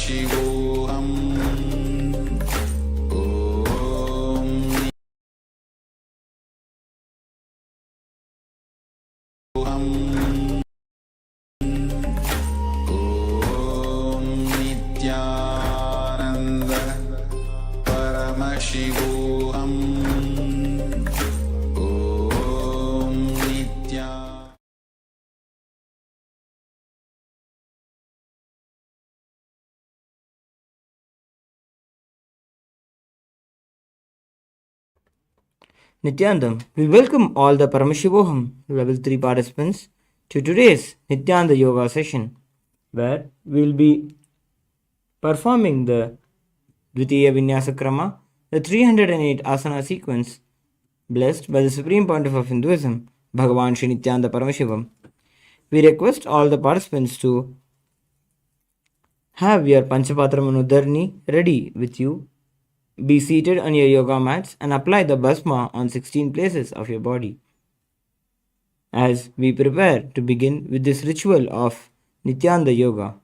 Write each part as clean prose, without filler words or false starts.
Paramashivoham. Nithyananda Paramashivoham. Om Nitya. Nityananda, we welcome all the Paramashivoham level 3 participants to today's Nityananda Yoga session, where we will be performing the Dvitiya Vinyasa Krama, the 308 asana sequence, blessed by the Supreme Pontiff of Hinduism, Bhagavān Sri Nithyananda Paramashivam. We request all the participants to have your Panchapatra Manudharni ready with you. Be seated on your yoga mats and apply the Bhasma on 16 places of your body. As we prepare to begin with this ritual of Nityananda Yoga.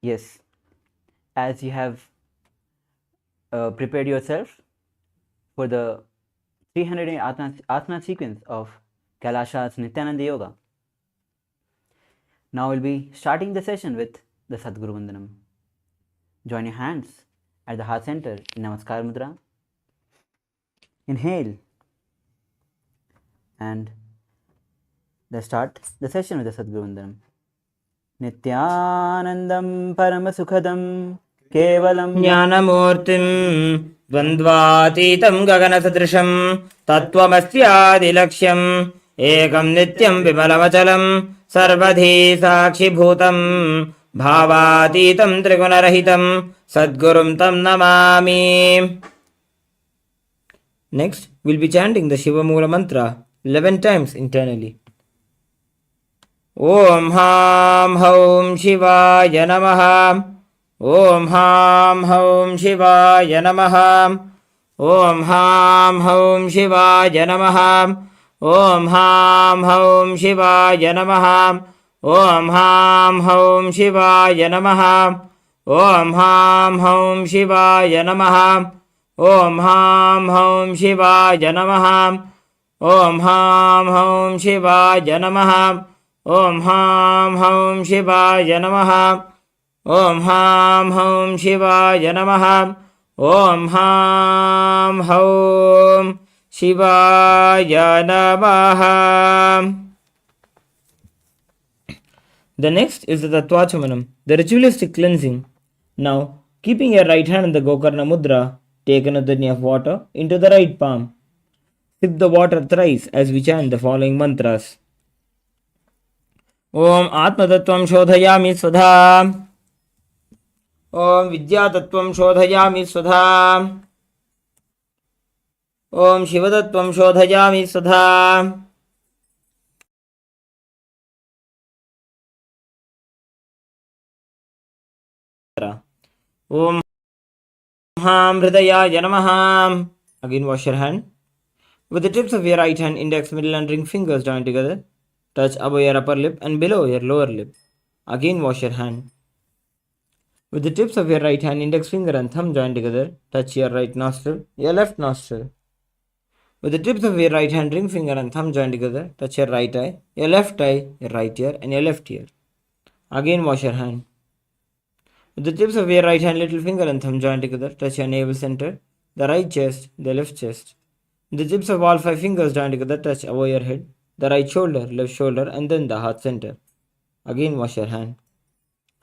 Yes, as you have prepared yourself for the 300 asana sequence of KAILASA's Nityananda Yoga. Now we'll be starting the session with the Sadguru Vandanam. Join your hands at the heart center in Namaskar Mudra. Inhale and let's start the session with the Sadguru Vandanam. Nityanandam Paramasukhadam Kevalam Jnanamurtim Dvandvātītam Gaganasatrisam Tattvamastyaदिलक्ष्यम् Ekam Nityam Vimalavachalam Sarvadhi Sakshibhutam Bhavatītam Trigunarahitam Sadgurum Tam Namami. Next, we'll be chanting the Shiva Mula mantra 11 times internally. Om Ham Haum Shivaya Namaha. Om Ham Haum Shivaya Namaha. Om Ham Haum Shivaya Namaha. Om Ham Haum Shivaya Namaha. Om Ham Haum Shivaya Namaha. Om Ham Haum Shivaya Namaha. Om Ham Haum Shivaya Namaha. Om Ham Haum Shivaya Namaha. Om Ham Haum Shivaya Namaha. Om Ham Haum Shivaya Namaha. Om Ham Haum Shivaya Namaha. The next is the Tattvachamanam, the ritualistic cleansing. Now, keeping your right hand in the Gokarna Mudra, take another knee of water into the right palm. Sip the water thrice as we chant the following mantras. Om Atma Tattvam Shodhayami Svadha. Om Vidya Tattvam Shodhayami Svadha. Om Shivatattvam Shodhayami Sadha. Om Amritaya Namaha. Again wash your hand. With the tips of your right hand, index, middle and ring fingers joined together, touch above your upper lip and below your lower lip. Again wash your hand. With the tips of your right hand, index finger and thumb joined together, touch your right nostril, your left nostril. With the tips of your right hand, ring finger and thumb joined together, touch your right eye, your left eye, your right ear and your left ear. Again wash your hand. With the tips of your right hand, little finger and thumb joined together, touch your navel center, the right chest, the left chest. With the tips of all 5 fingers joined together, touch above your head, the right shoulder, left shoulder and then the heart center. Again wash your hand.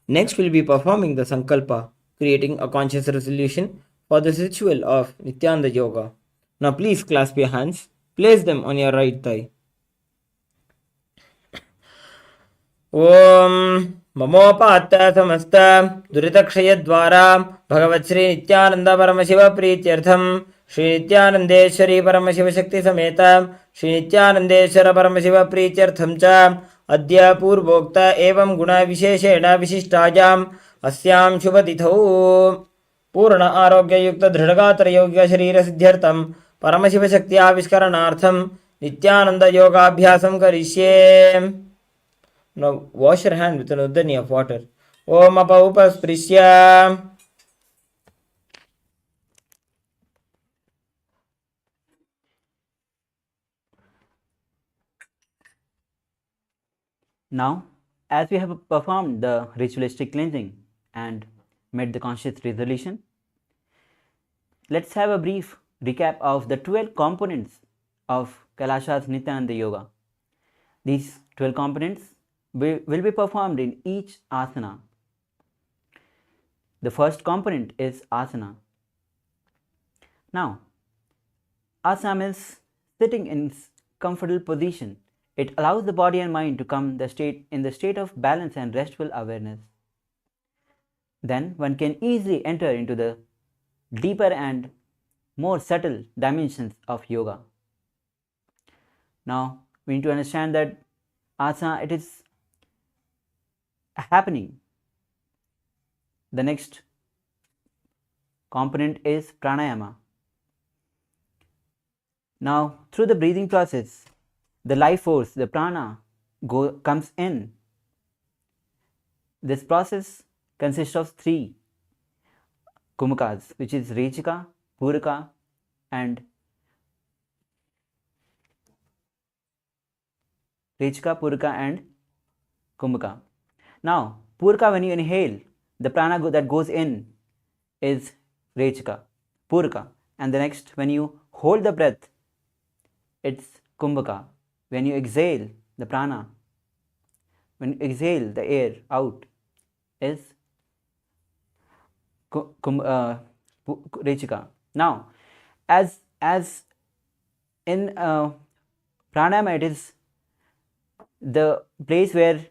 Next we'll be performing the Sankalpa, creating a conscious resolution for this ritual of Nithyananda Yoga. Now please clasp your hands, place them on your right thigh. Om Mamopatta Samasta Duritakshaya Dvara Bhagavat Sri Nithyananda Paramashiva Prityartham Sri Nithyanandeshwari Paramashiva Shakti Sameta Sri Nithyanandeshwara Paramashiva Prityartham Cha Adya Purvokta Evam Guna Visheshena Vishishtajam Asyam Shubhatithau Purna Arogya Yukta Dhradagatara Yoga Sharira Siddhyartham Paramashiva Shakti Aviskaranaartham Nithyananda Yoga Abhyasam Karishye. Now wash your hand with an udani of water. Om apa upasprisya. Now, as we have performed the ritualistic cleansing and made the conscious resolution, let's have a brief recap of the 12 components of Kailasa's Nithyananda Yoga. These 12 components will be performed in each asana. The first component is asana. Now, asana means sitting in comfortable position. It allows the body and mind to come in the state of balance and restful awareness. Then one can easily enter into the deeper and more subtle dimensions of yoga. Now we need to understand that asana, it is happening. The next component is pranayama. Now through the breathing process, the life force, the prana, comes in. This process consists of 3 kumukas, which is Rechika, Puraka and Kumuka. Now, Puraka, when you inhale, the prana that goes in is Rechika, Puraka, and the next, when you hold the breath, it's Kumbhaka. When you exhale the prana, when you exhale the air out, is Rechika. Now, as in pranayama, it is the place where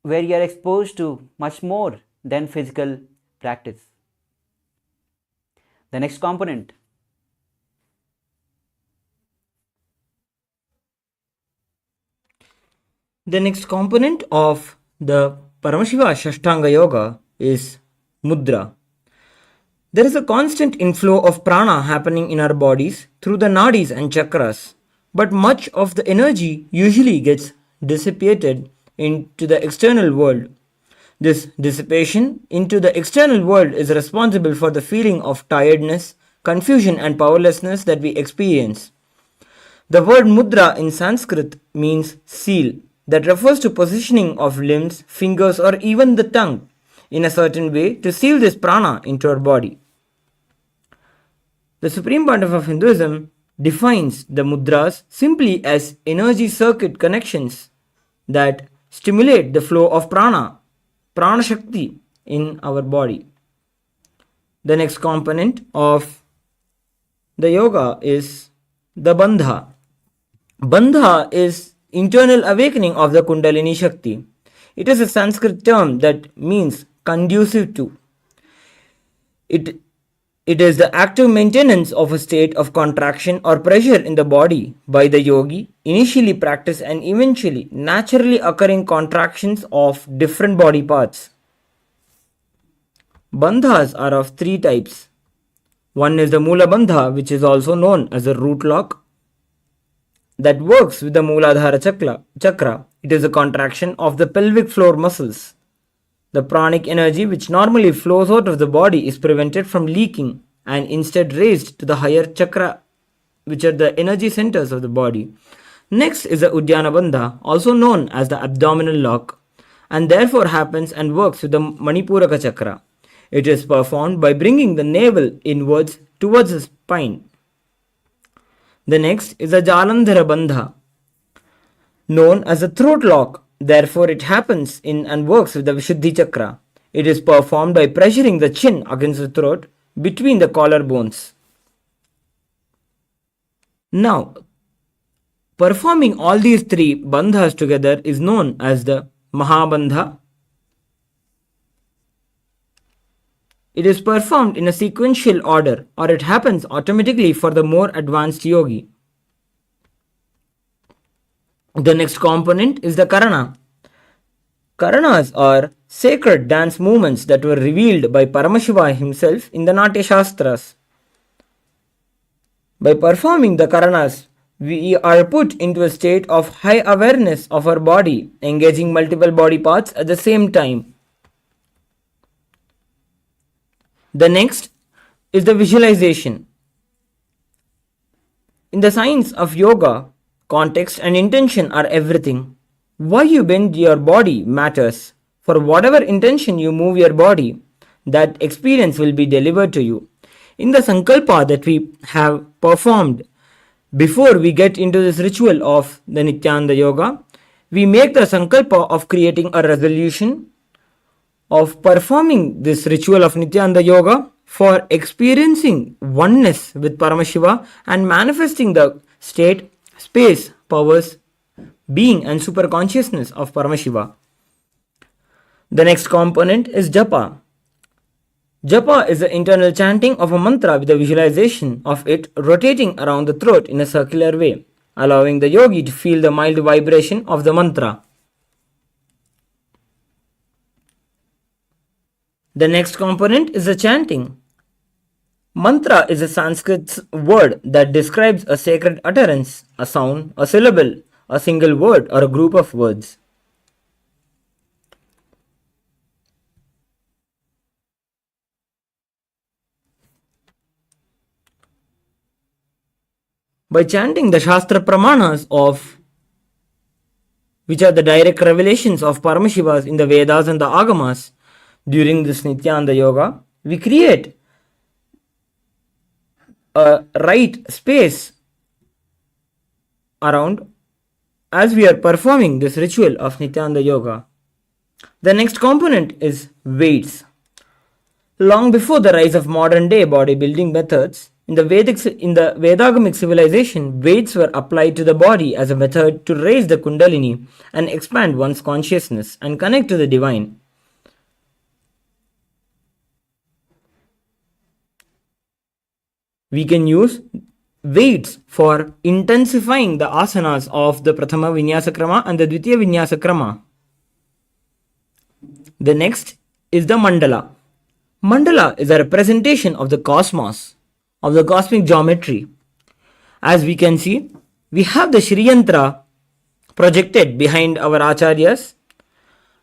you are exposed to much more than physical practice. The next component. The next component of the Paramashiva Shashtanga Yoga is Mudra. There is a constant inflow of prana happening in our bodies through the nadis and chakras, but much of the energy usually gets dissipated into the external world. This dissipation into the external world is responsible for the feeling of tiredness, confusion and powerlessness that we experience. The word mudra in Sanskrit means seal, that refers to positioning of limbs, fingers or even the tongue in a certain way to seal this prana into our body. The Supreme Pontiff of Hinduism defines the mudras simply as energy circuit connections that stimulate the flow of prana Shakti in our body. The next component of the yoga is the bandha. Bandha is internal awakening of the Kundalini Shakti. It is a Sanskrit term that means conducive to. It It is the active maintenance of a state of contraction or pressure in the body by the yogi, initially practice and eventually naturally occurring contractions of different body parts. Bandhas are of three types. One is the Mula Bandha, which is also known as a root lock, that works with the Mooladhara chakra. It is a contraction of the pelvic floor muscles. The pranic energy which normally flows out of the body is prevented from leaking and instead raised to the higher chakra, which are the energy centers of the body. Next is the Uddiyana Bandha, also known as the abdominal lock, and therefore happens and works with the Manipuraka chakra. It is performed by bringing the navel inwards towards the spine. The next is the Jalandhara Bandha, known as the throat lock. Therefore, it happens in and works with the Vishuddhi chakra. It is performed by pressuring the chin against the throat between the collarbones. Now, performing all these three bandhas together is known as the Mahabandha. It is performed in a sequential order, or it happens automatically for the more advanced yogi. The next component is the Karana. Karanas are sacred dance movements that were revealed by Paramashiva himself in the Natya Shastras. By performing the Karanas, we are put into a state of high awareness of our body, engaging multiple body parts at the same time. The next is the visualization. In the science of yoga, context and intention are everything. Why you bend your body matters. For whatever intention you move your body, that experience will be delivered to you. In the sankalpa that we have performed before we get into this ritual of the Nithyananda Yoga, we make the sankalpa of creating a resolution of performing this ritual of Nithyananda Yoga for experiencing oneness with Paramashiva and manifesting the state, space, powers, being and super consciousness of Paramashiva. The next component is Japa. Japa is the internal chanting of a mantra with a visualization of it rotating around the throat in a circular way, allowing the yogi to feel the mild vibration of the mantra. The next component is the chanting. Mantra is a Sanskrit word that describes a sacred utterance, a sound, a syllable, a single word, or a group of words. By chanting the Shastra Pramanas which are the direct revelations of Paramashivas in the Vedas and the Agamas, during this Nithyananda Yoga, we create a right space around as we are performing this ritual of Nithyananda Yoga. The next component is weights. Long before the rise of modern day bodybuilding methods, in the Vedagamic civilization, weights were applied to the body as a method to raise the Kundalini and expand one's consciousness and connect to the divine. We can use weights for intensifying the asanas of the Prathama Vinyasa Krama and the Dvitiya Vinyasa Krama. The next is the Mandala. Mandala is a representation of the cosmos, of the cosmic geometry. As we can see, we have the Shriyantra projected behind our Acharyas.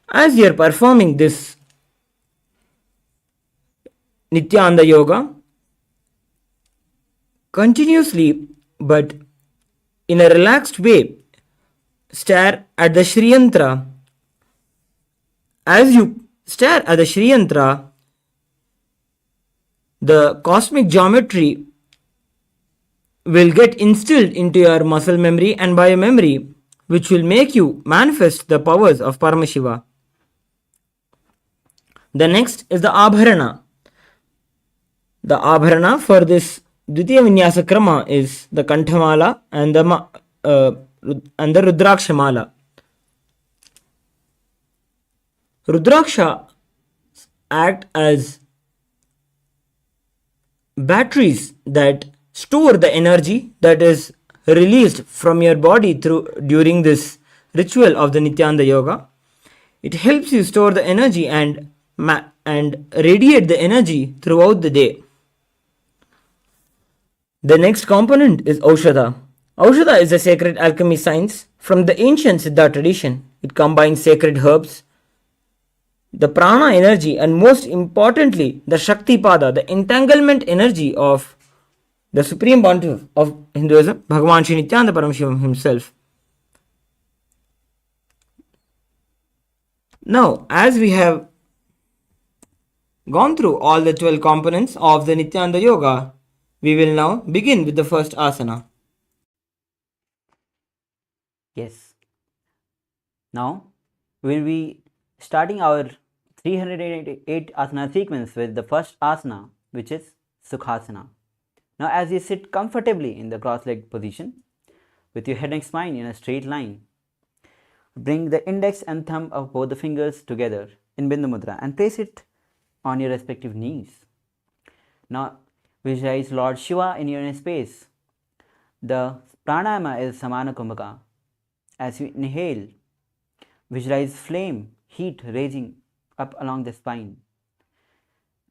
As we are performing this Nithyananda Yoga, continuously but in a relaxed way, stare at the Shriyantra. As you stare at the Shriyantra, the cosmic geometry will get instilled into your muscle memory and biomemory, which will make you manifest the powers of Paramashiva. The next is the Abharana. The Abharana for this Dvitiya Vinyasa Krama is the Kanthamala and the Rudrakshamala. Rudraksha act as batteries that store the energy that is released from your body during this ritual of the Nithyananda Yoga. It helps you store the energy and radiate the energy throughout the day. The next component is Aushadha. Aushadha is a sacred alchemy science from the ancient Siddha tradition. It combines sacred herbs, the prana energy, and most importantly, the Shakti Pada, the entanglement energy of the Supreme Pontiff of Hinduism, Bhagavān Sri Nithyananda Paramashivam himself. Now, as we have gone through all the 12 components of the Nithyananda Yoga, we will now begin with the first asana. Yes. Now, we will be starting our 308 asana sequence with the first asana, which is Sukhasana. Now, as you sit comfortably in the cross-legged position, with your head and spine in a straight line, bring the index and thumb of both the fingers together in Bindu Mudra and place it on your respective knees. Now, visualize Lord Shiva in your inner space. The pranayama is Samana Kumbhaka. As you inhale, visualize flame, heat raging up along the spine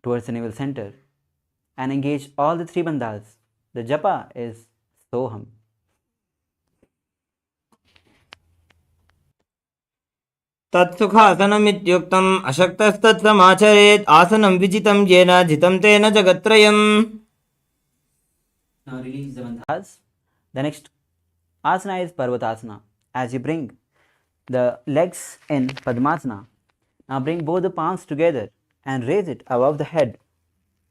towards the navel center and engage all the three bandhas. The japa is Soham. तत्सुखासनम् इत्युक्तम् अशक्तस्तत्समाचरेत् आसनं विजितं येन जितं तेन जगत्त्रयम्. Now release the bandhas. The next asana is Parvatasana. As you bring the legs in Padmasana, now bring both the palms together and raise it above the head.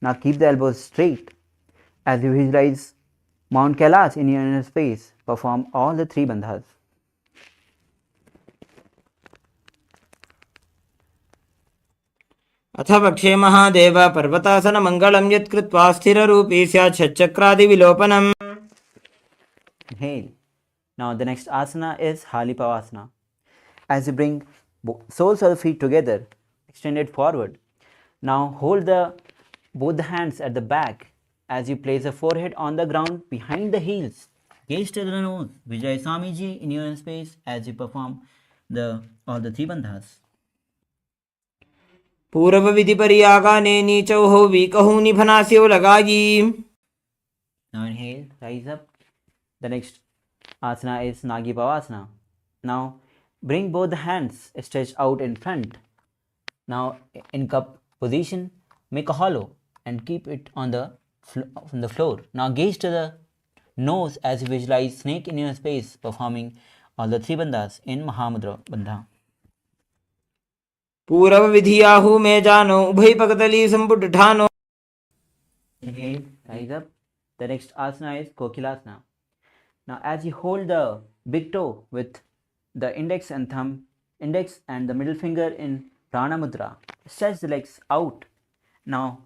Now keep the elbows straight. As you visualize Mount Kailash in your inner space, perform all the three bandhas. अथ पक्षे महादेव पर्वतासन मंगलम यत् कृत्वा स्थिररूपी स्यात् षट्चक्रादि विलोपनम्. Inhale. Now the next asana is Halipavasana. As you bring soles of the feet together, extended forward. Now hold both the hands at the back as you place the forehead on the ground behind the heels. Gaze to the nose. Vijay Swamiji in your space as you perform all the three bandhas. पूर्व विधि परियागाने नीचौ वीकहु निभनास्यो लगाई. Now inhale, rise up. The next asana is Nagipavasana. Now bring both the hands stretched out in front. Now in cup position, make a hollow and keep it on the floor. Now gaze to the nose as you visualize snake in your space, performing all the three bandhas in Mahamudra Bandha. पूर्व विधियाहु में जानो उभय पकतली संपुट ठानो. Inhale, rise up. The next asana is Kokilasana. Now as you hold the big toe with the index and the middle finger in Prana Mudra, stretch the legs out. Now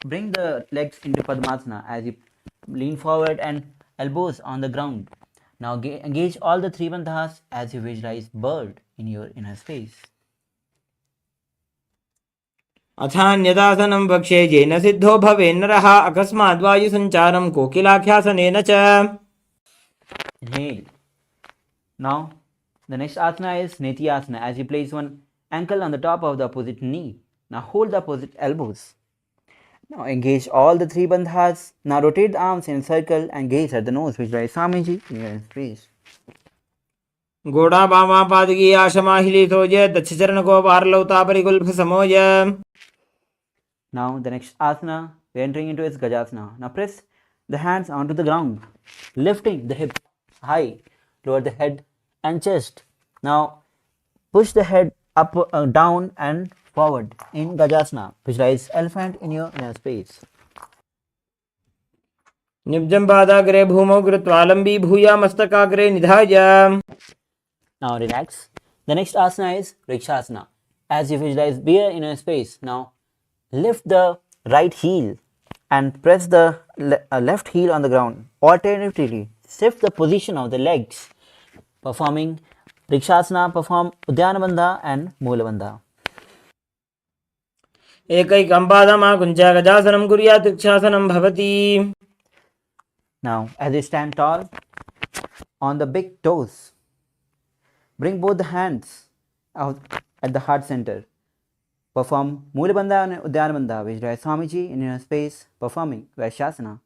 bring the legs into Padmasana as you lean forward and elbows on the ground. Now engage all the three bandhas as you visualize bird in your inner space. अथान्यदासनं वक्षे येन सिद्धो भवेन्नरः अकस्माद् वायुसञ्चारं कोकिलाख्यासनेन च. Inhale. Now the next asana is Nityasana. As you place one ankle on the top of the opposite knee. Now hold the opposite elbows. Now engage all the three bandhas. Now rotate the arms in a circle and gaze at the nose, visualize Swamiji in your space. घोड़ा बामा पादगी आशमाहिली सोज दक्षचरण को पारलौता परिकुल्भ समोज. Now the next asana, we are entering into its Gajasana. Now press the hands onto the ground, lifting the hips high, lower the head and chest. Now push the head up, down and forward in Gajasana. Visualize elephant in your inner space. निब्जं पादाग्रे भूमौ कृत्वा लम्बी भूया मस्तकाग्रे निधाय. Now relax. The next asana is Rikshasana. As you visualize bear in your space, now lift the right heel and press the left heel on the ground. Alternatively, shift the position of the legs. Performing Rikshasana, perform Udyana Bandha and Mula Bandha. एकैकं पादमाकुञ्च गजासनं कुर्यात् वृक्षासनं भवति. Now, as you stand tall on the big toes, bring both the hands out at the heart center. Perform Mulabandha and Udyanabandha, which is Swamiji in your space performing Vaishyasana.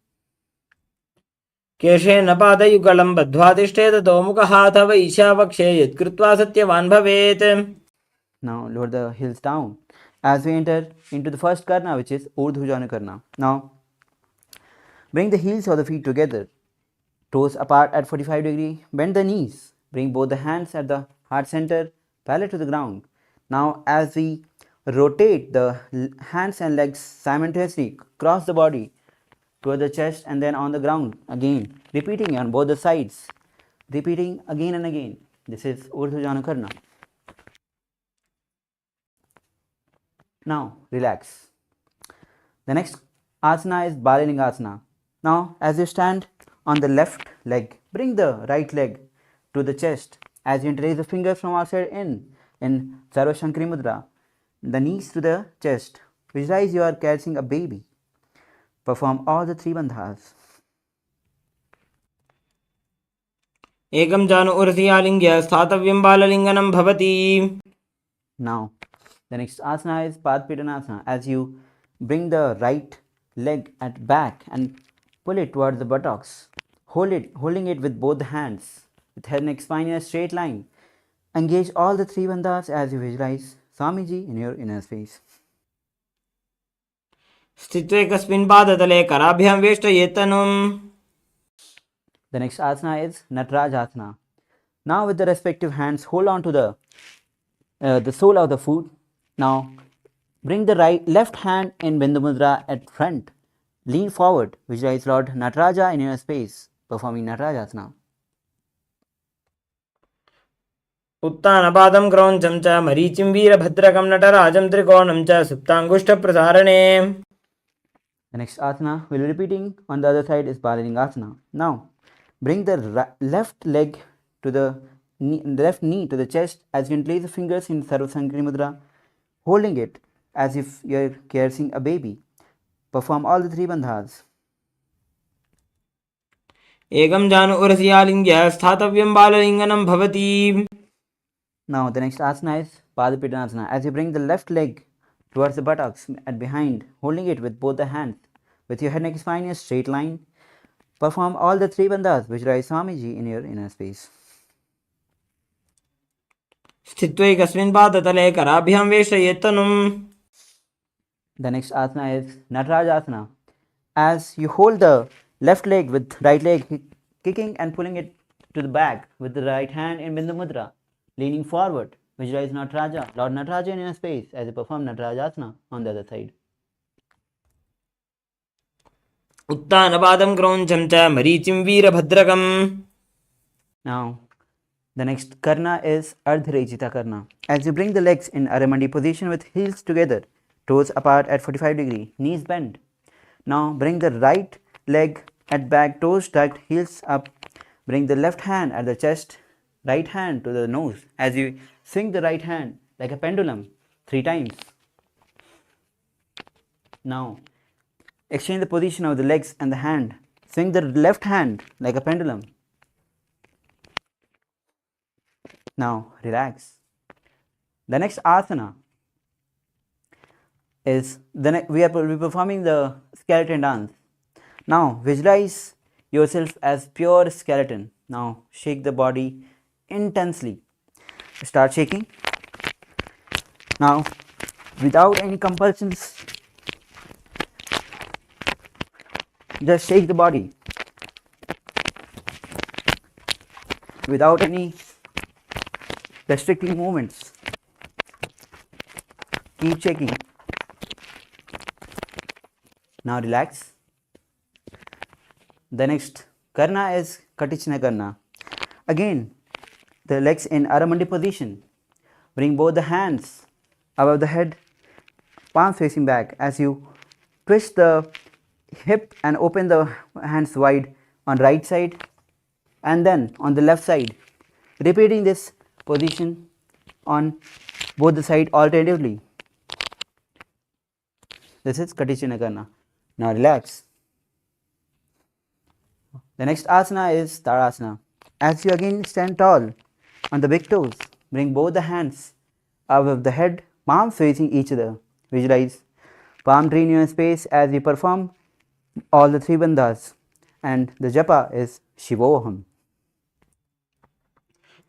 केशेन पादयुगलं बद्ध्वा तिष्ठेत ततो मुखः अथवा ईशावक्षे यत्कृत्वा सत्यवान् भवेत्. Now lower the heels down as we enter into the first karna, which is Urdhvajana karna. Now bring the heels of the feet together, toes apart at 45 degree, bend the knees, bring both the hands at the heart center, parallel to the ground. Now as we rotate the hands and legs simultaneously, cross the body toward the chest and then on the ground again, repeating on both the sides, repeating again and again. This is Urdhvajana karna. Now relax. The next asana is Balalingasana. Now as you stand on the left leg, bring the right leg to the chest as you interlace the fingers from outside in Sarva Shankari Mudra. The knees to the chest. Visualize you are carrying a baby. Perform all the three bandhas. एकं जानु उरसि आलिङ्ग्य स्थातव्यं बाललिङ्गनं भवति. Now the next asana is Padpidanasana. As you bring the right leg at back and pull it towards the buttocks, holding it with both hands, with head, neck, spine in a straight line. Engage all the three bandhas as you visualize Swamiji in your inner space. स्थित्वे कस्मिन् पादतले कराभ्यां वेष्टयेत्तनुम्. The next asana is Natarajasana. Now with the respective hands, hold on to the sole of the foot. Now bring the left hand in Bindu Mudra at front. Lean forward. Visualize Lord Nataraja in your space, performing Natarajasana. उत्तानपादं क्रौञ्चं च मरीचिं वीरभद्रकं नटराजं त्रिकोणं च सुप्ताङ्गुष्ठप्रसारणे. The next asana we'll be repeating on the other side is Balalingasana. Now bring the left leg to the left knee to the chest as you interlace the fingers in Sarva Shankari Mudra, holding it as if you're carrying a baby. Perform all the three bandhas. एकं जानु उरसि आलिङ्ग्य स्थातव्यं बाललिङ्गनं भवति. Now the next asana is Padapidanasana. As you bring the left leg towards the buttocks at behind, holding it with both the hands, with your head, neck, spine in a straight line, perform all the three bandhas, which rise Swamiji in your inner space. स्थित्वे कस्मिन् पादतले कराभ्यां वेष्टयेत्तनुम्. The next asana is Natarajasana. As you hold the left leg with right leg kicking and pulling it to the back with the right hand in Bindu Mudra, leaning forward, visualize Nataraja, Lord Nataraja in your space as you perform Natarajasana on the other side. उत्तानपादं क्रौञ्चं च मरीचिं वीरभद्रकम्. Now the next karna is Ardharejita karna. As you bring the legs in Aramandi position with heels together, toes apart at 45 degree, knees bent. Now bring the right leg at back, toes tucked, heels up. Bring the left hand at the chest, right hand to the nose as you swing the right hand like a pendulum 3 times. Now exchange the position of the legs and the hand. Swing the left hand like a pendulum. Now relax. The next asana is we are performing the skeleton dance. Now visualize yourself as pure skeleton. Now shake the body intensely. Start shaking. Now without any compulsions, just shake the body without any restricting movements. Keep shaking. Now relax. The next karna is Katichna karna. Again, the legs in Aramandi position. Bring both the hands above the head, palms facing back as you twist the hip and open the hands wide on right side and then on the left side, repeating this position on both the side alternatively. This is Katichinakana. Now relax. The next asana is Tadasana. As you again stand tall on the big toes, bring both the hands above the head, palms facing each other. Visualize palm tree in your space as you perform all the three bandhas, and the japa is Shivoham.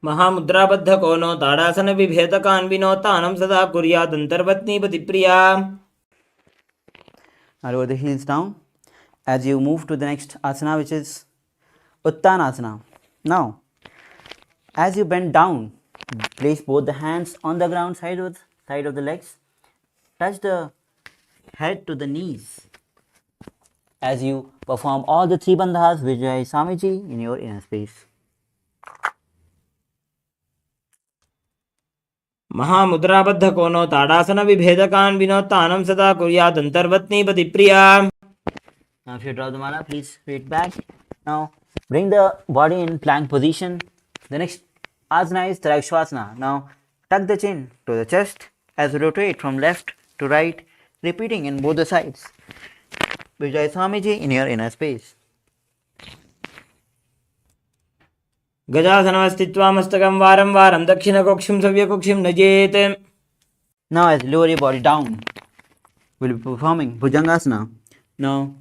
महामुद्राबद्ध कोनो ताड़ासन विभेदकान्विनो तानं सदा कुर्यादन्तर्वत्नीपतिप्रिया. Now lower the heels down as you move to the next asana, which is Uttanasana. Now, as you bend down, place both the hands on the ground side of the legs. Touch the head to the knees. As you perform all the three bandhas, Vijay Swamiji in your inner space. महामुद्राबद्ध कोनो ताड़ासन विभेदकान्विनो तानं सदा कुर्यादन्तर्वत्नीपतिप्रिया. Now if you draw the mala, please straight back. Now bring the body in plank position. The next asana is Trakshasana. Now tuck the chin to the chest as you rotate from left to right, repeating in both the sides. Vijay Swamiji in your inner space. गजासनमस्थित्वा मस्तकं वारं वारं दक्षिणकोक्षिं सव्यकोक्षिं नजेत्. Now as you lower your body down, we'll be performing Bhujangasana. Now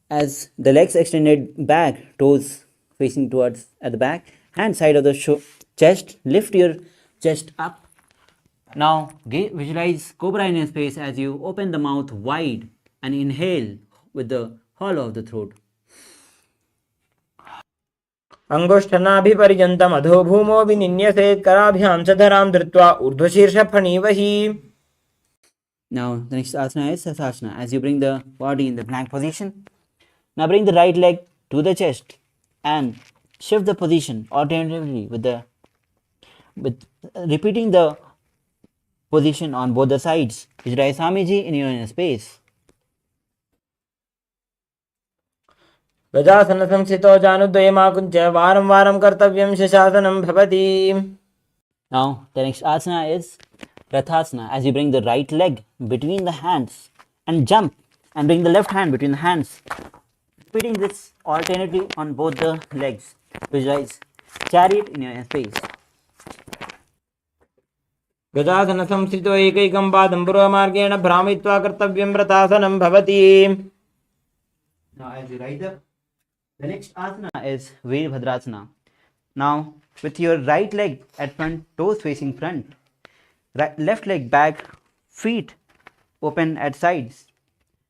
as the legs extended back, toes facing towards at the back, hand side of the chest, lift your chest up. Now visualize Cobra in your space as you open the mouth wide and inhale with the hollow of the throat. अंगुष्ठनाभिपर्यन्तम् अधो भूमो विनिन्यसेत् कराभ्यां च धरां धृत्वा ऊर्ध्वशीर्षफणीवहि. Now the next asana is Sasasana. As you bring the body in the plank position, now bring the right leg to the chest and shift the position alternatively with repeating the position on both the sides. Vijay Swamiji in your inner space. गजासनसंस्थितो जानुद्वयमाकुञ्च वारं वारं कर्तव्यं शशासनं भवति. Now the next asana is Rathasana. As you bring the right leg between the hands and jump and bring the left hand between the hands. Repeating this alternately on both the legs. Visualize chariot in your space. गजासनसंस्थितो एकैकं पादं पूर्वमार्गेण भ्रामयित्वा कर्तव्यं रथासनं भवति. Now as you rise up, the next asana is Veerbhadrasana. Now with your right leg at front, toes facing front, left leg back, feet open at sides.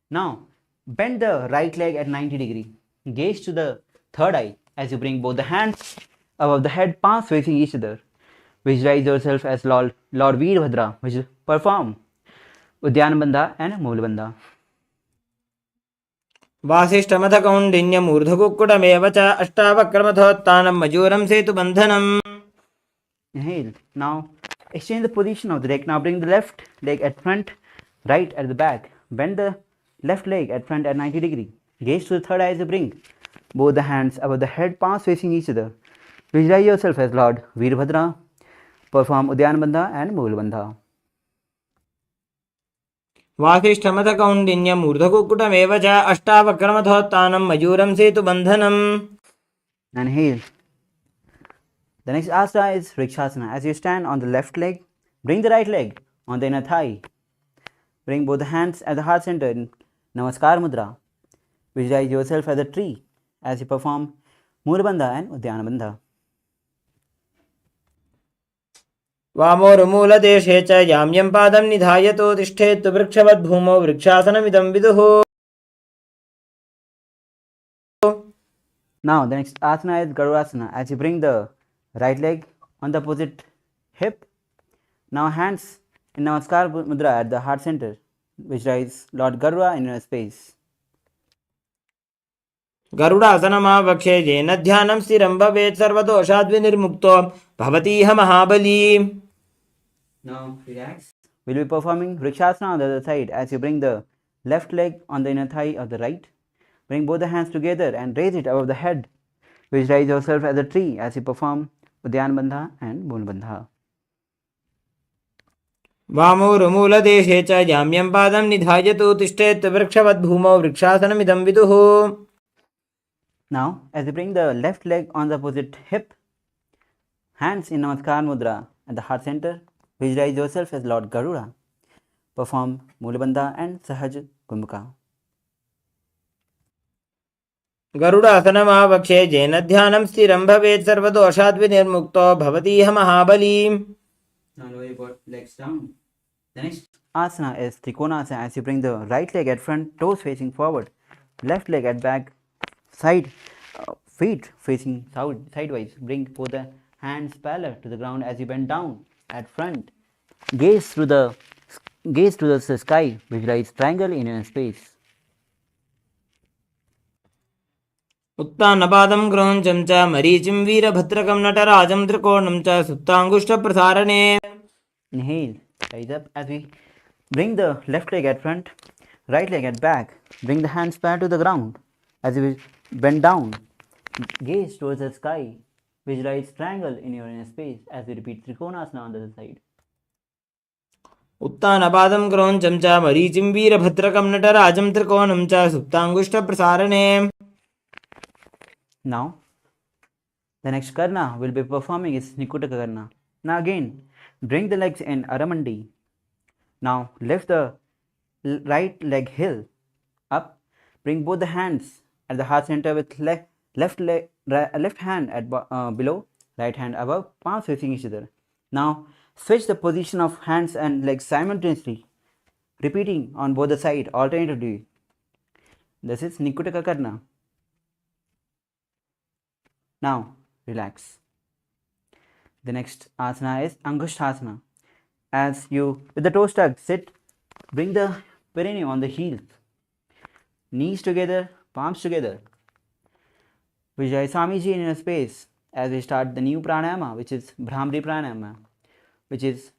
Now bend the right leg at 90 degree. Gaze to the third eye as you bring both the hands above the head, palms facing each other. Visualize yourself as Lord Veerbhadra, which is perform Udyana Bandha and Moola Bandha. वासिष्ठमथ कौण्डिन्यमूर्धकुक्कुटमेव च अष्टावक्रमथोत्थानं मयूरं सेतुबन्धनम्. Inhale. Now exchange the position of the leg. Now bring the left leg at front, right at the back. Bend the left leg at front at 90 degree. Gaze to the third eye as you bring both the hands above the head, palms facing each other. Visualize yourself as Lord Veerbhadra. Perform Udyana Bandha and Moola Bandha. वासिष्ठमथ कौण्डिन्यमूर्धकुक्कुटमेव च अष्टावक्रमथोत्थानं मयूरं सेतुबन्धनम्. Inhale. The next asana is Vrikshasana. As you stand on the left leg, bring the right leg on the inner thigh. Bring both the hands at the heart center in Namaskar Mudra. Visualize yourself as a tree as you perform Moola Bandha and Udyana Bandha. वामोरुमूलदेशे च याम्यं पादं निधायतो तिष्ठेत् वृक्षवद्भूमौ वृक्षासनमिदं विदुः. Now the next asana is Garudasana. As you bring the right leg on the opposite hip, now hands in Namaskar Mudra at the heart center. Visualize Lord Garuda in your space. गरुडासनमावक्षे येन ध्यानं स्थिरं भवेत् सर्वदोषाद्विनिर्मुक्तो भवतीह महाबली. Now relax. We'll be performing Vrikshasana on the other side. As you bring the left leg on the inner thigh of the right, bring both the hands together and raise it above the head. Visualize yourself as a tree as you perform Udyana Bandha and Moola Bandha. वामोरुमूलदेशे च जाम्यं पादं निधाय तु तिष्ठेत् वृक्षवद्भूमौ वृक्षासनमिदं विदुः. Now, as you bring the left leg on the opposite hip, hands in Namaskar Mudra at the heart center, visualize yourself as Lord Garuda. Perform Mulabandha and Sahaj Kumbhaka. गरुडासनमावक्षे जेन ध्यानं स्थिरं भवेत् सर्वदोषाद्विनिर्मुक्तो भवतीह महाबली. Now lower your legs down. The next asana is Trikonasana. As you bring the right leg at front, toes facing forward, left leg at back, side, feet facing sidewise. Bring both the hands parallel to the ground as you bend down at front. Gaze through the sky. Visualize triangle in a space. उत्तानपादं ग्रहञ्चं च मरीचिं वीरभद्रकं नटराजं त्रिकोणं च सुप्ताङ्गुष्ठप्रसारणे. Inhale, rise up as we bring the left leg at front, right leg at back. Bring the hands parallel to the ground as you bend down. Gaze towards the sky. Visualize triangle in your inner space as we repeat Trikonasana on the other side. उत्तानपादं ग्रहञ्चं च मरीचिं वीरभद्रकं नटराजं त्रिकोणं च सुप्ताङ्गुष्ठप्रसारणे. Now, the next karna we'll be performing is Nikutaka karna. Now again, bring the legs in Aramandi. Now lift the right leg heel up. Bring both the hands at the heart center with left hand at below, right hand above, palms facing each other. Now switch the position of hands and legs simultaneously, repeating on both the side alternatively. This is Nikutaka karna. Now relax. The next asana is Angushthasana. As you, with the toes tucked, sit, bring the perineum on the heels, knees together, palms together. Visualize Swamiji in your space as we start the new pranayama, which is Brahmari pranayama, which is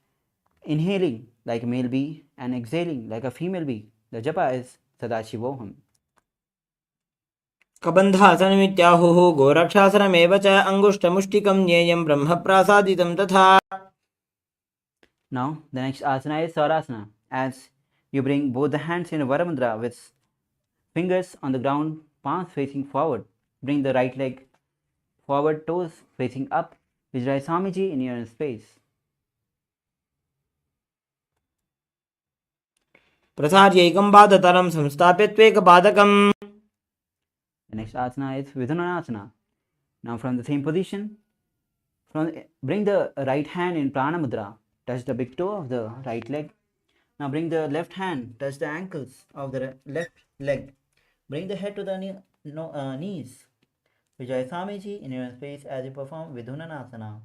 inhaling like a male bee and exhaling like a female bee. The japa is Sadashivoham. कबन्धासनमित्याहुः गोरक्षासनमेव च अङ्गुष्ठमुष्टिकं ज्ञेयं ब्रह्मप्रासादितं तथा. Now the next asana is Saurasana. As you bring both the hands in a Varamudra with fingers on the ground, palms facing forward. Bring the right leg forward, toes facing up. Visualize Swamiji in your space. प्रसार्यैकं पादतलं संस्थाप्य त्वेकपादकम्. The next asana is Vidhanasana. Now from the same position, bring the right hand in Prana Mudra. Touch the big toe of the right leg. Now bring the left hand, touch the ankles of the left leg. Bring the head to the knees. Vijay Swamiji in your space as you perform Vidhanasana.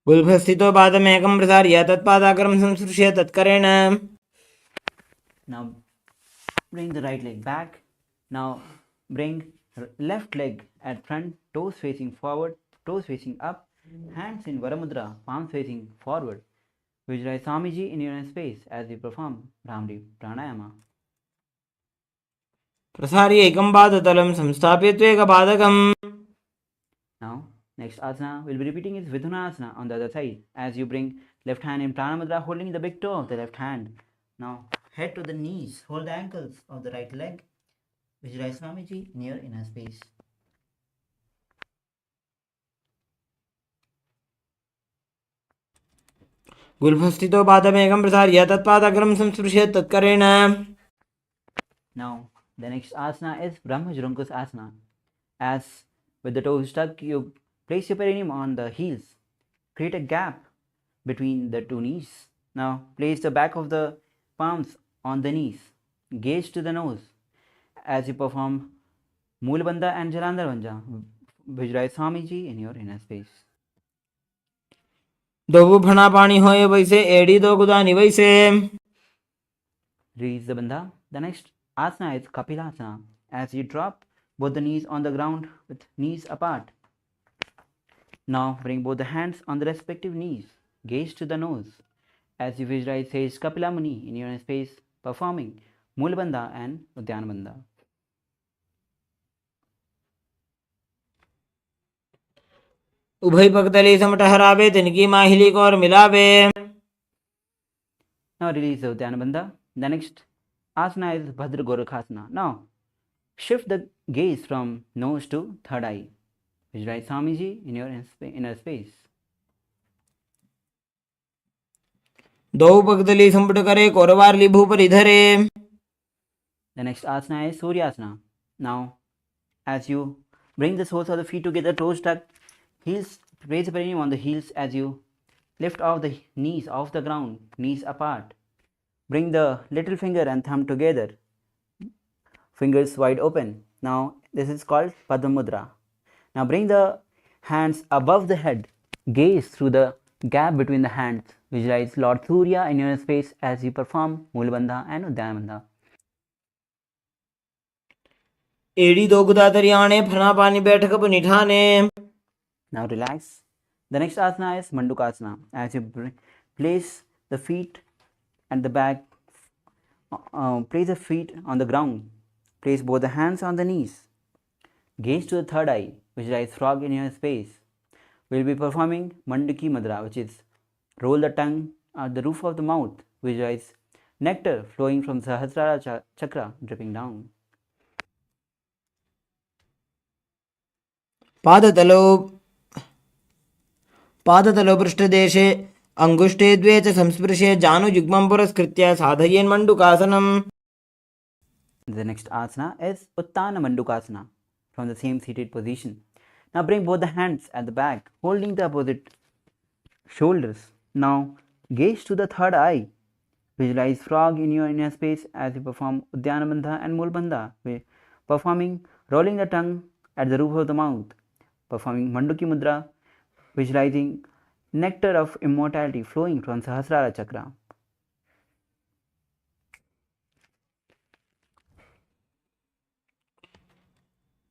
गुल्भस्थितो पादमेकं प्रसार्य तत्पादाग्रं संस्पृश्य तत्करेण. Now bring the right leg back. Now bring left leg at front, toes facing forward, toes facing up, hands in Varamudra, palms facing forward. Visualize Swamiji in your space as you perform Brahmari pranayama. प्रसार्यैकं पादतलं संस्थाप्य त्वेकपादकम्. Now next asana we'll be repeating is Vidhanasana on the other side as you bring left hand in Prana Mudra holding the big toe of the left hand. Now head to the knees, hold the ankles of the right leg. Visualize Swamiji near inner space. गुल्भस्थितो पादमेकं प्रसार्य तत्पादाग्रं संस्पृश्य तत्करेण. Now the next asana is Brahmajrunkus asana. As with the toes stuck, you place your perineum on the heels. Create a gap between the two knees. Now place the back of the palms on the knees. Gaze to the nose as you perform Moolabandha and Jalandhar Banja. Visualize Swamiji in your inner space. दो भणा पानी होए वैसे एड़ी दो गुदानी वैसे. Release the bandha. The next asana is Kapilasana. As you drop both the knees on the ground with knees apart. Now bring both the hands on the respective knees. Gaze to the nose as you visualize Sage Kapila Muni in your space performing Moolabandha and Udyanabandha. उभय पगतली समटहरावे तिनकी माहिली को और मिलावे. Now release the Uddiyana Bandha. The next asana is Bhadra Gorakhasana. Now shift the gaze from nose to third eye. Visualize Swamiji in your inner space. दो पगदली संपुट करे कोरवारली भूपरि धरे. The next asana is Suryasana. Now, as you bring the soles of the feet together, toes tucked, heels, raise the perineum on the heels as you lift off the knees off the ground, knees apart. Bring the little finger and thumb together, fingers wide open. Now, this is called Padma Mudra. Now, bring the hands above the head, gaze through the gap between the hands. Visualize Lord Surya in your space as you perform Mūla and Uddiyana. एड़ी दो गुदा दरियाने फना पानी बैठक निठाने. Now relax. The next asana is Mandukasana. As you place the feet at the back, place the feet on the ground. Place both the hands on the knees. Gaze to the third eye. Visualize frog in your space. We'll be performing Manduki Mudra, which is roll the tongue at the roof of the mouth. Visualize nectar flowing from Sahasrara chakra dripping down. पादतलो पृष्ठदेशे अंगुष्ठे द्वे च संस्पृशे जानुयुग्मं पुरस्कृत्य साधयेन् मण्डुकासनम्. The next asana is Uttana Mandukasana from the same seated position. Now bring both the hands at the back, holding the opposite shoulders. Now gaze to the third eye. Visualize frog in your inner space as you perform Uddiyana Bandha and Mūla Bandha. Performing rolling the tongue at the roof of the mouth. Performing Manduki Mudra, visualizing nectar of immortality flowing from Sahasrara chakra.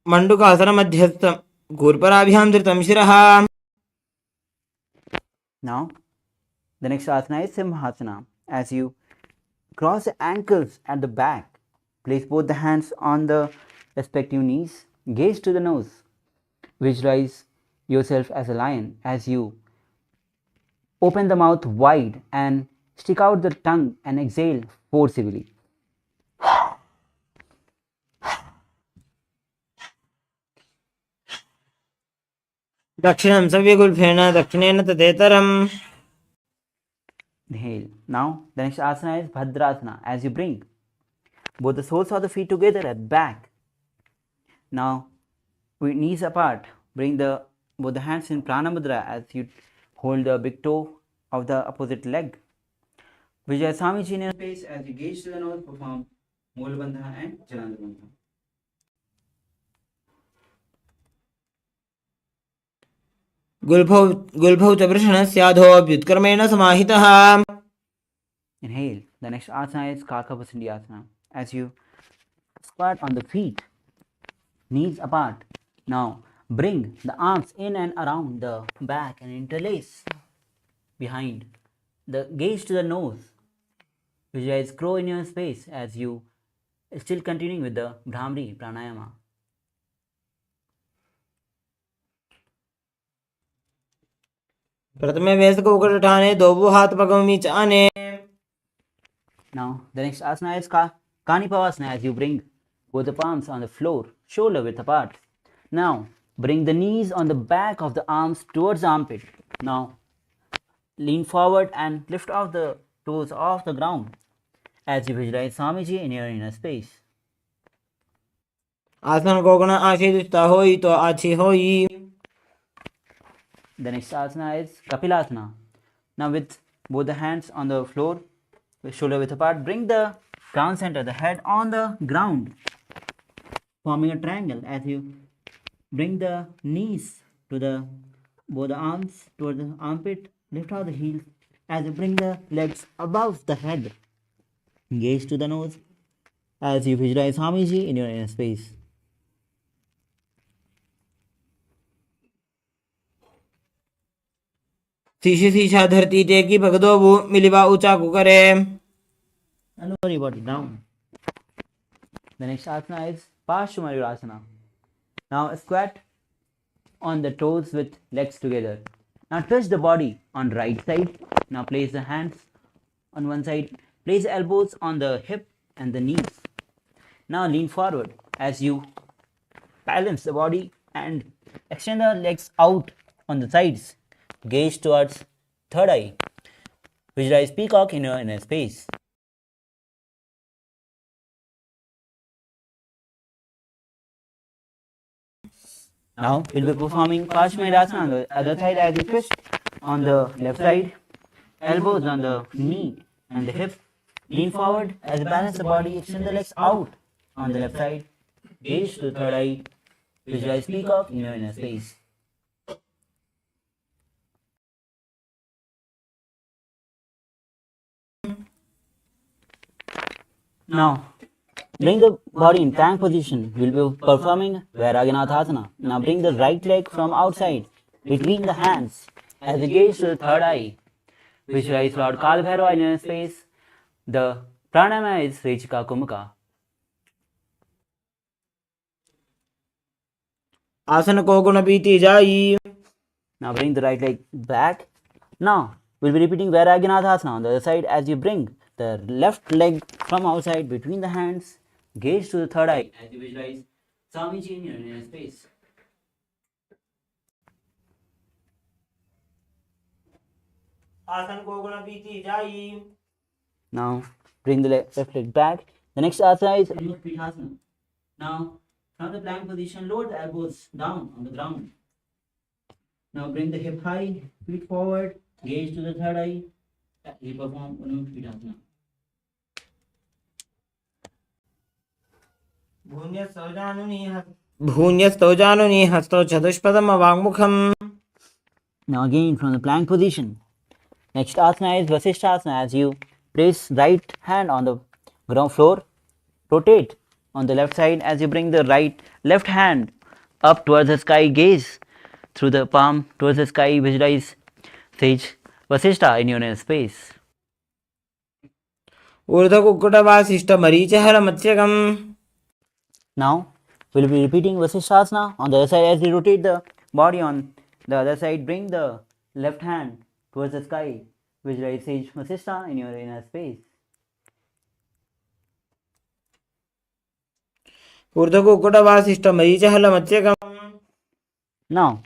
मण्डुकासन मध्यस्थ घूर्पराभ्यां धृतं शिरः. Now, the next asana is Simhasana. As you cross the ankles at the back, place both the hands on the respective knees, gaze to the nose. Visualize yourself as a lion as you open the mouth wide and stick out the tongue and exhale forcibly. दक्षिणं सव्यगुल्फेन दक्षिणेन तदेतरम्. Inhale. Now, the next asana is Bhadrasana. As you bring both the soles of the feet together at back. Now, with knees apart, bring both the hands in Prana Mudra as you hold the big toe of the opposite leg. Vijay Swamiji in your face as you gaze to the nose, perform Mūla Bandha and Jananda Bandha. गुल्फौ च वृषणस्याधोऽभ्युत्क्रमेण समाहितः. Inhale. The next asana is Kakapasindi Asana. As you squat on the feet, knees apart. Now bring the arms in and around the back and interlace behind. The gaze to the nose. Visualize crow in your space as you still continuing with the Brahmari Pranayama. प्रथमे वेसकोकटाने दोबु हाथ पगमी चाने. Now the next asana is Kanipavasana as you bring both the palms on the floor, shoulder width apart. Now bring the knees on the back of the arms towards the armpit. Now lean forward and lift off the toes off the ground as you visualize Swamiji in your inner space. आसन कोगण आशीर्षिता होई तो आछी होई. The next asana is Kapilasana. Now with both the hands on the floor, with shoulder width apart, bring the crown center, the head on the ground, forming a triangle as you bring the knees to both the arms towards the armpit, lift out the heels as you bring the legs above the head. Gaze to the nose as you visualize Swamiji in your inner space. शीशे शीशा धरती टेकी भगदो वो मिलिवा ऊंचा कुकरे. And worry about it down. The next asana is Parsvamayurasana. Now squat on the toes with legs together. Now touch the body on right side. Now place the hands on one side. Place the elbows on the hip and the knees. Now lean forward as you balance the body and extend the legs out on the sides. Gaze towards third eye. Visualize peacock in your inner space. Now we'll be performing Paramashivoham on the other side as you twist on the left side, elbows on the knee and the hip. Lean forward as you balance the body, extend the legs out on the left side. Gaze to the third eye. Visualize peacock in your inner space. Now, bring the body in plank position. We will be performing Vairagyanatthasana. Now bring the right leg from outside between the hands as you gaze to the third eye. Visualize Lord Kalabhairava in your space. The pranayama is Rechika Kumaka. आसन को गुण बीती जाई. Now bring the right leg back. Now we'll be repeating Vairagyanatthasana on the other side as you bring the left leg from outside between the hands. Gaze to the third eye as you visualize Swamiji in your inner space. आसन को गुण बीती जाई. Now bring the left leg back. The next asana is Amritattva. Now from the plank position, lower the elbows down on the ground. Now bring the hip high, feet forward, gaze to the third eye. We perform Amritattva. भून्यस्तौजानुनि हस्तौ चतुष्पदम वाङ्मुखम्. Now again from the plank position. Next asana is Vasishthasana as you place right hand on the ground floor. Rotate on the left side as you bring the left hand up towards the sky. Gaze through the palm towards the sky. Visualize sage Vasishtha in your inner space. ऊर्ध्वकुक्कुटवासिष्ठ मरीचहर मत्स्यकम्. Now we'll be repeating Vasishthasana on the other side as you rotate the body on the other side. Bring the left hand towards the sky. Visualize sage Vasishtha in your inner space. ऊर्ध्वकुक्कुटवासिष्ठ मरीचहर मत्स्यकम्. Now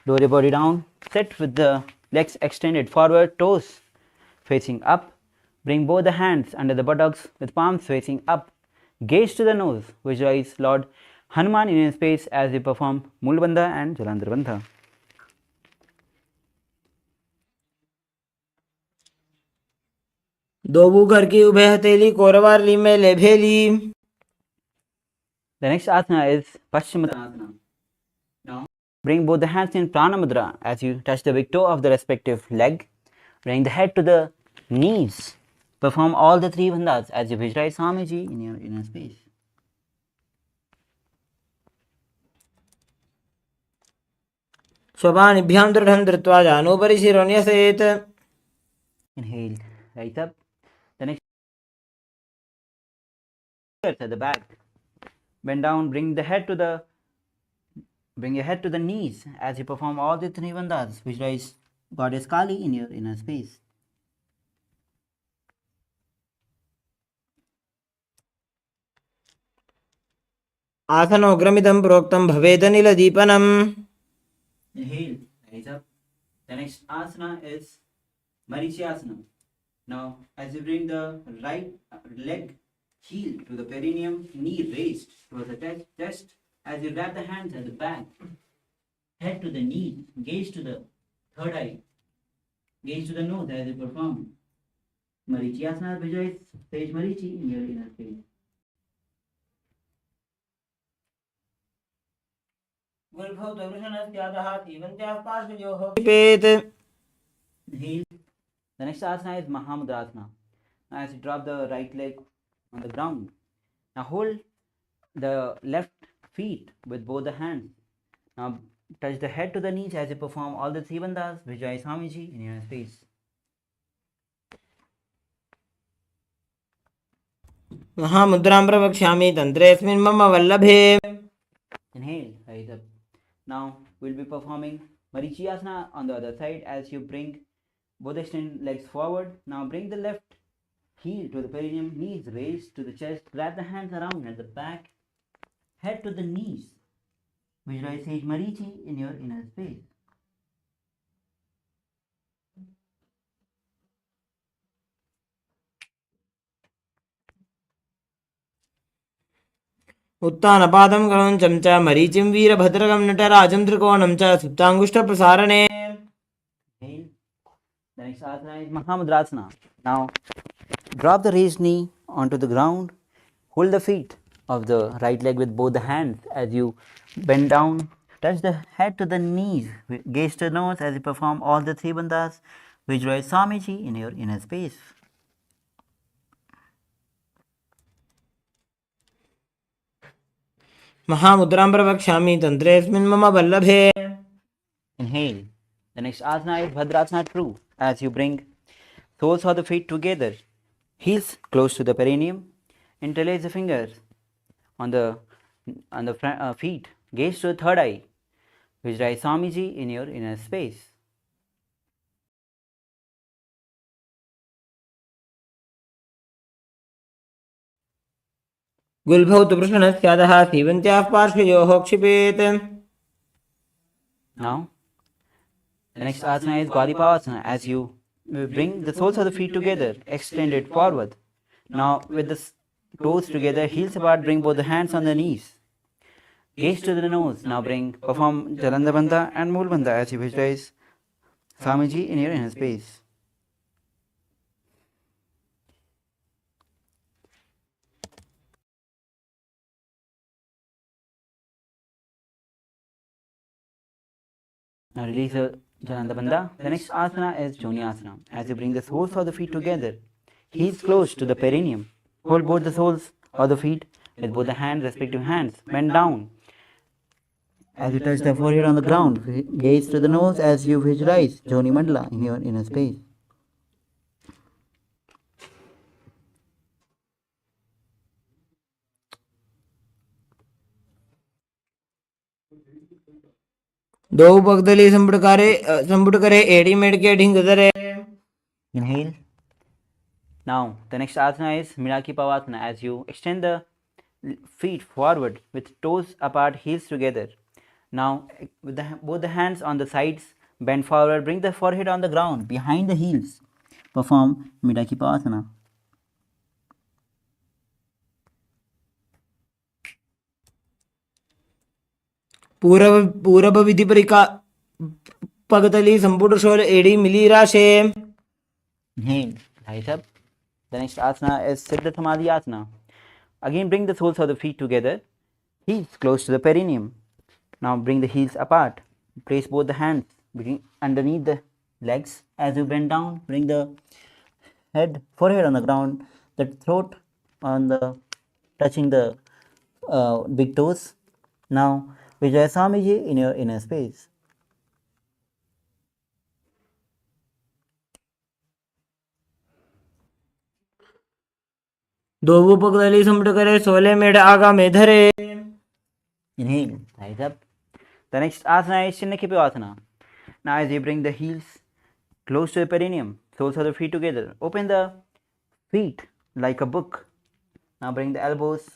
lower your body down. Sit with the legs extended forward, toes facing up. Bring both the hands under the buttocks with palms facing up. Gaze to the nose. Visualize Lord Hanuman in your space as you perform Mulbandha and Jalandhar Bandha. दोबू घर की उभय हथेली कोरवारली में ले भेली. The next asana is Paschimottanasana. Now bring both the hands in Prana Mudra as you touch the big toe of the respective leg. Bring the head to the knees. Perform all the three bandhas as you visualize Swamiji in your inner space. स्वपानिभ्यां दृढं धृत्वा जानोपरि शिरोन्यसेत्. Inhale, right up. The next at the back. Bend down, bring your head to the knees as you perform all the three bandhas. Visualize Goddess Kali in your inner space. आसनोग्रमिदं प्रोक्तं भवेदनिलदीपनम्. Inhale, rise up. The next asana is Marichyasana. Now, as you bring the right leg heel to the perineum, knee raised towards the chest, as you wrap the hands at the back, head to the knee, gaze to the third eye, gaze to the nose as you perform Marichyasana. Visualize sage Marichi in your inner space. Inhale. The next asana is Mahamudasana. Now as you drop the right leg on the ground, now hold the left feet with both the hands. Now touch the head to the knees as you perform all the three bandhas. Vijay Swamiji in your space. महामुद्रां प्रवक्ष्यामि तन्त्रेऽस्मिन् मम वल्लभे. Inhale, rise up. Now we'll be performing Marichyasana on the other side as you bring Both extend legs forward. Now bring the left heel to the perineum, knees raised to the chest. Grab the hands around at the back, head to the knees. Visualize Sage Marichi in your inner space. उत्तानपादं क्रौञ्चं च मरीचिं वीरभद्रकं नटराजं त्रिकोणं च सुप्ताङ्गुष्ठप्रसारणे. Inhale. The next asana is Mahamudrasana. Now drop the raised knee onto the ground. Hold the feet of the right leg with both the hands as you bend down. Touch the head to the knees. Gaze to the nose as you perform all the three bandhas. Visualize Swamiji in your inner space. महामुद्रां प्रवक्ष्यामि तन्त्रेऽस्मिन् मम वल्लभे. Inhale. The next asana is Bhadrasana True. As you bring soles of the feet together, heels close to the perineum, interlace the fingers on the feet. Gaze to the third eye. Visualize Swamiji in your inner space. गुल्भौ तु वृषणस्यादः सीवन्त्याः पार्श्वयोः क्षिपेत्. Now, the next asana is Gwadipavasana. As you bring the soles of the feet together, extend it forward. Now, with the toes together, heels apart, bring both the hands on the knees. Gaze to the nose. Now perform Jalanda Bandha and Mool Bandha as you visualize Swamiji in your inner space. Now release the Jalanda Bandha. The next asana is Joniasana. As you bring the soles of the feet together, heels close to the perineum. Hold both the soles of the feet with both the hands, respective hands. Bend down. As you touch the forehead on the ground, gaze to the nose as you visualize Joni Mandala in your inner space. दो पगदली संपुटकरे एड़ी मेड़के ढिंगदरे. Inhale. Now, the next asana is Milky Pavasana. As you extend the feet forward with toes apart, heels together. Now, with both the hands on the sides, bend forward, bring the forehead on the ground behind the heels. Perform Milky Pavasana. पूरब विधि परिका पगतली संपुट शोल एड़ी मिली राशे. Inhale, rise up. The next asana is Siddha Samadhi Asana. Again, bring the soles of the feet together, heels close to the perineum. Now, bring the heels apart. Place both the hands underneath the legs. As you bend down, bring the forehead on the ground, the throat on the touching the big toes. Now, visualize Swamiji in your inner space. दो पगदली संपुटकरे सोले मेड़ आगा में धरे. Inhale, rise up. The next asana is Chinnakipavasana. Now, as you bring the heels close to the perineum, soles of the feet together, open the feet like a book. Now, bring the elbows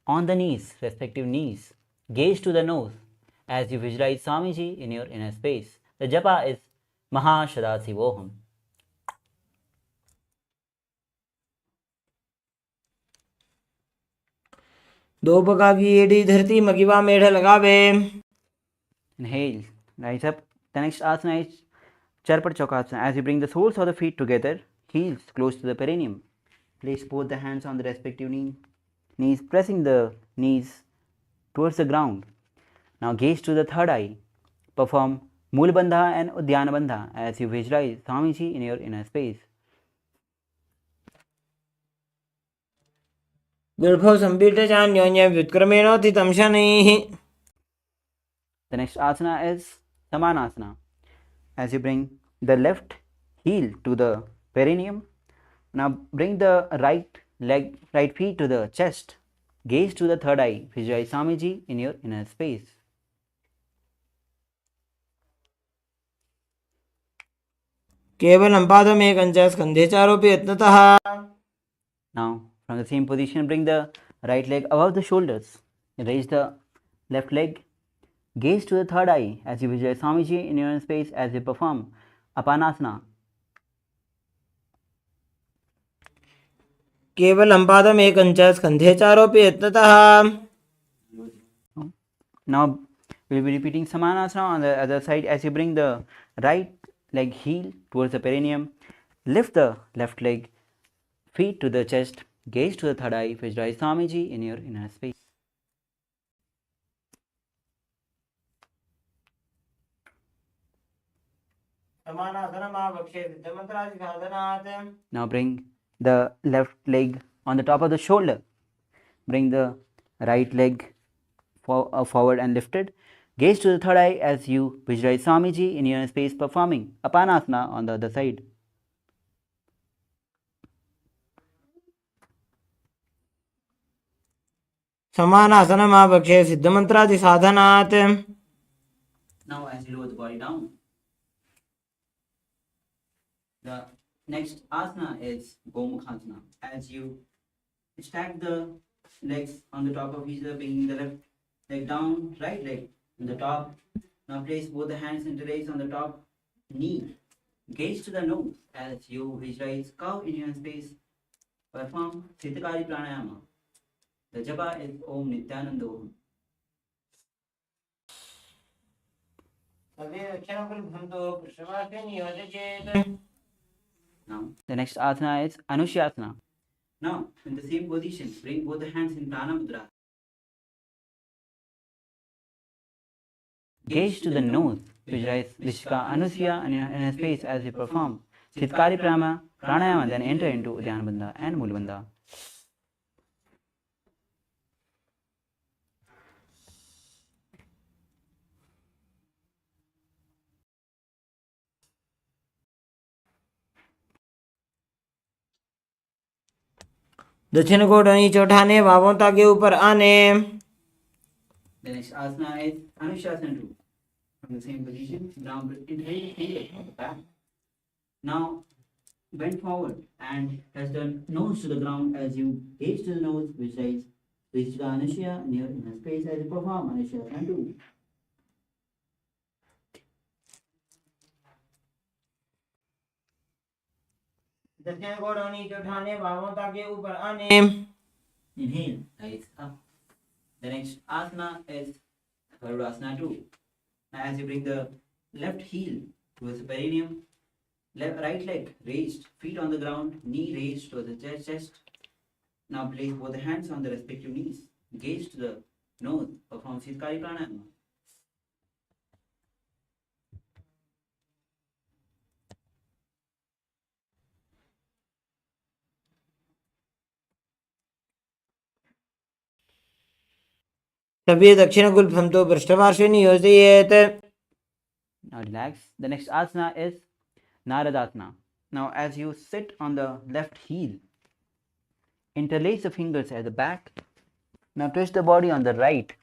on the knees, respective knees. Gaze to the nose as you visualize Swamiji in your inner space. The japa is Mahā KAILΑSA. दो पगा की एड़ी धरती मगिवा मेढ़ लगावे. Inhale, rise up. The next asana is Charpat Chokasana. As you bring the soles of the feet together, heels close to the perineum. Place both the hands on the respective knees, pressing the knees towards the ground. Now gaze to the third eye. Perform Mool Bandha and Udyana Bandha as you visualize Swamiji in your inner space. गर्भो संपीठ चान्योन्य व्युत्क्रमेणोत्थितं शनैः. The next asana is Samanasana. As you bring the left heel to the perineum, now bring the right feet to the chest. Gaze to the third eye. Visualize Swamiji in your inner space. केवलं पादमेकं च स्कन्धे चारोपि यत्नतः. Now, from the same position, bring the right leg above the shoulders. Raise the left leg. Gaze to the third eye as you visualize Swamiji in your own space as you perform Apanasana. केवलं पादमेकं च स्कन्धे चारोपि यत्नतः. Now, we will be repeating Samanasana on the other side as you bring the right leg heel towards the perineum. Lift the left leg, feet to the chest. Gaze to the third eye. Visualize Swamiji in your inner space. Now bring the left leg on the top of the shoulder. Bring the right leg forward and lifted. Gaze to the third eye as you visualize Swamiji in your space performing Apanasana on the other side. समानासनमावक्षे सिद्धमन्त्रादिसाधनात्. Now as you lower the body down, the next asana is Gomukhasana. As you stack the legs on the top of each other, bringing the left leg down, right leg on the top. Now place both the hands interlaced on the top knee. Gaze to the nose as you visualize cow in your space. Perform Siddhakari Pranayama. The japa is Om Nithyananda. Now, the next asana is Anushasana. Now, in the same position, bring both the hands in Prana Mudra. Gaze to the nose. Visualize Vishka Anusya in a space as you perform Siddhakari Pranayama, then enter into Dhyana Bandha and Mula Bandha. दक्षिण को नीचे उठाने, बाहों ताकि ऊपर आने. The next asana is Anushasana 2. From the same position, ground inhale from the back. Now bend forward and touch the nose to the ground as you gaze to the nose, visualize Vishka Anusya in your inner space as you perform Anushasana 2. दक्षिण को नीचे उठाने, बाहों ताकि ऊपर आने. Inhale, rise up. The next asana is Garudasana 2. Now as you bring the left heel towards the perineum, right leg raised, feet on the ground, knee raised towards the chest. Now place both the hands on the respective knees. Gaze to the nose, perform Siddhakari Pranayama. तभी दक्षिणगुल्फं तो पृष्ठपार्श्वे नियोजयेत्. Now relax. The next asana is Naradasana. Now as you sit on the left heel, interlace the fingers at the back. Now twist the body on the right,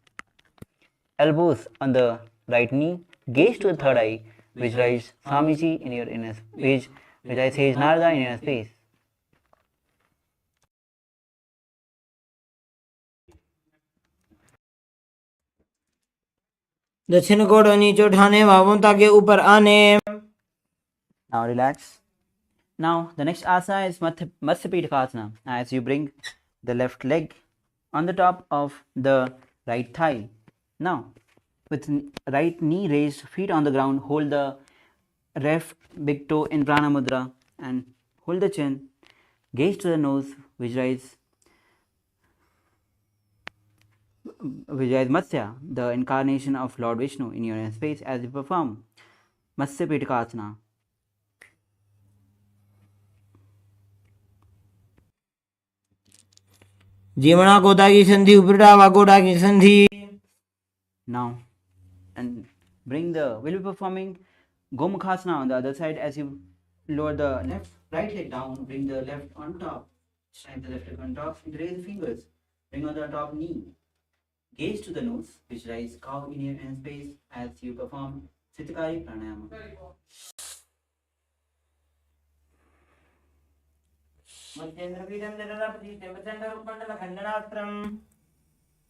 elbows on the right knee, gaze to the third eye, visualize Swamiji in your inner space, visualize Sage Narada in your space. दक्षिण को नीचे उठाने, बाहों ताकि ऊपर आने. Now relax. Now the next asana is Matsyapitakasana. As you bring the left leg on the top of the right thigh. Now with right knee raised, feet on the ground, hold the left big toe in Prana Mudra and hold the chin. Gaze to the nose, visualize Matsya, the incarnation of Lord Vishnu in your space as you perform Matsyapitakasana. जीवना गोदा की संधि, उपरिडावा गोदा की संधि. Now and we'll be performing Gomukhasana on the other side as you lower the right leg down, bring the left on top, strike the left leg on top, raise the fingers, bring on the top knee, gaze to the nose, visualize cow in your end space as you perform Siddhakari Pranayama. The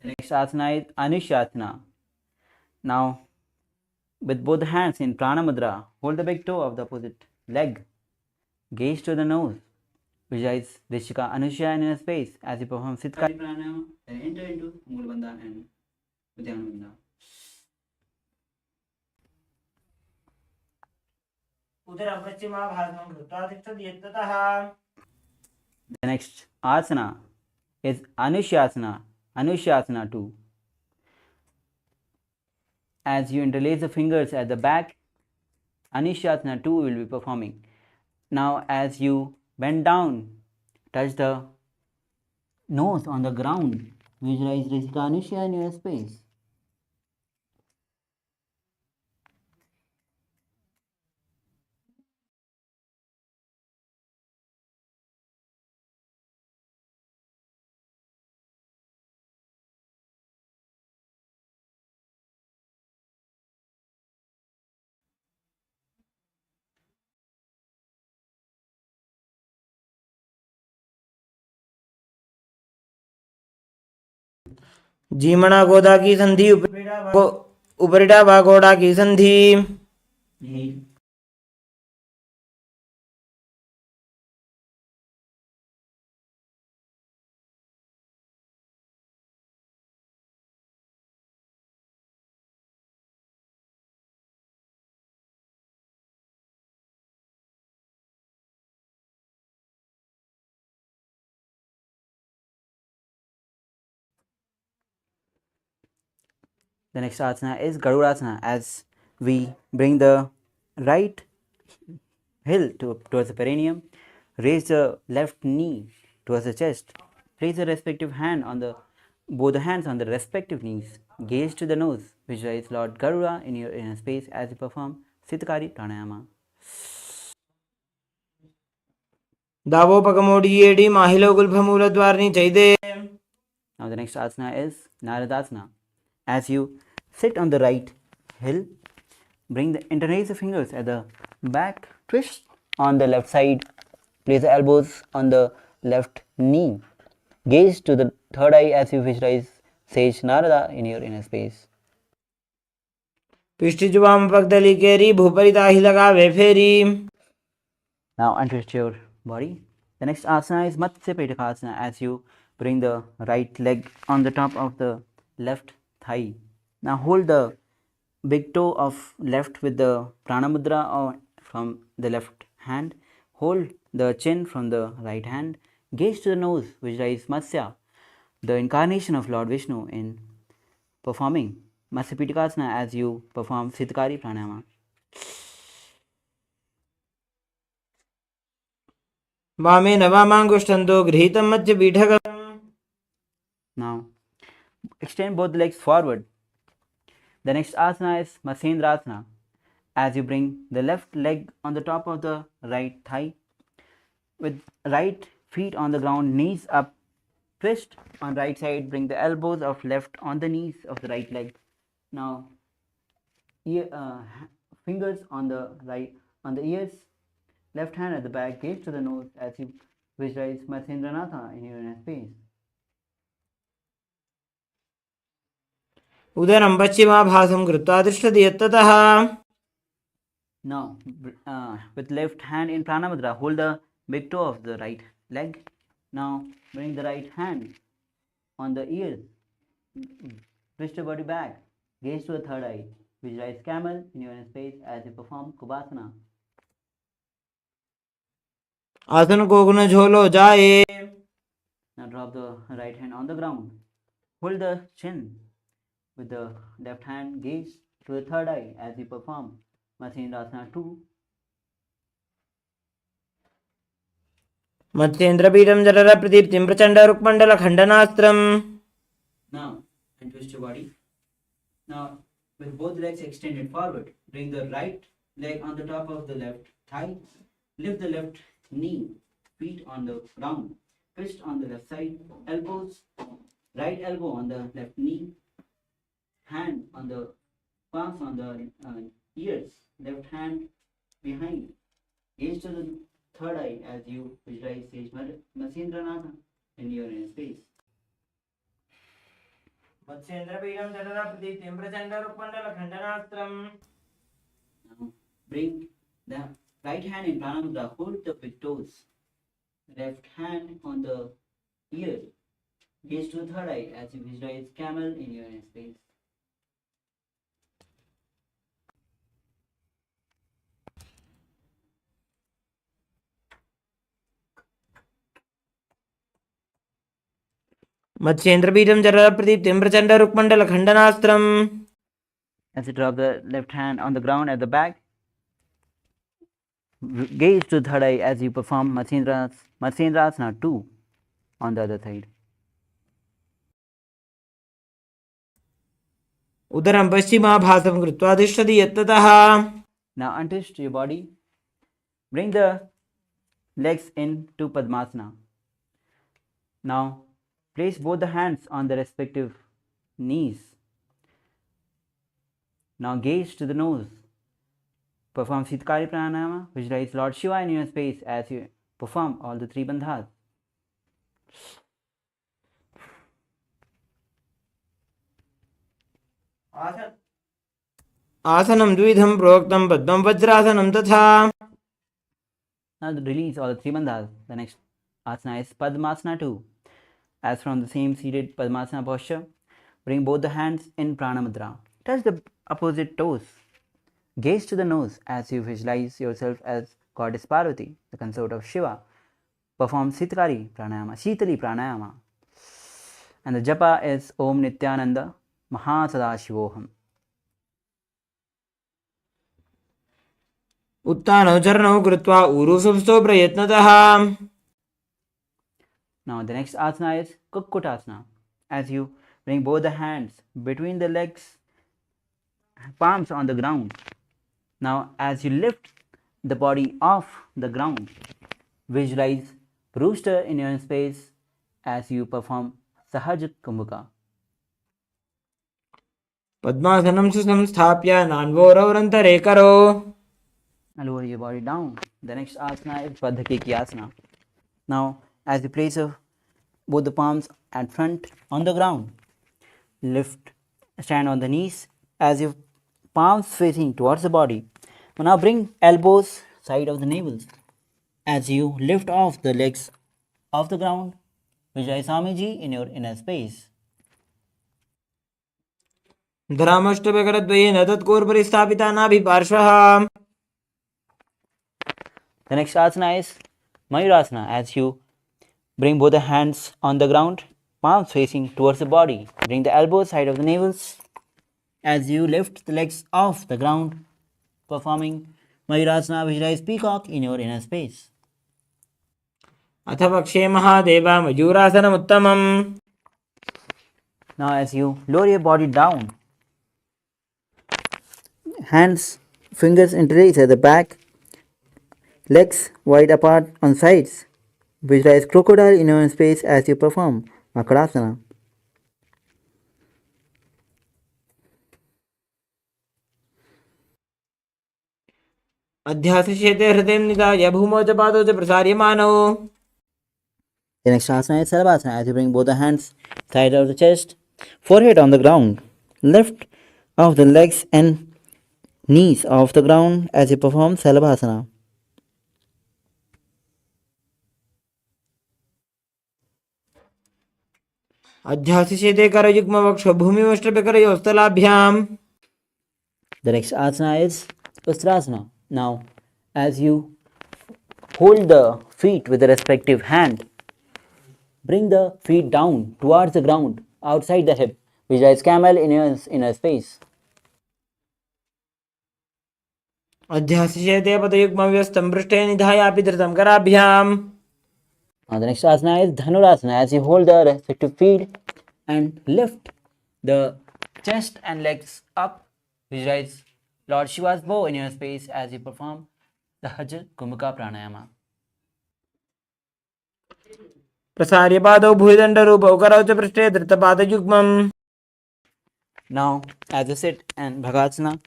next asana is Anushyasana. Now, with both hands in Prana Mudra, hold the big toe of the opposite leg. Gaze to the nose. Visualize Rishika Anusha in a space as you perform Siddha Pranayama, then enter into Mulabandha and Udyanabandha. The next asana is Anushyasana, Anushyasana 2. As you interlace the fingers at the back, Anushyasana 2 will be performing. Now, as you bend down, touch the nose on the ground. Visualize Rishika Anusha in your space. जीमणा गोदा की संधि उपरिडा भागोड़ा की संधि. The next asana is Garudasana. As we bring the right heel towards the perineum, raise the left knee towards the chest. Place the respective hand on both the hands on the respective knees. Gaze to the nose. Visualize Lord Garuda in your inner space as you perform Siddhakari Pranayama. दावो पकमोड़ी AD माहिलो गुल्फमूल द्वारनी चाहिए. Now the next asana is Naradasana. As you sit on the right heel, interlace the fingers at the back, twist on the left side, place the elbows on the left knee. Gaze to the third eye as you visualize Sage Narada in your inner space. पिष्टि जुबाम पगदली केरी भूपरिता ही लगावे फेरी. Now untwist your body. The next asana is Matsya Petakasana. As you bring the right leg on the top of the left thigh. Now hold the big toe of left with the Prana Mudra from the left hand. Hold the chin from the right hand. Gaze to the nose, visualize Matsya, the incarnation of Lord Vishnu, in performing Matsya Petakasana as you perform Siddhakari Pranayama. वामे नवामांगुष्ठन्तो गृहीतं मध्य पीठकम्. Now extend both legs forward. The next asana is Matsendrasana. As you bring the left leg on the top of the right thigh, with right feet on the ground, knees up, twist on right side, bring the elbows of left on the knees of the right leg. Now fingers on the ears, left hand at the back, gaze to the nose as you visualize Matsendranatha in your inner space. उदरं पश्चिमाभासं कृत्वा तिष्ठति यत्ततः. Now, with left hand in Prana Mudra, hold the big toe of the right leg. Now, bring the right hand on the ears. Twist your body back. Gaze to the third eye. Visualize camel in your inner space as you perform Kubasana. आसन को गुण झोलो जाए. Now, drop the right hand on the ground. Hold the chin with the left hand. Gaze to the third eye as you perform Matsendrasana 2. मत्स्येन्द्रपीठं जठर प्रदीप्तिं प्रचंड रुक्मंडल खंडनास्त्रम्. Now, twist your body. Now, with both legs extended forward, bring the right leg on the top of the left thigh. Lift the left knee, feet on the ground. Twist on the left side, elbows, right elbow on the left knee, hand on the palms on the ears, left hand behind. Gaze to the third eye as you visualize Sage Matsyendranath in your inner space. मत्स्येन्द्रपीडं जठरप्रदीप्तिं प्रचण्डरुक्मण्डलखण्डनास्त्रम्. Now bring the right hand in Pranamudra, hold the big toes, left hand on the ear, gaze to the third eye as you visualize camel in your inner space. मत्स्येन्द्रपीडं जठरप्रदीप्तिं प्रचण्डरुक्मण्डलखण्डनास्त्रम्. As you drop the left hand on the ground at the back, gaze to the third eye as you perform Matsyendrasana 2 on the other side. उदरं पश्चिमाभासं कृत्वा तिष्ठति यत्ततः. Now untwist your body. Bring the legs into Padmasana. Now place both the hands on the respective knees. Now gaze to the nose. Perform Siddhkari Pranayama. Visualize Lord Shiva in your space as you perform all the three bandhas. आसनं द्विधं प्रोक्तं पद्मं वज्रासनं तथा. Now release all the three bandhas. The next asana is Padmasana 2. As from the same seated Padmasana posture, bring both the hands in Pranamudra. Touch the opposite toes. Gaze to the nose as you visualize yourself as Goddess Parvati, the consort of Shiva. Perform Siddhkari Pranayama, Shitali Pranayama. And the japa is Om Nityananda, Mahā Kadāshivoham. उत्तानौ चरणौ कृत्वा ऊरुसंस्थौ प्रयत्नतः. Now the next asana is Kukkutasana. As you bring both the hands between the legs, palms on the ground. Now as you lift the body off the ground, visualize rooster in your space as you perform Sahaj Kumbhaka. पद्मासनं सुसंस्थाप्य नान्वोरवरन्तरे करो. Now lower your body down. The next asana is Padhakikyasana. Now as you place both the palms at front on the ground, stand on the knees as your palms facing towards the body. Now bring elbows side of the navels as you lift off the legs off the ground. Vijay Swamiji in your inner space. धरामष्टभकरद्वयेन तत्कोर्परि स्थापिता नाभिपार्श्वः. The next asana is Mayurasana. As you bring both the hands on the ground, palms facing towards the body. Bring the elbows side of the navels as you lift the legs off the ground, performing Mayurasana. Visualize peacock in your inner space. अथ पक्षे Mahadev मयूरासनमुत्तमम्. Now as you lower your body down, hands, fingers interlace at the back, legs wide apart on sides. Visualize crocodile in your space as you perform Makarasana. अध्यासशेते हृदयं निधाय भूमौ च पादौ च प्रसार्यमानौ. The next asana is Sarvasana. As you bring both the hands side of the chest, forehead on the ground, lift off the legs and knees off the ground as you perform Salabhasana. अध्यासशेते करयुग्मवक्षो भूमिमष्टभकरयोस्तलाभ्याम्. The next asana is Ustrasana. Now, as you hold the feet with the respective hand, bring the feet down towards the ground outside the hip. Visualize camel in your inner space. अध्यासशेते पदयुग्मव्यस्तं पृष्ठे निधायापि धृतं कराभ्याम्. Now the next asana is Dhanurasana. As you hold the respective feet and lift the chest and legs up, visualize Lord Shiva's bow in your space as you perform the Hajj Kumbhaka Pranayama. प्रसार्य पादौ भुजदण्डरूपौ करौ च पृष्ठे धृतपादयुग्मम्. Now, as you sit and Bhagavān,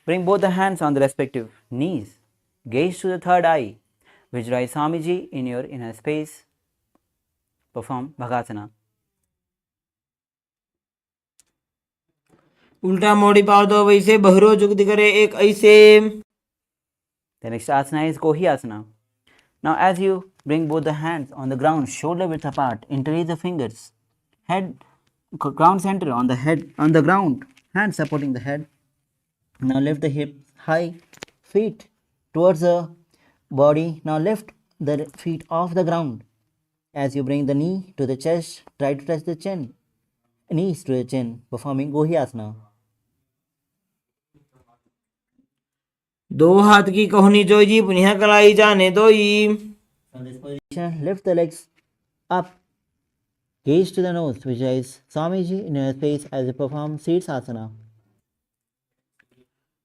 bring both the hands on the respective knees. Gaze to the third eye. Visualize Swamiji in your inner space. Perform Bhagasana. उल्टा मोड़ी पाव दो वैसे, बहरो जुगति करे एक ऐसे. The next asana is Kohi Asana. Now, as you bring both the hands on the ground, shoulder width apart, interlace the fingers, head, ground center on the head, on the ground, hands supporting the head. Now lift the hips high, feet towards the body. Now lift the feet off the ground. As you bring the knee to the chest, try to touch the chin, knees to the chin, performing Kohi Asana. दो हाथ की कोहनी जोई जी, पुनिया कलाई जाने दोई. From this position, lift the legs up, gaze to the nose, visualize Swamiji in your face as you perform Sirsasana.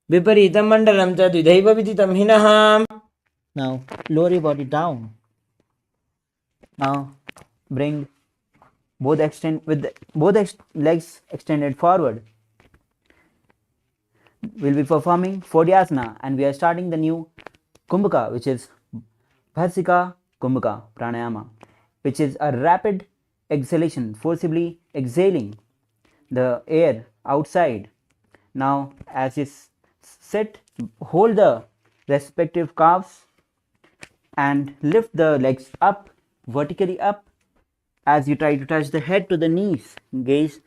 विपरीतं मंडलं च द्विधैव विदितं हिनः. Now lower your body down. Now bring both legs extended forward. We'll be performing Fodhyasana and we are starting the new Kumbhaka, which is Bharsika Kumbhaka Pranayama, which is a rapid exhalation, forcibly exhaling the air outside. Now, as you sit, hold the respective calves and lift the legs up, vertically up, as you try to touch the head to the knees. Gaze,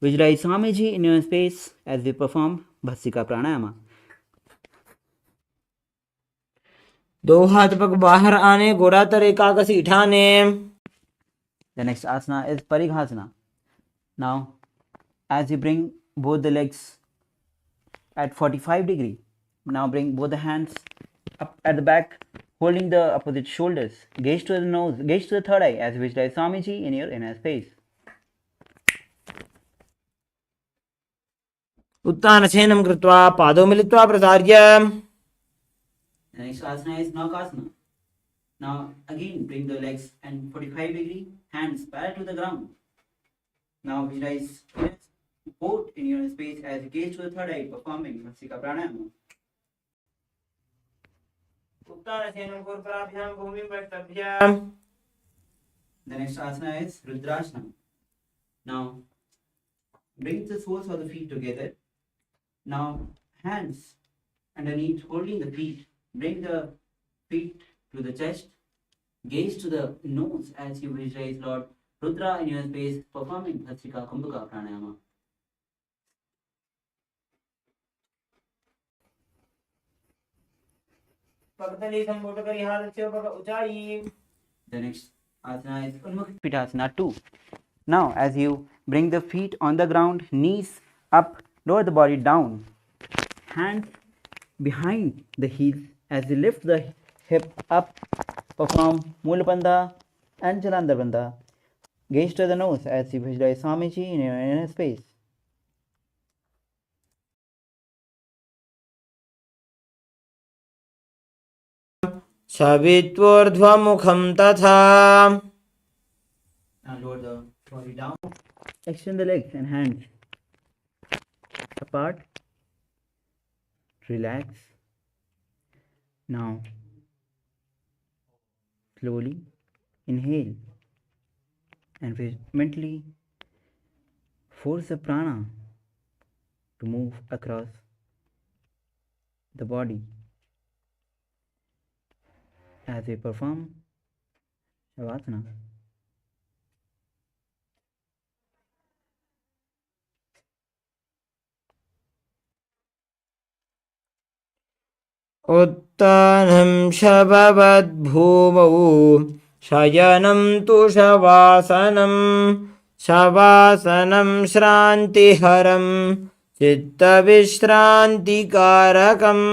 visualize Swamiji in your space as we perform Bharsika Pranayama. दो हाथ पग बाहर आने, गोड़ा तर एकादशी उठाने. The next asana is Parighasana. Now, as you bring both the legs at 45 degree, now bring both the hands up at the back, holding the opposite shoulders. Gaze to the nose, gaze to the third eye as you visualize Swamiji in your inner space. उत्तानशयनं कृत्वा पादौ मिलित्वा प्रसार्य. The next asana is Navakasana. Now again bring the legs and 45 degree, hands parallel to the ground. Now visualize both in your space as you gaze to the third eye, performing Bharsika Pranayama. उत्तानशयनं कुर्प्राभ्यां भूमिं प्रष्टभ्य. The next asana is Rudrasana. Now bring the soles of the feet together. Now hands underneath holding the feet. Bring the feet to the chest. Gaze to the nose as you visualize Lord Rudra in your space, performing Bharsika Kumbhaka Pranayama. पगतली संपुट करी हाथ से पग ऊंचाई. The next asana is Utmukhpitasana 2. Now, as you bring the feet on the ground, knees up, lower the body down, hands behind the heels as you lift the hip up, perform Mulapandha and Jalandhar Bandha. Gaze to the nose as you visualize Swamiji in your inner space. शवित्वोर्ध्वमुखं तथा. Now lower the body down. Extend the legs and hands apart. Relax. Now slowly inhale and mentally force the prana to move across the body as we perform Shavasana. उत्तानं शववद्भूमौ, शयनं तु शवासनं. शवासनं श्रान्तिहरं, चित्तविश्रान्तिकारकम्.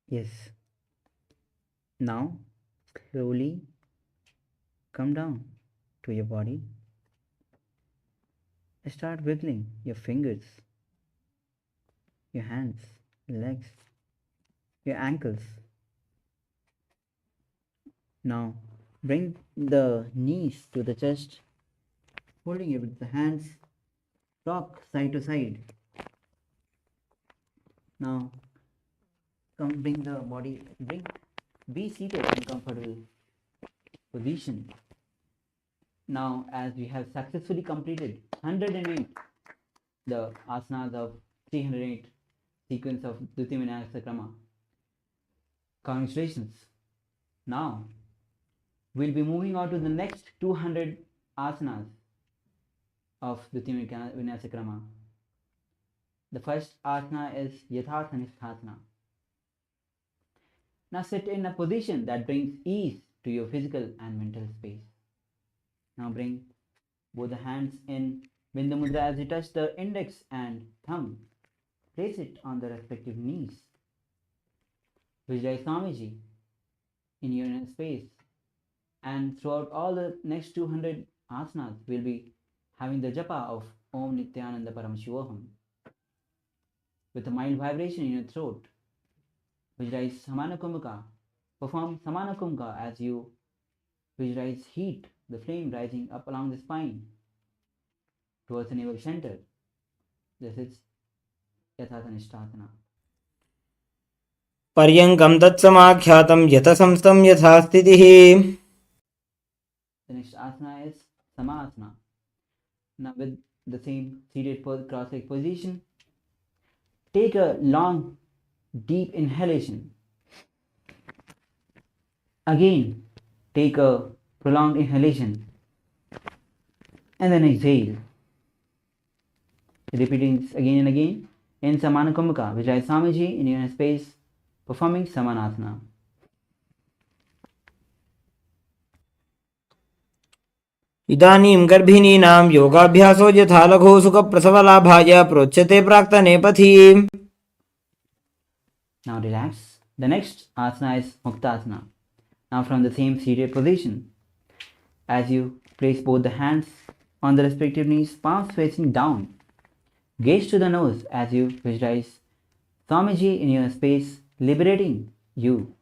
Yes. Now, slowly come down to your body. Start wiggling your fingers, your hands, legs, your ankles. Now, bring the knees to the chest, holding it with the hands, rock side to side. Now, come bring the body, be seated in comfortable position. Now, as we have successfully completed 108 the asanas of 308 sequence of Dvitiya Vinayasa Krama. Congratulations. Now, we'll be moving on to the next 200 asanas of Dvitiya Vinayasa Krama. The first asana is Yathartha Nisthasana. Now sit in a position that brings ease to your physical and mental space. Now bring both the hands in Bindu Mudra as you touch the index and thumb. Place it on the respective knees. Visualize Swamiji in your inner space. And throughout all the next 200 asanas, we'll be having the japa of Om Nithyananda Paramashivoham with a mild vibration in your throat. Visualize Samana Kumbhaka. Perform Samana Kumbhaka as you visualize heat, the flame rising up along the spine towards the navel center. This is Yathartha Nisthasana. पर्यङ्कं तत्समाख्यातं यथसंस्थं यथा स्थितिः. The next asana is Samasana. Now with the same seated cross-leg position, take a long, deep inhalation. Again, take a prolonged inhalation and then exhale. Repeating this again and again. In Samana Kumbhaka, visualize Swamiji in your inner space, performing Samanasana. इदानीं गर्भिणीनां योगाभ्यासो यथा लघु सुखप्रसवलाभाय प्रोच्यते प्राक्तने पथि. Now relax. The next asana is Muktasana. Now from the same seated position, as you place both the hands on the respective knees, palms facing down, gaze to the nose as you visualize Swamiji in your space, liberating you.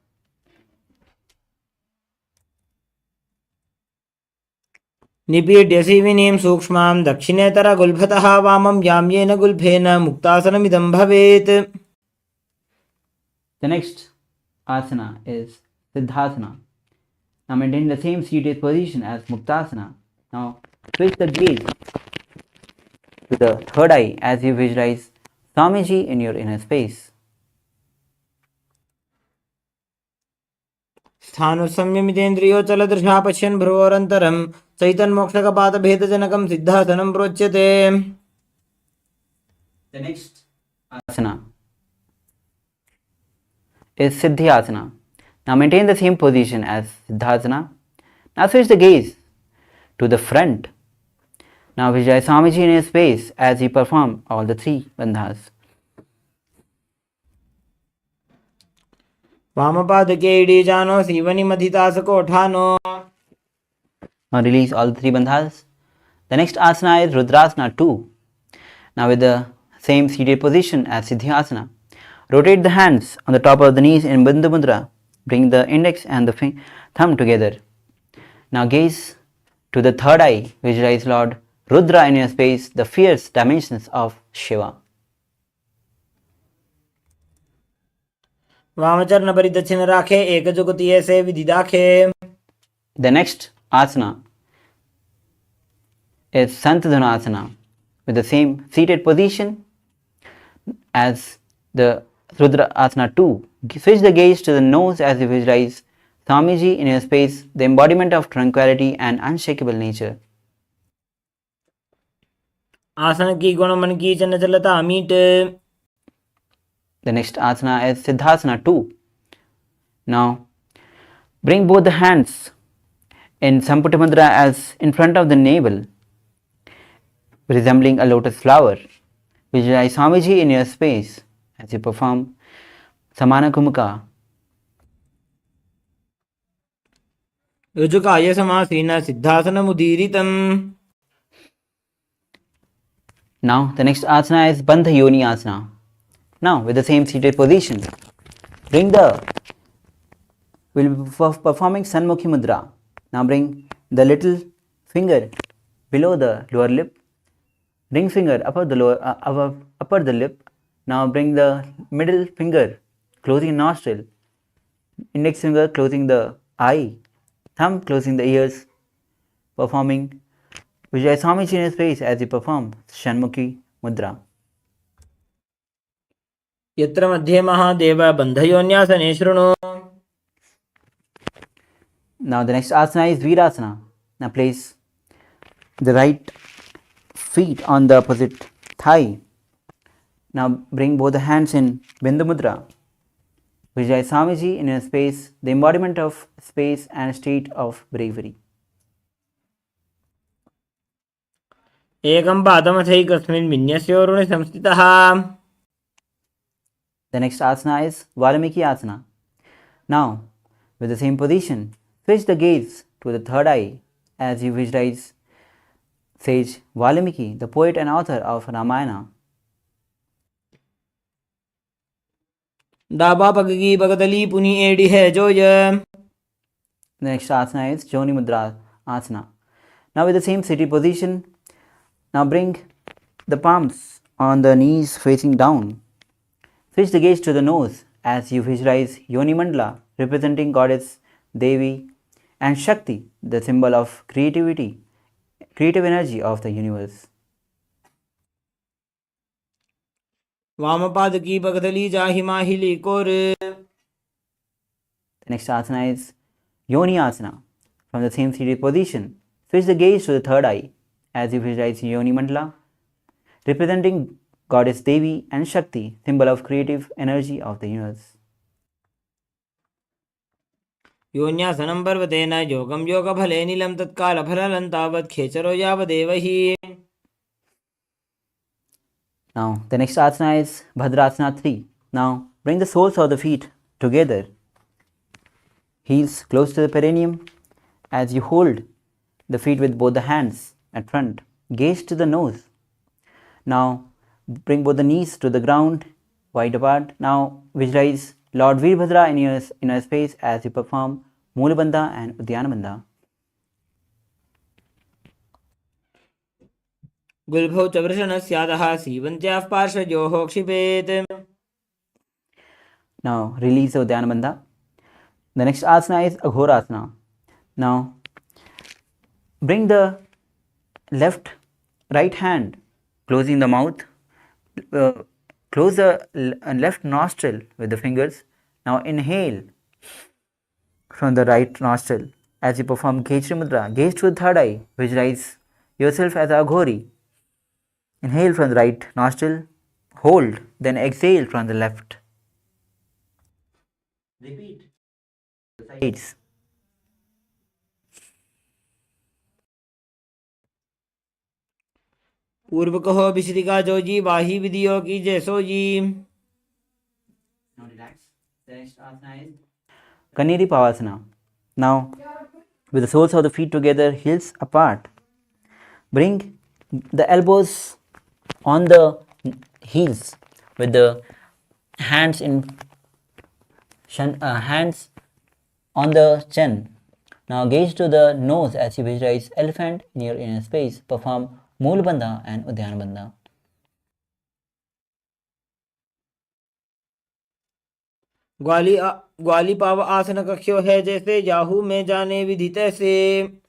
निपीड्य सीविनीं सूक्ष्मां दक्षिणेतरगुल्भतः वामं याम्येन गुल्फेन मुक्तासनमिदं भवेत्. The next asana is Siddhasana. Now maintain the same seated position as Muktasana. Now switch the gaze to the third eye as you visualize Swamiji in your inner space. स्थाणुसंयमितेन्द्रियोचलदृशा पश्यन् भ्रुवोरन्तरं चैतन्मोक्षकपातभेदजनकं सिद्धासनं प्रोच्यते. The next asana is Siddhyasana. Now maintain the same position as Siddhasana. Now switch the gaze to the front. Now visualize Swamiji in your space as you perform all the three bandhas. वामपादके इडीजानो सीवनिमधितासकोठानो. Now release all the three bandhas. The next asana is Rudrasana 2. Now with the same seated position as Siddhyasana, rotate the hands on the top of the knees in Bindu Mudra. Bring the index and the thumb together. Now gaze to the third eye. Visualize Lord Rudra in your space, the fierce dimensions of Shiva. वामचरण परिदक्षिण राखे एकजुगतिये से विधि दाखे. The next asana is Santadhanasana with the same seated position as the Rudra Asana 2. Switch the gaze to the nose as you visualize Swamiji in your space, the embodiment of tranquility and unshakable nature. आसन की गुण मन की चंचलता meet. The next asana is Siddhasana 2. Now bring both the hands in Samputa Mudra as in front of the navel, resembling a lotus flower. Visualize Swamiji in your space as you perform Samana Kumbhaka ऋजुकाय समासीन सिद्धासनमुदीरितम्. Now the next asana is Bandha Yoni Asana. Now with the same seated position, we'll be performing Sanmukhi Mudra. Now bring the little finger below the lower lip, ring finger above the lip. Now bring the middle finger closing nostril, index finger closing the eye, thumb closing the ears, performing Vijay Swamiji in his face as he performs Shanmukhi Mudra. यत्र मध्ये महादेव बन्धयोन्यासने शृणु. Now the next asana is Virasana. Now place the right feet on the opposite thigh. Now bring both the hands in Bindu Mudra. Vijay Swamiji in his space, the embodiment of space and state of bravery. एकं पादमथैकस्मिन् विन्यस्योरुणि संस्थितः. The next asana is Valmiki Asana. Now, with the same position, switch the gaze to the third eye as you visualize sage Valmiki, the poet and author of Ramayana. दाबा पगगी बगदली पुनी AD है जोय. The next asana is Joni Mudra Asana. Now, with the same seated position, now bring the palms on the knees facing down. Switch the gaze to the nose as you visualize Yoni Mandala, representing Goddess Devi and Shakti, the symbol of creativity, creative energy of the universe. वामपाद की बगदली जाहि माहिली core. The next asana is Yoni Asana. From the same seated position, switch the gaze to the third eye as you visualize Yoni Mandala, representing Goddess Devi and Shakti, symbol of creative energy of the universe. योन्यासनं पर्वतेन योगं योगफले नीलं तत्कालफलं तावत् खेचरो यावदेव हि. Now, the next asana is Bhadrasana 3. Now, bring the soles of the feet together, heels close to the perineum as you hold the feet with both the hands at front. Gaze to the nose. Now, bring both the knees to the ground, wide apart. Now, visualize Lord Veerbhadra in your inner space as you perform Moolabandha and Udyanabandha. गुल्भौ च वृषणस्यादः सीवन्त्याः पार्श्वयोः क्षिपेत्. Now, release the Udyanabandha. The next asana is Aghorasana. Now, bring the right hand closing the mouth. Close the left nostril with the fingers. Now inhale from the right nostril as you perform Khechari Mudra. Gaze to the third eye. Visualize yourself as a Aghori. Inhale from the right nostril. Hold. Then exhale from the left. Repeat. Sides. पूर्व कहो बिश्रिका जोजी वाही विधियों की जैसो जी. Now relax. The next asana is Kaniri Pavasana. Now, with the soles of the feet together, heels apart, bring the elbows on the heels with the hands hands on the chin. Now gaze to the nose as you visualize elephant in your inner space. Perform Moolabandha and Udyanabandha. ग्वाली पाव आसन कख्यो है जैसे Yahoo में जाने विधि तैसे.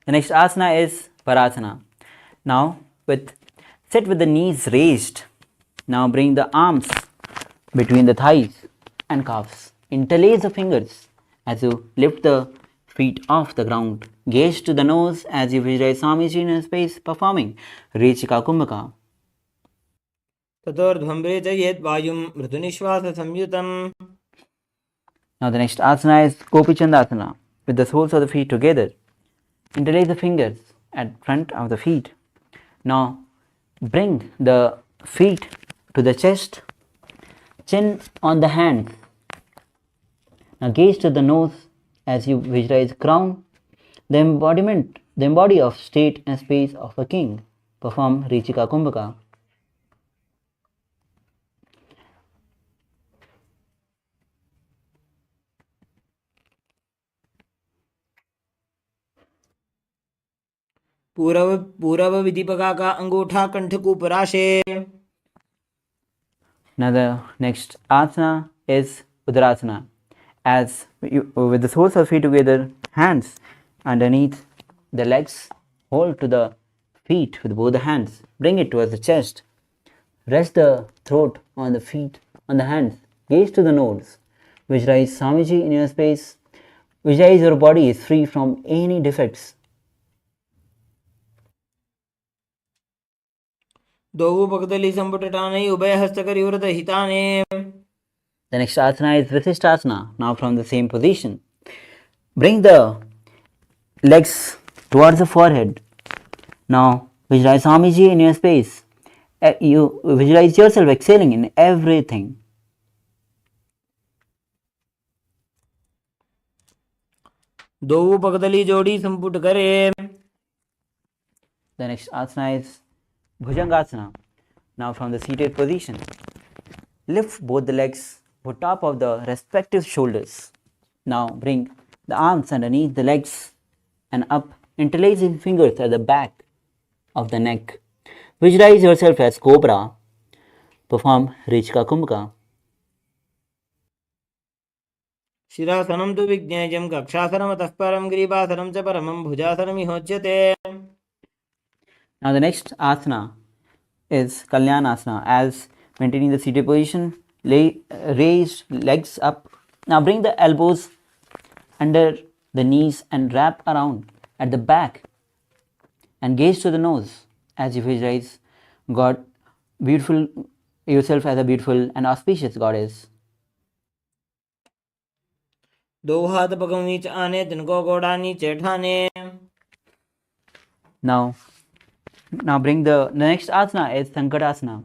The next asana is Varasana. Now, sit with the knees raised. Now bring the arms between the thighs and calves. Interlace the fingers as you lift the feet off the ground. Gaze to the nose as you visualize Swamiji in space performing Rechika Kumbhaka. ततोर्ध्वं रेचयेत् वायुं मृदुनिश्वाससंयुतम्. Now the next asana is Gopi Chandasana, with the soles of the feet together. Interlace the fingers at front of the feet. Now bring the feet to the chest, chin on the hands. Now gaze to the nose as you visualize crown, the embody of state and space of a king. Perform Rechika Kumbhaka. पूरव विधिपका का अंगूठा कंठ को पराशे. Now the next asana is Udarasana. As you, with the soles of feet together, hands underneath the legs, hold to the feet with both the hands. Bring it towards the chest. Rest the throat on the feet, on the hands. Gaze to the nose. Visualize Swamiji in your space. Visualize your body is free from any defects. Dogu पकदली संपुटटाने उभय हस्तकरी व्रत हिताने. The next asana is Vasishthasana. Now from the same position, bring the legs towards the forehead. Now visualize Swamiji in your space. You visualize yourself exhaling in everything. Dogu पकदली जोड़ी संपुट करे. The next asana is Bhujangasana. Now from the seated position, lift both the legs to top of the respective shoulders. Now bring the arms underneath the legs and up, interlacing fingers at the back of the neck. Visualize yourself as cobra. Perform Rechika Kumbhaka. शिरासनं तु विज्ञेयं कक्षासनमतः परं ग्रीवासनं च परमं भुजासनमिहोच्यते. Now the next asana is Kalyanasana. As maintaining the seated position, raise legs up. Now bring the elbows under the knees and wrap around at the back and gaze to the nose as you visualize God, beautiful yourself as a beautiful and auspicious goddess. दो हाथ पगों नीचे आने तिनको गोड़ा नीचे ठाने. Now bring the next asana is Sankatasana.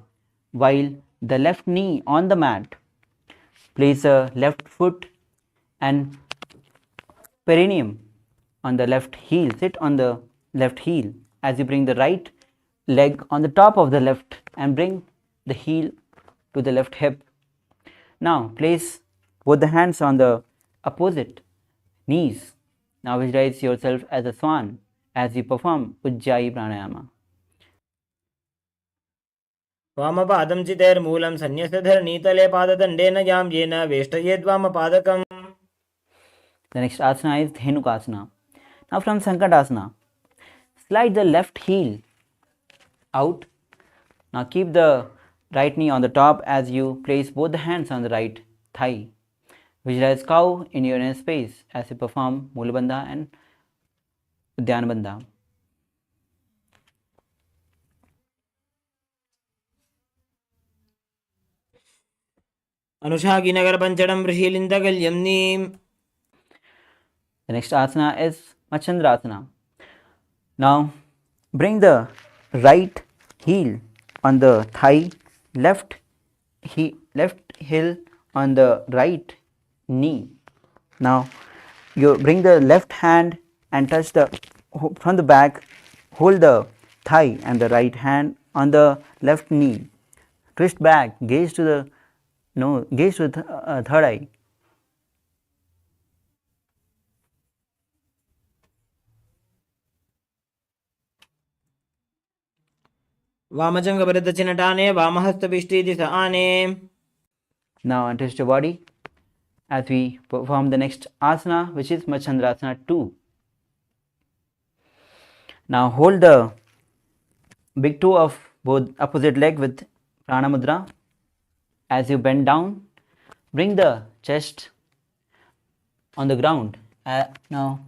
While the left knee on the mat, place the left foot and perineum on the left heel. Sit on the left heel as you bring the right leg on the top of the left and bring the heel to the left hip. Now place both the hands on the opposite knees. Now visualize yourself as a swan as you perform Ujjayi Pranayama. वामपादं चितेर्मूलं सन्न्यस्तधरणीतले पाददण्डेन यां येन वेष्टयेद्वामपादकम्. The next asana is Dhenukasana. Now from Sankatasana, slide the left heel out. Now keep the right knee on the top as you place both the hands on the right thigh. Visualize cow in your inner space as you perform Mulabandha and Udyanabandha. अनुषाकी Nagar पंचडम ऋषिलिंदगल्यम्नी. The next asana is Machandrasana. Now bring the right heel on the thigh, left heel on the right knee. Now you bring the left hand and touch from the back, hold the thigh and the right hand on the left knee. Twist back, gaze to the third eye. वामजंग भरतचिनटाने वामहस्तपिष्टि दिश आने. Now untwist your body as we perform the next asana, which is Machandrasana 2. Now hold the big toe of both opposite leg with Prana Mudra. As you bend down, bring the chest on the ground. Now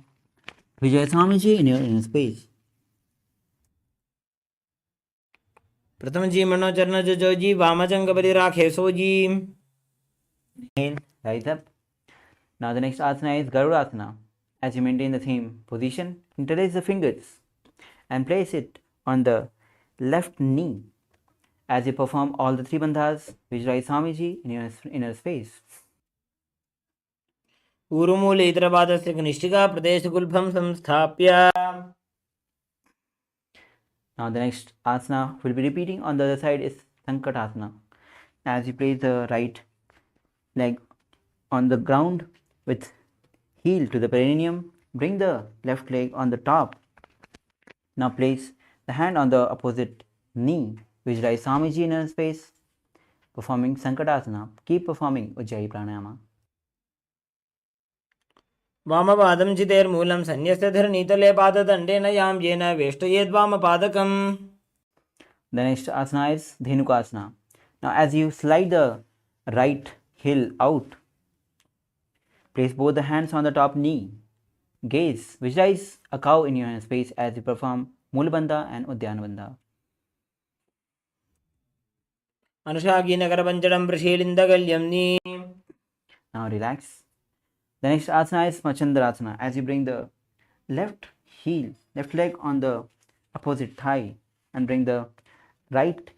visualize Swamiji in your inner space. प्रथम जी मनोचरण जो जी वामचंग बलि राखे सो जी. Inhale, rise up. Now the next asana is Garudasana. As you maintain the same position, interlace the fingers and place it on the left knee. As you perform all the three bandhas, visualize Swamiji in your inner space. ऊरुमूले इतरपादस्य कनिष्ठिका प्रदेशगुल्फं संस्थाप्य. Now the next asana we'll be repeating on the other side is Sankatasana. As you place the right leg on the ground with heel to the perineum, bring the left leg on the top. Now place the hand on the opposite knee. Visualize Swamiji in inner space, performing Sankatasana. Keep performing Ujjayi Pranayama. वामपादं चितेर्मूलं सन्न्यस्तधरणीतले पाददण्डेन यां येन वेष्टयेद्वामपादकम्. The next asana is Dhenukasana. Now as you slide the right heel out, place both the hands on the top knee. Gaze, visualize a cow in your space as you perform Mulabandha and Udyanabandha. अनुशाकीनकरपञ्चडं प्रशीलिन्दगल्यं knee. Now relax. The next asana is Machandrasana. As you bring the left leg on the opposite thigh and bring the right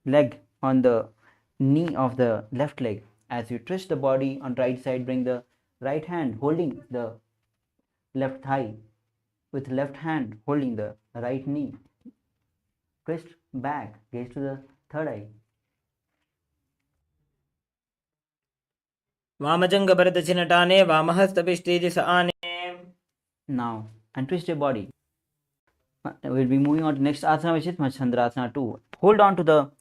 leg on the knee of the left leg. As you twist the body on right side, bring the right hand holding the left thigh with left hand holding the right knee. Twist back, gaze to the third eye. वामजङ्गभरतचिनटाने वामहस्तपिष्टेति स आने. Now untwist your body. We'll be moving on to next asana, which is Machandrasana 2. Hold on to the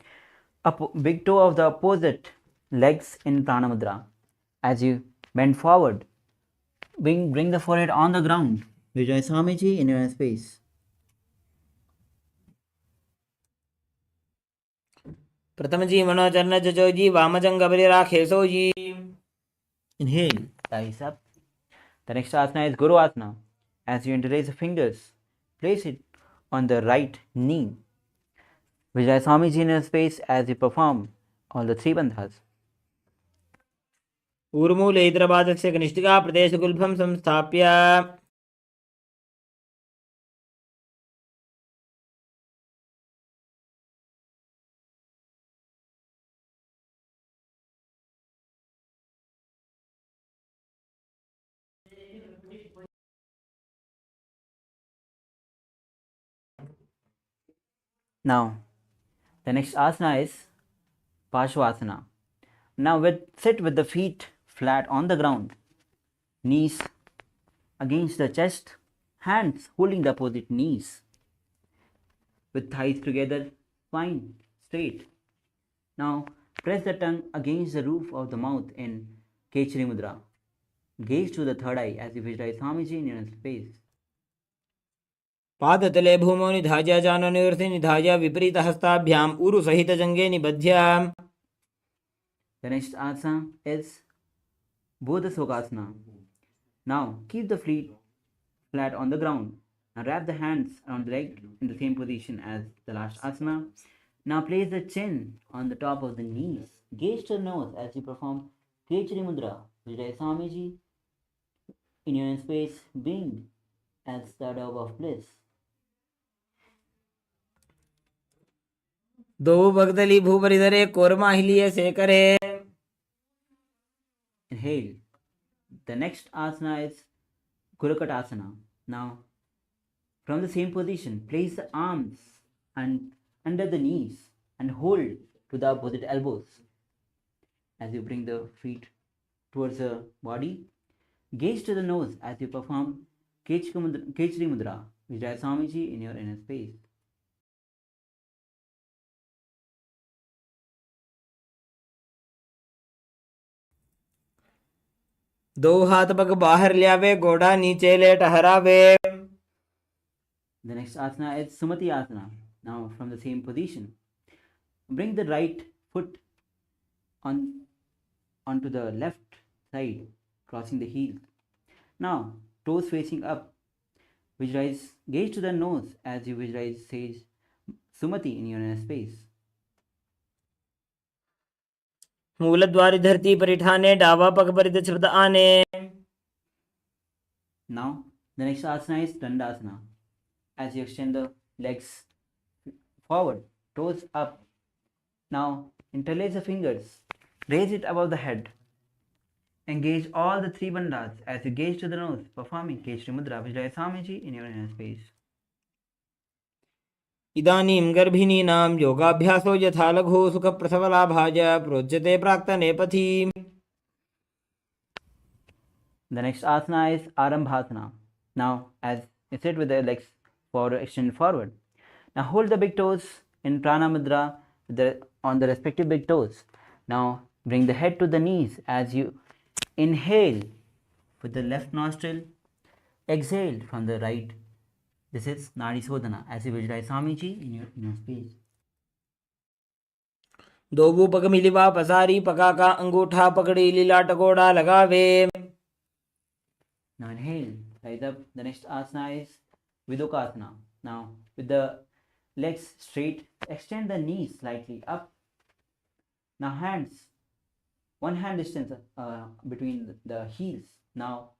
big toe of the opposite legs in Pranamudra. As you bend forward, bring the forehead on the ground. Visualize Swamiji in your space. प्रथम जी मनोचरण जो जी वामजंग बलि राखे सो जी. Inhale, rise up. The next asana is Guru Asana. As you interlace the fingers, place it on the right knee. Visualize Swamiji in your space as you perform all the three bandhas. ऊर्मूले इतरपादस्य कनिष्ठिका प्रदेशगुल्फं संस्थाप्य. Now, the next asana is Parshvasana. Now sit with the feet flat on the ground, knees against the chest, hands holding the opposite knees, with thighs together, spine straight. Now press the tongue against the roof of the mouth in Kechari Mudra. Gaze to the third eye as you visualize Swamiji in your space. पादतले भूमौ निधाय जाननिवृत्ति निधाय विपरीतहस्ताभ्याम् ऊरुसहितजङ्गे निबध्य. The next asana is Bodha Sokasana. Now keep the feet flat on the ground and wrap the hands around the leg in the same position as the last asana. Now place the chin on the top of the knees. Gaze to the nose as you perform Kechari Mudra. Visualize Swamiji in your space, being as the dog of bliss. दो भगदली भूपरिधरे कोरमाहिलिये से करे. Inhale. The next asana is Gurakatasana. Now, from the same position, place the arms and under the knees and hold to the opposite elbows. As you bring the feet towards the body, gaze to the nose as you perform Kechari Mudra. Visualize Swamiji in your inner space. दो हाथ पग बाहर ल्यावे गोड़ा नीचे ले टहरावे. The next asana is Sumati Asana. Now from the same position, bring the right foot onto the left side, crossing the heel. Now toes facing up. Visualize, gaze to the nose as you visualize says Sumati in your inner space. मूलद्वारि धरती परिठाने डावा पग परिदक्षिणत आने. Now, the next asana is Dandasana. As you extend the legs forward, toes up. Now, interlace the fingers, raise it above the head. Engage all the three bandhas as you gaze to the nose, performing Keshri Mudra Vijaya Swamiji in your inner space. इदानीं गर्भिणीनां योगाभ्यासो यथा लघु सुखप्रसवलाभाय प्रोच्यते प्राक्तने पथि. The next asana is Arambhasana. Now, as you sit with the legs forward, extended forward. Now, hold the big toes in Prana Mudra on the respective big toes. Now, bring the head to the knees as you inhale with the left nostril, exhale from the right. This is Nadi Sodhana as you visualize Swamiji in your space. दोबू पग मिलिवा पसारी पका का अंगूठा पकड़ी लीला टकोड़ा लगावे. Now inhale, rise up. The next asana is Vidokasana. Now with the legs straight, extend the knees slightly up. Now hands, one hand distance between the heels. Now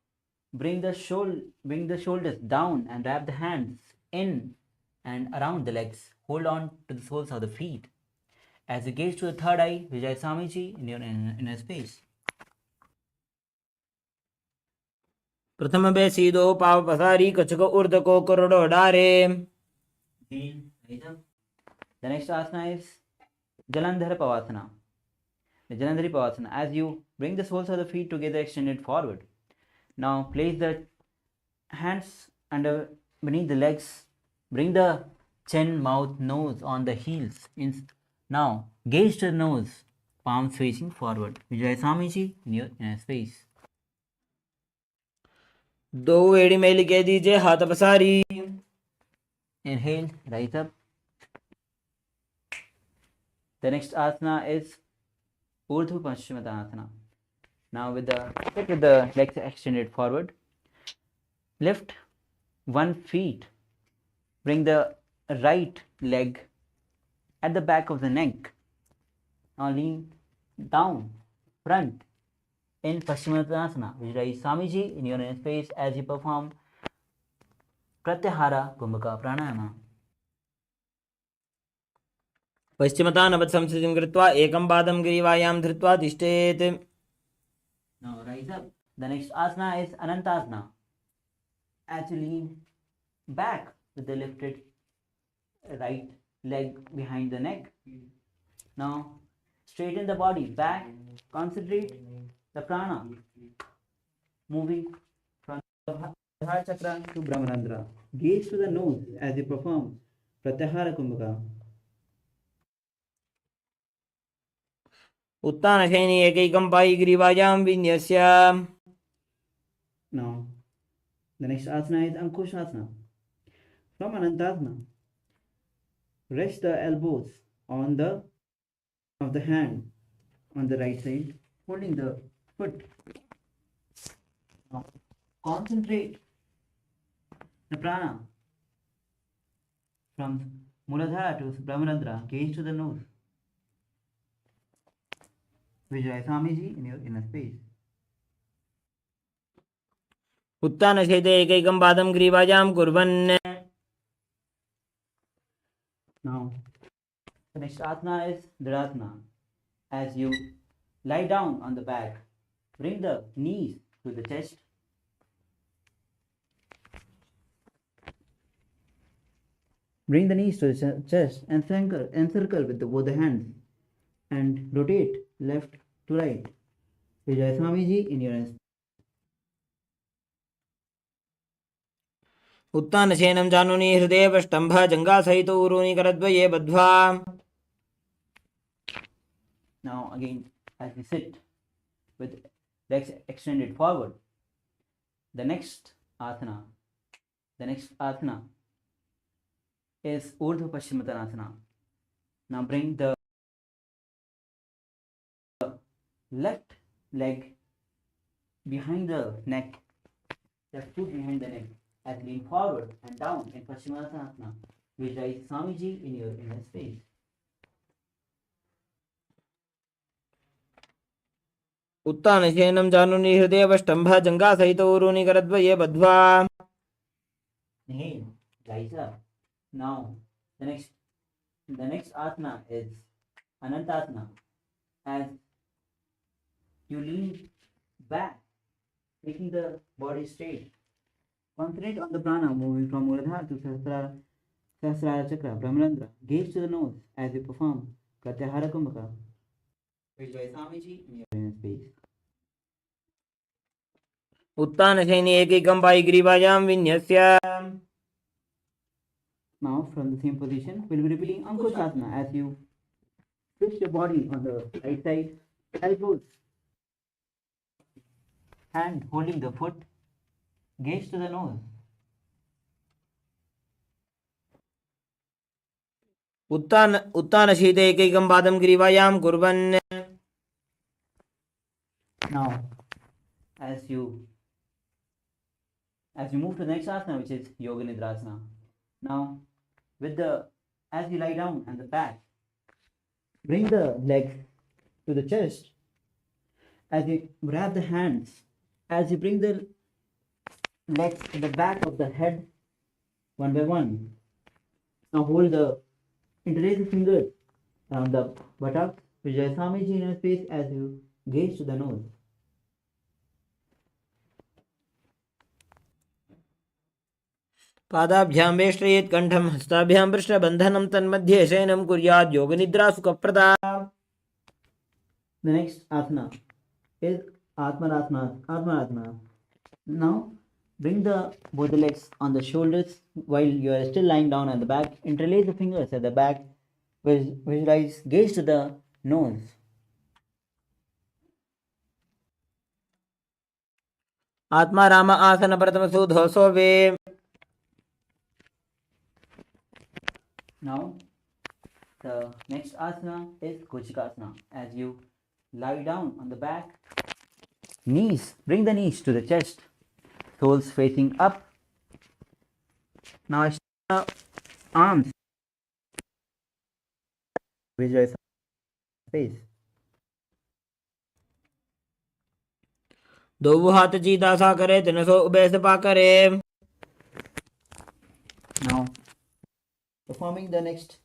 bring the shoulders down and wrap the hands in and around the legs. Hold on to the soles of the feet. As you gaze to the third eye, Vijay Swamiji in your inner space. प्रथम बेसीदो पाव पसारी कछको उर्द को करोड़ो डारे. The next asana is Jalandhara Pavasana. The Jalandhari Pavasana. As you bring the soles of the feet together, extended forward. Now place the hands under beneath the legs. Bring the chin, mouth, nose on the heels. Now gaze to the nose, palms facing forward. Vijay Swamiji in your inner space. दो एड़ी मेली के दीजिए हाथ पसारी. Inhale, rise up. The next asana is Urdhva Paschimottanasana. Now with the legs extended forward, lift one foot. Bring the right leg at the back of the neck. Now lean down, front in Paschimottanasana. Visualize Swamiji in your inner space as you perform Pratyahara Kumbhaka Pranayama. पश्चिमतानवत् संस्थितिं कृत्वा एकं पादं ग्रीवायां धृत्वा तिष्ठेत्. Now rise up. The next asana is Anantasana. As you lean back with the lifted right leg behind the neck. Now straighten the body back. Concentrate the prana moving from the Heart Chakra to Brahmarandra. Gaze to the nose as you perform Pratyahara Kumbhaka. उत्तानशयनी एकैकं Pai ग्रीवायां विन्यस्य. Now, the next asana is Ankushasana. From Anantasana, rest the elbows on the of the hand on the right side, holding the foot. Now, concentrate the prana from Muladhara to Brahmarandra. Gaze to the nose. Vijay Swamiji in your inner space. उत्तानशयते एकैकं पादं ग्रीवायां कुर्वन्. Now, the next asana is Dhrasana. As you lie down on the back, bring the knees to the chest. Bring the knees to the chest and encircle with both the hands and rotate left to right. Vijay Swamiji in your inner space. उत्तानशयनं जानुनी हृदयवष्टम्भ जङ्घासहितो ऊरूनि करद्वये बद्ध्वा. Now again, as we sit with legs extended forward, the next asana is Urdhva Paschimottanasana. Now bring the left leg behind the neck, left foot behind the neck, as lean forward and down in Paschimottanasana. Visualize Swamiji in your inner space. उत्तानशयनं जानुनि हृदयवष्टम्भ जङ्घासहित ऊरुनिकरद्वये बद्ध्वा. Inhale, rise up. Now, the next asana is Anantasana. As you lean back, making the body straight. Concentrate on the prana moving from Muladhara to Sahasrara Chakra, Brahmarandra. Gaze to the nose as you perform Pratyahara Kumbhaka. Visualize Swamiji in your inner space. उत्तानशयनि एकैकं पायिग्रीवायां विन्यस्य. Now, from the same position, we'll be repeating Ankushasana as you twist your body on the right side, elbows, hand holding the foot, gaze to the nose. उत्तानशीते एकैकं पादं ग्रीवायां कुर्वन्. Now, as you move to the next asana, which is Yoga Nidrasana. Now, as you lie down on the back, bring the legs to the chest. As you grab the hands, as you bring the legs to the back of the head, one by one. Now interlace the fingers around the buttocks. Visualize Swamiji in your space as you gaze to the nose. पादाभ्यां वेष्टयेत् कण्ठं हस्ताभ्यां पृष्ठबन्धनं तन्मध्ये शयनं कुर्यात् योगनिद्रा सुखप्रदा. The next asana is Atmanasana. Now bring both the legs on the shoulders while you are still lying down on the back. Interlace the fingers at the back. Visualize, gaze to the nose. आत्मा राम आसन प्रथम सुधो सोवे. Now the next asana is Kuchikasana. As you lie down on the back, bring the knees to the chest, soles facing up. Now arms, visualize face. दो हाथ जीता सा करे तिनसो उबैस पा करे. Now performing the next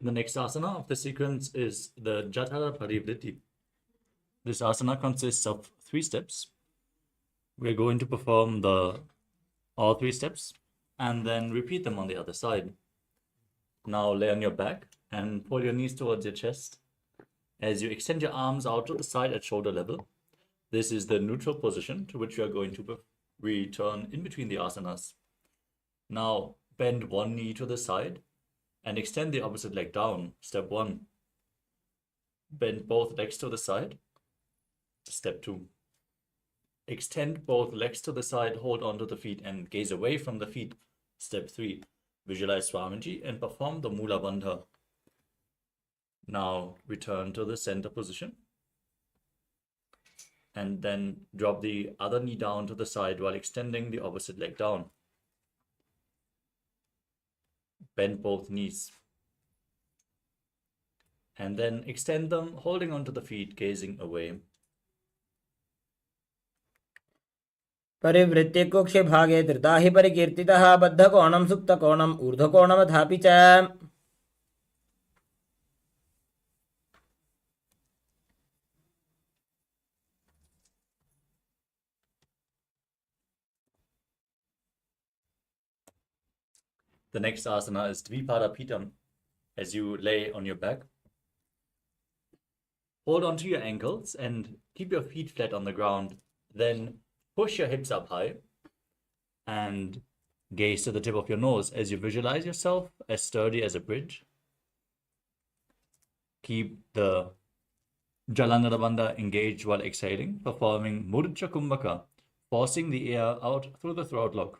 The next asana of the sequence is the Jatara Parivritti. This asana consists of 3 steps. We're going to perform all 3 steps and then repeat them on the other side. Now lay on your back and pull your knees towards your chest. As you extend your arms out to the side at shoulder level, this is the neutral position to which we are going to return in between the asanas. Now bend one knee to the side and extend the opposite leg down. Step 1. Bend both legs to the side. Step 2. Extend both legs to the side, hold onto the feet and gaze away from the feet. Step 3. Visualize Swamiji and perform the Mula Bandha. Now return to the center position. And then drop the other knee down to the side while extending the opposite leg down. Bend both knees. And then extend them, holding onto the feet, gazing away. परिवृत्ते कोक्षे भागे धृता हि परिकीर्तितः बद्धकोणं सुप्तकोणम् ऊर्ध्वकोणमथापि च. The next asana is Dvipada Pitam. As you lay on your back, hold onto your ankles and keep your feet flat on the ground. Then push your hips up high and gaze to the tip of your nose as you visualize yourself as sturdy as a bridge. Keep the Jalandhara Bandha engaged while exhaling, performing Murcha Kumbhaka, forcing the air out through the throat lock.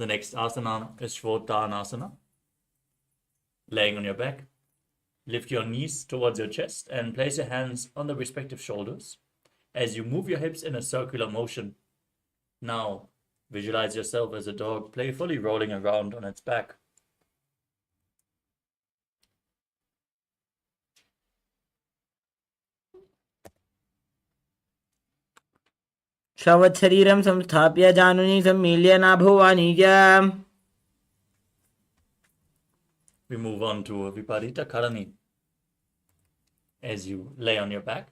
The next asana is Shvotanasana. Laying on your back, lift your knees towards your chest and place your hands on the respective shoulders as you move your hips in a circular motion. Now, visualize yourself as a dog playfully rolling around on its back. शरीरं संस्थाप्य जानुनी सम्मील्य नाभुवानीय. We move on to Viparita Karani. As you lay on your back,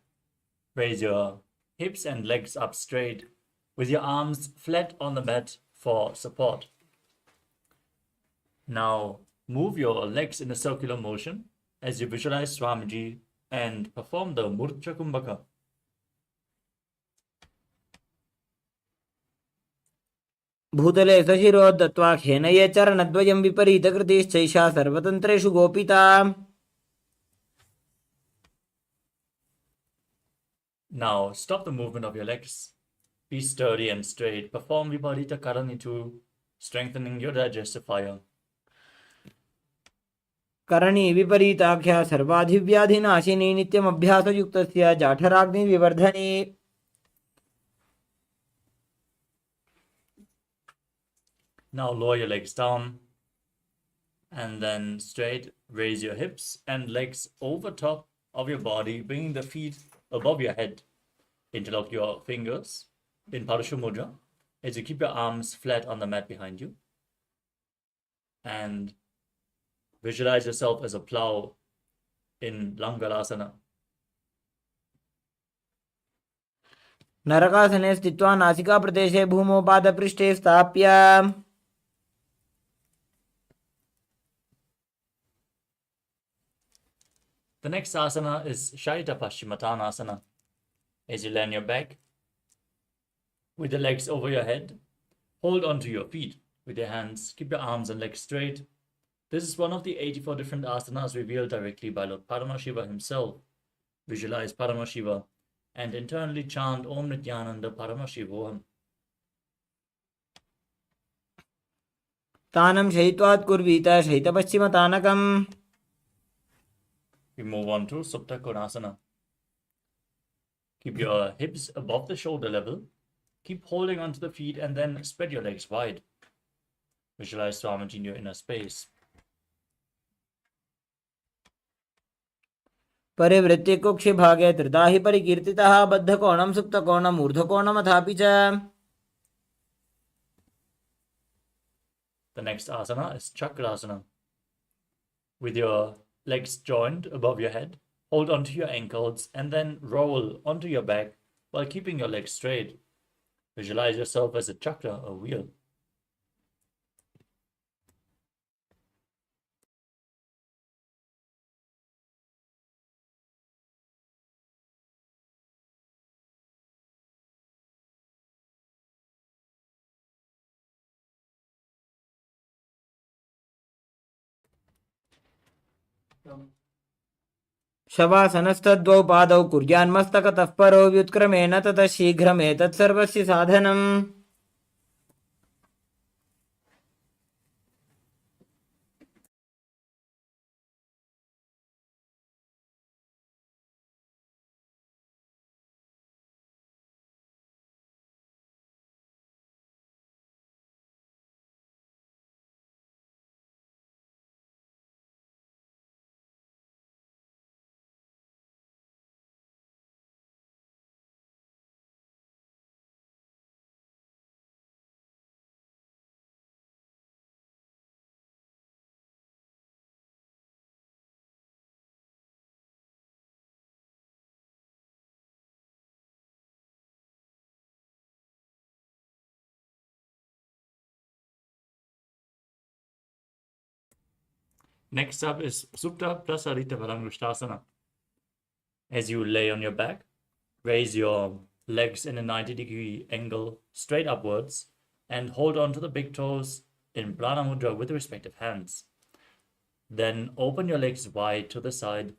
raise your hips and legs up straight with your arms flat on the mat for support. Now move your legs in a circular motion as you visualize Swamiji and perform the Murcha Kumbhaka. भूतले सशिरो दत्त्वा खेनये चरणद्वयं विपरीतकृतिश्चैषा सर्वतन्त्रेषु गोपिता. Now stop the movement of your legs. Be sturdy and straight. Perform Viparita Karani to strengthening your digestive fire. Karni विपरीताख्या सर्वाधिव्याधिनाशिनी नित्यमभ्यासयुक्तस्य जाठराग्निविवर्धने. Now lower your legs down and then straight. Raise your hips and legs over top of your body, bringing the feet above your head. Interlock your fingers in Parashu Mudra as you keep your arms flat on the mat behind you. And visualize yourself as a plow in Langalasana. नरकासने स्थित्वा नासिकाप्रदेशे भूमौ पादपृष्ठे स्थाप्य. The next asana is Shaita Paschimottanasana. As you lay on your back, with the legs over your head, hold onto your feet with your hands. Keep your arms and legs straight. This is one of the 84 different asanas revealed directly by Lord Paramashiva himself. Visualize Paramashiva and internally chant Om Nithyananda Paramashivoham. तानं शयित्वात् कुर्वीत शयितपश्चिमतानकम्. We move on to Supta Konasana. Keep your hips above the shoulder level. Keep holding onto the feet and then spread your legs wide. Visualize Swamiji in your inner space. परिवृत्य कुक्षि भागे त्रिधा हि परिकीर्तितः बद्धकोणं सुप्तकोणम् ऊर्ध्वकोणमथापि च. The next asana is Chakrasana. With your legs joined above your head, hold onto your ankles and then roll onto your back while keeping your legs straight. Visualize yourself as a chakra, a wheel. शवासनस्तद्वौ पादौ कुर्यान्मस्तकतः परो व्युत्क्रमेण ततः शीघ्रमेतत्सर्वस्य साधनम्. Next up is Supta Prasarita Varangushtasana. As you lay on your back, raise your legs in a 90-degree angle straight upwards and hold on to the big toes in Prana Mudra with the respective hands. Then open your legs wide to the side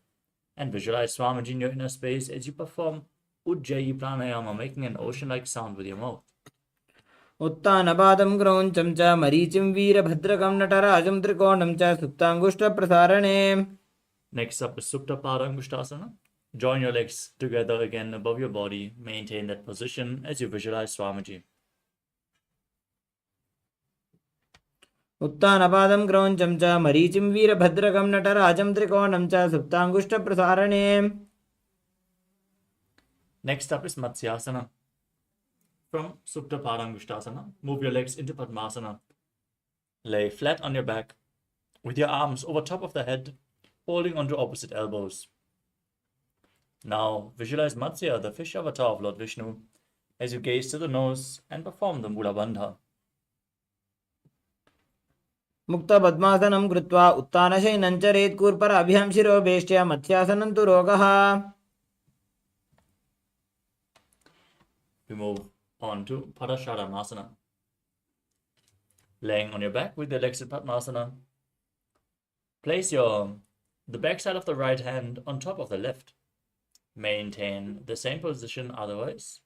and visualize Swamiji in your inner space as you perform Ujjayi Pranayama, making an ocean-like sound with your mouth. उत्तानपादं क्रौञ्चं च मरीचिं वीरभद्रकं नटराजं त्रिकोणं च सुप्ताङ्गुष्ठप्रसारणे. Next up is Supta Padangushtasana. Join your legs together again above your body. Maintain that position as you visualize Swamiji. उत्तानपादं क्रौञ्चं च मरीचिं वीरभद्रकं नटराजं त्रिकोणं च सुप्ताङ्गुष्ठप्रसारणे. Next up is Matsyasana. From Supta Padangushtasana, move your legs into Padmasana. Lay flat on your back with your arms over top of the head, holding onto opposite elbows. Now visualize Matsya, the fish avatar of Lord Vishnu, as you gaze to the nose and perform the Mula Bandha. मुक्तपद्मासनं कृत्वा उत्तानशयनं चरेत् कूर्पराभ्यां शिरोभेष्ट्या मत्स्यासनं तु रोगः. We move on to Padashadamasana. Laying on your back with your legs in Padmasana, place the back side of the right hand on top of the left. Maintain the same position otherwise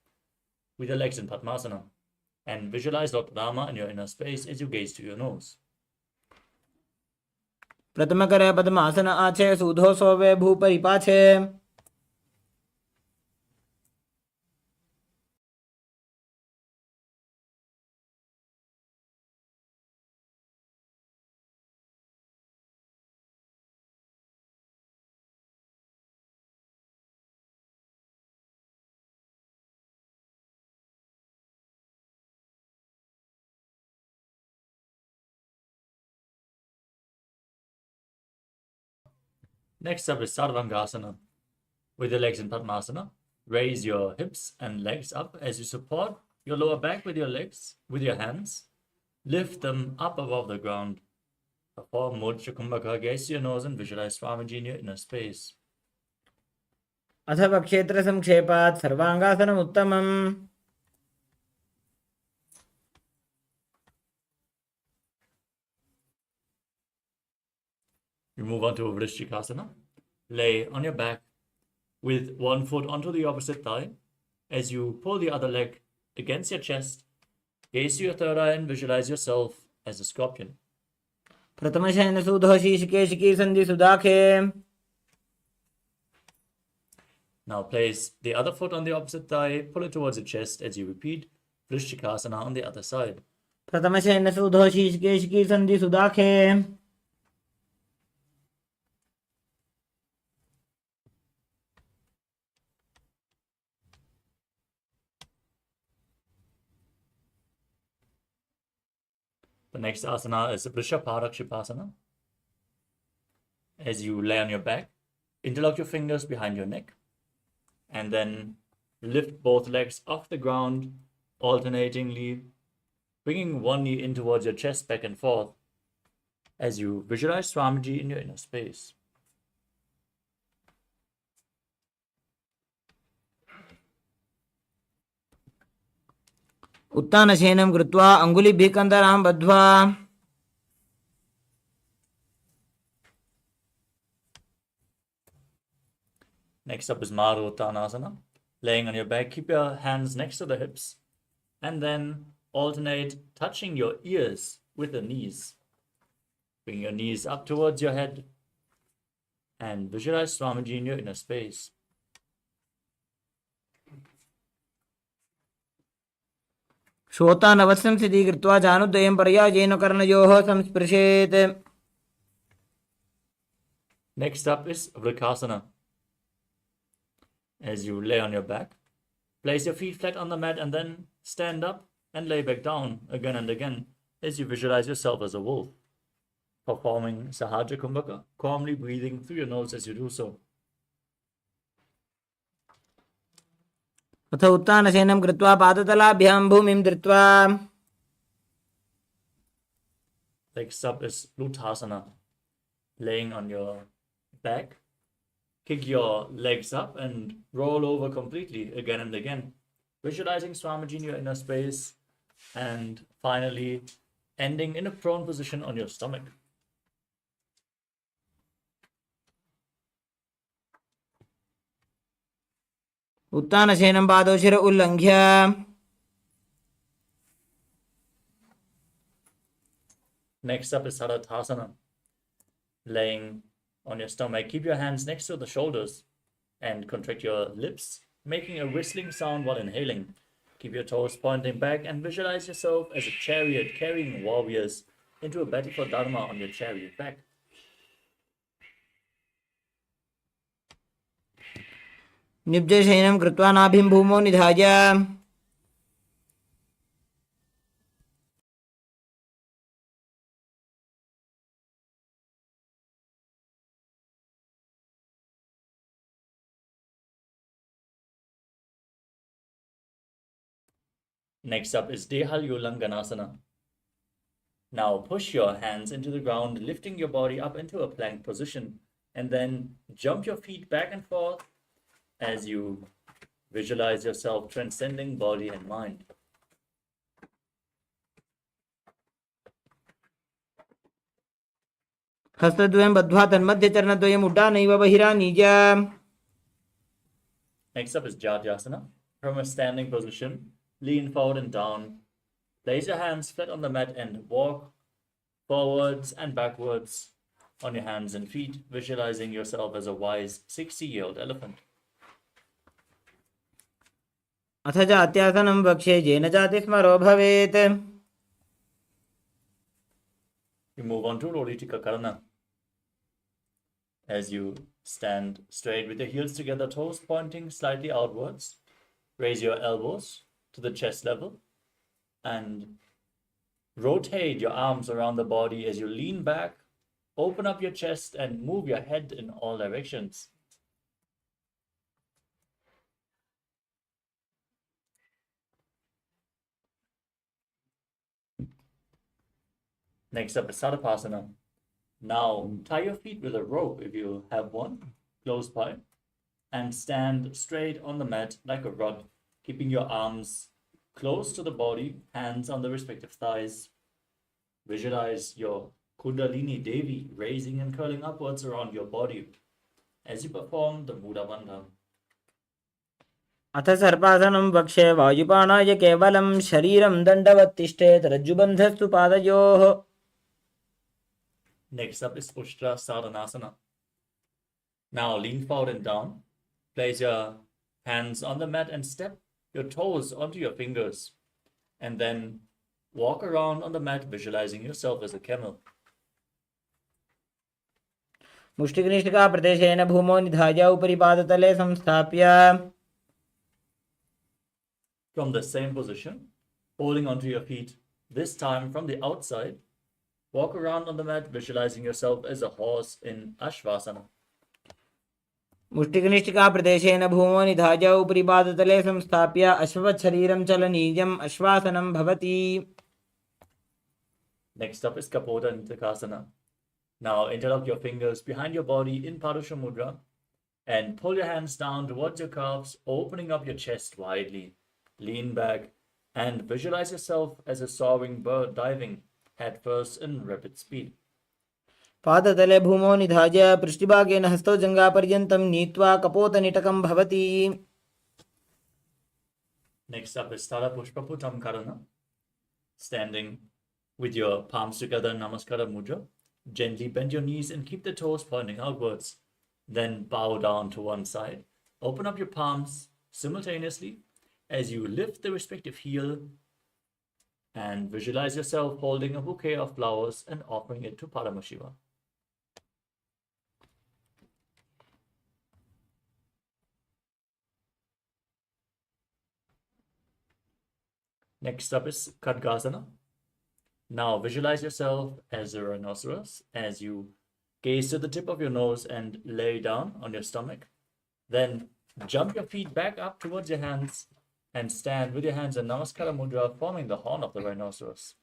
with your legs in Padmasana, and visualize Lord Rama in your inner space as you gaze to your nose. प्रथमकरे पद्मासन आचे सूधो सोवे भूपरिपाछे. Next up is Sarvangasana. With your legs in Padmasana, raise your hips and legs up as you support your lower back with your legs, with your hands. Lift them up above the ground. Perform Mudra Kumbhaka, gaze to your nose and visualize Swamiji in your inner space. अथवा क्षेत्र संक्षेपात् सर्वांगासनम् उत्तमम्. You move on to Vrishchikasana. Lay on your back with one foot onto the opposite thigh. As you pull the other leg against your chest, gaze to your third eye and visualize yourself as a scorpion. प्रथमशयन सूधो शीर्षकेशिकी सन्धि सुदाखे. Now place the other foot on the opposite thigh, pull it towards your chest as you repeat Vrishchikasana on the other side. प्रथमशयन सूधो शीर्षकेशिकी सन्धि सुदाखे. The next asana is Vrishaparakshipasana. As you lay on your back, interlock your fingers behind your neck, and then lift both legs off the ground, alternatingly, bringing one knee in towards your chest, back and forth, as you visualize Swamiji in your inner space. उत्तानशयनं कृत्वा अङ्गुलिभिः कन्दरां बद्ध्वा. Next up is Maruttanasana. Laying on your back, keep your hands next to the hips, and then alternate touching your ears with the knees. Bring your knees up towards your head and visualize Swamiji in your inner space. श्रोतानवस्यं स्थितीकृत्वा जानुद्वयं पर्यायेन कर्णयोः संस्पृशेत्. Next up is Vrikasana. As you lay on your back, place your feet flat on the mat and then stand up and lay back down again and again as you visualize yourself as a wolf, performing Sahaja Kumbhaka, calmly breathing through your nose as you do so. अथ उत्तानशयनं कृत्वा पादतलाभ्यां भूमिं धृत्वा. Next up is Luthasana. Laying on your back, kick your legs up and roll over completely again and again, visualizing Swamiji in your inner space, and finally ending in a prone position on your stomach. उत्तानशयनं पादौ शिर उल्लङ्घ्य. Next up is Tadasana. Laying on your stomach, keep your hands next to the shoulders and contract your lips, making a whistling sound while inhaling. Keep your toes pointing back and visualize yourself as a chariot carrying warriors into a battle for Dharma on your chariot back. निब्जशयनं कृत्वा नाभिं भूमौ निधाय Next up is Dehalyulanganasana. Now push your hands into the ground, lifting your body up into a plank position, and then jump your feet back and forth as you visualize yourself transcending body and mind. हस्तद्वयं बद्ध्वा तन्मध्यचरणद्वयम् उड्डानैव बहिरानीज. Next up is Jatyasana. From a standing position, lean forward and down. Place your hands flat on the mat and walk forwards and backwards on your hands and feet, visualizing yourself as a wise 60-year-old elephant. अथ जात्यासनं वक्ष्ये येन जातिस्मरो भवेत्. You move on to Lolitika Karana. As you stand straight with your heels together, toes pointing slightly outwards, raise your elbows to the chest level and rotate your arms around the body as you lean back, open up your chest and move your head in all directions. Next up is Sadapasana. Now tie your feet with a rope if you have one close by and stand straight on the mat like a rod, keeping your arms close to the body, hands on the respective thighs. Visualize your Kundalini Devi raising and curling upwards around your body as you perform the Buddha Bandha. अथ सर्पासनं वक्ष्ये वायुपानाय केवलं शरीरं दण्डवत् तिष्ठेत् रज्जुबन्धस्तु पादयोः. Next up is Ushtra Sadhanasana. Now lean forward and down. Place your hands on the mat and step your toes onto your fingers. And then walk around on the mat, visualizing yourself as a camel. मुष्टिकनिष्ठिका प्रदेशेन भूमौ निधाय उपरि पादतले संस्थाप्य. From the same position, holding onto your feet, this time from the outside, walk around on the mat, visualizing yourself as a horse in Ashvasana. मुष्टिकनिष्ठिका प्रदेशेन भूमौ निधाय उपरि पादतले संस्थाप्य अश्ववत् शरीरं चलनीयम् अश्वासनं भवति. Next up is Kapoda Nitrakasana. Now interlock your fingers behind your body in Padusha Mudra and pull your hands down towards your calves, opening up your chest widely. Lean back and visualize yourself as a soaring bird diving headfirst in rapid speed. पादतले भूमौ निधाय पृष्ठभागेन हस्तौ जङ्घापर्यन्तं नीत्वा कपोतनिटकं भवति. Next up is Tala Pushpaputam Karana. Standing with your palms together in Namaskara Mudra, gently bend your knees and keep the toes pointing outwards. Then bow down to one side. Open up your palms simultaneously as you lift the respective heel and visualize yourself holding a bouquet of flowers and offering it to Paramashiva. Next up is Khadgasana. Now visualize yourself as a rhinoceros as you gaze to the tip of your nose and lay down on your stomach. Then jump your feet back up towards your hands and stand with your hands in Namaskara Mudra, forming the horn of the rhinoceros.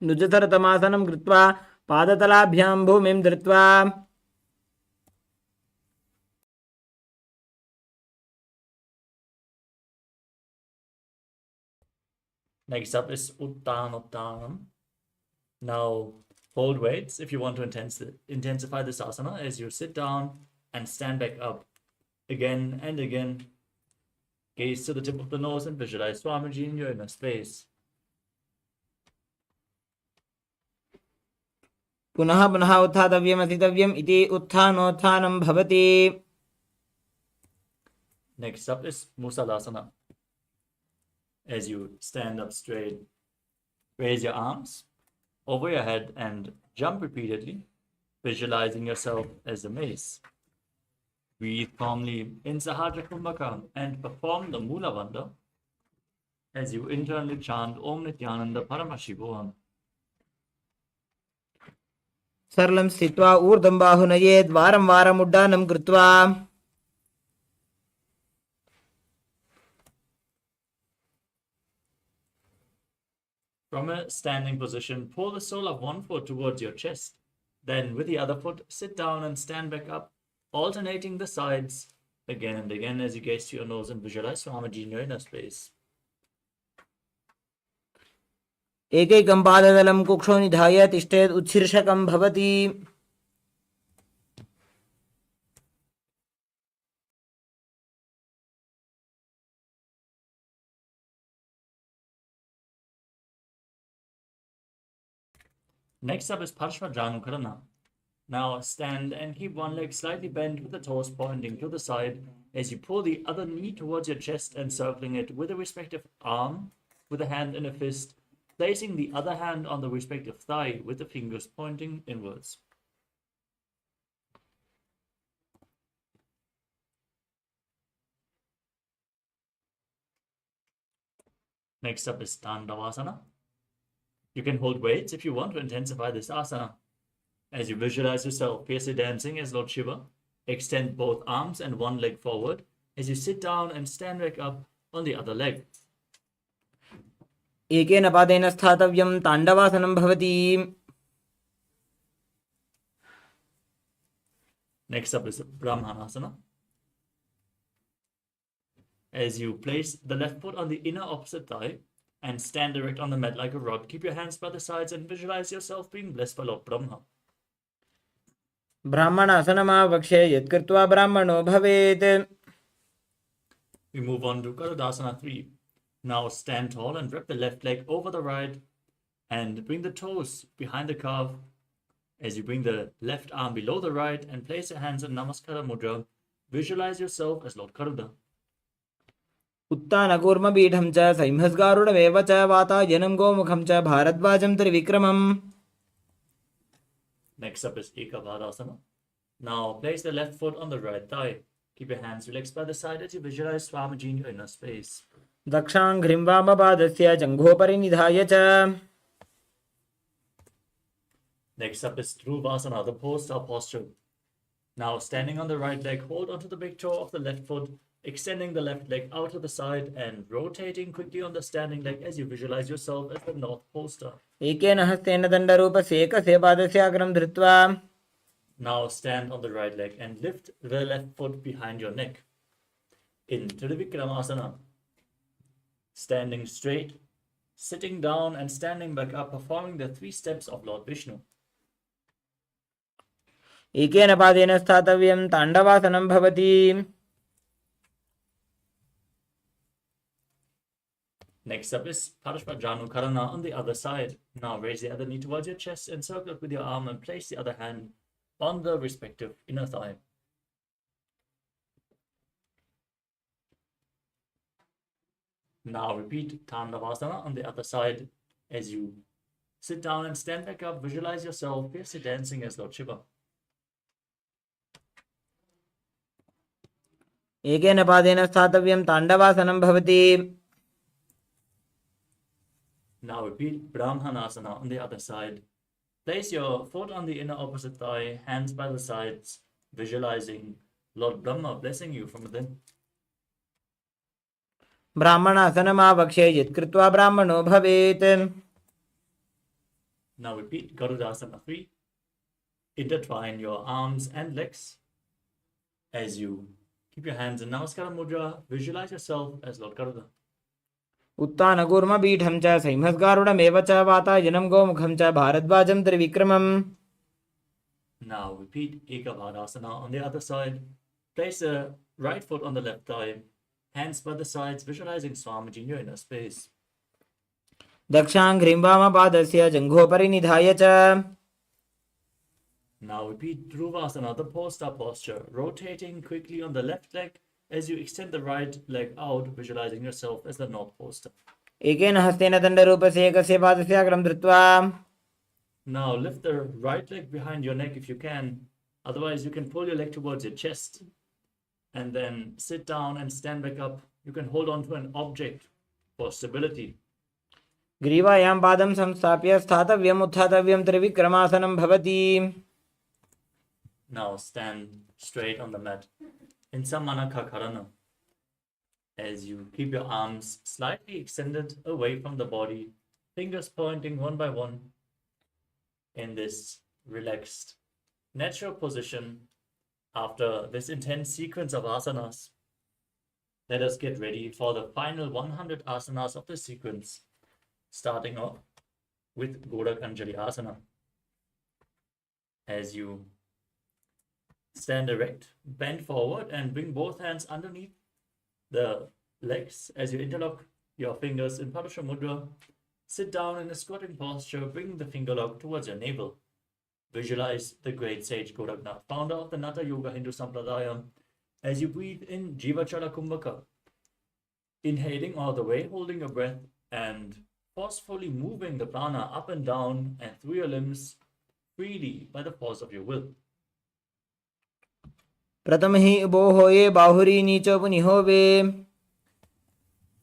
नुजतरतमासनं कृत्वा पादतलाभ्यां भूमिं धृत्वा. Next up is Uttanottanam. Now hold weights if you want to intensify this asana as you sit down and stand back up again and again. Gaze to the tip of the nose and visualize Swamiji in your inner space. पुनः पुनः उत्थातव्यम् अस्थितव्यम् इति उत्थानोत्थानं भवति. Next up is Musalasana. As you stand up straight, raise your arms over your head and jump repeatedly, visualizing yourself as a mace. Breathe calmly in Sahasrara Kumbhaka and perform the Mula Bandha as you internally chant Om Nithyananda Paramashivoham. सरलं स्थित्वा ऊर्ध्वं बाहुनयेत् वारं वारम् उड्डानं कृत्वा. From a standing position, pull the sole of one foot towards your chest. Then, with the other foot, sit down and stand back up, alternating the sides again and again as you gaze to your nose and visualize Swamiji in your inner space. एकैकं पादतलं कुक्षौ निधाय तिष्ठेत् उत्शीर्षकं भवति. Next up is Parshvajanukarana. Now stand and keep one leg slightly bent with the toes pointing to the side as you pull the other knee towards your chest and circling it with a respective arm with a hand in a fist, placing the other hand on the respective thigh with the fingers pointing inwards. Next up is Dandavasana. You can hold weights if you want to intensify this asana. As you visualize yourself fiercely dancing as Lord Shiva, extend both arms and one leg forward as you sit down and stand back up on the other leg. एकेन पादेन स्थातव्यं ताण्डवासनं भवति. Next up is Brahmanasana. As you place the left foot on the inner opposite thigh and stand erect on the mat like a rod, keep your hands by the sides and visualize yourself being blessed by Lord Brahma. ब्राह्मणासनमावक्ष्ये यत्कृत्वा ब्राह्मणो भवेत्. We move on to Garudasana 3. Now stand tall and wrap the left leg over the right and bring the toes behind the calf as you bring the left arm below the right and place your hands in Namaskara Mudra. Visualize yourself as Lord Garuda. उत्तानकूर्मपीठं च सैंहस्गारुडमेव च वातायनं गोमुखं च भारद्वाजं त्रिविक्रमम्. Next up is Ekavadasana. Now place the left foot on the right thigh. Keep your hands relaxed by the side as you visualize Swamiji in your inner space. दक्षाङ्घ्रिं वामपादस्य जङ्घोपरि निधाय च. Next up is Dhruvasana, the pole-star posture. Now standing on the right leg, hold onto the big toe of the left foot, extending the left leg out to the side and rotating quickly on the standing leg as you visualize yourself as the North Pole Star. एकेन हस्तेन दण्डरूपस्य एकस्य पादस्य अग्रं धृत्वा. Now stand on the right leg and lift the left foot behind your neck. In Trivikramasana, standing straight, sitting down and standing back up, performing the 3 steps of Lord Vishnu. एकेन पादेन स्थातव्यं ताण्डवासनं भवति. Next up is Parshvajanukarana on the other side. Now raise the other knee towards your chest and circle it with your arm and place the other hand on the respective inner thigh. Now repeat Tandavasana on the other side as you sit down and stand back up. Visualize yourself fiercely dancing as Lord Shiva. एकेन पादेन स्थातव्यं ताण्डवासनं भवति. Now repeat Brahmanasana on the other side. Place your foot on the inner opposite thigh, hands by the sides, visualizing Lord Brahma blessing you from within. ब्राह्मणासनमावक्ष्ये यत्कृत्वा ब्राह्मणो भवेत्. Now repeat Garudasana 3. Intertwine your arms and legs as you keep your hands in Namaskara Mudra. Visualize yourself as Lord Garuda. उत्तानकूर्मपीठं च सैंहस्गारुडमेव च वातायनं गोमुखं च भारद्वाजं त्रिविक्रमम्. Now repeat Ekavadasana on the other side. Place the right foot on the left thigh, hands by the sides, visualizing Swamiji in your inner space. दक्षाङ्घ्रिं वामपादस्य जङ्घोपरि निधाय च. Now repeat Dhruvasana, the pole-star posture, rotating quickly on the left leg as you extend the right leg out, visualizing yourself as the North Pole star. एकेन हस्तेन दण्डरूपस्य एकस्य पादस्य अग्रं धृत्वा Now lift the right leg behind your neck if you can. Otherwise, you can pull your leg towards your chest and then sit down and stand back up. You can hold on to an object for stability. ग्रीवायां पादं संस्थाप्य स्थातव्यम् उत्थातव्यं त्रिविक्रमासनं भवति. Now stand straight on the mat in Samanakakarana as you keep your arms slightly extended away from the body, fingers pointing one by one in this relaxed, natural position. After this intense sequence of asanas, let us get ready for the final 100 asanas of the sequence, starting off with Godak Anjali Asana. As you stand erect, bend forward and bring both hands underneath the legs as you interlock your fingers in Padusha Mudra. Sit down in a squatting posture, bring the finger lock towards your navel. Visualize the great sage Goraknath, founder of the Natha Yoga Hindu Sampradaya, as you breathe in Jivachala Kumbhaka, inhaling all the way, holding your breath and forcefully moving the prana up and down and through your limbs freely by the force of your will. प्रथम ही उभो होये बाहुरी नीचो पुनिहोवे.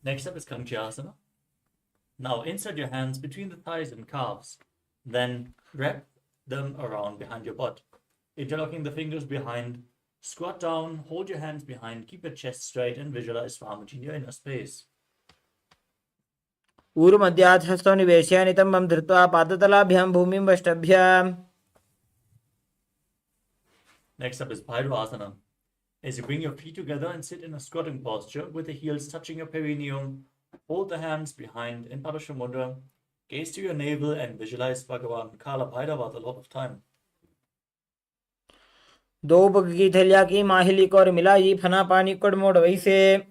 Next up is Kankyasana. Now insert your hands between the thighs and calves, then wrap them around behind your butt, interlocking the fingers behind. Squat down, hold your hands behind, keep your chest straight and visualize Swamiji in your inner space. ऊर्ध्वमध्यात् हस्तौ निवेश्य नितम्बं धृत्वा पादतलाभ्यां भूमिं वष्टभ्य. Next up is Bhairava. As you bring your feet together and sit in a squatting posture with the heels touching your perineum, hold the hands behind in Padusha Mudra, gaze to your navel and visualize Bhagavān Kala Bhairava a lot of time. दो पग की थैलिया की माहिली को और मिलाई फना पानी कड़ मोड़ वैसे.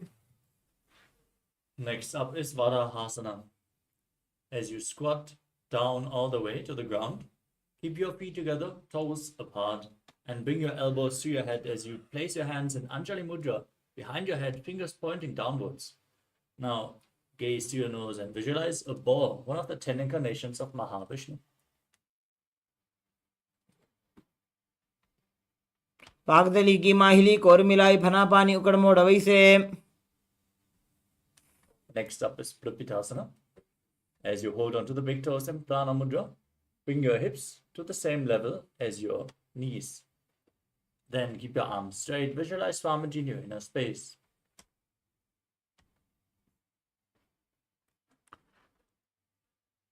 Next up is Varahasana. As you squat down all the way to the ground, keep your feet together, toes apart, and bring your elbows to your head as you place your hands in Anjali Mudra behind your head, fingers pointing downwards. Now, gaze to your nose and visualize a ball, one of the 10 incarnations of Mahavishnu. पागदली की माहिली को और मिलाई फना पानी उकड़ मोड़ वैसे. Next up is Prithvitasana. As you hold on to the big toes and Prana Mudra, bring your hips to the same level as your knees. Then keep your arms straight. Visualize Swamiji in your inner space.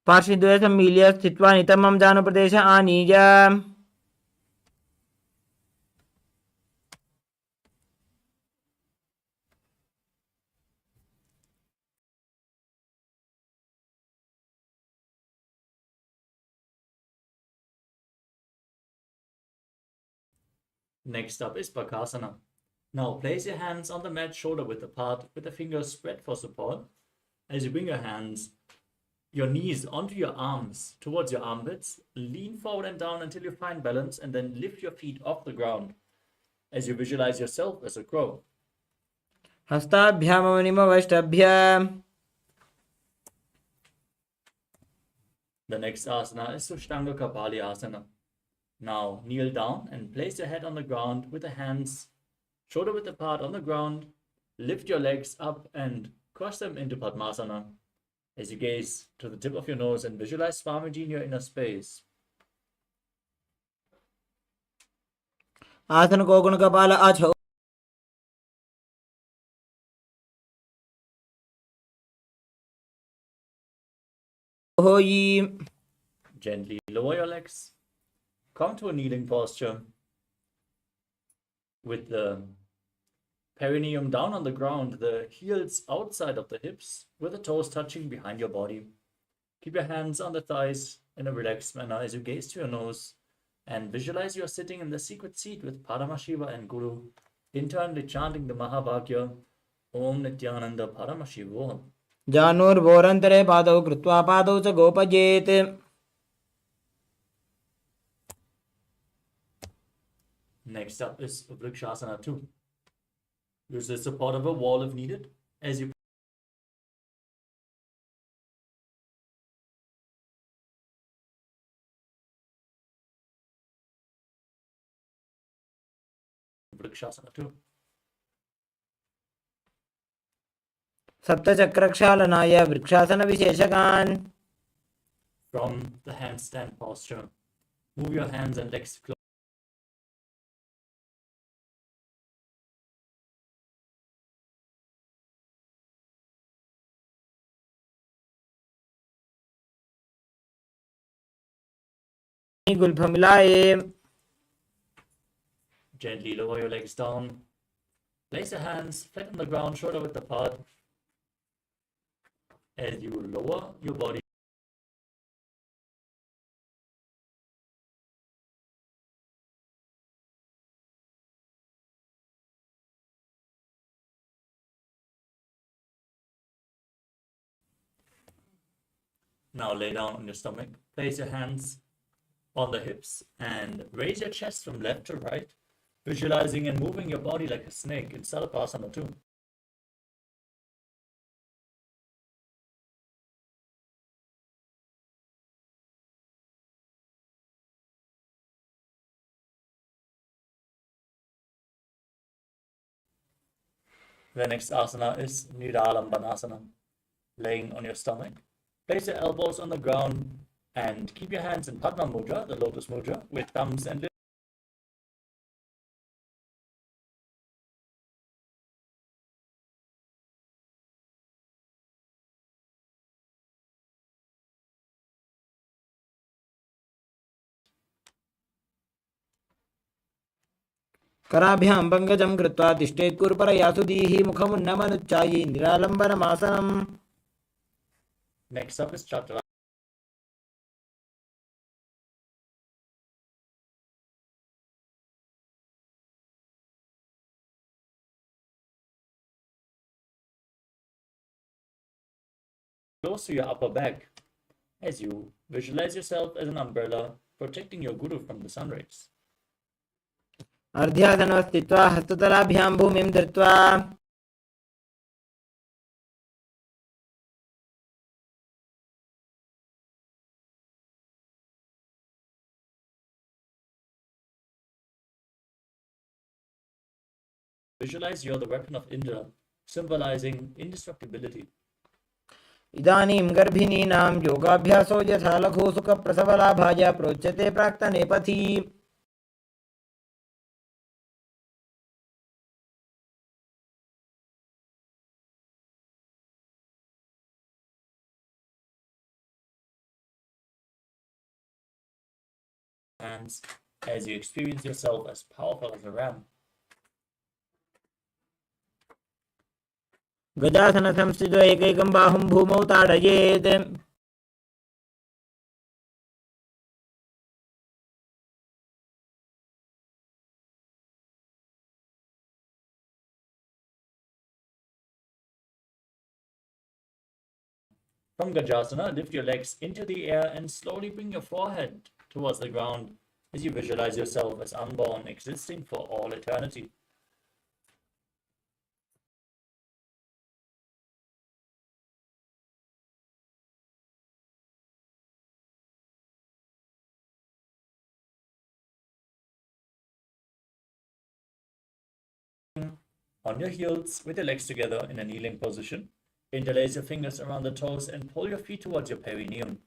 पार्श्वद्वये सम्मील्य स्थित्वा नितम्बं जानुप्रदेश आनीय. Next up is Bakasana. Now place your hands on the mat shoulder width apart with the fingers spread for support. As you bring your hands, your knees onto your arms towards your armpits, lean forward and down until you find balance and then lift your feet off the ground as you visualize yourself as a crow. हस्ताभ्यामवनिम वष्टभ्य. The next asana is Sushtanga Kapali Asana. Now kneel down and place your head on the ground with the hands shoulder width apart on the ground. Lift your legs up and cross them into Padmasana as you gaze to the tip of your nose and visualize Swamiji in your inner space. आसन को गुण कपाल आछो. होई. Gently lower your legs. Come to a kneeling posture with the perineum down on the ground, the heels outside of the hips, with the toes touching behind your body. Keep your hands on the thighs in a relaxed manner as you gaze to your nose and visualize you are sitting in the secret seat with Paramashiva and Guru, internally chanting the Mahavakya, Om Nithyananda Paramashivoham. जानोर्भोरन्तरे पादौ कृत्वा पादौ च गोपजेत्. Next up is Vrikshasana 2. Use the support of a wall if needed as you Vrikshasana 2. सप्तचक्रक्षालनाय वृक्षासनविशेषकान्. From the handstand posture, move your hands and legs close. Gulf मिलाए. Gently lower your legs down. Place your hands flat on the ground, shoulder width apart. As you lower your body, now lay down on your stomach. Place your hands on the hips and raise your chest from left to right, visualizing and moving your body like a snake in Salapasana 2. The next asana is Niralambanasana. Laying on your stomach, place your elbows on the ground and keep your hands in Padma Mudra, the lotus mudra, with thumbs and lips. कराभ्यां पङ्कजं कृत्वा तिष्ठेत् कुरुपरया सुधीः मुखमुन्नमनुच्चायि निरालम्बनमासनम्. Next up is Chaturanga. Close to your upper back as you visualize yourself as an umbrella protecting your guru from the sun rays. अर्ध्यासनो स्थित्वा हस्ततलाभ्यां भूमिं धृत्वा. Visualize you're the weapon of Indra, symbolizing indestructibility. इदानीं गर्भिणीनां योगाभ्यासो यथा लघु सुखप्रसवलाभाय प्रोच्यते प्राक्तनेपथि. Hands as you experience yourself as powerful as a ram. गजासन संस्थितो एकैकं बाहुं भूमौ ताडयेत्. From Gajasana, lift your legs into the air and slowly bring your forehead towards the ground as you visualize yourself as unborn, existing for all eternity. On your heels, with your legs together in a kneeling position, interlace your fingers around the toes and pull your feet towards your perineum.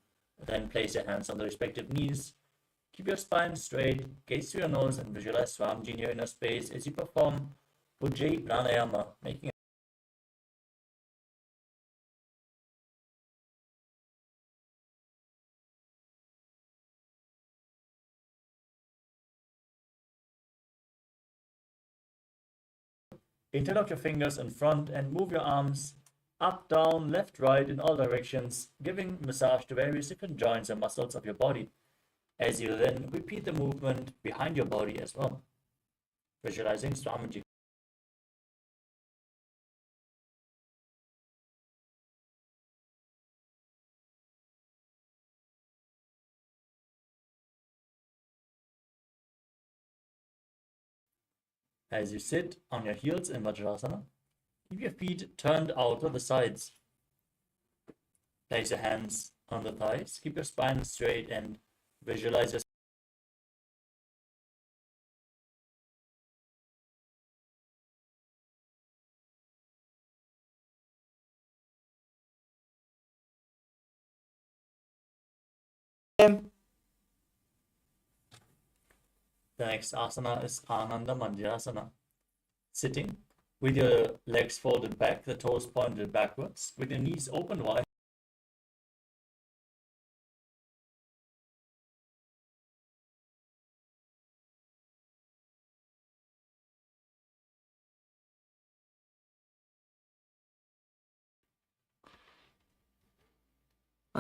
Then place your hands on the respective knees. Keep your spine straight, gaze through your nose, and visualize Swamji in your inner space as you perform Ujjayi Pranayama, making interlock your fingers in front and move your arms up, down, left, right in all directions, giving massage to various different joints and muscles of your body. As you then repeat the movement behind your body as well, visualizing Swamiji. As you sit on your heels in Vajrasana, keep your feet turned out to the sides. Place your hands on the thighs, keep your spine straight, and visualize your The next asana is Ananda Madhyasana. Sitting with your legs folded back, the toes pointed backwards, with your knees open wide.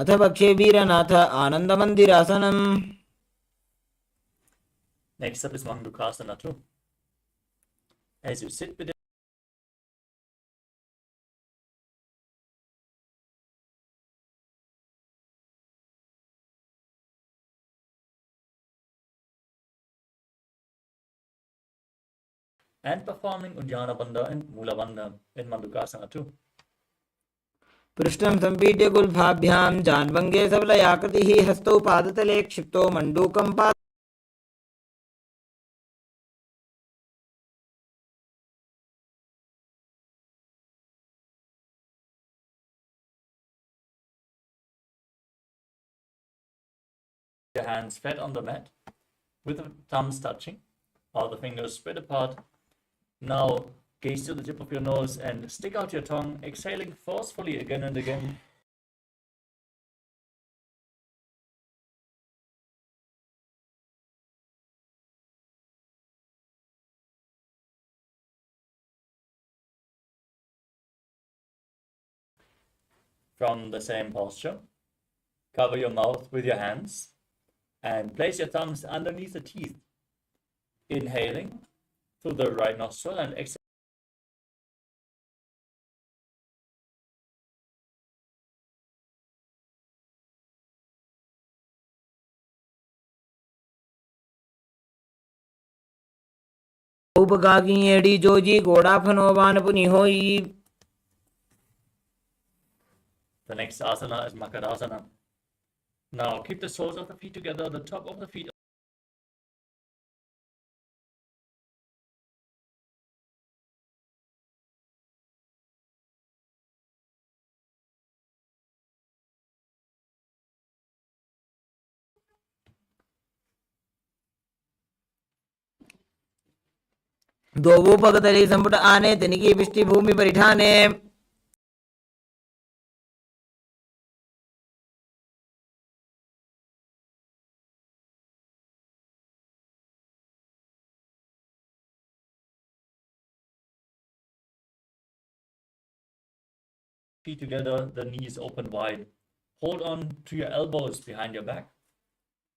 अथ पक्षे वीरनाथ आनन्दमन्दिरासनम्. Next up is Mandukasana too. As you sit with and performing Uddiyana Bandha and Mula Bandha in Mandukasana too. पृष्ठं सम्पीड्य गुल्फाभ्यां जान्वङ्गे सबलयाकृतिः हस्तौ पादतले क्षिप्तो मण्डूकं Your hands flat on the mat with the thumbs touching, all the fingers spread apart. Now gaze to the tip of your nose and stick out your tongue, exhaling forcefully again and again. From the same posture, cover your mouth with your hands and place your thumbs underneath the teeth, inhaling through the right nostril and exhaling. उपगागियेडी Joji गोडाफनोवान पुनि होई. The next asana is Makarasana. Now keep the soles of the feet together, the top of the feet दोवो पगतली संपुट आने तनिकी पिष्टि भूमि परिठाने. feet together, the knees open wide. Hold on to your elbows behind your back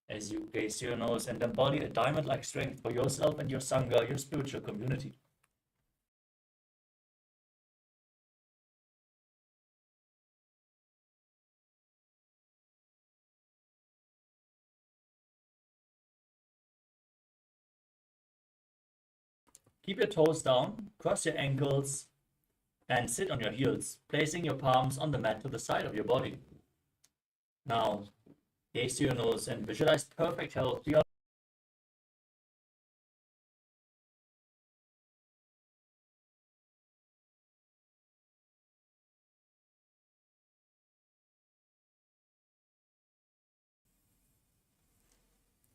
as you gaze to your nose and embody a diamond-like strength for yourself and your Sangha, your spiritual community. Keep your toes down, cross your ankles, and sit on your heels, placing your palms on the mat to the side of your body. Now, gaze to your nose and visualize perfect health beyond.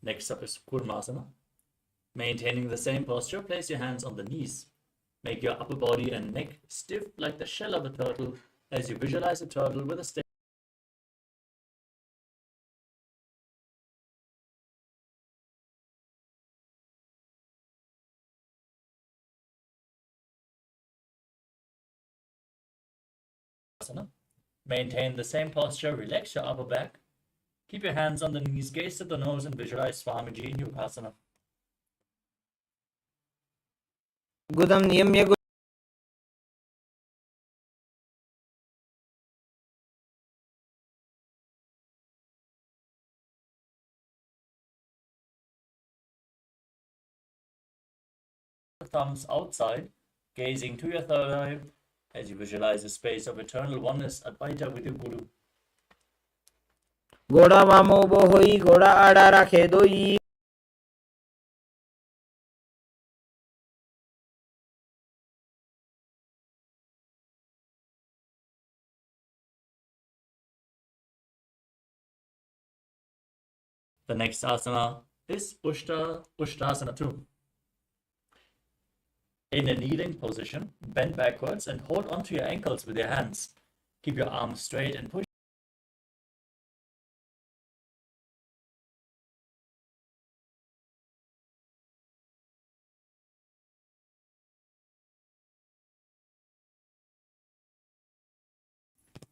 Next up is Kurmasana. Maintaining the same posture, place your hands on the knees. Make your upper body and neck stiff like the shell of a turtle as you visualize a turtle with a stick. Maintain the same posture, relax your upper back. Keep your hands on the knees, gaze to the nose, and visualize Swamiji in Yogasana. गुदम नियम्य the thumbs outside, gazing to your third eye as you visualize a space of eternal oneness Advaita with your Guru. Goda Vamo Bohoi, Goda Adara Khedoi. The next asana is Ushtrasana 2. In a kneeling position, bend backwards and hold onto your ankles with your hands. Keep your arms straight and push.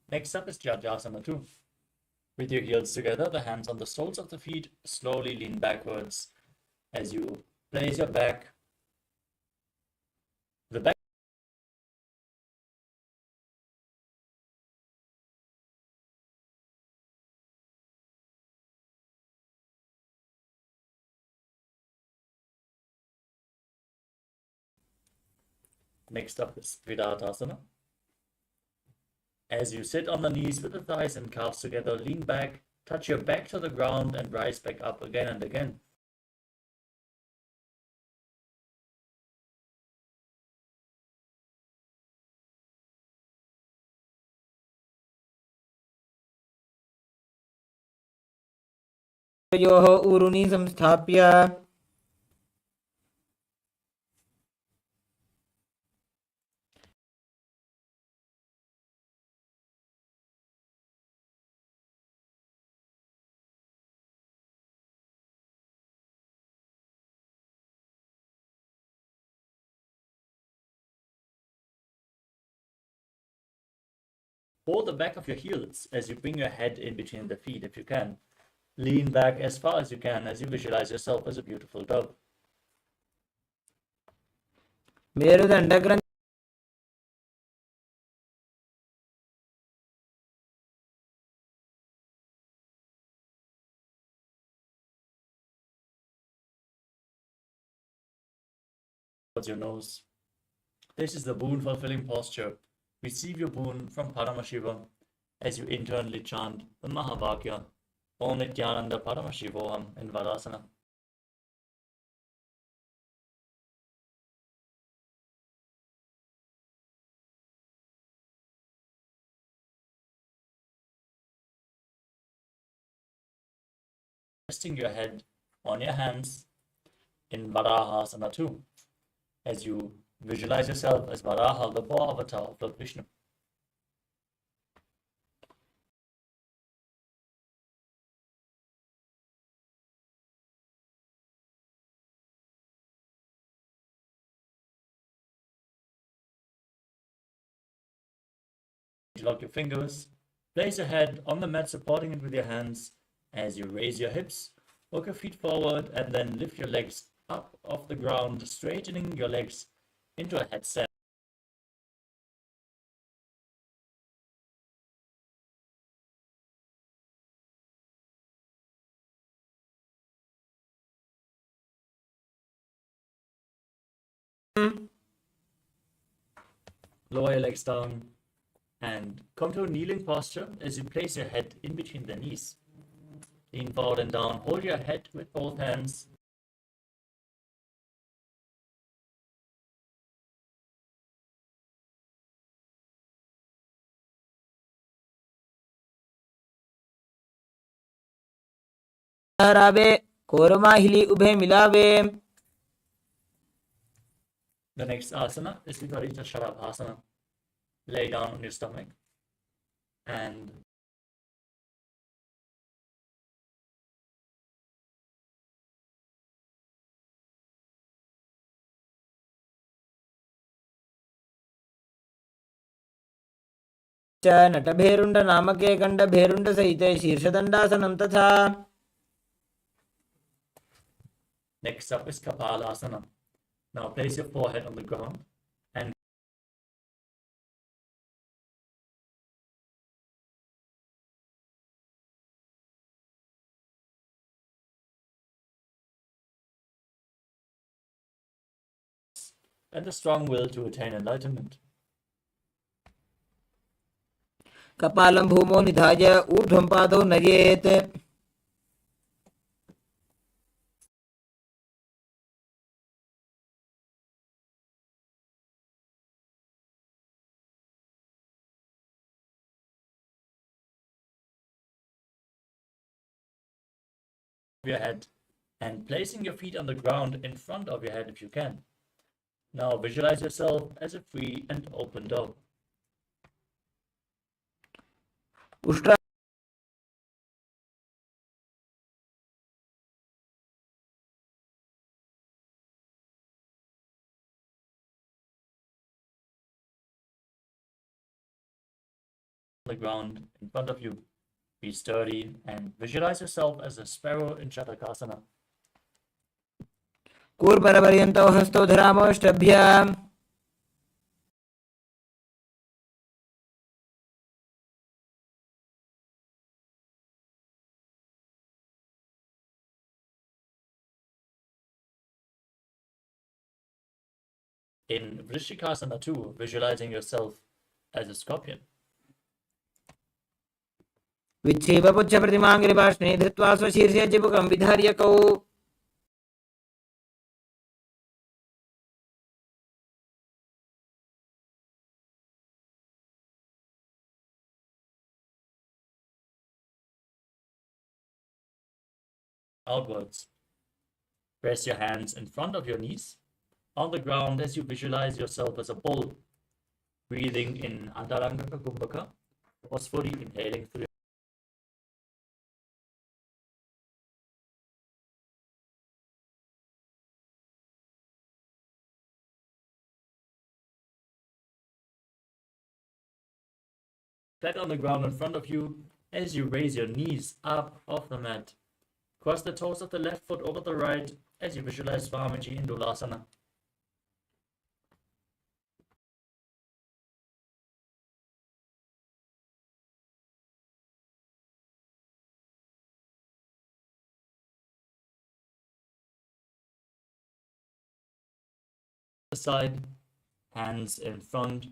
Next up is Jajasana 2. With your heels together, the hands on the soles of the feet, slowly lean backwards as you place your back. The back. Next up is Vidatasana. As you sit on the knees with the thighs and calves together, lean back, touch your back to the ground and rise back up again and again. Yoho Uruni Samsthapya. Hold the back of your heels as you bring your head in between the feet if you can. Lean back as far as you can as you visualize yourself as a beautiful dove. Merudanda Grandhi. Towards your nose. This is the boon-fulfilling posture. Receive your boon from Paramashivam as you internally chant the Mahavakya, Om Nithyananda Paramashivoham in Vadasana. Resting your head on your hands in Varahasana 2 as you visualize yourself as Varaha, the boar avatar of Lord Vishnu. Lock your fingers, place your head on the mat supporting it with your hands as you raise your hips, walk your feet forward and then lift your legs up off the ground, straightening your legs into a headset. Lower your legs down and come to a kneeling posture as you place your head in between the knees. Lean forward and down, hold your head with both hands. Rabe Koromahili Ube Milave. The next asana is Viparita Sharabhasana. Lay down on your stomach and नटभेरुण्ड नामके कंड भेरुण्ड सहिते शीर्षदण्डासनं तथा. next up is Kapalasana. Now place your forehead on the ground and and the strong will to attain enlightenment. कपालं भूमौ निधाय ऊर्ध्वं पादौ नयेत्. Your head and placing your feet on the ground in front of your head if you can. Now visualize yourself as a free and open dog. Ustraa On the ground in front of you. Be sturdy and visualize yourself as a sparrow in Shatakasana. कूर्मरपर्यन्तौ हस्तौ धरामष्टभ्याम्. In Vrishikasana too, visualizing yourself as a scorpion. विच्छेपपुच्छप्रतिमाङ्गिरिपार्श्वे धृत्वा स्वशीर्षे चिबुकं विधार्य कौ. Outwards. Press your hands in front of your knees on the ground as you visualize yourself as a bull. Breathing in Antaranga Kumbhaka, forcefully inhaling through flat on the ground in front of you as you raise your knees up off the mat. Cross the toes of the left foot over the right as you visualize Swamiji in Dulasana. The side, hands in front,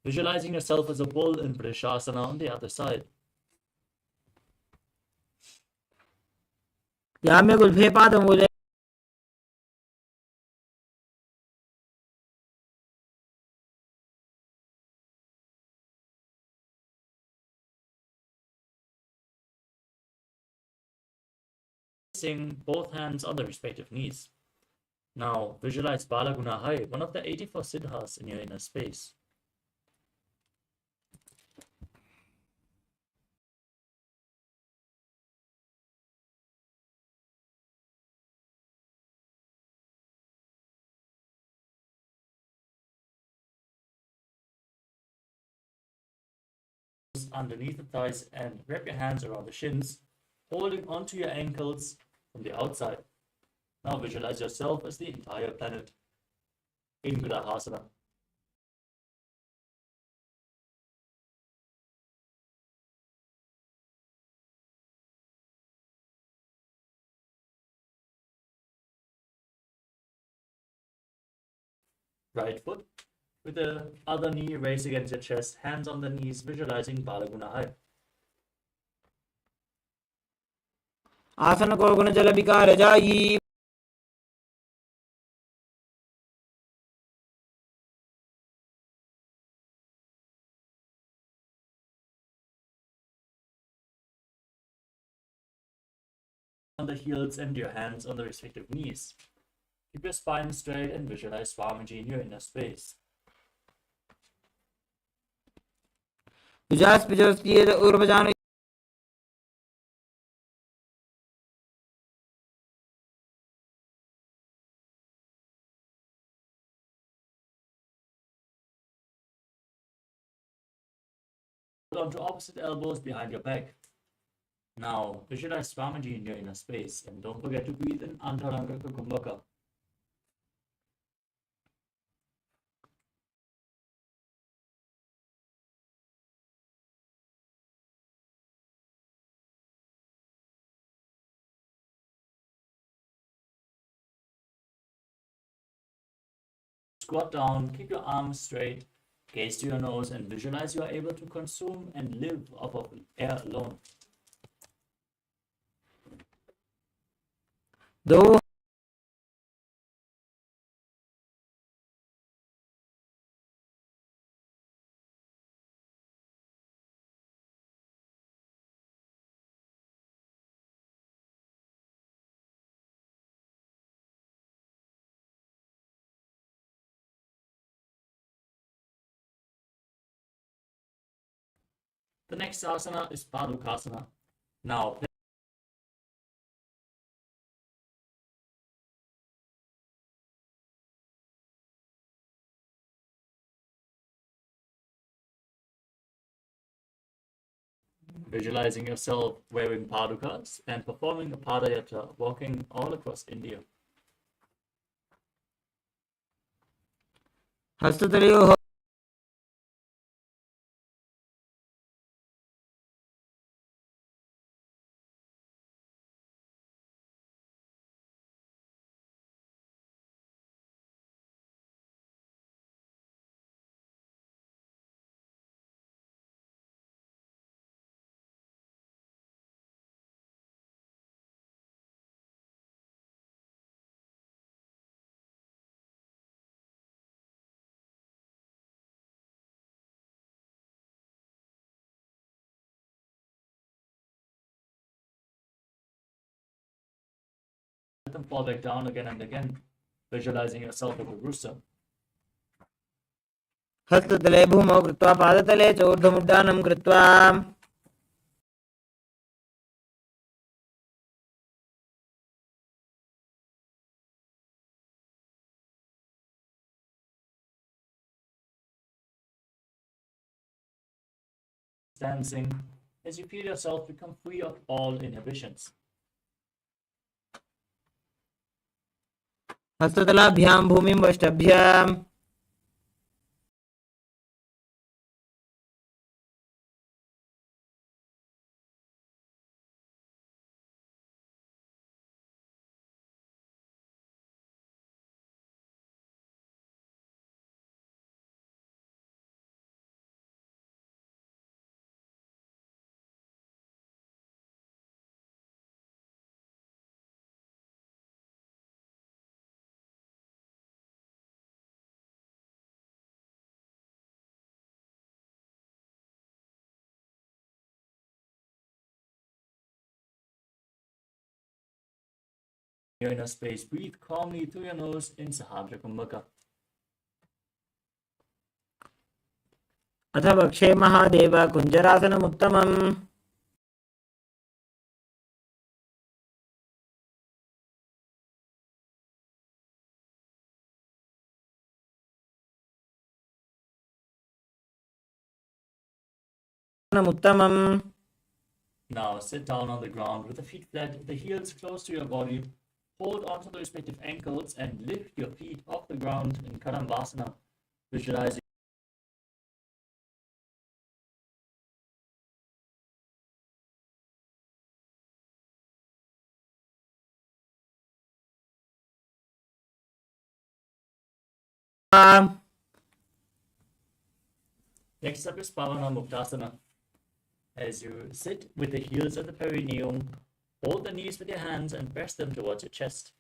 visualizing yourself as a bull in Vrishasana on the other side. याम्य गुल्फे पादमूले Placing both hands on the respective knees. Now visualize Balaguna Hai, one of the 84 siddhas in your inner space. Underneath the thighs and wrap your hands around the shins, holding onto your ankles from the outside. Now visualize yourself as the entire planet in Grahasana. Right foot with the other knee raised against your chest, hands on the knees, visualizing Balaguna Hai. आसन को गुण जल विकार जाई. On the heels and your hands on the respective knees. Keep your spine straight and visualize Swamiji in your inner space. विजास पिजोस्तिये उर्वजान Hold on to opposite elbows behind your back. Now visualize Swamiji in your inner space and don't forget to breathe in Antaranga Kumbhaka. Squat down, keep your arms straight, gaze to your nose, and visualize you are able to consume and live off of air alone. Though The next asana is Padukasana. Now, visualizing yourself wearing padukas and performing a padayatra, walking all across India. हस्ततलयोः Let them fall back down again and again, visualizing yourself as a rooster. हस्ततले भूमौ कृत्वा पादतले च ऊर्ध्वमुड्डानं कृत्वा Dancing as you feel yourself become free of all inhibitions. हस्ततलाभ्यां भूमिं वष्टभ्याम् Your inner space, breathe calmly through your nose in Sahadra Kumbhaka. अथ वक्षे महादेव कुञ्जरासनमुत्तमम् उत्तमम् Now sit down on the ground with the feet flat, the heels close to your body. Hold onto the respective ankles and lift your feet off the ground in Kadambasana, visualizing Next up is Pavana Muktasana. As you sit with the heels at the perineum, hold the knees with your hands and press them towards your chest.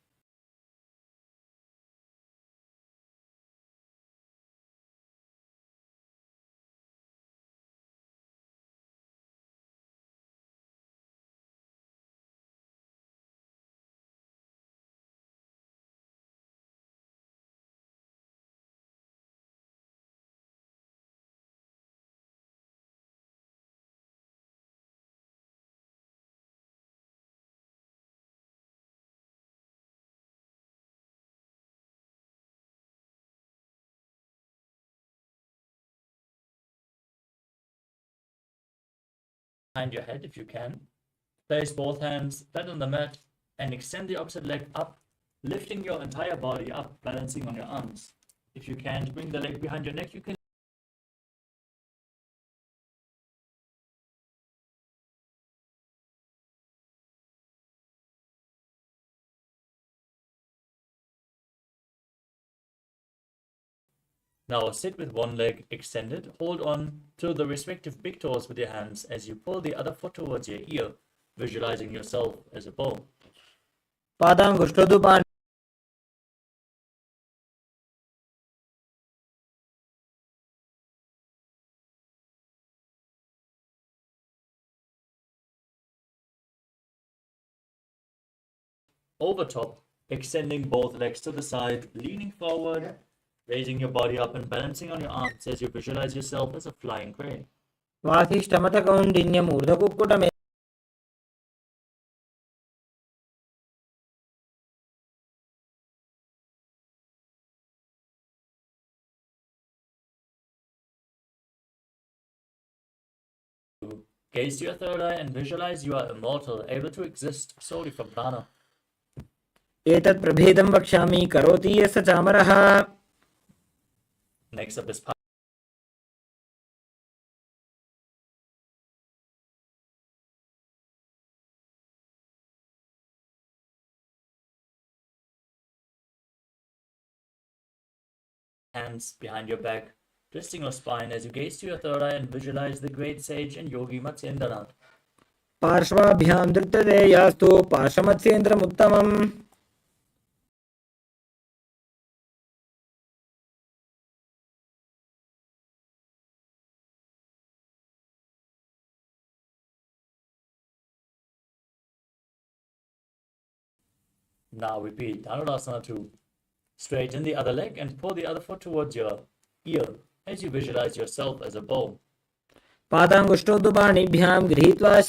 Behind your head if you can. Place both hands flat on the mat and extend the opposite leg up, lifting your entire body up, balancing on your arms. If you can't bring the leg behind your neck, you can Now sit with one leg extended. Hold on to the respective big toes with your hands as you pull the other foot towards your ear, visualizing yourself as a bow. पादाङ्गुष्ठोदुपानि Over top, extending both legs to the side, leaning forward, raising your body up and balancing on your arms as you visualize yourself as a flying crane. वासिष्ठमतकौण्डिन्यमूर्धकुक्कुटमे Gaze to your third eye and visualize you are immortal, able to exist solely from prana. एतत् प्रभेदं वक्ष्यामि करोति यस्य चामरः Next up is hands behind your back, twisting your spine as you gaze to your third eye and visualize the great sage and yogi Nithyananda. पार्श्वाभ्यां दृप्तते यास्तु पार्श्वमत्स्येन्द्रमुत्तमम् Now repeat Dhanurasana 2. Straighten the other leg and pull the other foot towards your ear as you visualize yourself as a bow. पादाङ्गुष्ठोदुपाणिभ्यां गृहीत्वा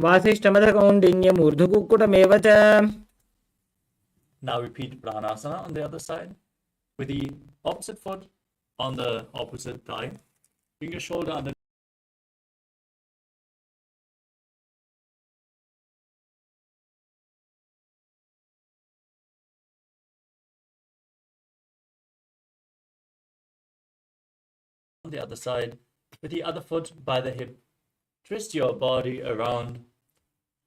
वासिष्ठमतकौण्डिन्यमूर्धकुक्कुटमेव च Now repeat Pranasana on the other side with the opposite foot on the opposite thigh. Bring your shoulder under on the other side with the other foot by the hip. Twist your body around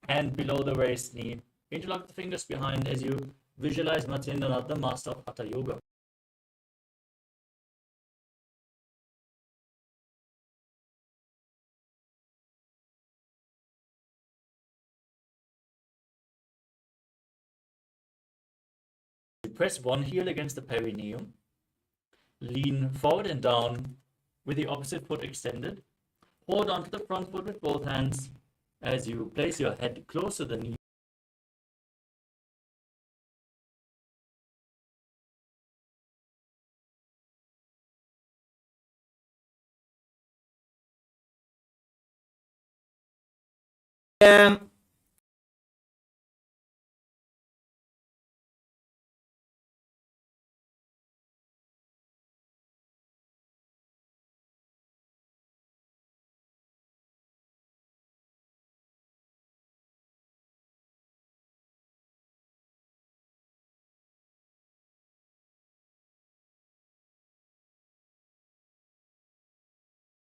and below the waist knee. Interlock the fingers behind as you visualize Nithyananda, the master of Hatha Yoga. Press one heel against the perineum. Lean forward and down with the opposite foot extended. Hold onto the front foot with both hands as you place your head close to the knee.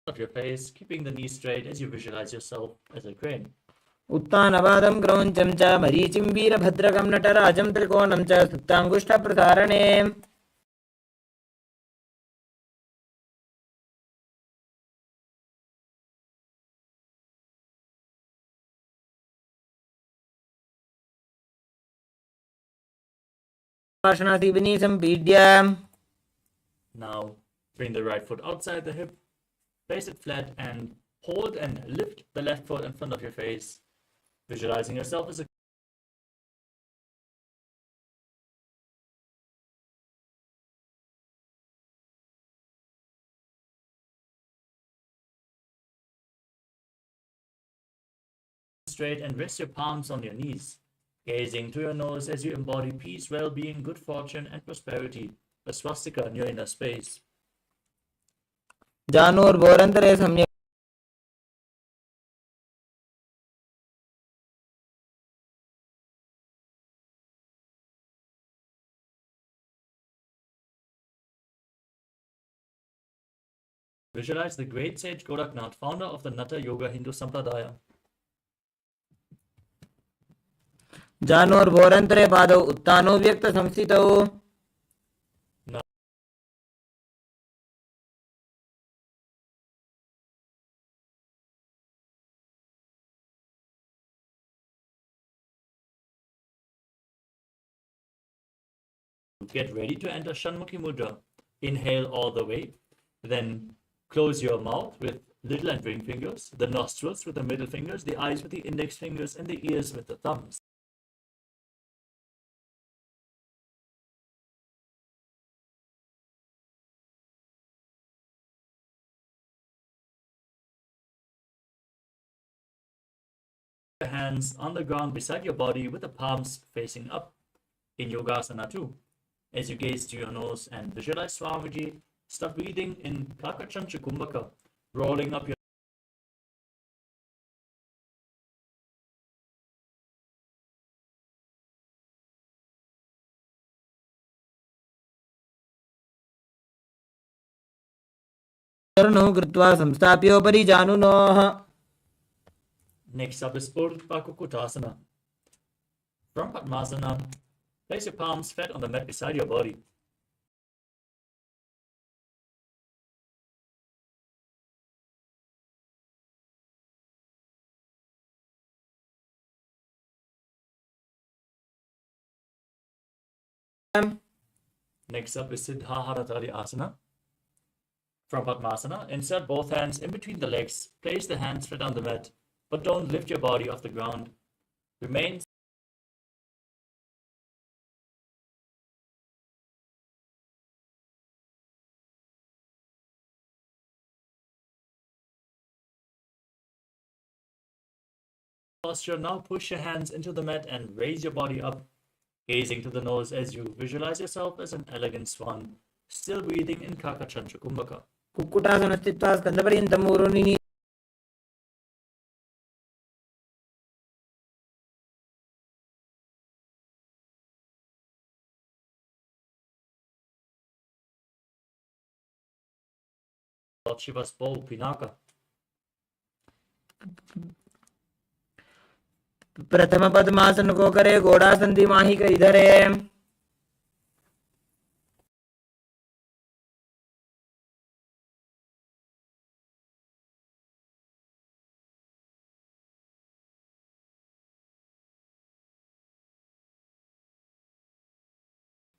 Of your face, keeping the knees straight as you visualize yourself as a crane. उत्तानपादं क्रौञ्चं च मरीचिं वीरभद्रकं नटराजं त्रिकोणं च सुप्ताङ्गुष्ठप्रसारणे पार्श्वनासिविनी सम्पीड्य Now bring the right foot outside the hip, place it flat and hold and lift the left foot in front of your face, visualizing yourself as a straight and rest your palms on your knees, gazing to your nose as you embody peace, well-being, good fortune and prosperity, a swastika in your inner space. जानोर्भोरन्तरे सम्यक् Visualize the great sage Goraknath, founder of the Natha Yoga Hindu Sampradaya. जानोर्भोरन्तरे पादौ उत्तानो व्यक्तसंस्थितौ Get ready to enter Shanmukhi Mudra. Inhale all the way. Then close your mouth with little and ring fingers, the nostrils with the middle fingers, the eyes with the index fingers, and the ears with the thumbs. Your hands on the ground beside your body with the palms facing up. In Yogasana too. As you gaze to your nose and visualize Swamiji, start breathing in Kakachancha Kumbhaka, rolling up your चरणौ कृत्वा संस्थाप्योपरि जानुनोः Next up is Urdhva Kukutasana. From Padmasana, place your palms flat on the mat beside your body. Next up is Siddhaharatari Asana. From Padmasana, insert both hands in between the legs. Place the hands flat on the mat, but don't lift your body off the ground. Remain posture. Now push your hands into the mat and raise your body up, gazing to the nose as you visualize yourself as an elegant swan, still breathing in Kakachancha Kumbhaka. कुक्कुटासनस्थित्वा स्कन्धपर्यन्तं ऊरुनिः Lord Shiva's bow, Pinaka. प्रथम पद्मासन को करे घोड़ासन दिमाही करी धरे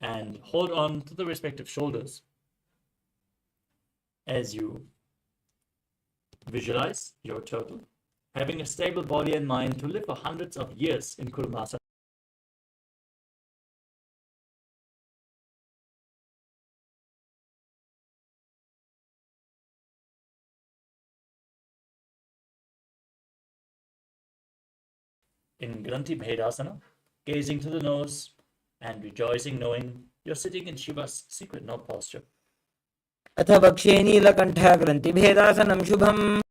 And hold on to the respective shoulders as you visualize your turtle having a stable body and mind to live for hundreds of years in Kurmasana. In Granthi Bhedasana, gazing to the nose and rejoicing knowing you're sitting in Shiva's secret knot posture. अथ वक्षे नीलकण्ठ ग्रन्थिभेदासनं शुभम्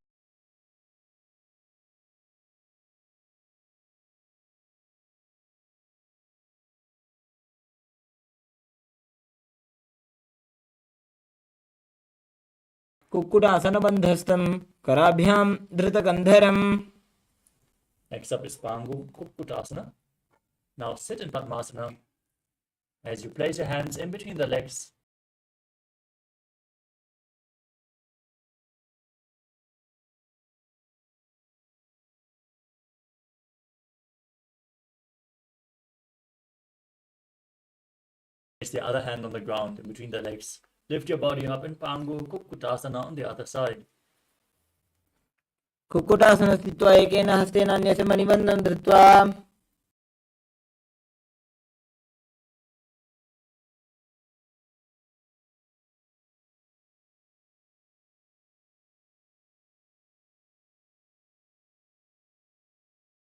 कुक्कुटासनबन्धस्थं कराभ्यां धृतकन्धरम्. Next up is Pangu Kukkutasana. Now sit in Padmasana as you place your hands in between the legs. Place the other hand on the ground in between the legs. Lift your body up in Pangu Kukkutasana on the other side. कुक्कुटासनस्थित्वा एकेन हस्तेन अन्यस्य मणिबन्धं धृत्वा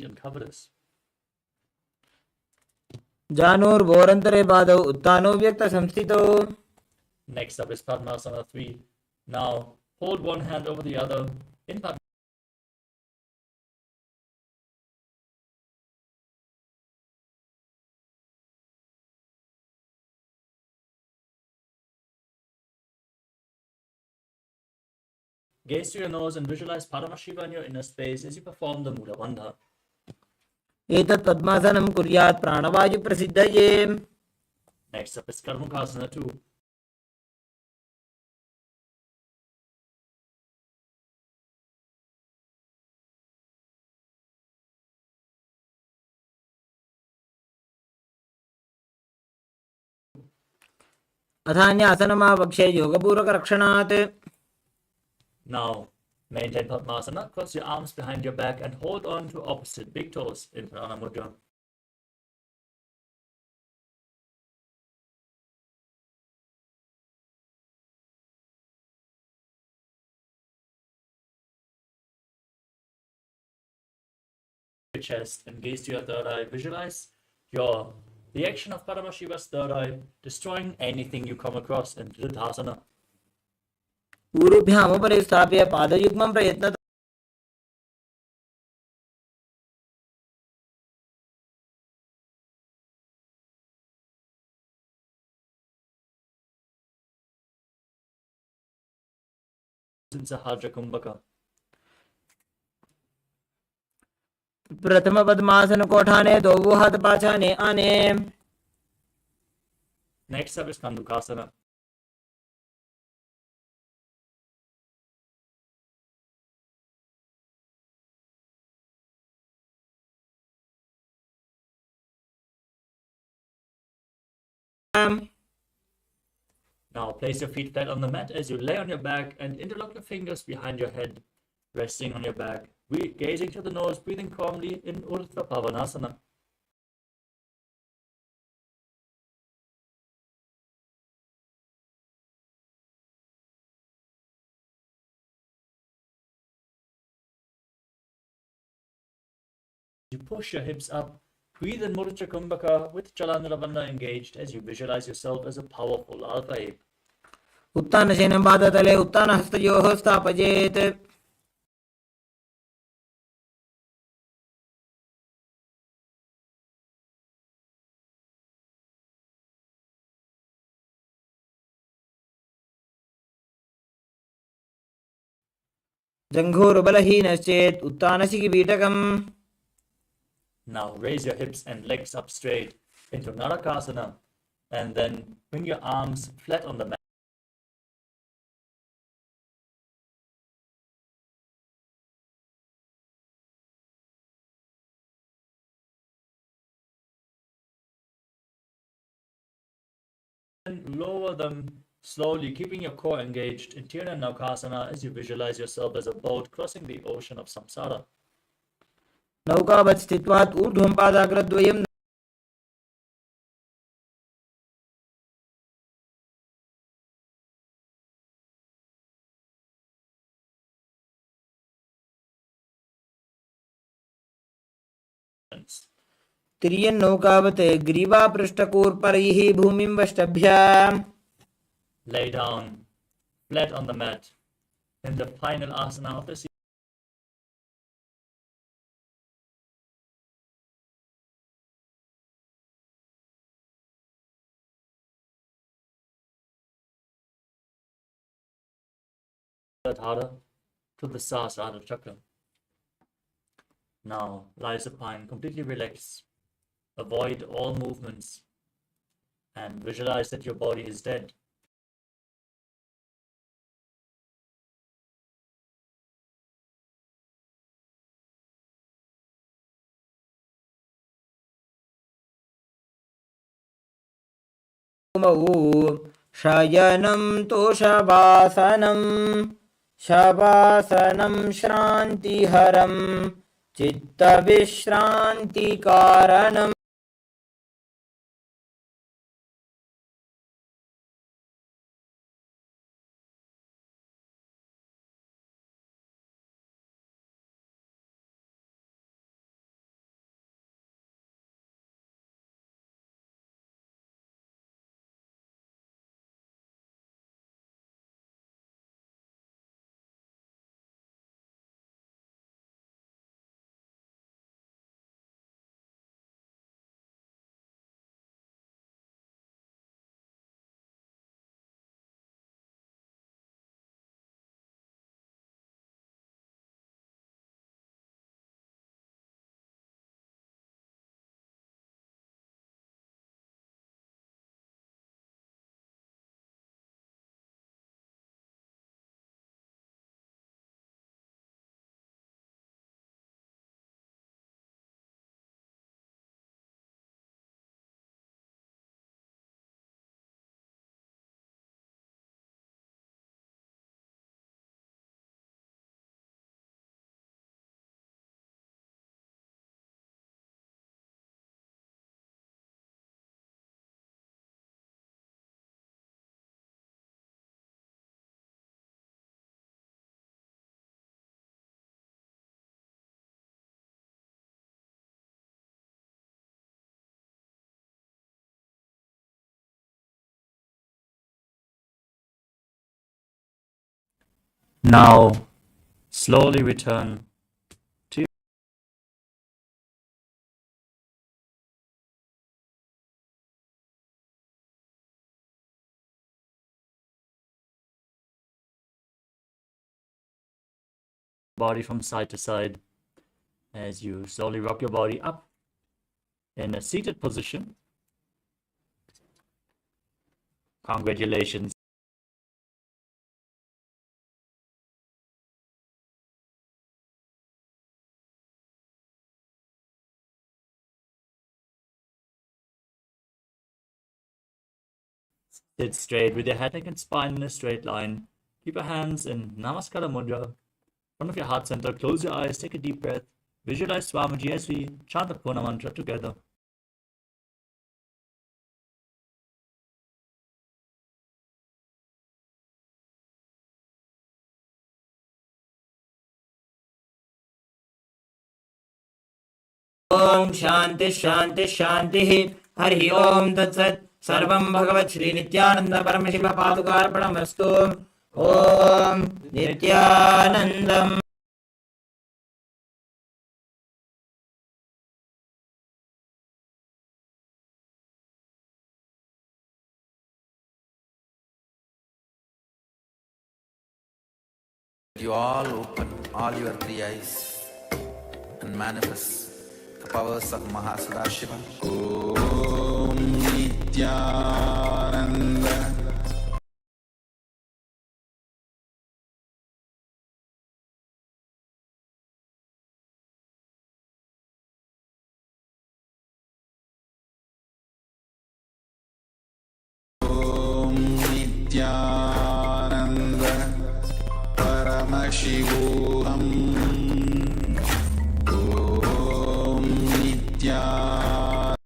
And cover this. जानोर्भोरन्तरे पादौ उत्तानो व्यक्तसंस्थितौ. Next up is Padmasana 3. Now hold one hand over the other in Padmasana. Gaze to your nose and visualize Paramashiva in your inner space as you perform the Mula Bandha. एतत् पद्मासनं कुर्यात् प्राणवायुप्रसिद्धये. Next up is Karmukasana 2. अथान्यासनमावक्ष्य योगपूर्वकरक्षणात्. Now, maintain Padmasana, cross your arms behind your back and hold on to opposite big toes in Prana Mudra. Your chest and gaze to your third eye. Visualize the action of Paramashiva's third eye, destroying anything you come across in Dridhasana. ऊरुभ्यामुपरि स्थाप्य पादयुग्मं प्रयत्नतः In Sahajra Kumbhaka. प्रथम पद्मासन कोठाने दो हाथ पाछाने आने. Next up is Kandukasana. Now place your feet flat on the mat as you lay on your back and interlock your fingers behind your head, resting on your back, gazing to the nose, breathing calmly in Urdhva Pavanasana. You push your hips up, breathe in Mudra Kumbhaka with Chalandra Bandha engaged as you visualize yourself as a powerful alpha ape. उत्तानशयनं पादतले उत्तानहस्तयोः स्थापयेत्. जङ्घोरुबलहीनश्चेत् उत्तानशिखिपीठकम्. Now raise your hips and legs up straight into Narakasana and then bring your arms flat on the mat. And lower them slowly, keeping your core engaged in Tirtha Naukasana as you visualize yourself as a boat crossing the ocean of samsara. नौकावत् स्थित्वात् ऊर्ध्वं पादाग्रद्वयं तिर्यन्नौकावत् ग्रीवापृष्ठकूर्परैः भूमिं वष्टभ्य. Lay down flat on the mat in the final asana of the Dhara to the Sahasrara chakra. Now lie supine, completely relax. Avoid all movements and visualize that your body is dead. शयनं तोषवासनं शवासनं श्रान्तिहरं चित्तविश्रान्तिकारणम्. Now, slowly return to your body from side to side as you slowly rock your body up in a seated position. Congratulations. Sit straight with your head, neck, and spine in a straight line. Keep your hands in Namaskara Mudra. In front of your heart center, close your eyes, take a deep breath. Visualize Swamiji as we chant the Purna mantra together. Om Shanti Shanti Shanti Hari Om Tat Sat Sarvam Bhagavat Shri Nithyananda Paramashiva Padukarpanamastu Om Nithyanandam. You all open all your three eyes and manifest the powers of Mahā Sadashiva. Om Nithyananda. Om Nithyananda. Paramashivoham. Om Nithyananda.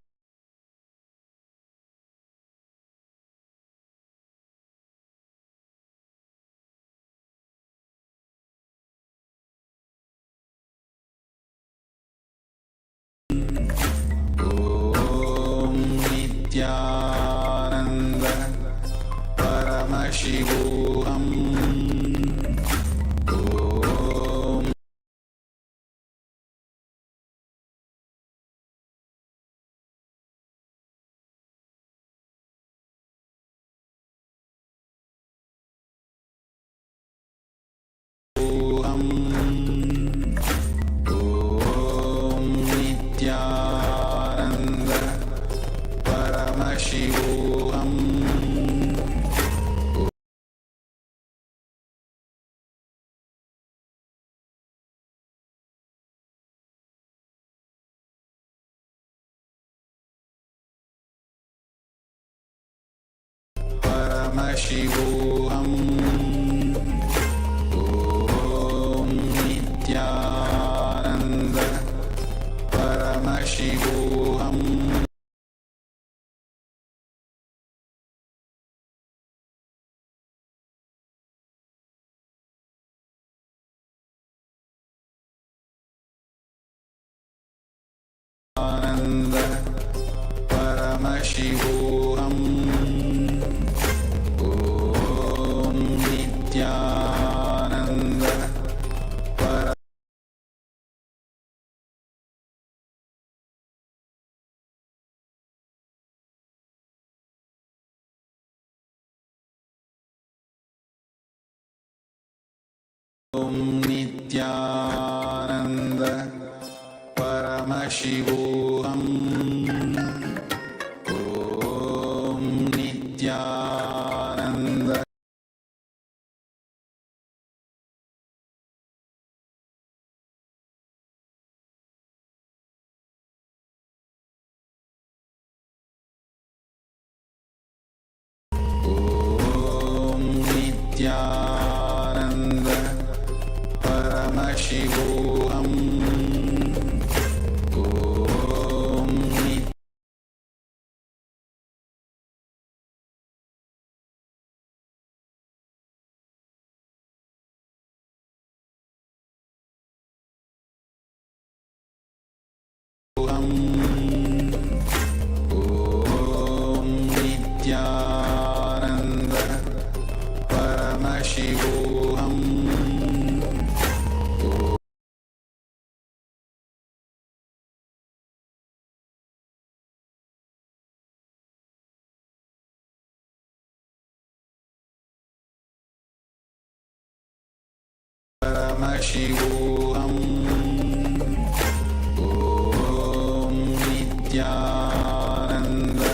Om Nithyananda. Paramashivoham. Om Nithyananda. Paramashivoham. Paramashivoham. Om Nithyananda. Paramashivoham. Ananda. Paramashivoham. Om Nithyananda. Om Nithyananda. Paramashivoham. Om Nithyananda. Om Nithyananda. Paramashivoham. Paramashivoham. Om Nithyananda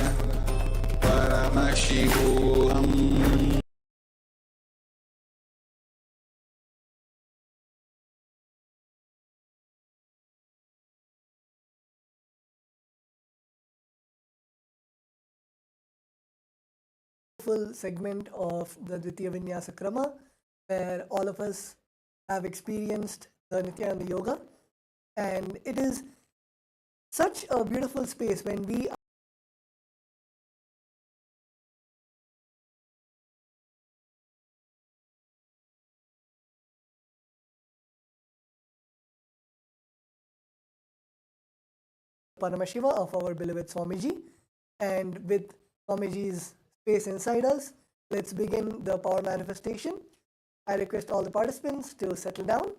Paramashivoham. Full segment of the Dvitiya Vinyasa Krama, where all of us have experienced the Nityananda Yoga, and it is such a beautiful space when we Paramashiva of our beloved Swamiji, and with Swamiji's space inside us, let's begin the power manifestation. I request all the participants to settle down.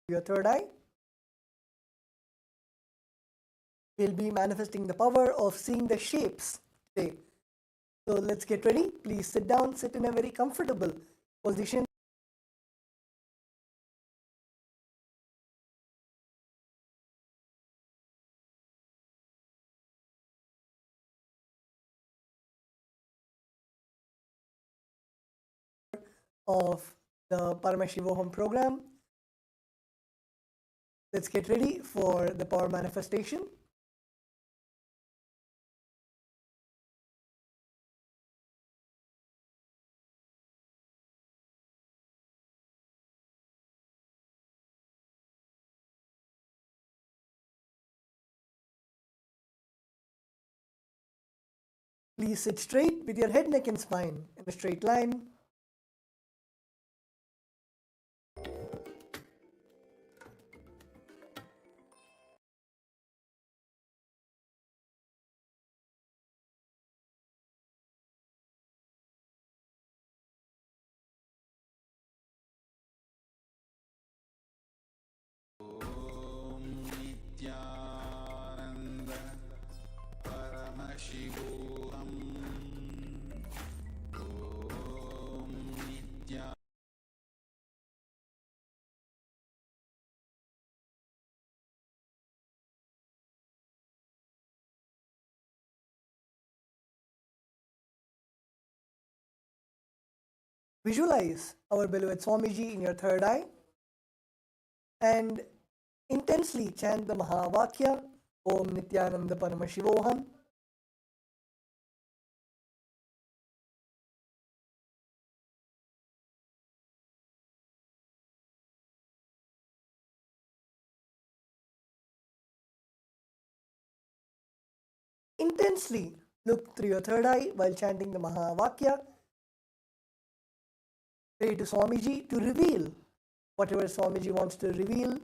Your third eye. We'll be manifesting the power of seeing the shapes today. So let's get ready. Please sit down, sit in a very comfortable position. Of the Paramashivoham program. Let's get ready for the power manifestation. Please sit straight with your head, neck and spine in a straight line. Om Nithyananda Paramashivoham. Om Nithyananda. Visualize our beloved Swamiji in your third eye and intensely chant the Mahavakya Om Nithyananda Paramashivoham. Intensely look through your third eye while chanting the Mahavakya. Pray to Swamiji to reveal whatever Swamiji wants to reveal.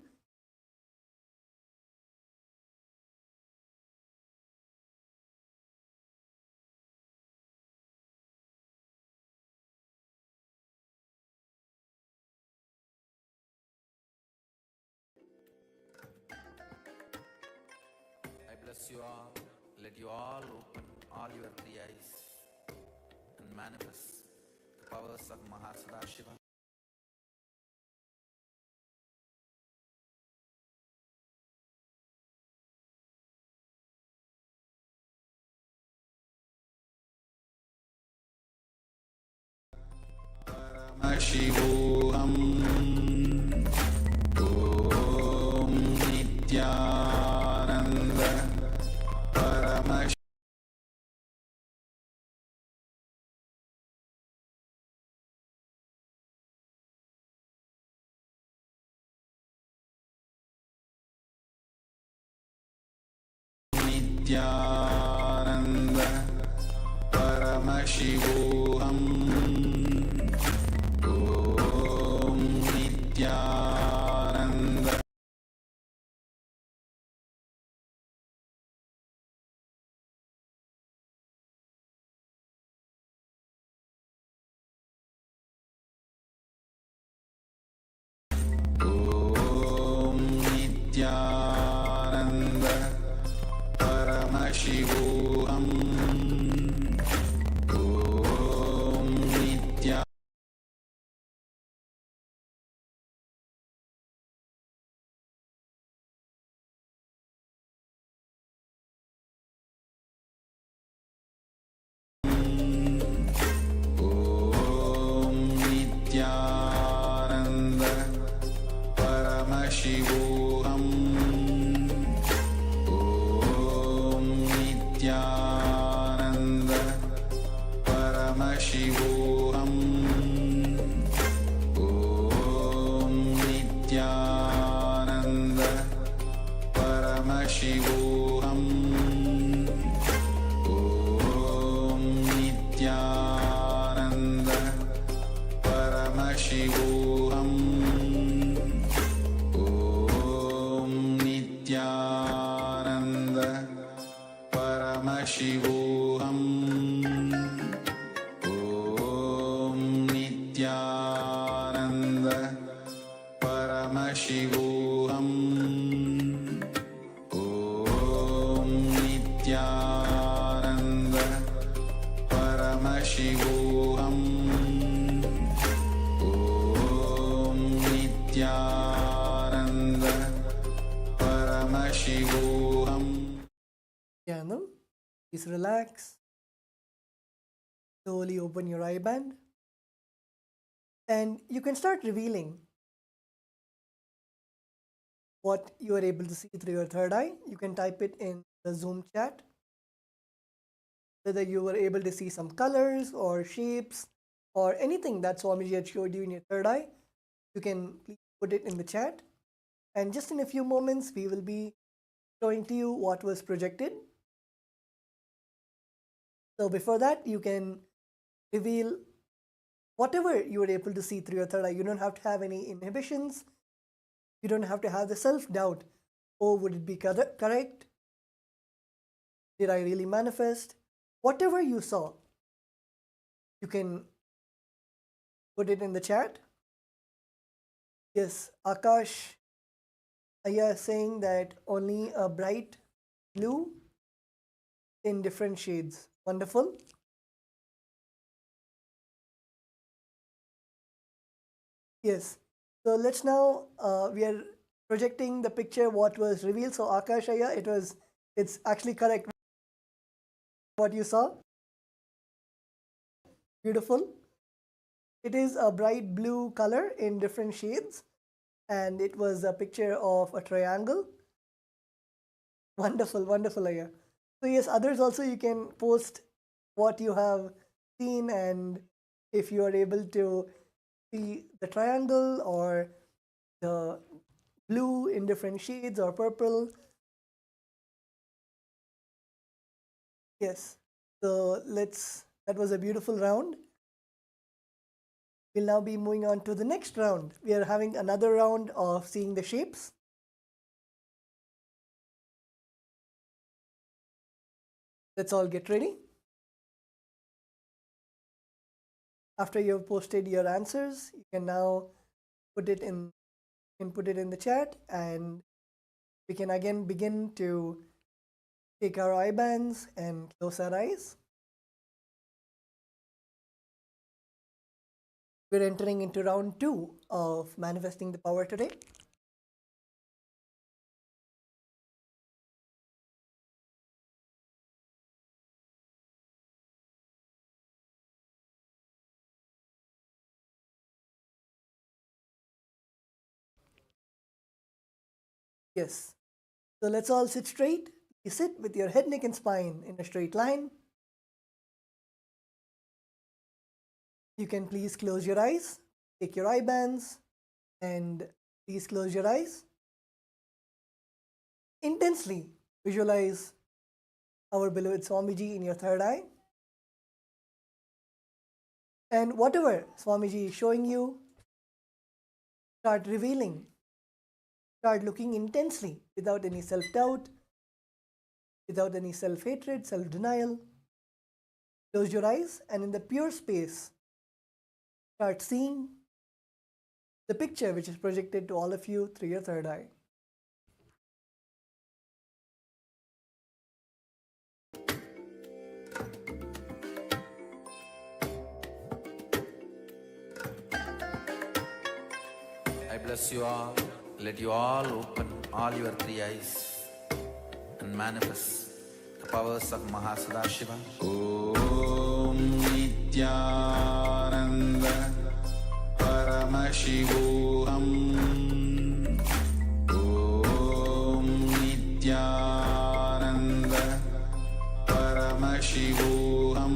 I bless you all. Let you all open all your three eyes and manifest the powers of Mahā KAILΑSA. Paramashivoham. Om Nithyananda Paramashivoham. Nithyananda Paramashivoham. Om Nithyananda. Om Paramashivoham. Om Nithyananda Paramashivoham. Om Nithyananda Paramashivoham. Om Nithyananda Paramashivoham. Om Nithyananda Paramashivoham. Om Nithyananda Paramashivoham. Om Nithyananda Paramashivoham. Jnanam. Please relax. Slowly open your eye band. And you can start revealing what you are able to see through your third eye. You can type it in the Zoom chat. Whether you were able to see some colors or shapes or anything that Swamiji had showed you in your third eye, you can please put it in the chat. And just in a few moments, we will be showing to you what was projected. So before that, you can reveal whatever you were able to see through your third eye. You don't have to have any inhibitions. You don't have to have the self-doubt. Oh, would it be correct? Did I really manifest? Whatever you saw, you can put it in the chat. Yes, Akash Aya is saying that only a bright blue in different shades. Wonderful. Yes. So let's now, we are projecting the picture what was revealed. So Akash Aya, it's actually correct what you saw. Beautiful. It is a bright blue color in different shades, and it was a picture of a triangle. Wonderful, wonderful, Aya. So yes, others also, you can post what you have seen, and if you are able to see the triangle or the blue in different shades or purple. Yes, so that was a beautiful round. We'll now be moving on to the next round. We are having another round of seeing the shapes. Let's all get ready. After you've posted your answers, you can now put it in the chat, and we can again begin to take our eye bands and close our eyes. We're entering into round 2 of manifesting the power today. Yes. So let's all sit straight. You sit with your head, neck, and spine in a straight line. You can please close your eyes. Take your eye bands and please close your eyes. Intensely visualize our beloved Swamiji in your third eye. And whatever Swamiji is showing you, start revealing. Start looking intensely without any self-doubt, without any self-hatred, self-denial. Close your eyes, and in the pure space, start seeing the picture which is projected to all of you through your third eye. I bless you all. Let you all open all your three eyes and manifest the powers of Mahā Sadashiva. Om Nithyananda Paramashivoham. Om Nithyananda Paramashivoham.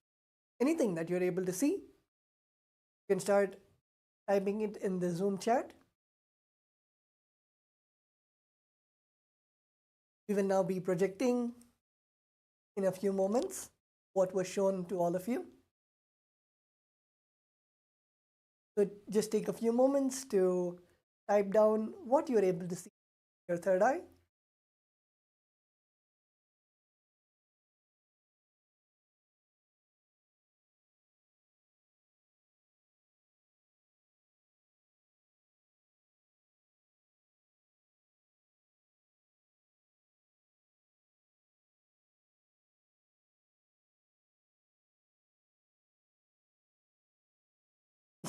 anything that you're able to see, you can start typing it in the Zoom chat. We will now be projecting in a few moments what was shown to all of you. So just take a few moments to type down what you're able to see in your third eye.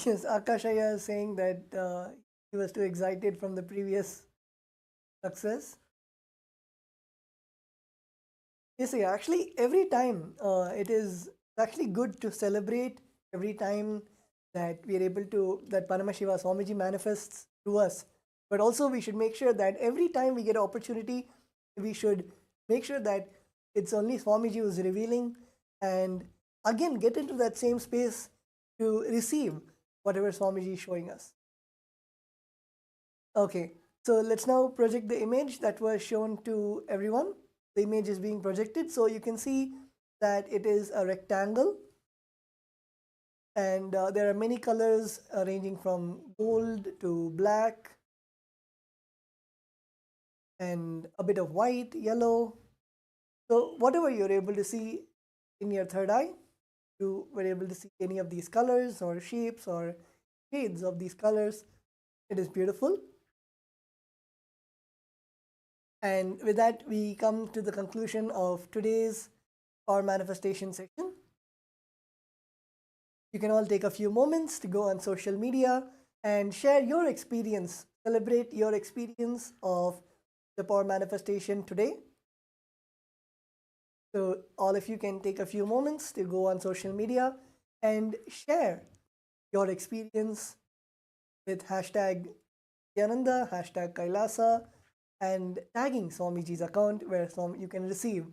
Yes, Akashaya is saying that he was too excited from the previous success. Yes, yeah, actually, every time it is actually good to celebrate every time that we are able to, that Paramashiva Swamiji manifests through us. But also, we should make sure that every time we get an opportunity, we should make sure that it's only Swamiji who is revealing, and again get into that same space to receive whatever Swamiji is showing us. Okay, so let's now project the image that was shown to everyone. The image is being projected, so you can see that it is a rectangle, and there are many colors ranging from gold to black and a bit of white, yellow. So whatever you're able to see in your third eye, you were able to see any of these colors or shapes or shades of these colors. It is beautiful. And with that, we come to the conclusion of today's Power Manifestation section. You can all take a few moments to go on social media and share your experience, celebrate your experience of the Power Manifestation today. So all of you can take a few moments to go on social media and share your experience with hashtag Nithyananda, hashtag KAILASA, and tagging Swamiji's account where you can receive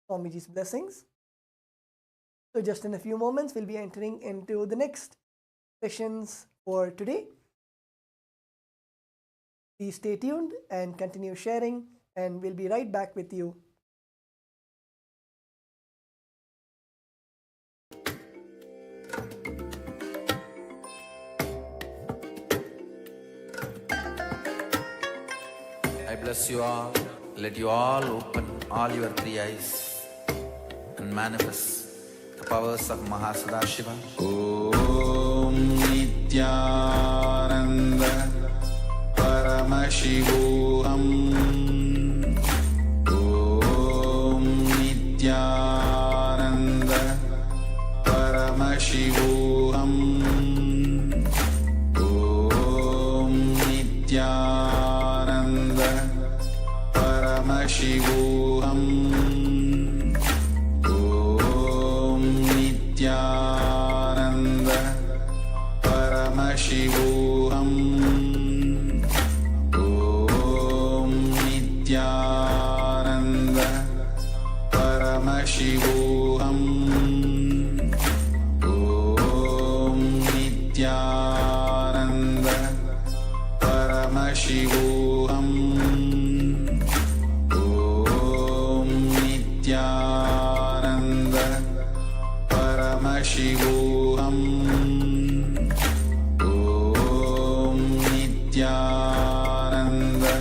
Swamiji's blessings. So just in a few moments, we'll be entering into the next sessions for today. Please stay tuned and continue sharing, and we'll be right back with you. I bless you all. Let you all open all your three eyes and manifest the powers of Mahā Sadashiva. Om Nithyananda Paramashivoham. Om Nithyananda Paramashivoham. Om Nithyananda Paramashivoham. Om Nithyananda Paramashivoham. Om Nithyananda Paramashivoham. Om Nithyananda Paramashivoham. Om Nithyananda Paramashivoham. Om Nithyananda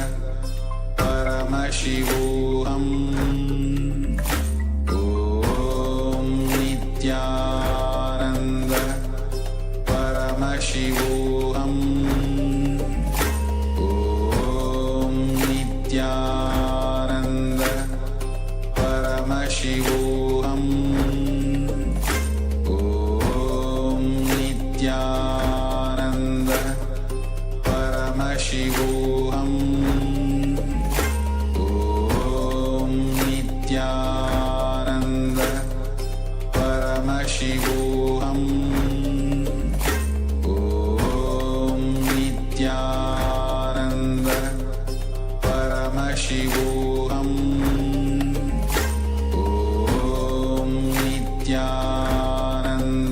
Paramashivoham. Om Nithyananda Paramashivoham. Om Nithyananda Paramashivoham. Om Nithyananda Paramashivoham. Om Nithyananda Paramashivoham. Om Nithyananda Paramashivoham. Om Nithyananda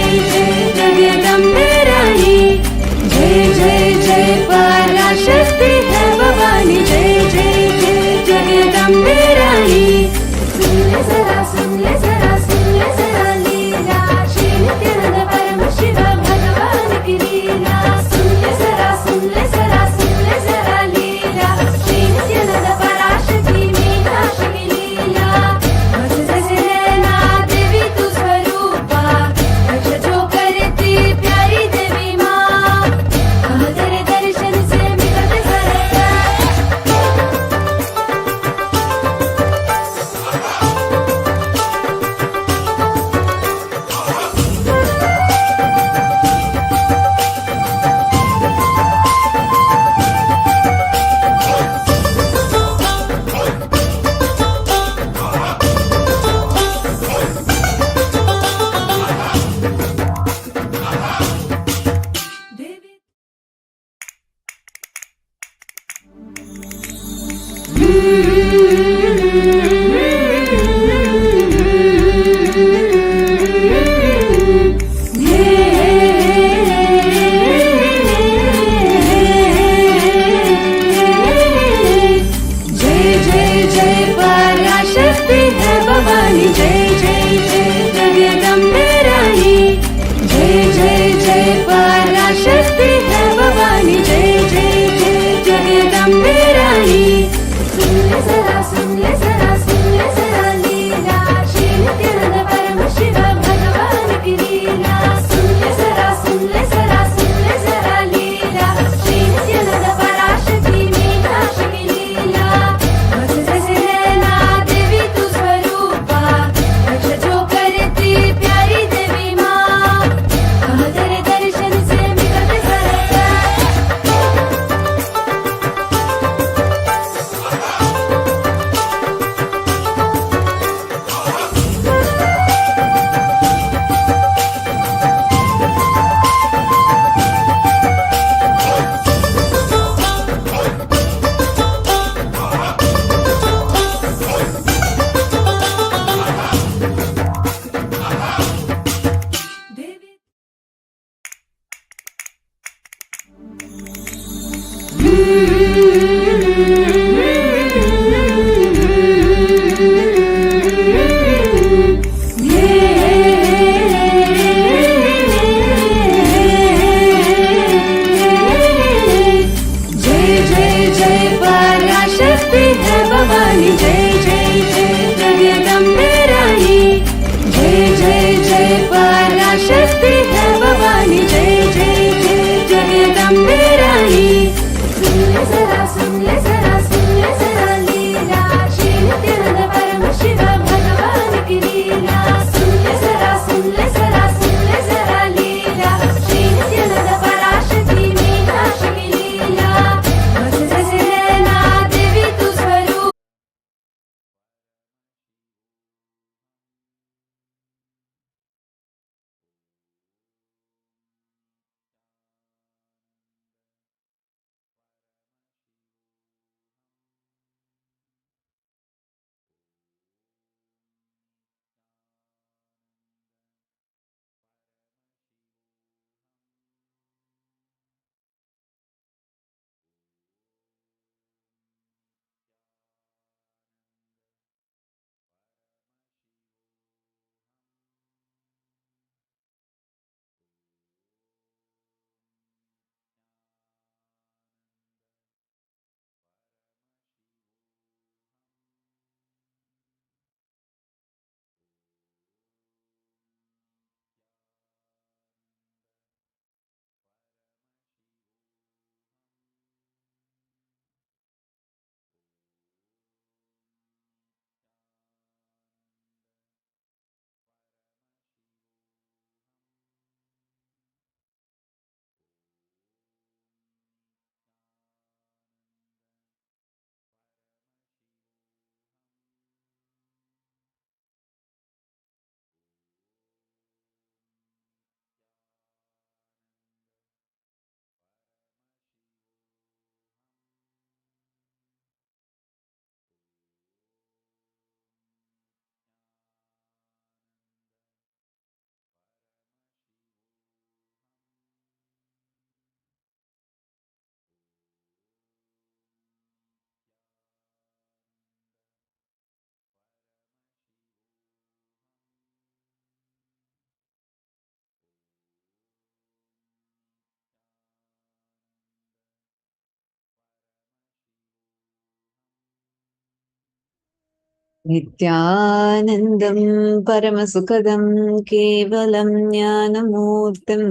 नित्यानन्दं परमसुखदं केवलं ज्ञानमूर्तिं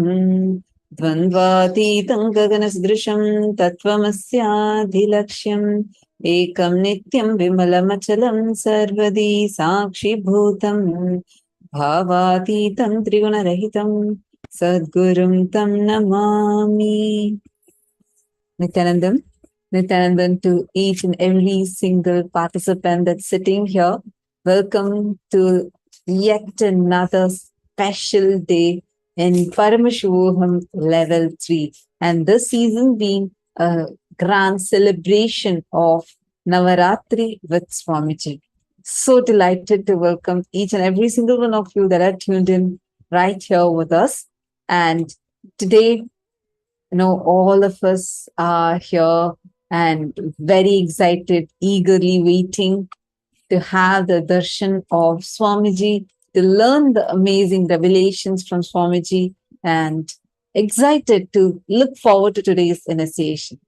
द्वन्द्वातीतं गगनसदृशं तत्त्वमस्याधिलक्ष्यम् एकं नित्यं विमलमचलं सर्वदी साक्षिभूतं भावातीतं त्रिगुणरहितं सद्गुरुं तं Namami. Nithyanandam to each and every single participant that's sitting here. Welcome to yet another special day in Paramashivoham level 3. And this season being a grand celebration of Navaratri with Swamiji. So delighted to welcome each and every single one of you that are tuned in right here with us. And today, all of us are here and very excited, eagerly waiting to have the darshan of Swamiji, to learn the amazing revelations from Swamiji, and excited to look forward to today's initiation.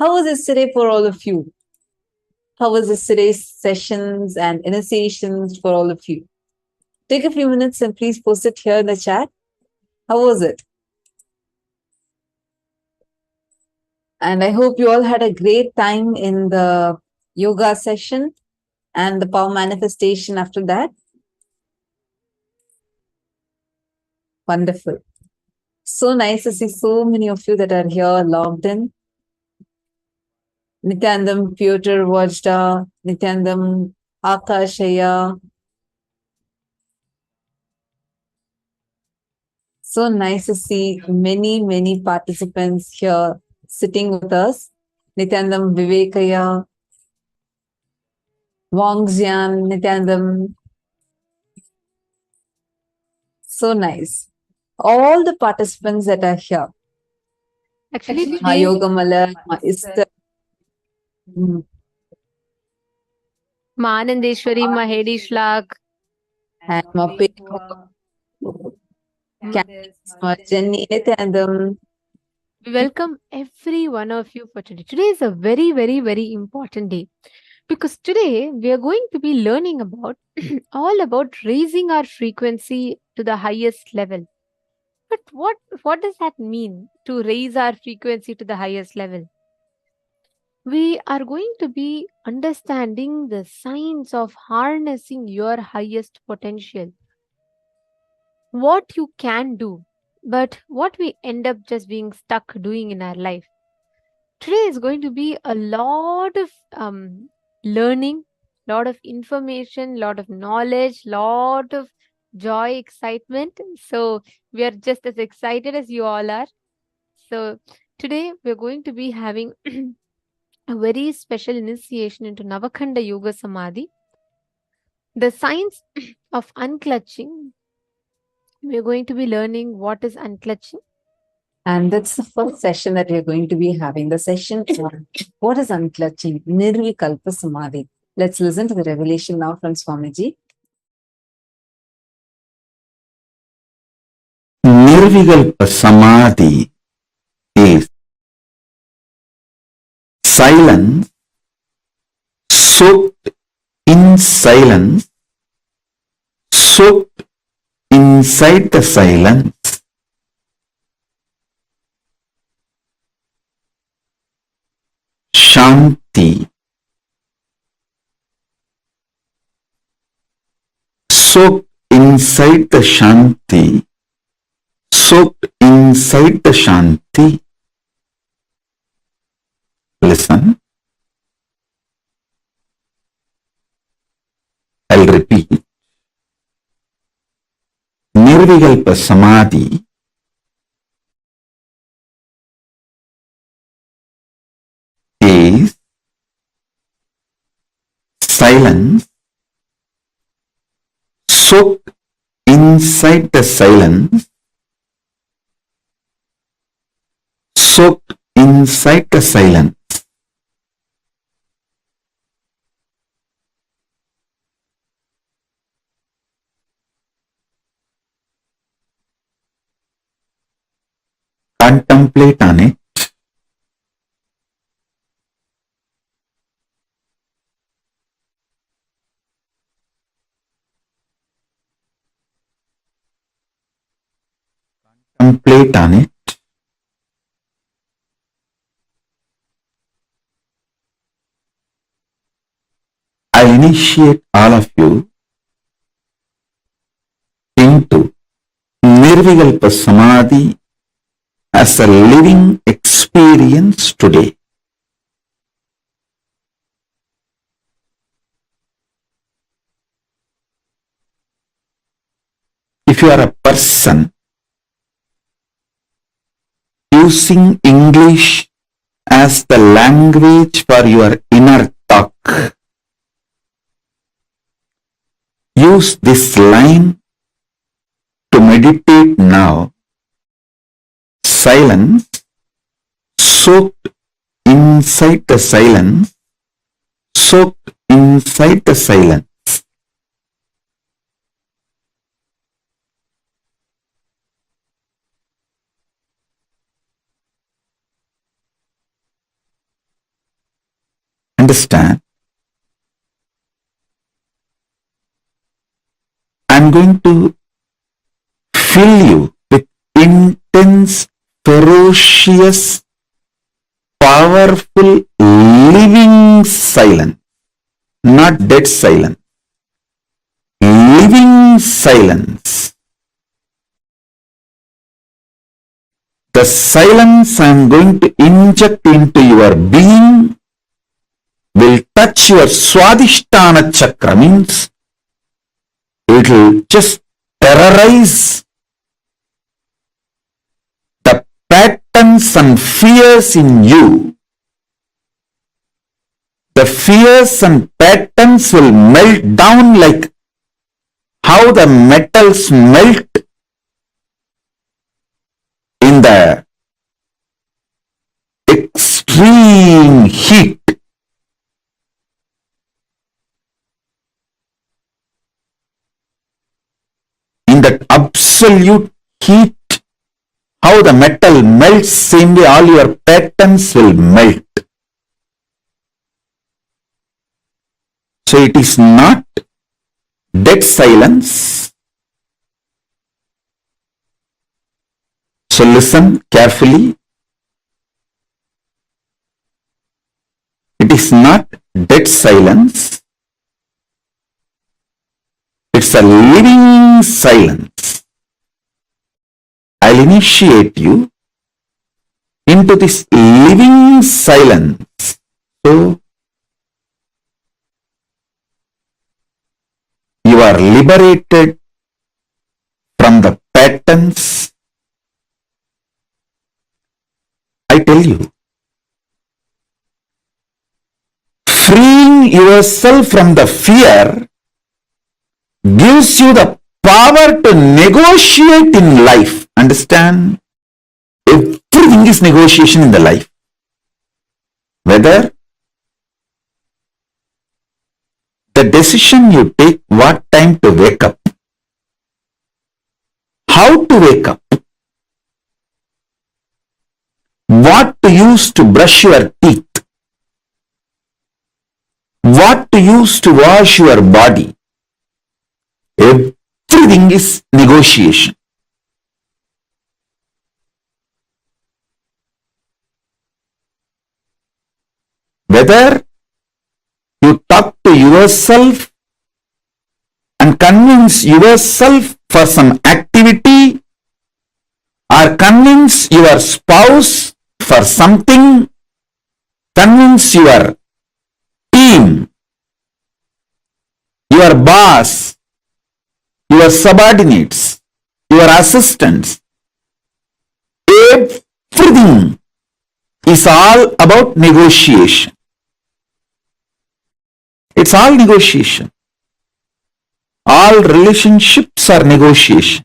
How was yesterday for all of you? How was yesterday's sessions and initiations for all of you? Take a few minutes and please post it here in the chat. How was it? And I hope you all had a great time in the yoga session and the power manifestation after that. Wonderful. So nice to see so many of you that are here logged in. Nithyanandam, Piotr, Vajda, Nithyanandam, Akashaya. So nice to see many, many participants here sitting with us. Nithyanandam, Vivekaya, Wangxian, Nithyanandam. So nice. All the participants that are here. Actually, Ma today, Yogamala, Ma Esther, Manandeshwari, Mahedi Shlak, and Ma Pekha, Candice, Ma Jenny, Nithyanandam. we welcome every one of you for today. Today is a very, very, very important day because today we are going to be learning about all about raising our frequency to the highest level. But what does that mean to raise our frequency to the highest level? We are going to be understanding the science of harnessing your highest potential. What you can do, but what we end up just being stuck doing in our life. Today is going to be a lot of learning, lot of information, lot of knowledge, lot of joy, excitement. So we are just as excited as you all are. So today we're going to be having a very special initiation into Navakanda Yoga Samādhi, the science of unclutching. We're going to be learning what is unclutching. And that's the first session that we're going to be having. The session on what is unclutching, Nirvikalpa Samadhi. Let's listen to the revelation now from Swamiji. Nirvikalpa Samadhi is silence, soaked in silence, soaked inside the silence. Shanti, soaked inside the Shanti, soaked inside the Shanti. Listen. I'll repeat. Nirvikalpa Samadhi is silence, soaked inside the silence, soaked inside the silence. Contemplate on it. contemplate on it. I initiate all of you into Nirvikalpa Samadhi as a living experience today. If you are a person using English as the language for your inner talk, use this line to meditate now. Silence, soaked inside the silence, soaked inside the silence. Understand? I'm going to fill you with intense, ferocious, powerful, living silence, not dead silence, living silence. The silence I'm going to inject into your being will touch your Swadhisthana chakra, means it will just terrorize the patterns and fears in you. The fears and patterns will melt down like how the metals melt in the extreme heat. In that absolute heat, how the metal melts, same way all your patterns will melt. So it is not dead silence. So listen carefully. It is not dead silence. It's a living silence. I'll initiate you into this living silence. So, you are liberated from the patterns. I tell you, freeing yourself from the fear gives you the power to negotiate in life. Understand? Everything is negotiation in the life. Whether the decision you take, what time to wake up, how to wake up, what to use to brush your teeth, what to use to wash your body, everything is negotiation. Whether you talk to yourself and convince yourself for some activity, or convince your spouse for something, convince your team, your boss, your subordinates, your assistants, everything is all about negotiation. It's all negotiation. All relationships are negotiation.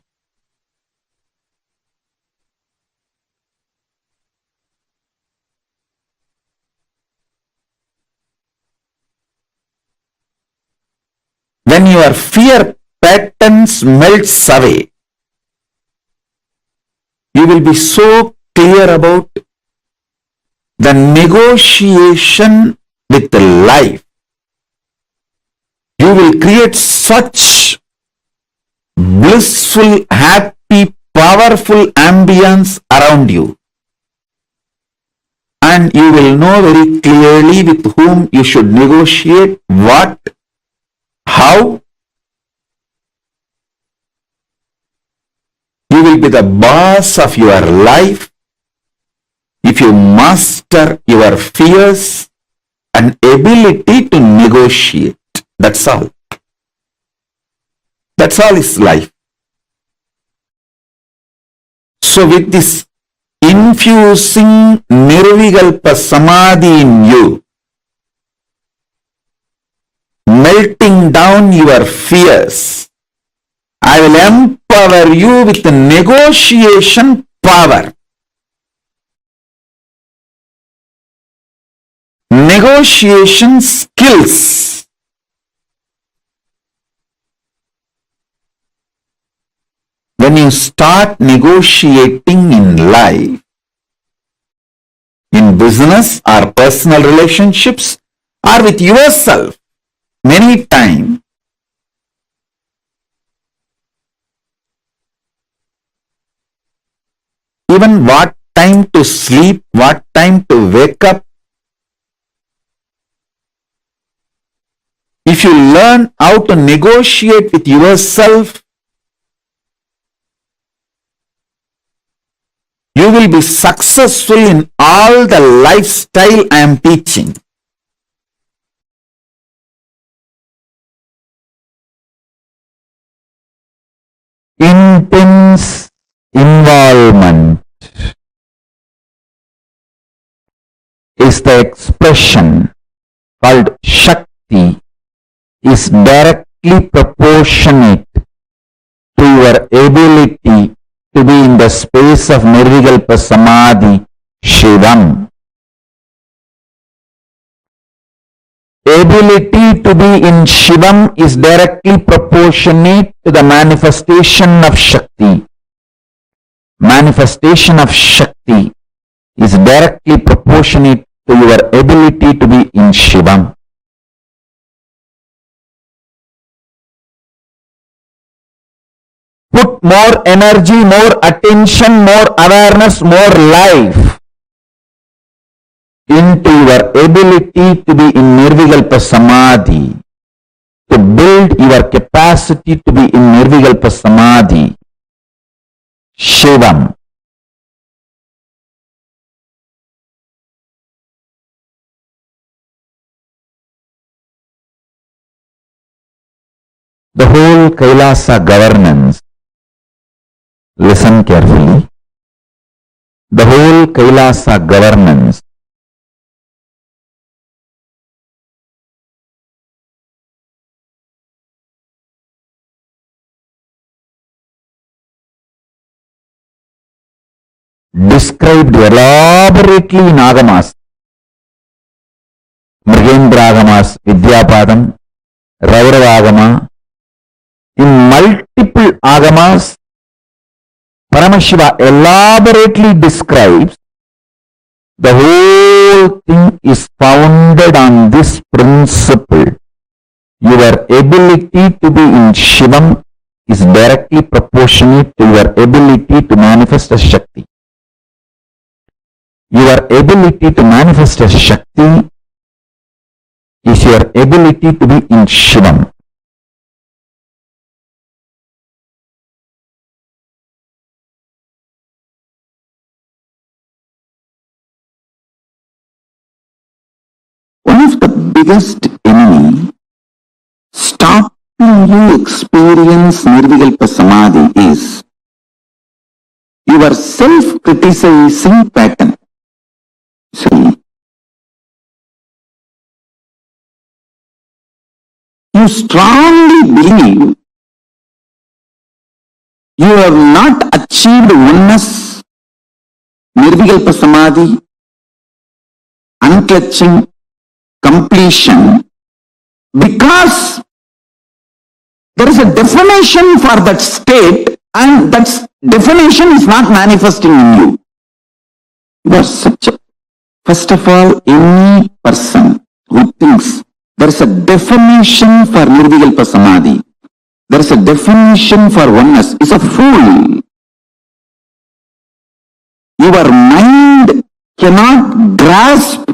When your fear patterns melts away, you will be so clear about the negotiation with life. You will create such blissful, happy, powerful ambience around you. And you will know very clearly with whom you should negotiate, what, how. You will be the boss of your life if you master your fears and ability to negotiate. That's all. That's all is life. So with this infusing Nirvikalpa Samadhi in you, melting down your fears, I will empower you with the negotiation power. Negotiation skills. When you start negotiating in life, in business or personal relationships or with yourself, many times, even what time to sleep, what time to wake up, if you learn how to negotiate with yourself, you will be successful in all the lifestyle I am teaching. Intense involvement is the expression called Shakti, is directly proportionate to your ability to be in the space of Nirvikalpa Samadhi, Shivam. Ability to be in Shivam is directly proportionate to the manifestation of Shakti. Manifestation of Shakti is directly proportionate to your ability to be in Shivam. Put more energy, more attention, more awareness, more life into your ability to be in Nirvikalpa Samadhi, to build your capacity to be in Nirvikalpa Samadhi, Shivam. The whole Kailasa governance, listen carefully, the whole Kailasa governance described elaborately in Agamas, Mrigendra Agamas, Vidyapadam, Raurava Agama. In multiple Agamas, Paramashiva elaborately describes the whole thing is founded on this principle. Your ability to be in Shivam is directly proportionate to your ability to manifest as Shakti. Your ability to manifest as Shakti is your ability to be in Shivam. One of the biggest enemy stopping you experience Nirvikalpa Samadhi is your self-criticizing pattern. See, you strongly believe you have not achieved oneness, Nirvikalpa Samadhi, unclutching, completion, because there is a definition for that state and that definition is not manifesting in you. You are such a, first of all, any person who thinks there is a definition for Nirvikalpa Samadhi, there is a definition for oneness, is a fool. your mind cannot grasp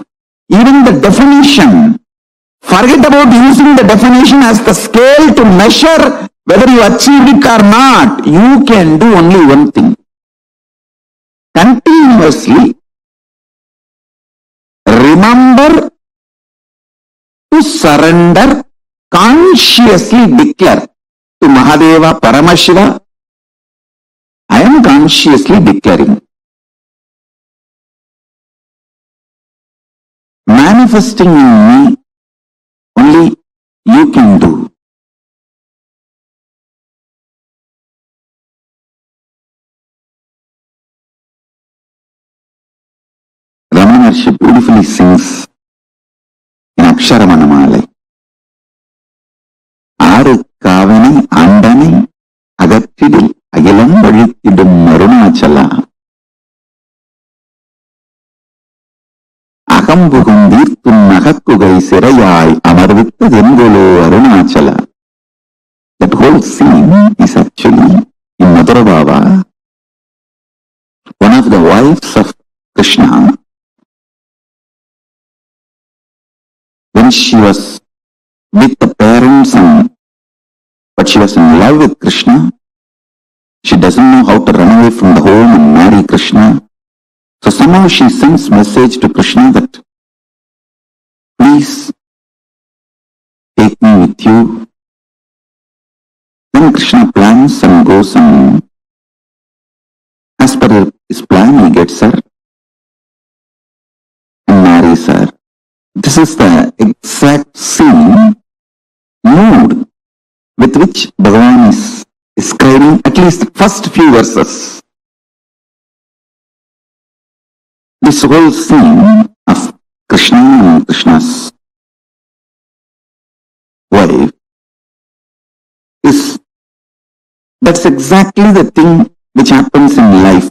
even the definition. Forget about using the definition as the scale to measure whether you achieved it or not. You can do only one thing. Continuously remember to surrender, consciously declare to Mahadeva, Paramashiva, I am consciously declaring. Manifesting in me only you can do. Ramana Maharshi beautifully sings in Aksharamanamala. Aru Kavani Andani Agattidil Agilam Vazhittidum Arunachala Agambugum Dirthum Nagakkugai Sirayai Amarvittu Dengolo Arunachala. That whole scene is actually in Madhura Baba, one of the wives of Krishna. When she was with the parents but she was in love with Krishna, she doesn't know how to run away from the home and marry Krishna. So somehow she sends message to Krishna that, please take me with you. Then Krishna plans and goes, and as per his plan he gets her and marries her. This is the exact same mood with which Bhagavān is describing at least the first few verses. This whole scene of Krishna and Krishna's wife that's exactly the thing which happens in life.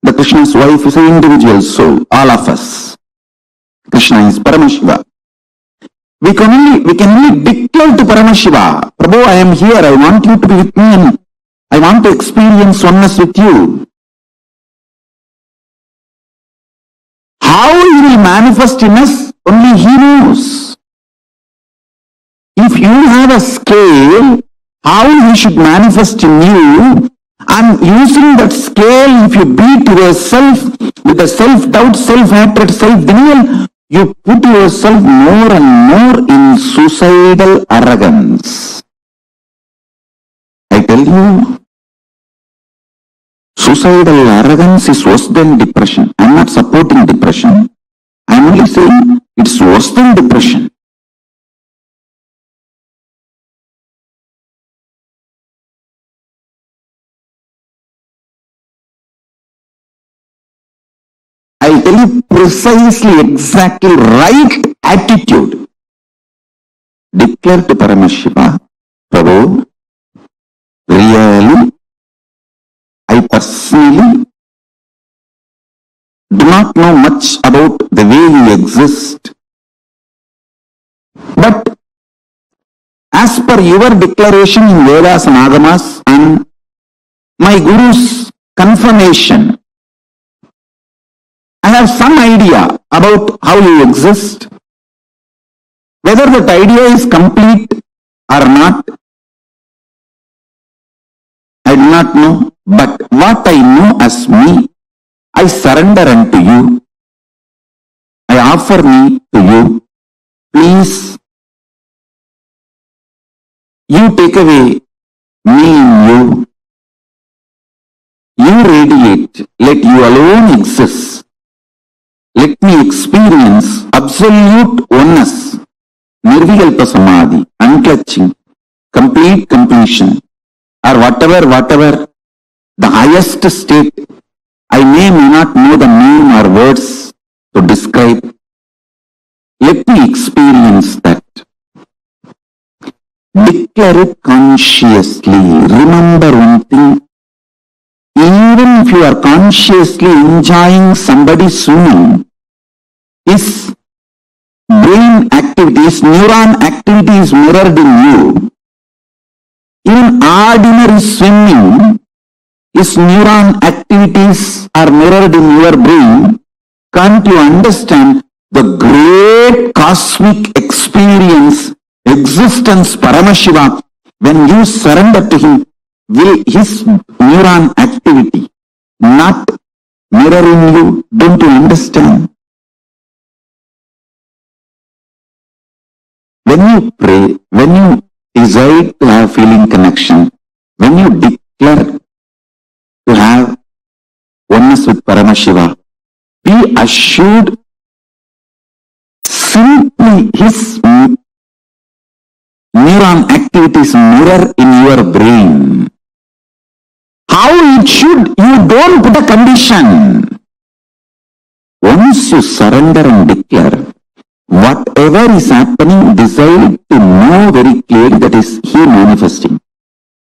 The Krishna's wife is an individual soul, all of us. Krishna is Paramashiva. We can only declare to Paramashiva, Prabhu, I am here, I want you to be with me and I want to experience oneness with you. How he will manifest in us, only he knows. If you have a scale, how he should manifest in you, and using that scale, if you beat yourself with the self-doubt, self-hatred, self-denial, you put yourself more and more in suicidal arrogance. I tell you, suicidal arrogance is worse than depression. I am not supporting depression. I am only saying it's worse than depression. I tell you precisely, exactly right attitude. Declare to Paramashiva, Prabhu, really, I personally do not know much about the way you exist. But as per your declaration in Vedas and Agamas and my Guru's confirmation, I have some idea about how you exist. Whether that idea is complete or not, I do not know. But what I know as me, I surrender unto you. I offer me to you. Please, you take away me in you. You radiate. Let you alone exist. Let me experience absolute oneness, Nirvikalpa Samadhi, unclutching, complete completion, or whatever the highest state. I may not know the name or words to describe. Let me experience that. Declare it consciously. Remember one thing. Even if you are consciously enjoying somebody swimming, his brain activity, his neuron activity is mirrored in you. Even ordinary swimming These neuron activities are mirrored in your brain. Can't you understand the great cosmic experience, existence, Paramashiva, when you surrender to him, will his neuron activity not mirror in you? Don't you understand? When you pray, when you decide to have feeling connection, when you declare to have oneness with Paramashiva, be assured simply his neuron activities mirror in your brain. How it should, you don't put a condition. Once you surrender and declare, whatever is happening, decide to know very clearly that is he manifesting.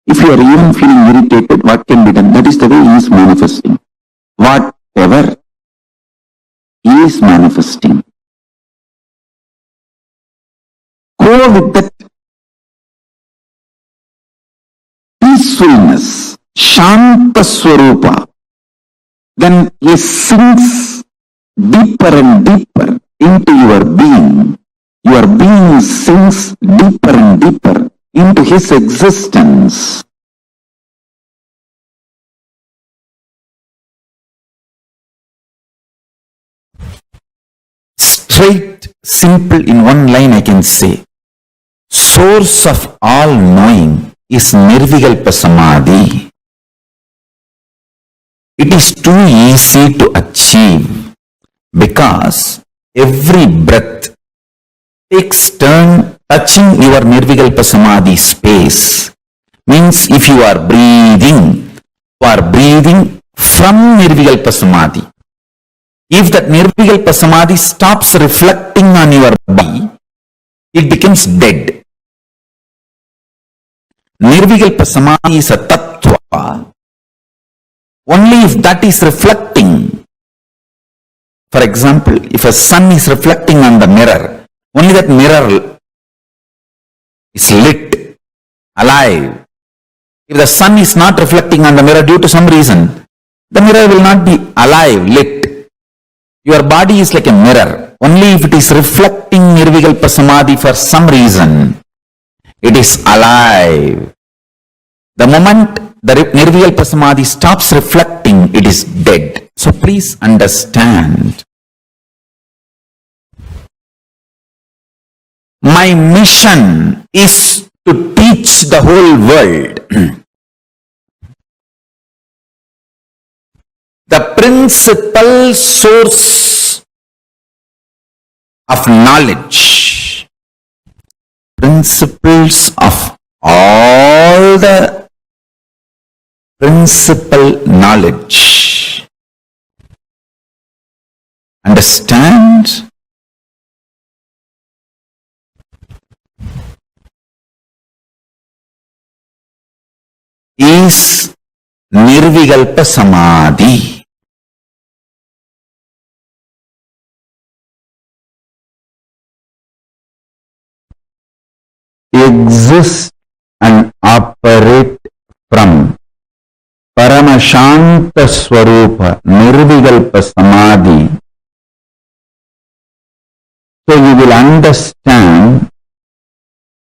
If you are even feeling irritated, what can be done? That is the way he is manifesting. Whatever he is manifesting. Go with that peacefulness, Shanta Swarupa. Then he sinks deeper and deeper into your being. Your being sinks deeper and deeper into his existence. Straight, simple, in one line I can say, source of all knowing is Nirvikalpa Samadhi. It is too easy to achieve because every breath takes turn touching your Nirvikalpa Samadhi space. Means if you are breathing from Nirvikalpa Samadhi. If that Nirvikalpa Samadhi stops reflecting on your body, it becomes dead. Nirvikalpa Samadhi is a Tattva. Only if that is reflecting. For example, if a sun is reflecting on the mirror, only that mirror is lit, alive. If the sun is not reflecting on the mirror due to some reason, the mirror will not be alive, lit. Your body is like a mirror. Only if it is reflecting Nirvikalpa Samadhi for some reason, it is alive. The moment the Nirvikalpa Samadhi stops reflecting, it is dead. So please understand. My mission is to teach the whole world the principal source of knowledge, principles of all the principal knowledge. Understand? Is Nirvikalpa Samadhi. Exist and operate from Paramashanta Swarupa, Nirvikalpa Samadhi. So you will understand,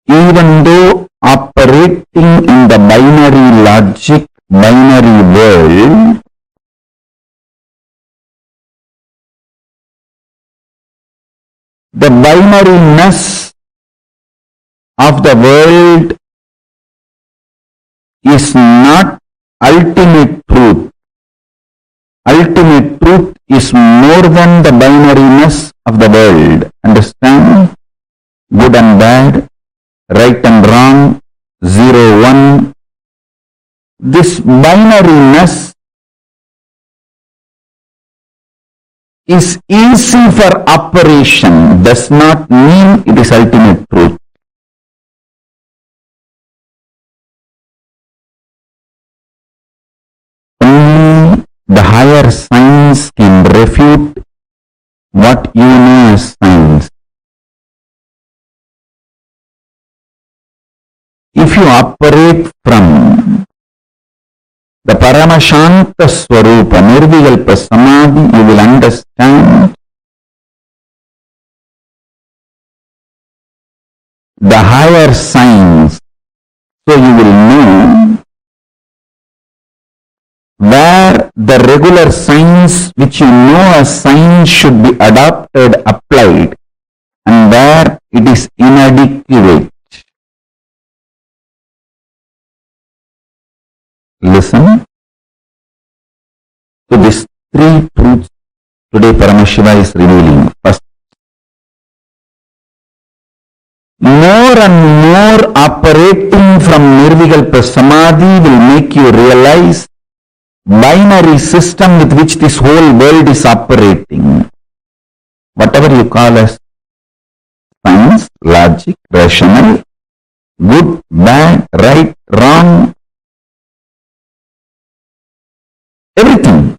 even though operating in the binary logic, binary world, the binariness of the world is not ultimate truth. Ultimate truth is more than the binariness of the world. Understand? Good and bad, right and wrong, 0, 1. This binariness is easy for operation, does not mean it is ultimate truth. Only the higher science can refute what you know as science. If you operate from the Paramashanta Swarupa, Nirvikalpa Samadhi, you will understand the higher signs. So you will know where the regular signs which you know as signs should be adopted, applied, and where it is inadequate. Listen to these three truths today Paramashiva is revealing. First, more and more operating from Nirvikalpa Samadhi will make you realize binary system with which this whole world is operating. Whatever you call as science, logic, rational, good, bad, right, wrong, everything,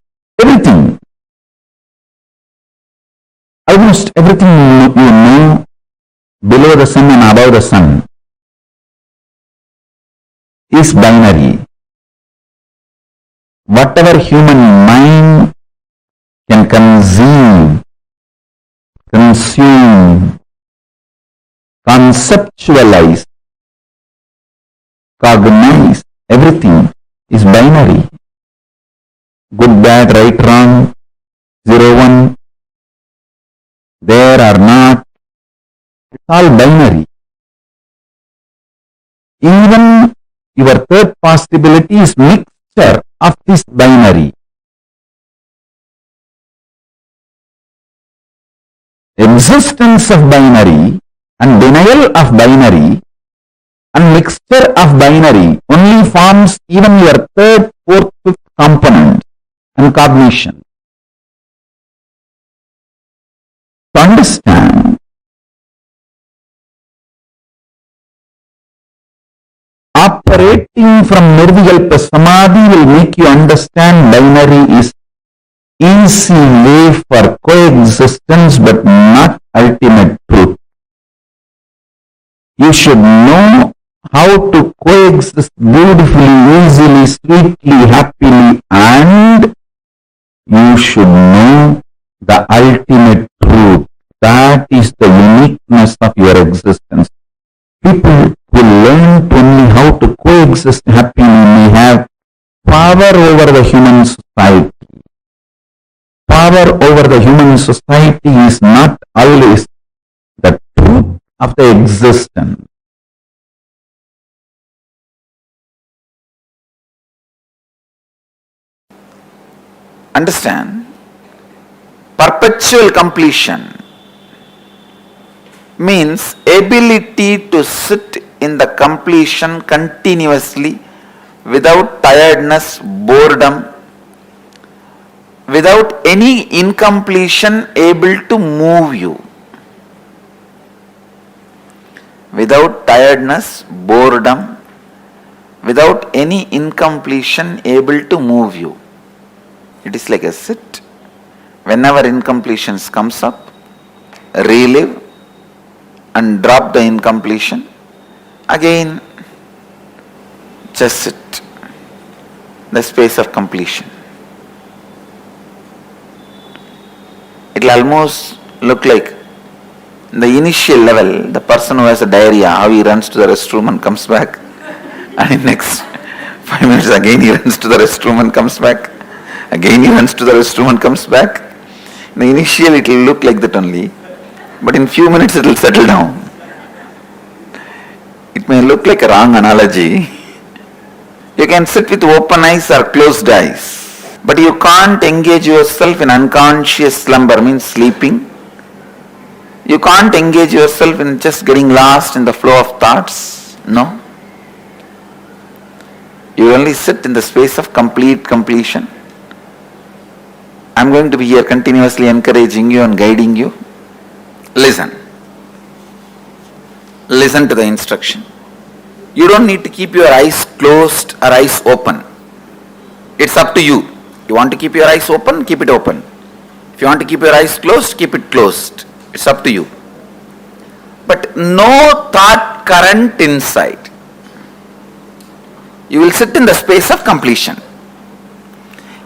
almost everything you know below the sun and above the sun is binary. Whatever human mind can conceive, consume, conceptualize, cognize, everything is binary. Good, bad, right, wrong, 0, 1, there or not, it's all binary. Even your third possibility is mixture of this binary. Existence of binary and denial of binary and mixture of binary only forms even your third, fourth, fifth component and cognition. To understand, operating from Nirvikalpa Samadhi will make you understand binary is easy way for coexistence but not ultimate truth. You should know how to coexist beautifully, easily, sweetly, happily, and you should know the ultimate truth. That is the uniqueness of your existence. People who learn only how to coexist happily may have power over the human society. Power over the human society is not always the truth of the existence. Understand? Perpetual completion means ability to sit in the completion continuously without tiredness, boredom, without any incompletion able to move you. Without tiredness, boredom, without any incompletion able to move you. It is like a sit. Whenever incompletions comes up, relive and drop the incompletion. Again, just sit. The space of completion. It will almost look like the initial level, the person who has a diarrhea, how he runs to the restroom and comes back. And in next 5 minutes again he runs to the restroom and comes back. Again he runs to the restroom and comes back. In the initial it will look like that only. But in few minutes it will settle down. It may look like a wrong analogy. You can sit with open eyes or closed eyes. But you can't engage yourself in unconscious slumber, means sleeping. You can't engage yourself in just getting lost in the flow of thoughts. No. You only sit in the space of complete completion. I'm going to be here continuously encouraging you and guiding you. Listen. Listen to the instruction. You don't need to keep your eyes closed or eyes open. It's up to you. You want to keep your eyes open, keep it open. If you want to keep your eyes closed, keep it closed. It's up to you. But no thought current inside. You will sit in the space of completion.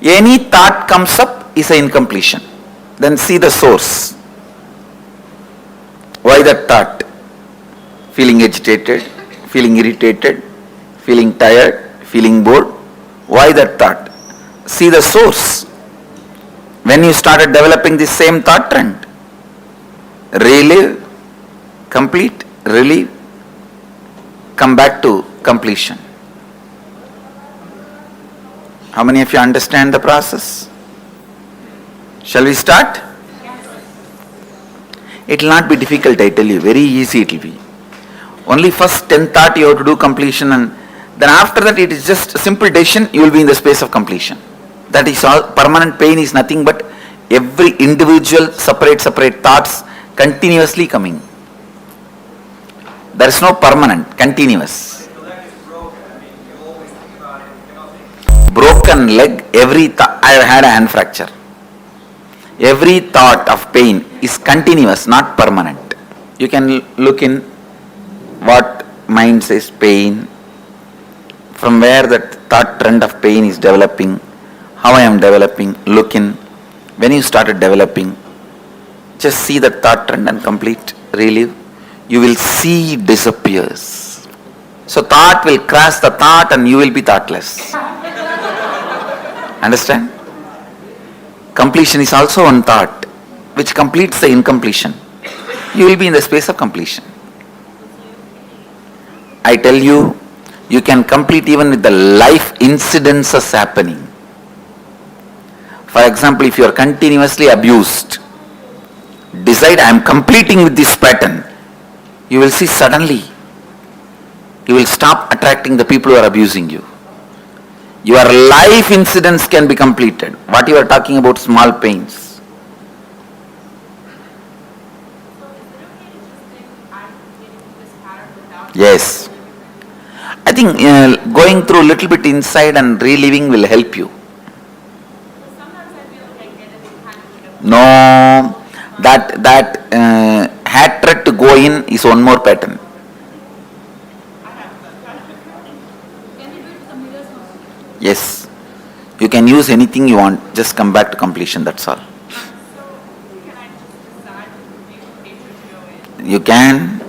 Any thought comes up is an incompletion. Then see the source. Why that thought? Feeling agitated, feeling irritated, feeling tired, feeling bored. Why that thought? See the source. When you started developing the same thought trend, relive, complete, relieve, come back to completion. How many of you understand the process? Shall we start? It will not be difficult, I tell you. Very easy it will be. Only first 10 thought you have to do completion, and then after that it is just a simple decision, you will be in the space of completion. That is all. Permanent pain is nothing but every individual separate thoughts continuously coming. There is no permanent, continuous. Broken leg, I have had a hand fracture. Every thought of pain is continuous, not permanent. You can look in what mind says pain, from where that thought trend of pain is developing, how I am developing, look in. When you started developing, just see that thought trend and complete, relive. You will see it disappears. So thought will crash the thought and you will be thoughtless. Understand? Completion is also one thought which completes the incompletion. You will be in the space of completion. I tell you, you can complete even with the life incidences happening. For example, if you are continuously abused, decide I am completing with this pattern. You will see suddenly, you will stop attracting the people who are abusing you. Your life incidents can be completed. What you are talking about, small pains. Yes. I think going through a little bit inside and reliving will help you. No, that hatred to go in is one more pattern. Yes, you can use anything you want, just come back to completion, that's all. You can.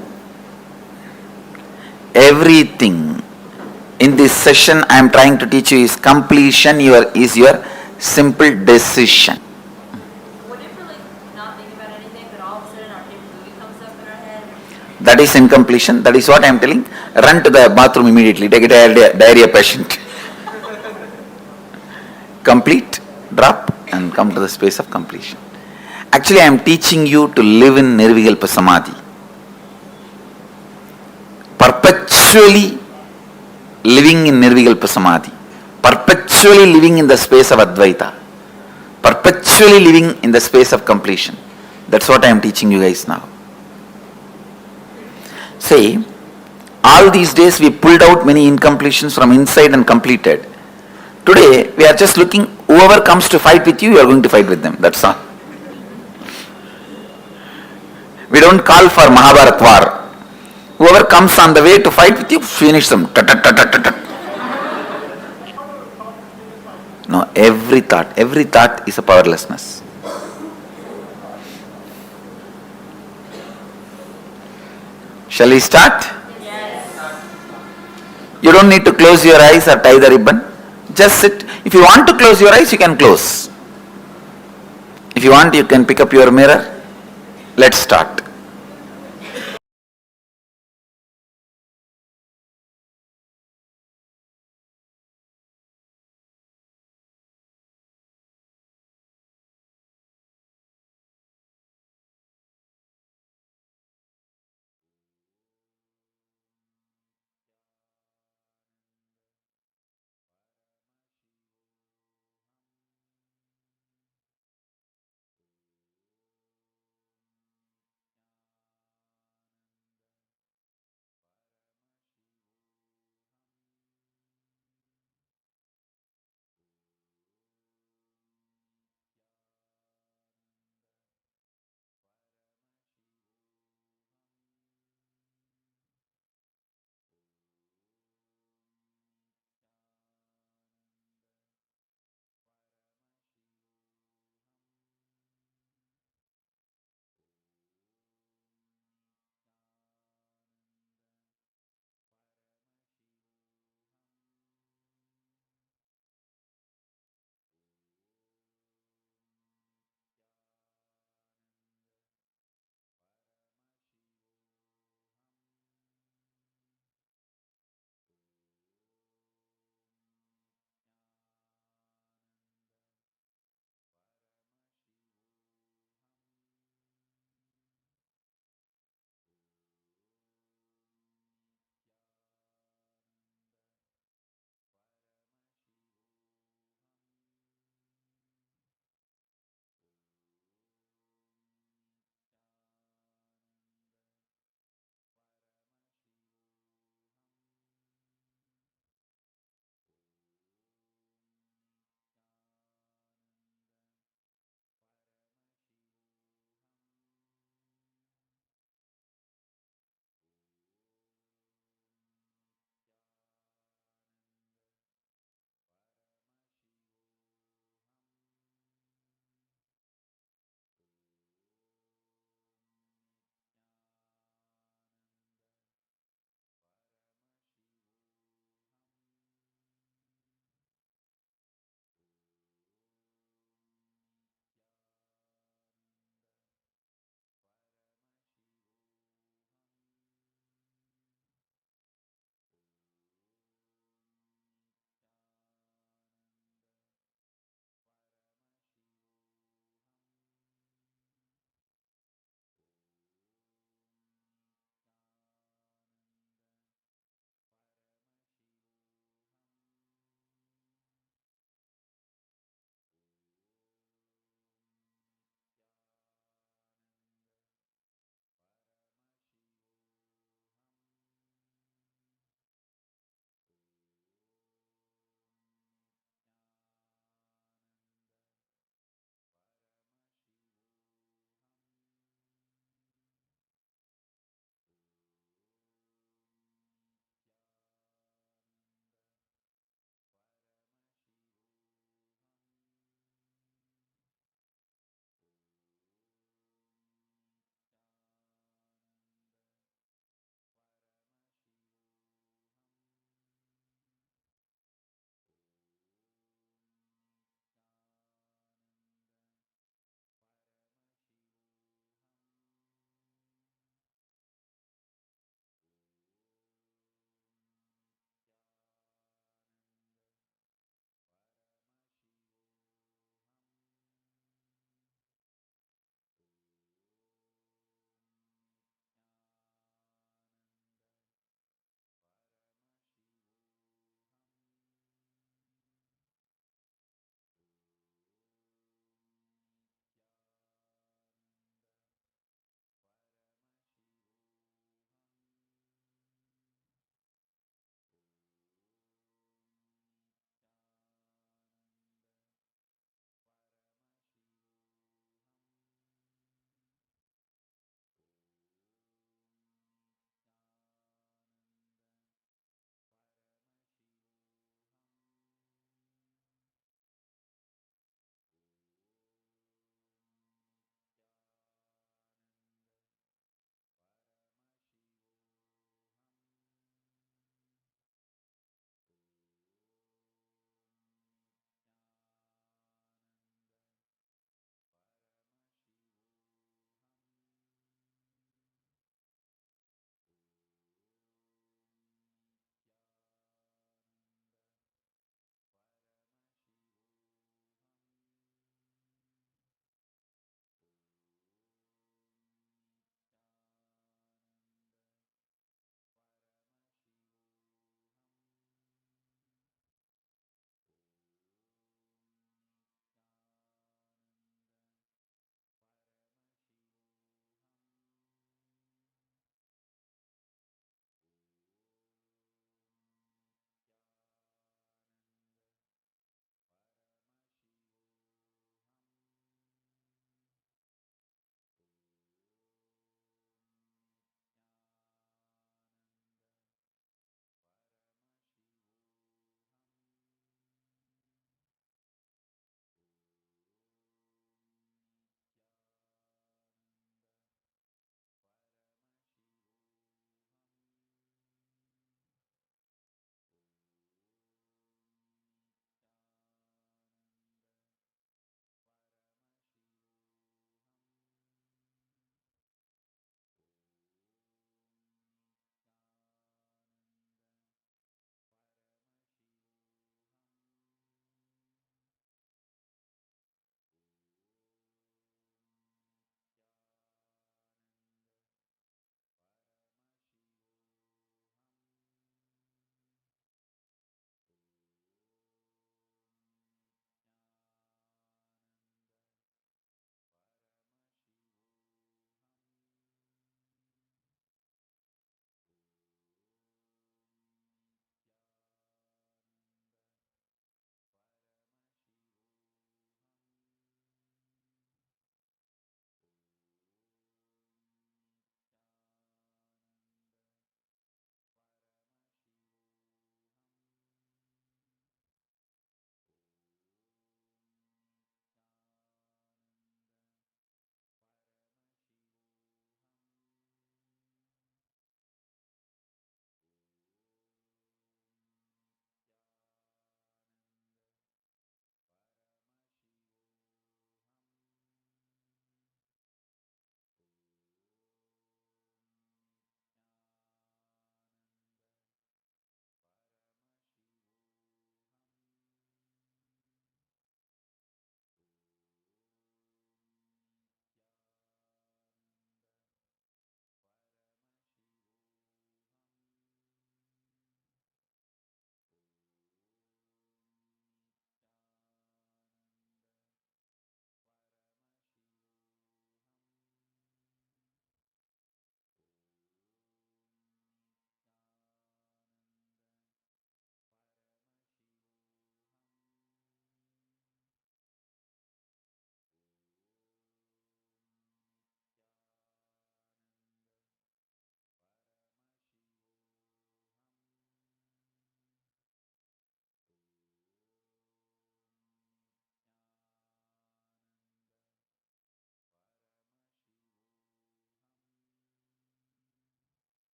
Everything in this session I am trying to teach you is completion is your simple decision. That is incompletion. That is what I am telling. Run to the bathroom immediately. Take a diarrhea patient. Complete, drop and come to the space of completion. Actually I am teaching you to live in Nirvikalpa Samadhi. Perpetually living in Nirvikalpa Samadhi. Perpetually living in the space of Advaita. Perpetually living in the space of completion. That's what I am teaching you guys now. Say, all these days we pulled out many incompletions from inside and completed. Today we are just looking, whoever comes to fight with you, you are going to fight with them. That's all. We don't call for Mahabharat war. Whoever comes on the way to fight with you, finish them. No, every thought is a powerlessness. Shall we start? Yes. You don't need to close your eyes or tie the ribbon. Just sit. If you want to close your eyes, you can close. If you want, you can pick up your mirror. Let's start.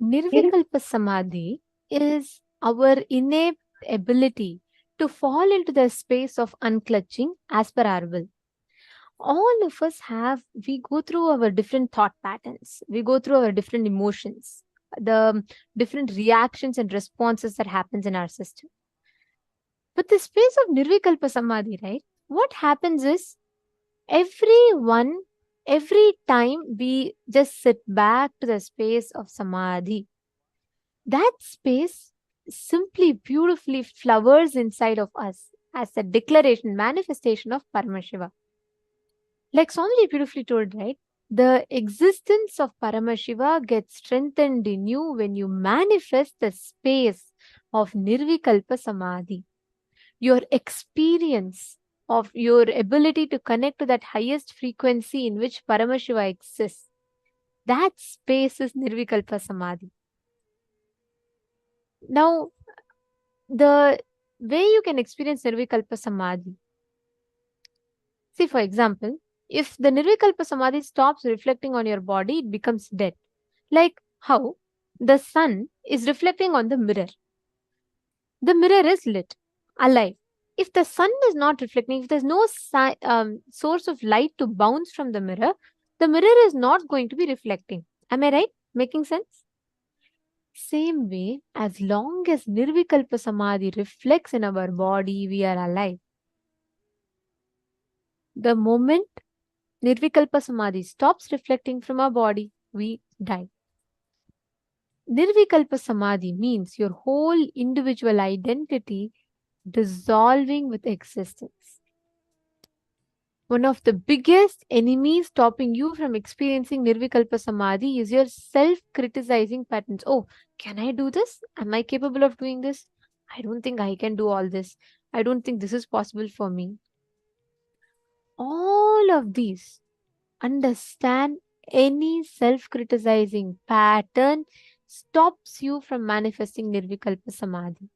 Nirvikalpa Samadhi is our innate ability to fall into the space of unclutching as per our will. All of us we go through our different thought patterns, we go through our different emotions, the different reactions and responses that happens in our system. But the space of Nirvikalpa Samadhi, right? What happens is every time we just sit back to the space of Samadhi, that space simply beautifully flowers inside of us as a declaration, manifestation of Paramashiva. Like Swamiji beautifully told, right? The existence of Paramashiva gets strengthened in you when you manifest the space of Nirvikalpa Samadhi. Your experience of your ability to connect to that highest frequency in which Paramashiva exists, that space is Nirvikalpa Samadhi. Now, the way you can experience Nirvikalpa Samadhi, see, for example, if the Nirvikalpa Samadhi stops reflecting on your body, it becomes dead. Like how the sun is reflecting on the mirror. The mirror is lit, alive. If the sun is not reflecting, if there's no source of light to bounce from the mirror is not going to be reflecting. Am I right? Making sense? Same way, as long as Nirvikalpa Samadhi reflects in our body, we are alive. The moment Nirvikalpa Samadhi stops reflecting from our body, we die. Nirvikalpa Samadhi means your whole individual identity dissolving with existence. One of the biggest enemies stopping you from experiencing Nirvikalpa Samadhi is your self-criticizing patterns. Oh, can I do this? Am I capable of doing this? I don't think I can do all this. I don't think this is possible for me. All of these, understand, any self-criticizing pattern stops you from manifesting Nirvikalpa Samadhi.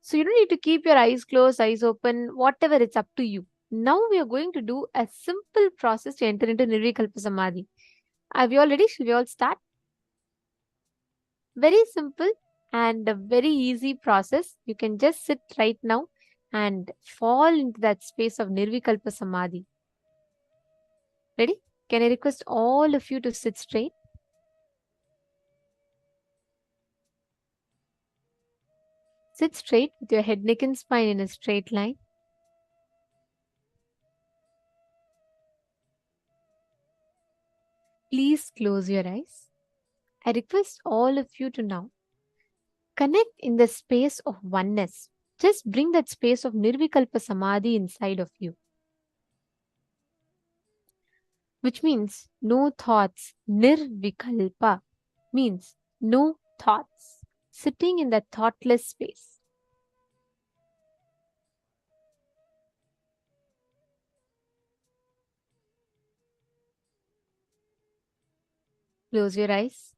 So you don't need to keep your eyes closed, eyes open, whatever, it's up to you. Now we are going to do a simple process to enter into Nirvikalpa Samadhi. Are we all ready? Shall we all start? Very simple and a very easy process. You can just sit right now and fall into that space of Nirvikalpa Samadhi. Ready? Can I request all of you to sit straight? Sit straight with your head, neck and spine in a straight line. Please close your eyes. I request all of you to now connect in the space of oneness. Just bring that space of Nirvikalpa Samadhi inside of you. Which means no thoughts. Nirvikalpa means no thoughts. Sitting in that thoughtless space. Close your eyes.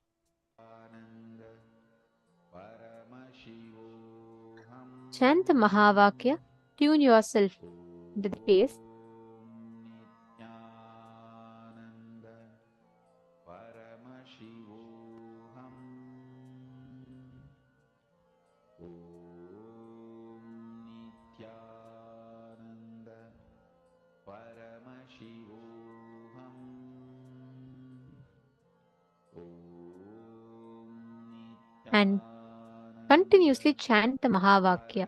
Chant the Mahavakya. Tune yourself to the space. And continuously chant the Mahavakya.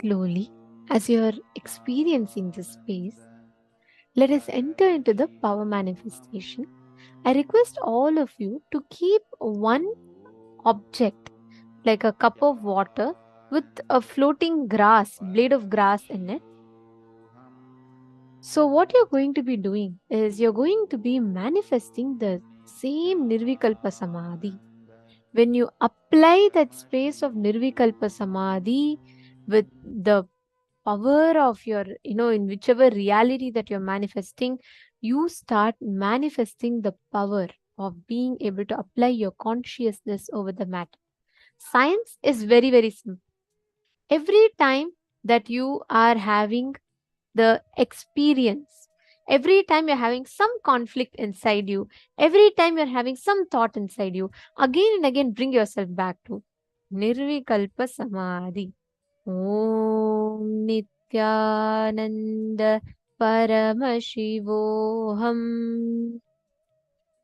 Slowly, as you are experiencing this space, let us enter into the power manifestation. I request all of you to keep one object like a cup of water with a floating blade of grass in it. So, what you're going to be doing is you're going to be manifesting the same Nirvikalpa Samadhi. When you apply that space of Nirvikalpa Samadhi with the power of your, in whichever reality that you're manifesting, you start manifesting the power of being able to apply your consciousness over the matter. Science is very, very simple. Every time that you are having the experience, every time you're having some conflict inside you, every time you're having some thought inside you, again and again bring yourself back to Nirvikalpa Samadhi. Om Nithyananda Paramashivoham.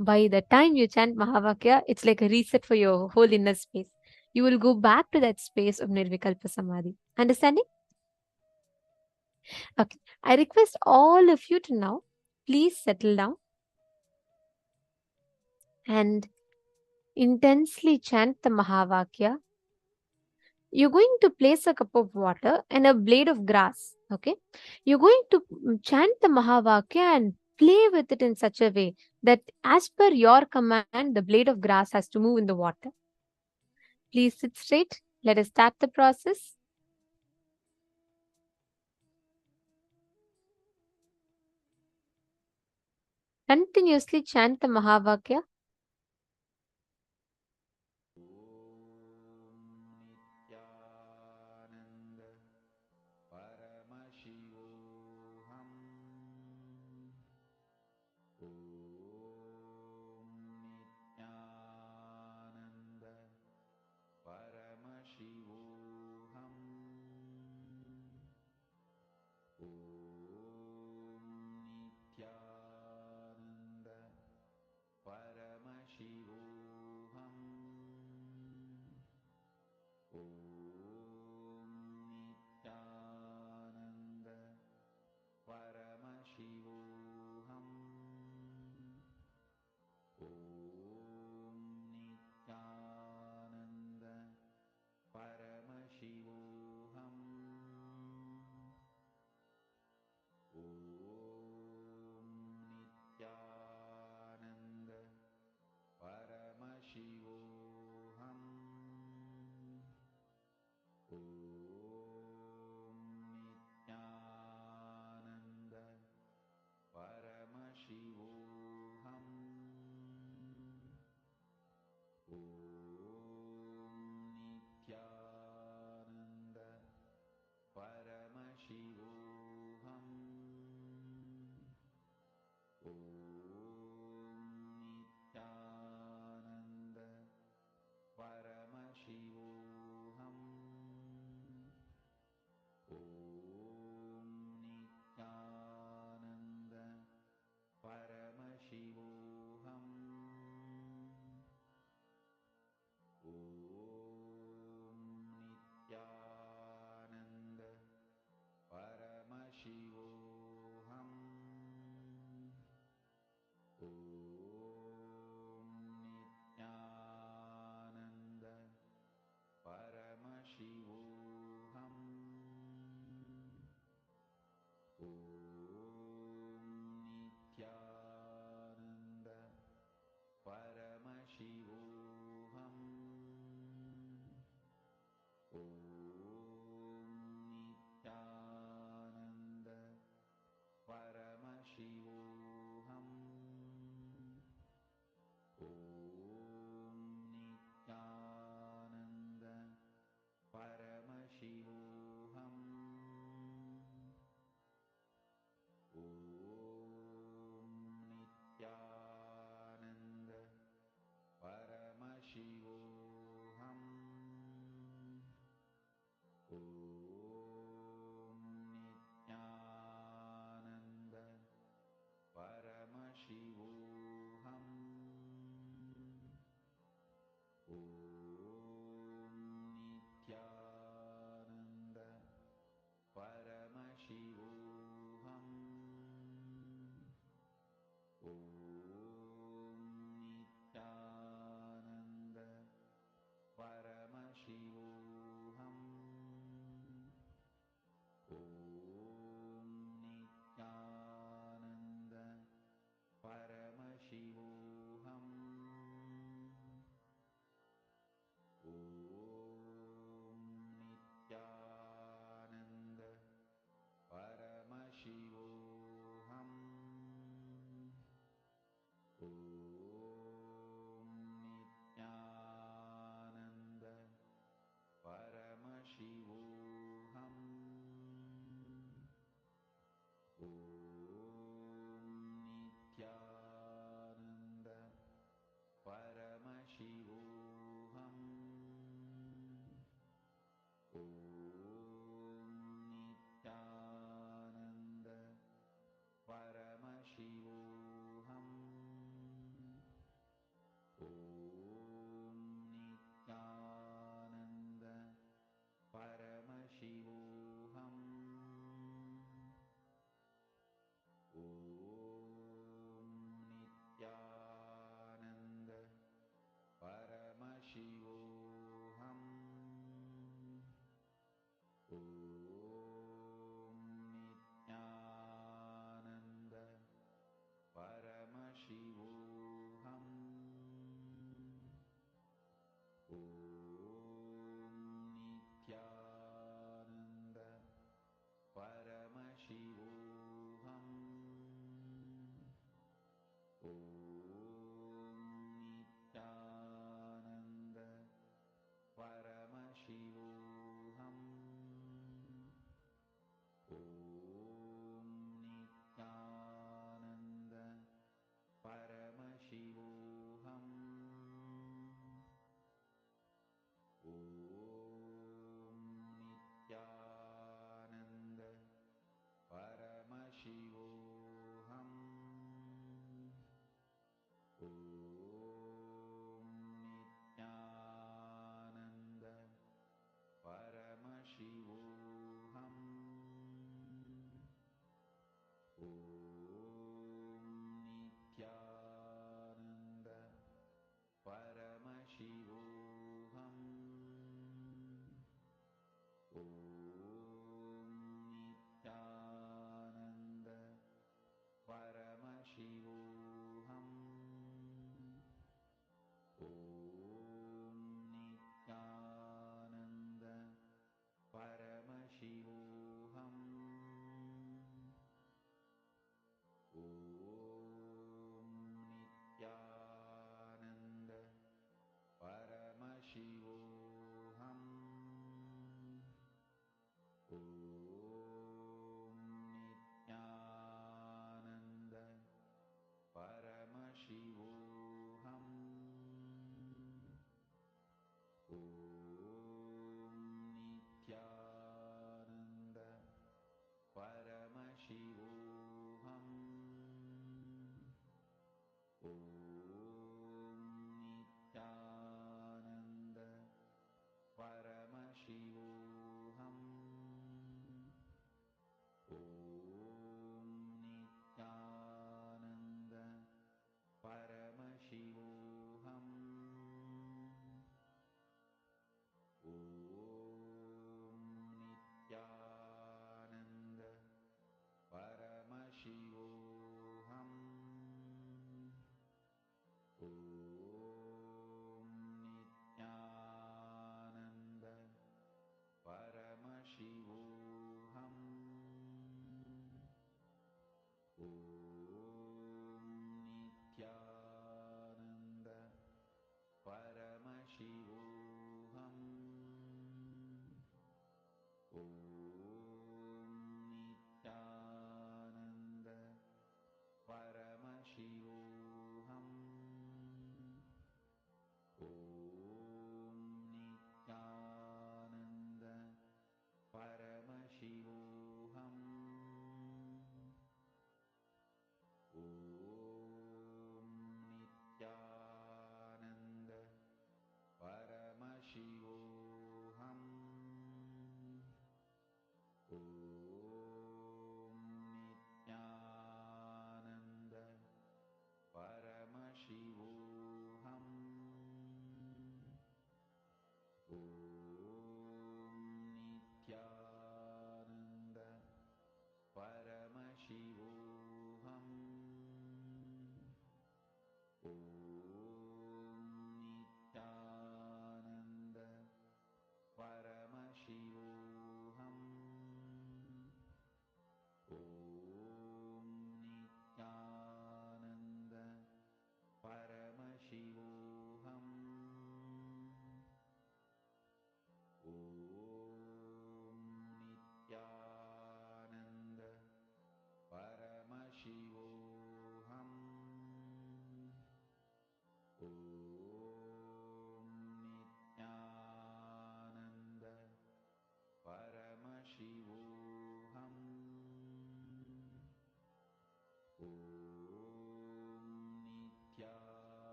By the time you chant Mahavakya, it's like a reset for your whole inner space. You will go back to that space of Nirvikalpa Samadhi. Understanding? Okay. I request all of you to now please settle down and intensely chant the Mahavakya. You're going to place a cup of water and a blade of grass. Okay. You're going to chant the Mahavakya and play with it in such a way that as per your command, the blade of grass has to move in the water. Please sit straight. Let us start the process. Continuously chant the Mahavakya.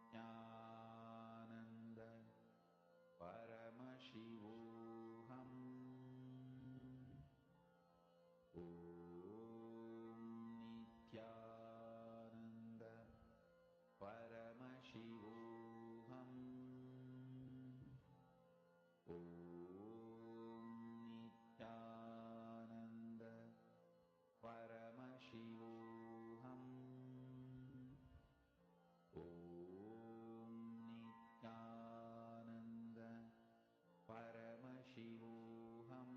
Nithyananda Paramashivoham. Nithyananda Paramashivoham. Nithyananda Paramashivoham. Nithyananda Paramashivoham.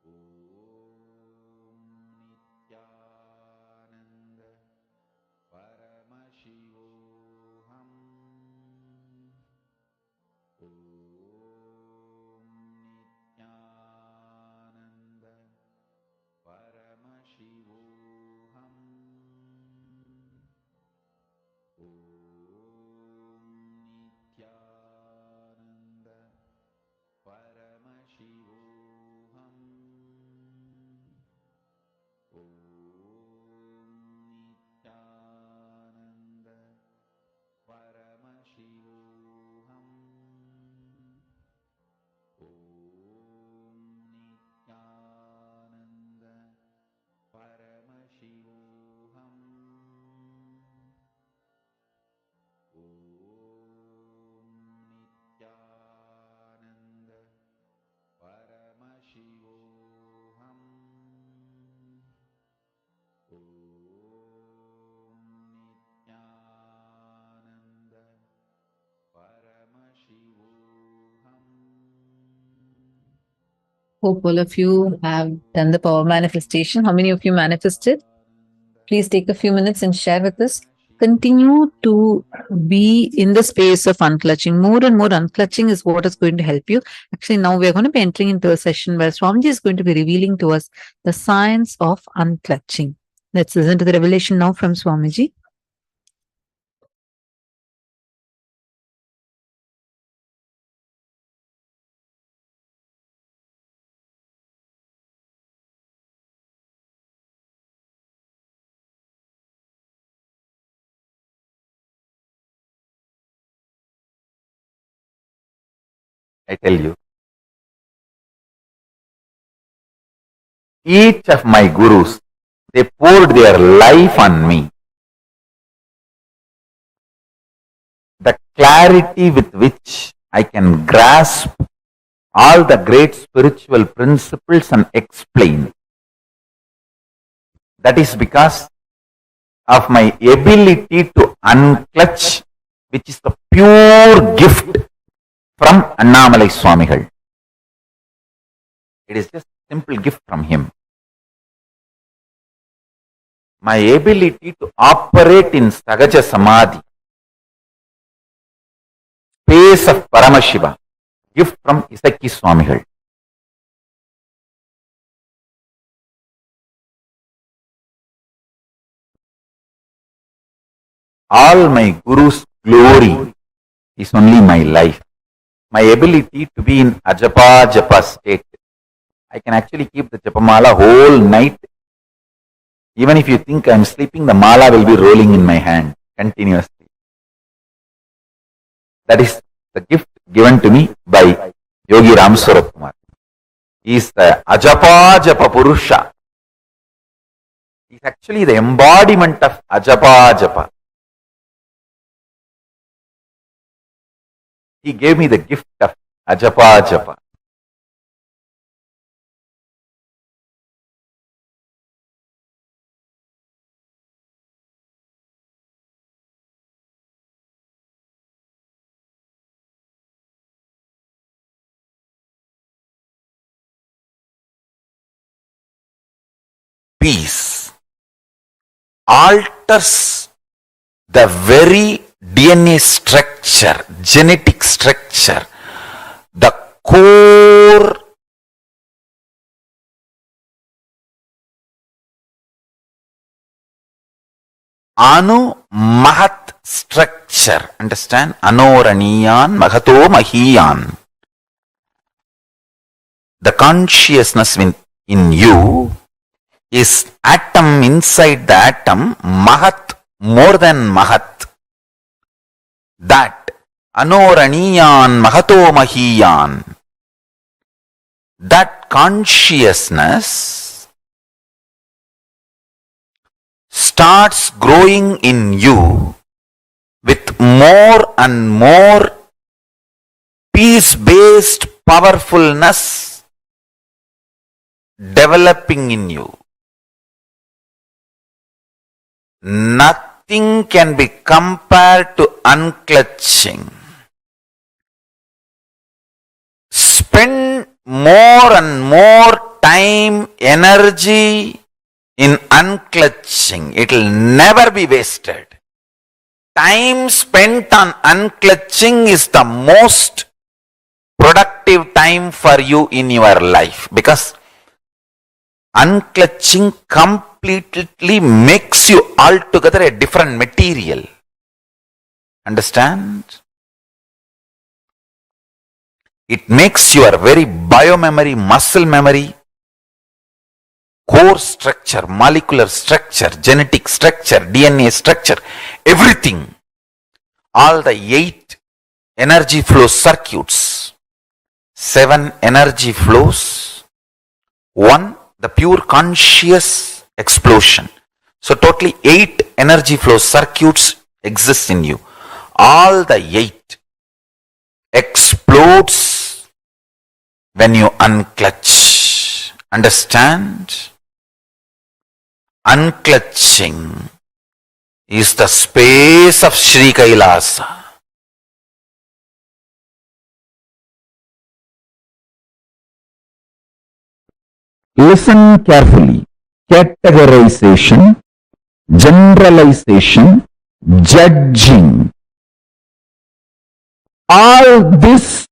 Nithyananda Paramashivoham. Nithyananda Paramashivoham. Nithyananda Paramashivoham. Nithyananda Paramashivoham. Nithyananda Paramashivoham. Nithyananda Paramashivoham. Nithyananda Paramashivoham. Hope all of you have done the power manifestation. How many of you manifested? Please take a few minutes and share with us. Continue to be in the space of unclutching. More and more unclutching is what is going to help you. Actually, now we are going to be entering into a session where Swamiji is going to be revealing to us the science of unclutching. Let's listen to the revelation now from Swamiji. I tell you, each of my gurus, they poured their life on me. The clarity with which I can grasp all the great spiritual principles and explain. That is because of my ability to unclutch, which is the pure gift from Annamalai Swamigal. It is just a simple gift from him. My ability to operate in Sahaja Samadhi, space of Paramashiva, gift from Isaki Swamigal. All my Guru's glory is only my life. My ability to be in Ajapa Japa state. I can actually keep the Japamala whole night. Even if you think I am sleeping, the mala will be rolling in my hand continuously. That is the gift given to me by Yogi Ramswara Kumar. He is the Ajapa Japa Purusha. He is actually the embodiment of Ajapa Japa. He gave me the gift of Ajapa Japa. Peace alters the very DNA structure, genetic structure, the core Anu Mahat structure. Understand? Anoraniyan Mahato Mahiyan. The consciousness in you is atom inside the atom, Mahat, more than Mahat. That Anoraniyan Mahato Mahiyan. That consciousness starts growing in you with more and more peace-based powerfulness developing in you. Nothing can be compared to unclutching. Spend more and more time, energy in unclutching. It will never be wasted. Time spent on unclutching is the most productive time for you in your life, because unclutching completely makes you altogether a different material. Understand? It makes your very biomemory, muscle memory, core structure, molecular structure, genetic structure, DNA structure, everything, all the 8 energy flow circuits, 7 energy flows, 1 the pure conscious explosion. So totally 8 energy flow circuits exist in you. All the 8 explodes when you unclutch. Understand? Unclutching is the space of Sri Kailasa. Listen carefully. Categorization, generalization, judging. All this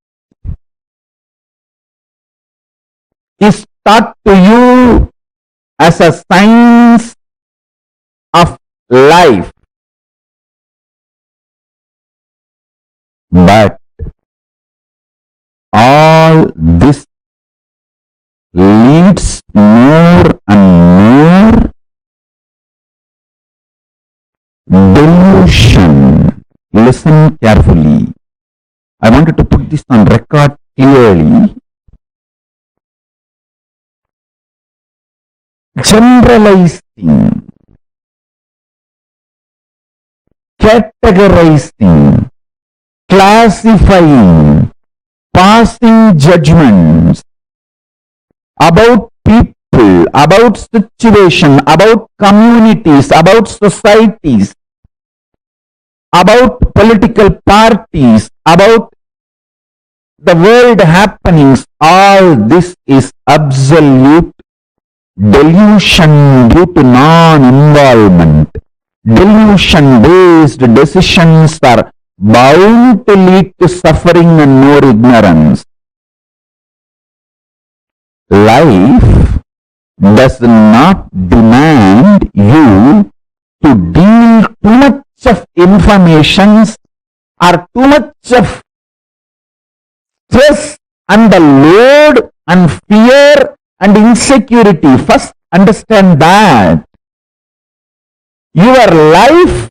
is taught to you as a science of life. But all this leads more and more delusion. Listen carefully. I wanted to put this on record clearly. Generalizing, categorizing, classifying, passing judgments about people, about situation, about communities, about societies, about political parties, about the world happenings. All this is absolute delusion due to non-involvement. Delusion-based decisions are bound to lead to suffering and more ignorance. Life does not demand you to deal too much of information or too much of stress and the load and fear and insecurity. First, understand that your life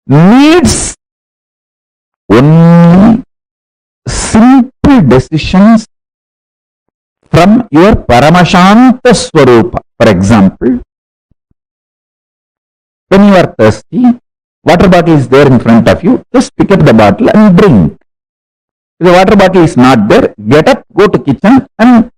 needs only simple decisions from your Paramashanta Swarupa. For example, when you are thirsty, water bottle is there in front of you, just pick up the bottle and drink. If the water bottle is not there, get up, go to kitchen and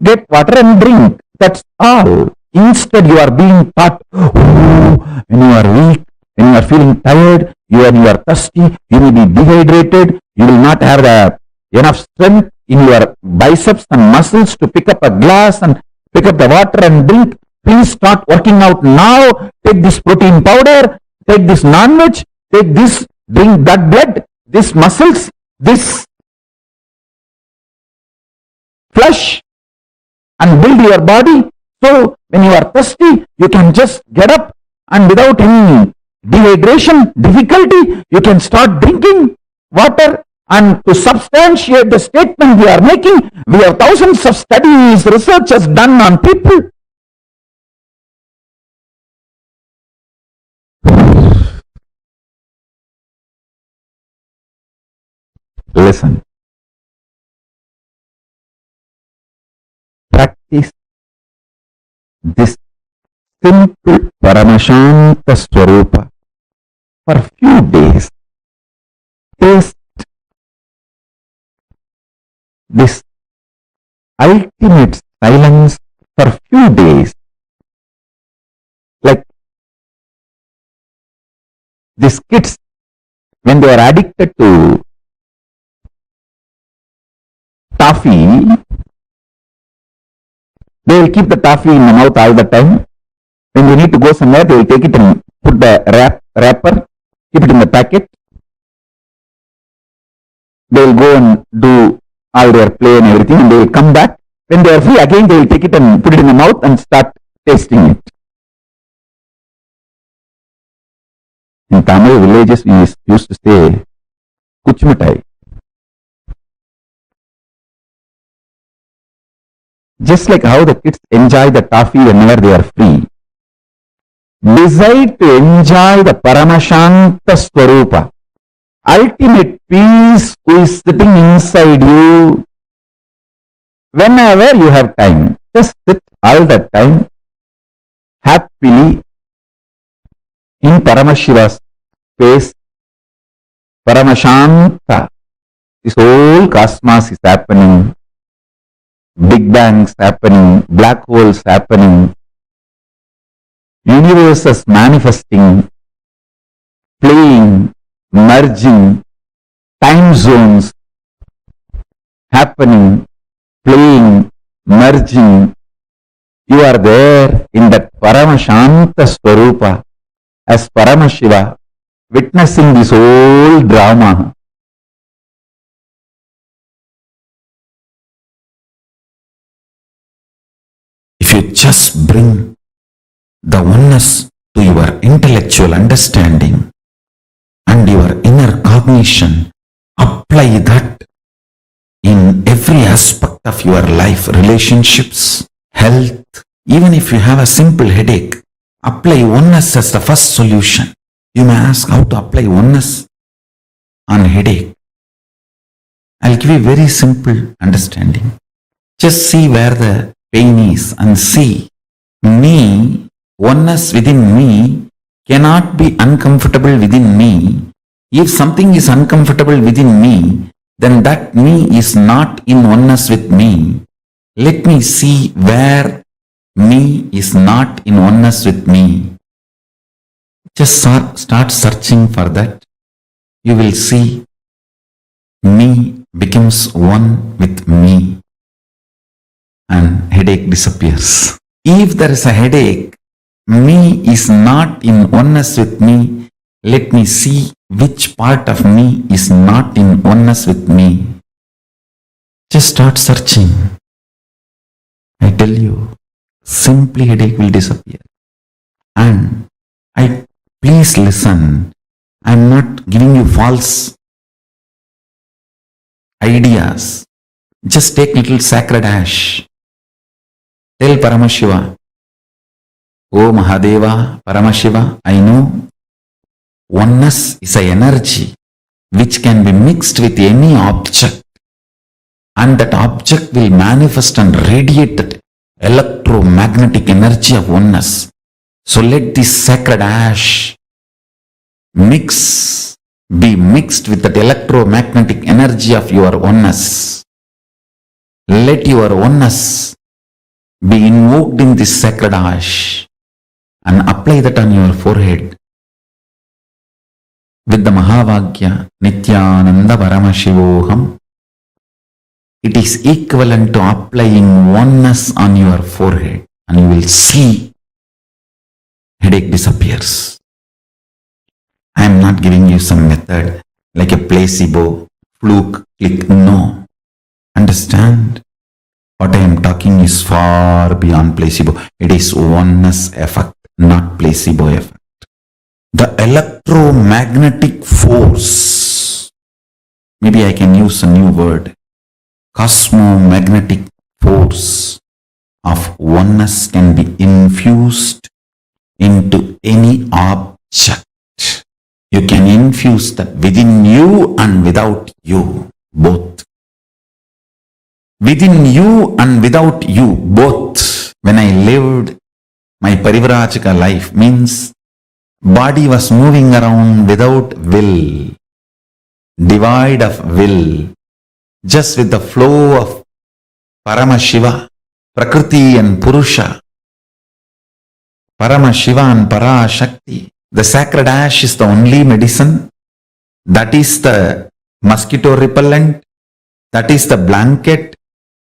get water and drink. That's all. Instead, you are being taught, when you are weak, when you are feeling tired, you are thirsty, you may be dehydrated, you will not have enough strength in your biceps and muscles to pick up a glass and pick up the water and drink. Please start working out now. Take this protein powder, take this non-veg, take this, drink that blood, this muscles, this flesh, and build your body. So when you are thirsty, you can just get up and without any dehydration, difficulty, you can start drinking water. And to substantiate the statement we are making, we have thousands of studies, research has done on people. listen. Practice this simple Paramashanta Swarupa for few days. Taste this ultimate silence for few days. Like these kids, when they are addicted to toffee, they will keep the toffee in the mouth all the time. When they need to go somewhere, they will take it and put the wrapper, keep it in the packet. They will go and do all their play and everything, and they will come back. When they are free, again they will take it and put it in the mouth and start tasting it. In Tamil villages, we used to say, kuchmitai. Just like how the kids enjoy the toffee whenever they are free, decide to enjoy the Paramashanta Swarupa, ultimate peace who is sitting inside you. Whenever you have time, just sit all the time happily in Paramashiva's face. Paramashanta. This whole cosmos is happening. Big bangs happening, black holes happening, universes manifesting, playing, merging, time zones happening, playing, merging. You are there in that Paramashanta Swarupa as Paramashiva, witnessing this whole drama. If you just bring the oneness to your intellectual understanding and your inner cognition, apply that in every aspect of your life, relationships, health. Even if you have a simple headache, apply oneness as the first solution. You may ask how to apply oneness on headache. I'll give you a very simple understanding. Just see where the pain is and see me, oneness within me cannot be uncomfortable within me. If something is uncomfortable within me, then that me is not in oneness with me. Let me see where me is not in oneness with me. Just start searching for that. You will see me becomes one with me and headache disappears. If there is a headache, me is not in oneness with me. Let me see which part of me is not in oneness with me. Just start searching. I tell you, simply headache will disappear. And please listen. I am not giving you false ideas. Just take little sacred ash. Tell Paramashiva, Oh Mahadeva, Paramashiva, I know oneness is an energy which can be mixed with any object, and that object will manifest and radiate that electromagnetic energy of oneness. So let this sacred ash be mixed with that electromagnetic energy of your oneness. Let your oneness be invoked in this sacred ash and apply that on your forehead with the Mahavagya Nithyananda Paramashivoham. It is equivalent to applying oneness on your forehead, and you will see headache disappears. I am not giving you some method like a placebo, fluke, click. No. Understand? What I am talking is far beyond placebo. It is oneness effect, not placebo effect. The electromagnetic force, maybe I can use a new word, cosmomagnetic force of oneness can be infused into any object. You can infuse that within you and without you. both. Within you and without you, both. When I lived my Parivrajaka life, means body was moving around without will, devoid of will, just with the flow of Paramashiva, Prakriti and Purusha, Paramashiva and Parashakti. The sacred ash is the only medicine. That is the mosquito repellent. That is the blanket.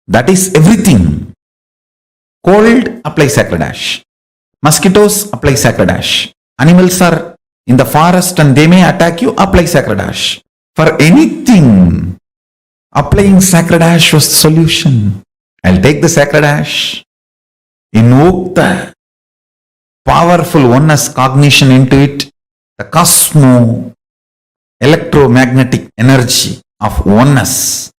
That is everything. Cold, apply sacred ash. Mosquitoes, apply sacred ash. Animals are in the forest and they may attack you, apply sacred ash. For anything, applying sacred ash was the solution. I'll take the sacred ash, invoke the powerful oneness cognition into it, the electromagnetic energy of oneness.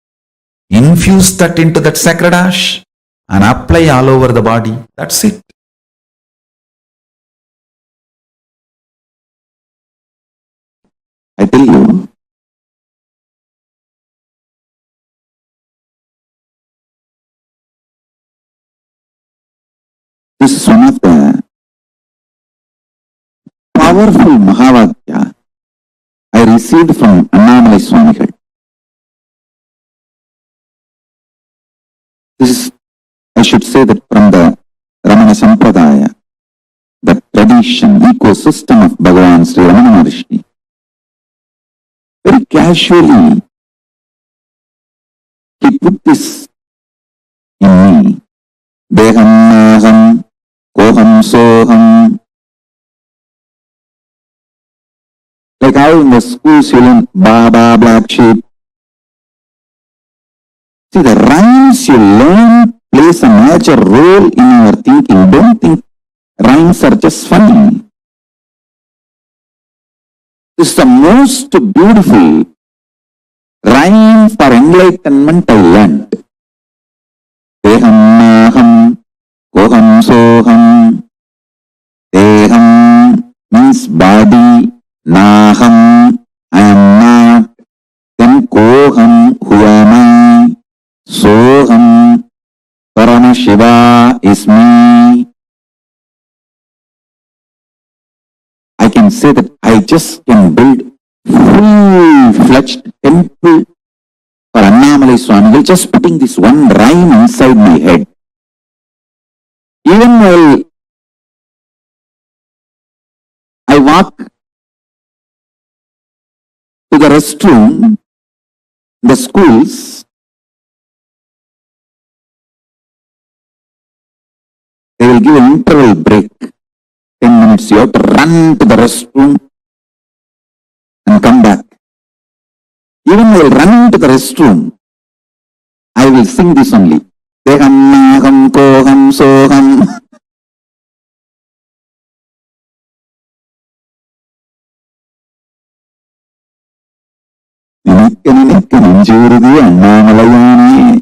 Infuse that into that sacred ash and apply all over the body. That's it. I tell you, this is one of the powerful Mahavakya I received from Annamalai Swamigal. This is, I should say that from the Ramana Sampradaya, the tradition, ecosystem of Bhagavān Sri Ramana Maharishi. Very casually, he put this in me. Deham maham, koham soham. Like how in the schools you learn Baba, black sheep. See, the rhymes you learn plays a major role in your thinking. Don't think rhymes are just funny. This is the most beautiful rhyme for enlightenment I learned. Deham maham, koham soham. Deham means body, naham, I am not. Then koham, who am I? Soham, Paramashiva is me. I can say that I just can build full-fledged temple for Annamalai Swamigal just putting this one rhyme inside my head. Even while I walk to the restroom, the schools, they will give an interval break. 10 minutes, you have to run to the restroom and come back. Even while running to the restroom, I will sing this only. Deham maham koham soham. Ninikka nechurudi Annamalaiyaane.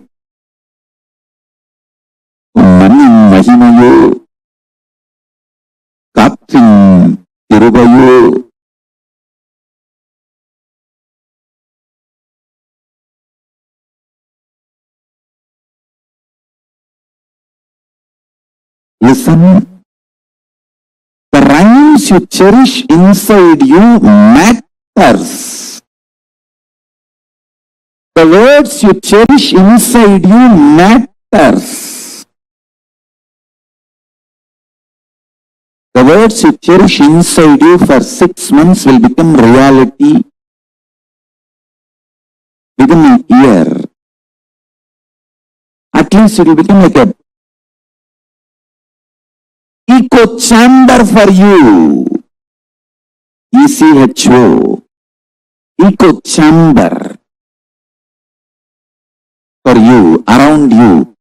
Unmannin mahimayo. Kaathin thiruvayo. Listen, the rhymes you cherish inside you matters. The words you cherish inside you matters. The words you cherish inside you for 6 months will become reality within a year. At least it will become like a echo chamber for you. ECHO. Echo chamber for you, around you.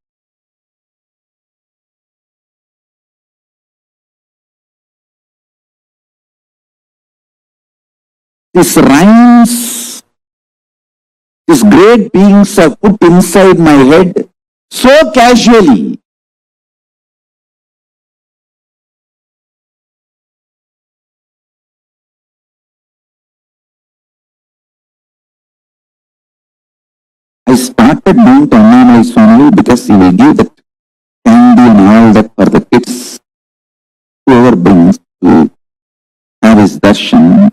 These rhymes, these great beings are put inside my head so casually. I started doing to Annamalai Swami because he will give that candy and all that for the kids. Whoever brings to have his darshan,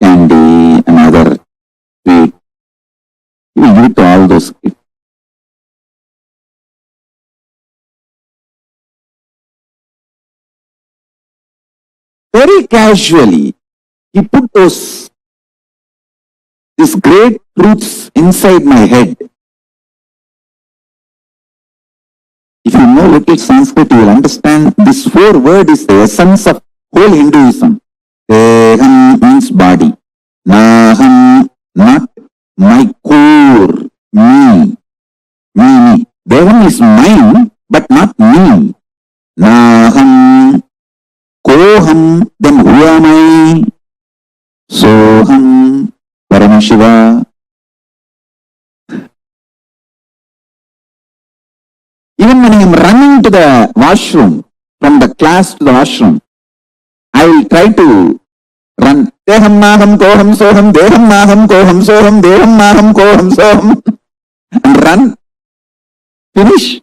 candy and other sweet, he will give it to all those kids. Very casually, he put these great truths inside my head. If you know little Sanskrit, you will understand this 4 word is the essence of whole Hinduism. Deham means body. Naham, not my core, me. Me. Deham is mine, but not me. Naham, koham, then who am I? Soham, Paramashiva. Even when I am running to the washroom, from the class to the washroom, I will try to run. Deham maham koham soham, deham maham koham soham, deham maham koham soham. And run. Finish.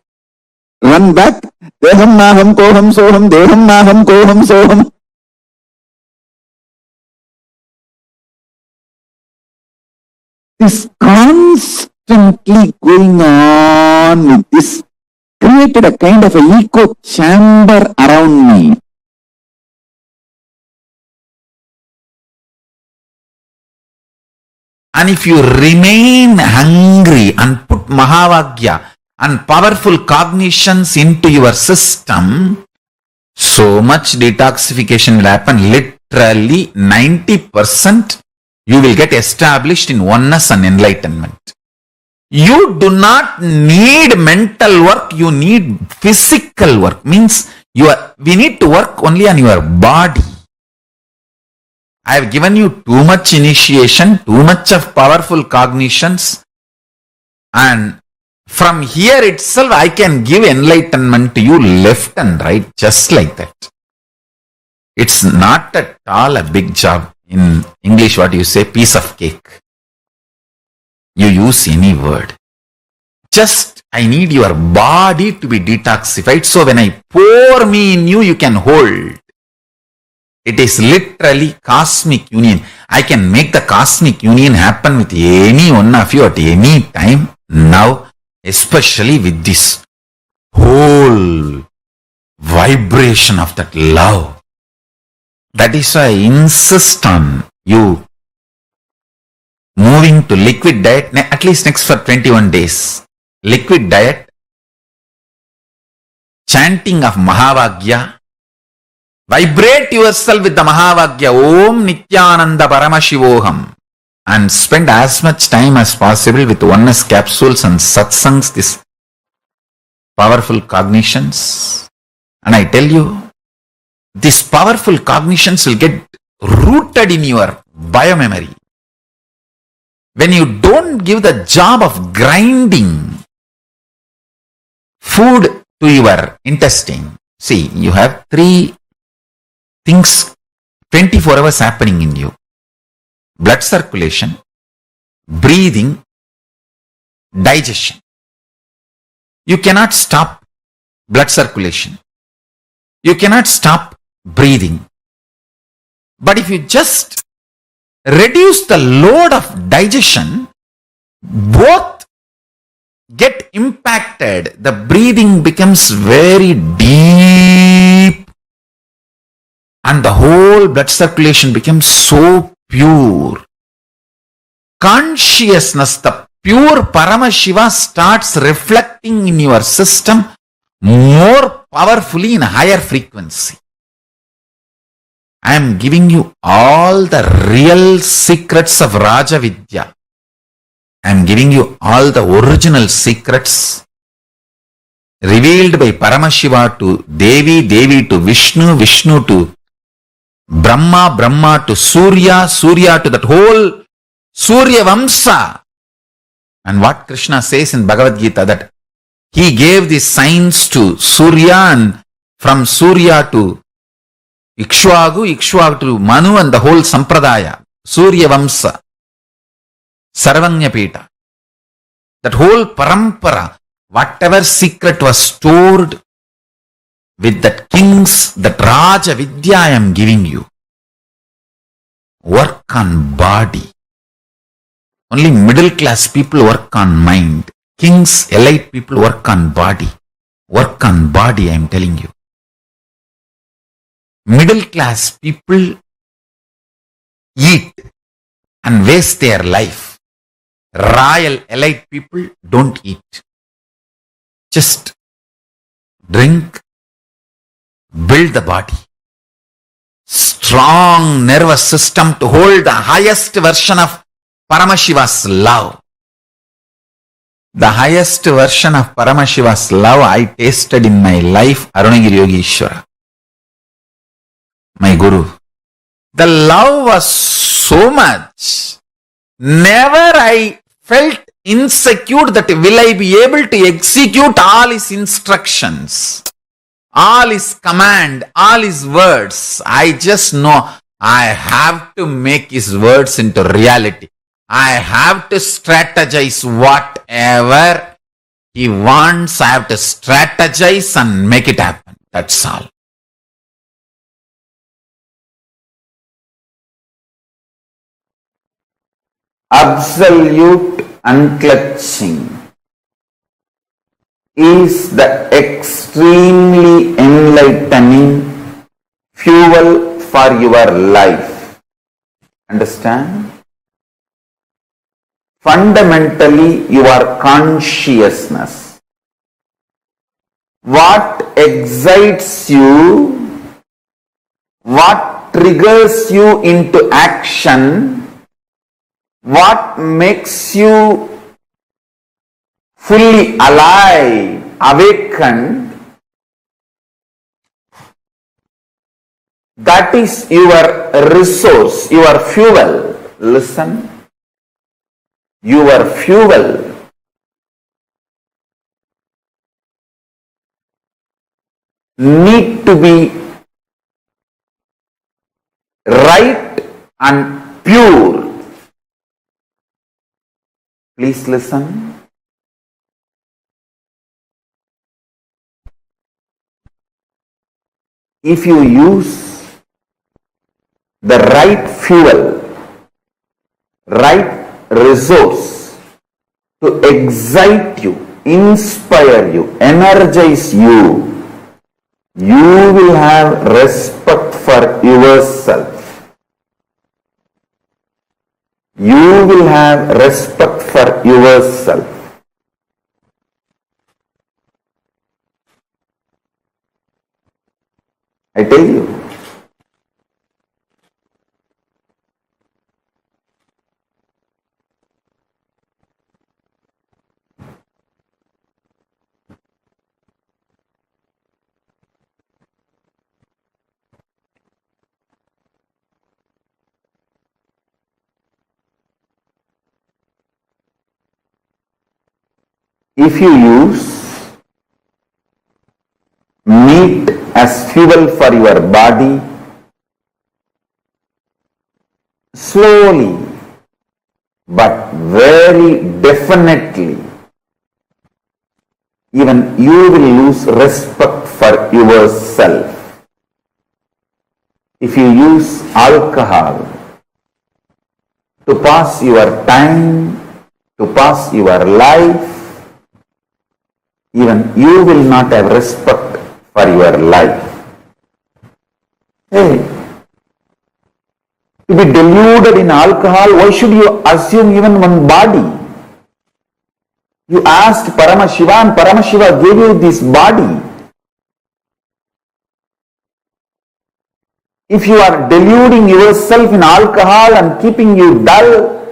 Run back. Deham maham koham soham, deham maham koham soham. This constantly going on with this created a kind of an echo chamber around me. And if you remain hungry and put Mahavagya and powerful cognitions into your system, so much detoxification will happen. Literally 90% you will get established in oneness and enlightenment. You do not need mental work, you need physical work. Means we need to work only on your body. I have given you too much initiation, too much of powerful cognitions, and from here itself I can give enlightenment to you left and right, just like that. It's not at all a big job. In English, what you say, piece of cake. You use any word. Just, I need your body to be detoxified, so when I pour me in you, you can hold. It is literally cosmic union. I can make the cosmic union happen with any one of you at any time now, especially with this whole vibration of that love. That is why I insist on you moving to liquid diet, at least next for 21 days. Liquid diet, chanting of Mahavagya, vibrate yourself with the Mahavagya, Om Nithyananda Paramashivoham, and spend as much time as possible with oneness capsules and satsangs, these powerful cognitions. And I tell you, these powerful cognitions will get rooted in your biomemory. When you don't give the job of grinding food to your intestine, see, you have 3 things 24 hours happening in you. Blood circulation, breathing, digestion. You cannot stop blood circulation. You cannot stop breathing. But if you just reduce the load of digestion, both get impacted. The breathing becomes very deep and the whole blood circulation becomes so pure. Consciousness, the pure Paramashiva starts reflecting in your system more powerfully in a higher frequency. I am giving you all the real secrets of Raja Vidya. I am giving you all the original secrets revealed by Paramashiva to Devi, Devi to Vishnu, Vishnu to Brahma, Brahma to Surya, Surya to that whole Surya Vamsa. And what Krishna says in Bhagavad Gita, that he gave the signs to Surya, and from Surya to Ikshvaku, Ikshvaku to Manu, and the whole Sampradaya, Surya Vamsa. Sarvanyapeta, that whole parampara, whatever secret was stored with that kings, that Raja Vidya I am giving you, work on body. Only middle class people work on mind. Kings, elite people work on body. Work on body, I am telling you. Middle class people eat and waste their life. Royal elite people don't eat. Just drink, build the body. Strong nervous system to hold the highest version of Paramashiva's love. The highest version of Paramashiva's love I tasted in my life, Arunagiri Yogeshwara, my Guru. The love was so much. Never I felt insecure that will I be able to execute all his instructions, all his command, all his words. I just know I have to make his words into reality. I have to strategize whatever he wants. I have to strategize and make it happen. That's all. Absolute unclutching is the extremely enlightening fuel for your life. Understand? Fundamentally, your consciousness. What excites you, what triggers you into action, what makes you fully alive, awakened, that is your resource, your fuel. Listen. Your fuel. Need to be right and pure. Please listen. If you use the right fuel, right resource to excite you, inspire you, energize you, you will have respect for yourself. You will have respect for yourself. I tell you. If you use meat as fuel for your body, slowly but very definitely, even you will lose respect for yourself. If you use alcohol to pass your time, to pass your life, even you will not have respect for your life. Hey, to be deluded in alcohol, why should you assume even one body? You asked Paramashivam, Paramashiva gave you this body. If you are deluding yourself in alcohol and keeping you dull,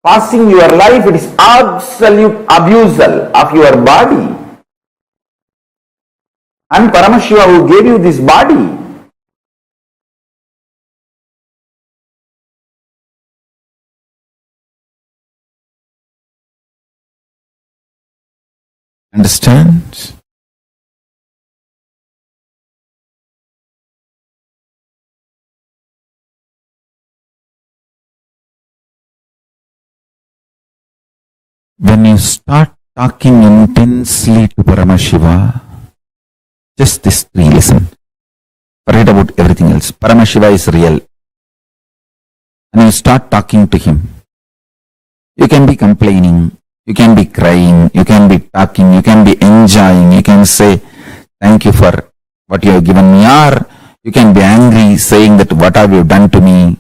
passing your life, it is absolute abusal of your body. And Paramashiva who gave you this body. Understand? When you start talking intensely to Paramashiva, just this three, listen. Forget about everything else. Paramashiva is real. And you start talking to him. You can be complaining, you can be crying, you can be talking, you can be enjoying, you can say, thank you for what you have given me, or you can be angry, saying that what have you done to me?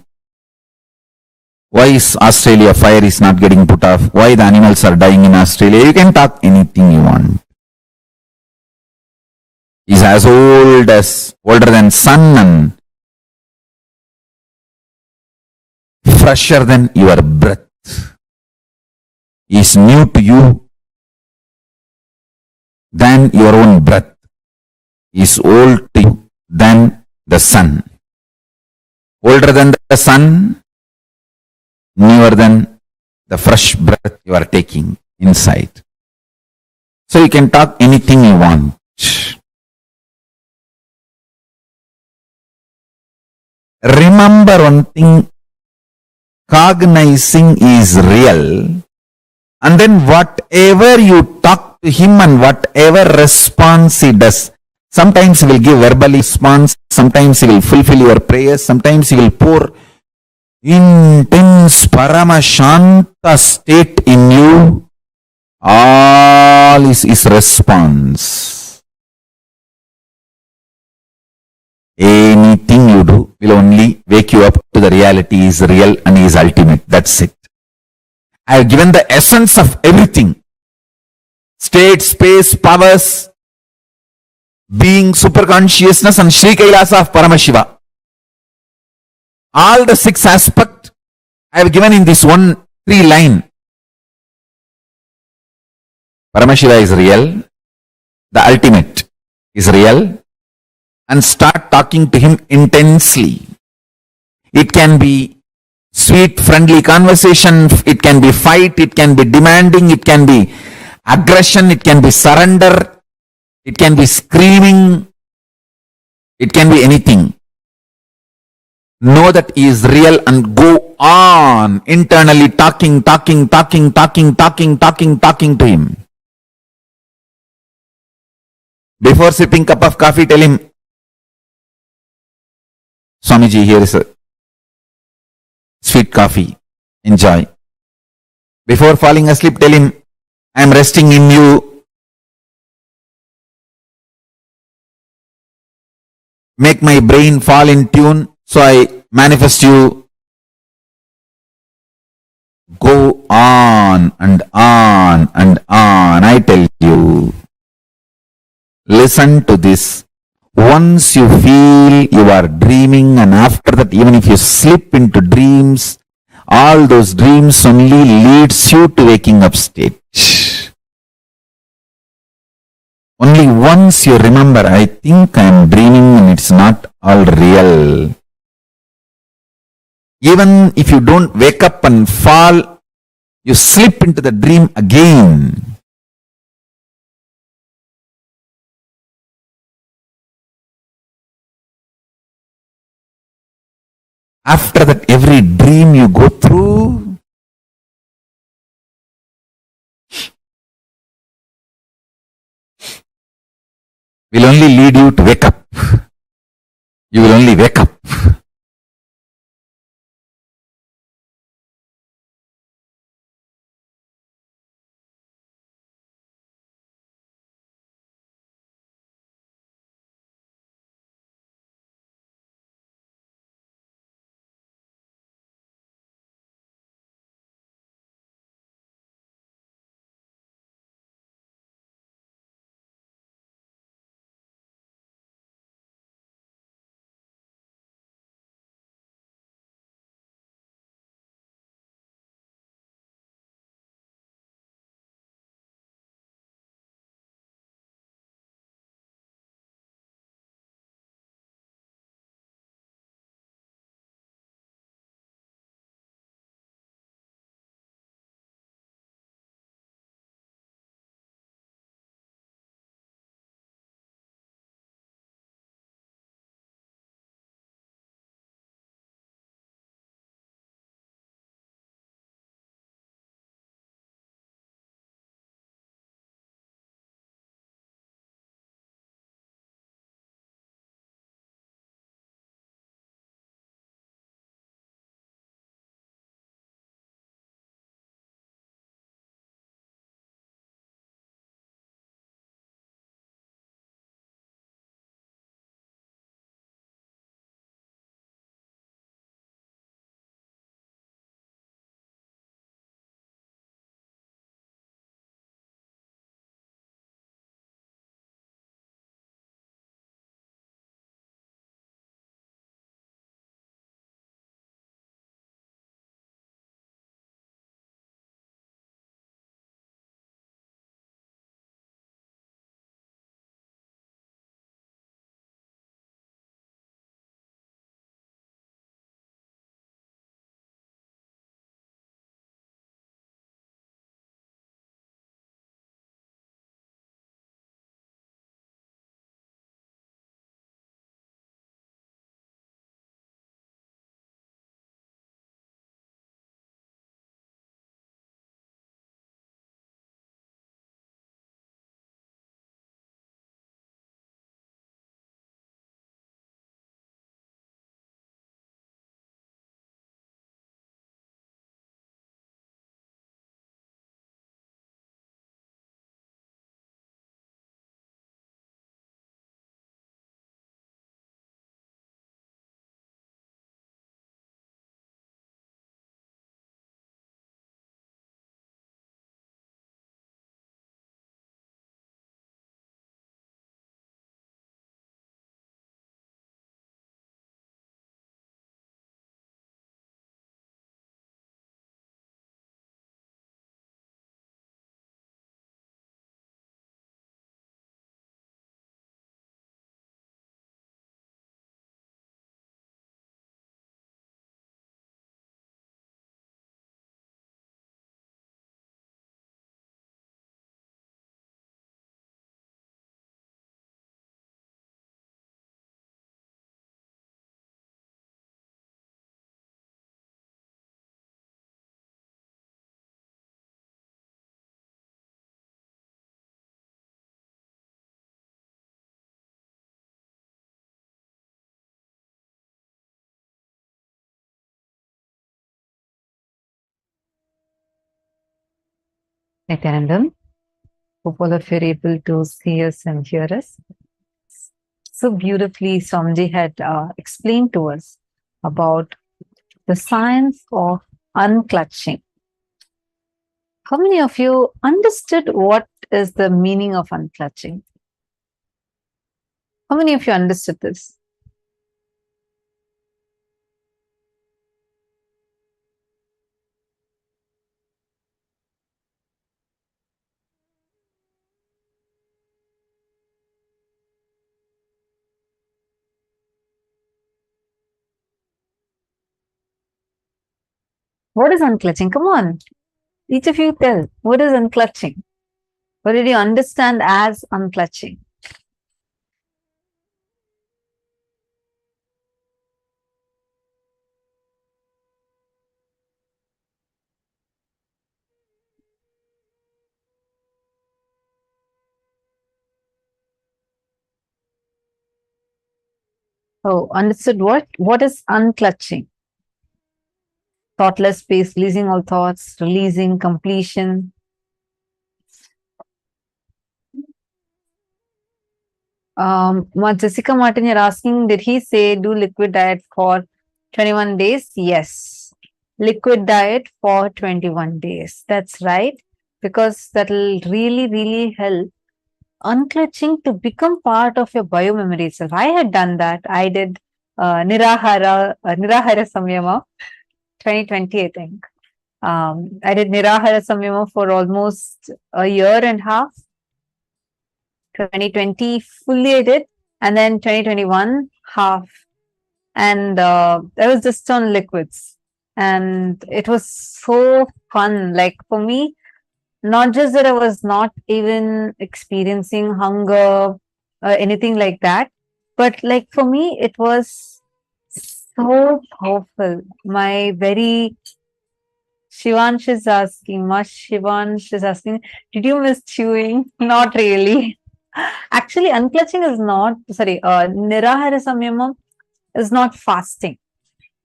Why is Australia fire is not getting put off? Why the animals are dying in Australia? You can talk anything you want. He's as older than sun and fresher than your breath. He is new to you than your own breath. He is old to you than the sun. Older than the sun, newer than the fresh breath you are taking inside. So you can talk anything you want. Remember one thing, cognizing is real, and then whatever you talk to him and whatever response he does, sometimes he will give verbal response, sometimes he will fulfill your prayers, sometimes he will pour intense paramashanta state in you. All is his response. Anything you do will only wake you up to the reality is real and is ultimate. That's it. I have given the essence of everything. State, space, powers, being, superconsciousness and Sri Kailasa of Paramashiva. All the 6 aspects I have given in this 3 line. Paramashiva is real. The ultimate is real. And start talking to him intensely. It can be sweet, friendly conversation. It can be fight. It can be demanding. It can be aggression. It can be surrender. It can be screaming. It can be anything. Know that he is real and go on internally talking to him. Before sipping cup of coffee, tell him, Swamiji, here is a sweet coffee. Enjoy. Before falling asleep, tell him, I am resting in you. Make my brain fall in tune, so I manifest you. Go on and on and on. I tell you. Listen to this. Once you feel you are dreaming, and after that, even if you slip into dreams, all those dreams only leads you to waking up state. Only once you remember, I think I am dreaming and it's not all real. Even if you don't wake up and fall, you slip into the dream again. After that, every dream you go through, will only lead you to wake up. You will only wake up. Nithyananda. Hope all of you are able to see us and hear us. So beautifully, Swamiji had explained to us about the science of unclutching. How many of you understood what is the meaning of unclutching? How many of you understood this? What is unclutching? Come on. Each of you tell. What is unclutching? What did you understand as unclutching? Oh, understood what? What is unclutching? Thoughtless space, releasing all thoughts, releasing completion. Jessica Martin, you're asking, did he say do liquid diet for 21 days? Yes. Liquid diet for 21 days. That's right. Because that'll really, really help unclutching to become part of your biomemory itself. I had done that. I did Nirahara Samyama 2020, I think. I did Nirahara Samyama for almost a year and a half. 2020 fully I did, and then 2021 half. And I was just on liquids. And it was so fun. Like for me, not just that I was not even experiencing hunger, anything like that, but like for me, it was so powerful. My very Shivansh is asking, Shivansh is asking, did you miss chewing? Not really. Actually, unclutching is not, Nirahara Samyama is not fasting.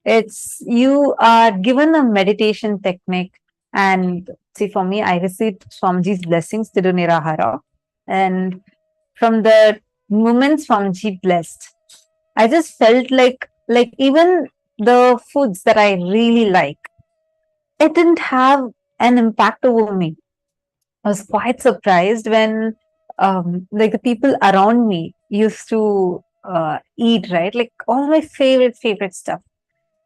It's you are given a meditation technique, and see, for me, I received Swamiji's blessings to do Nirahara. And from the moment Swamiji blessed, I just felt like even the foods that I really like, it didn't have an impact over me. I was quite surprised when like the people around me used to eat, right? Like all my favorite stuff.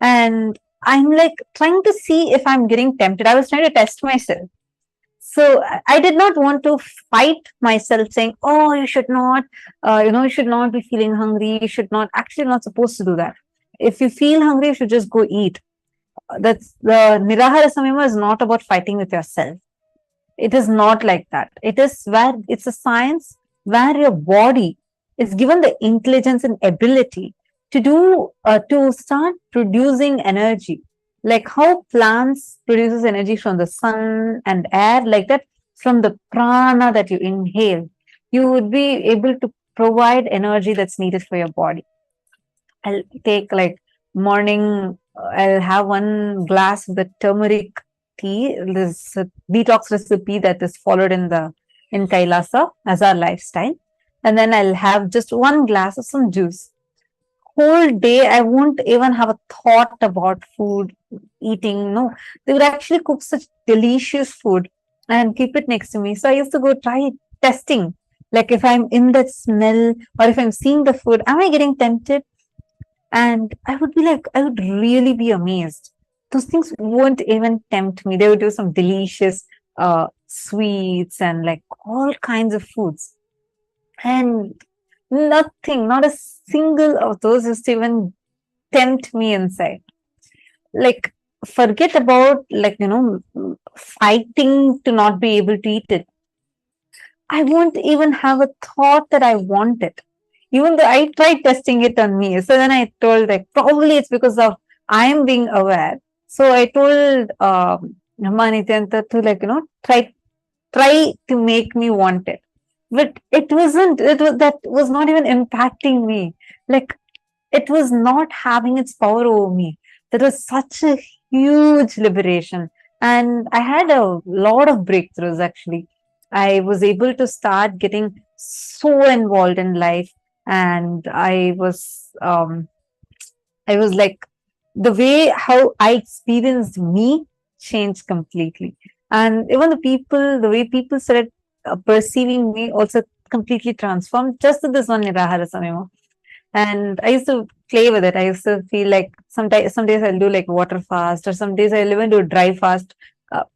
And I'm like trying to see if I'm getting tempted. I was trying to test myself. So I did not want to fight myself saying, oh, you should not, you should not be feeling hungry. You should not, actually not supposed to do that. If you feel hungry, you should just go eat. That's the Nirahara Samyama is not about fighting with yourself. It is not like that. It is where it's a science where your body is given the intelligence and ability to do to start producing energy, like how plants produces energy from the sun and air, like that from the prana that you inhale, you would be able to provide energy that's needed for your body. I'll take like morning, I'll have one glass of the turmeric tea, this detox recipe that is followed in KAILASA as our lifestyle. And then I'll have just one glass of some juice. Whole day, I won't even have a thought about food, eating. No, they would actually cook such delicious food and keep it next to me. So I used to go try testing. Like if I'm in that smell or if I'm seeing the food, am I getting tempted? And I would be like, I would really be amazed. Those things won't even tempt me. They would do some delicious sweets and like all kinds of foods. And nothing, not a single of those used to even tempt me inside. Like, forget about fighting to not be able to eat it. I won't even have a thought that I want it. Even though I tried testing it on me. So then I told, like, probably it's because of I am being aware. So I told Nithyananda to try to make me want it. But it wasn't, that was not even impacting me. Like, it was not having its power over me. That was such a huge liberation. And I had a lot of breakthroughs actually. I was able to start getting so involved in life, and I was like, the way how I experienced me changed completely. And even the way people started perceiving me also completely transformed just with this one Nirahara Samyama. And I used to play with it. I used to feel like some days I'll do like water fast, or some days I'll even do dry fast.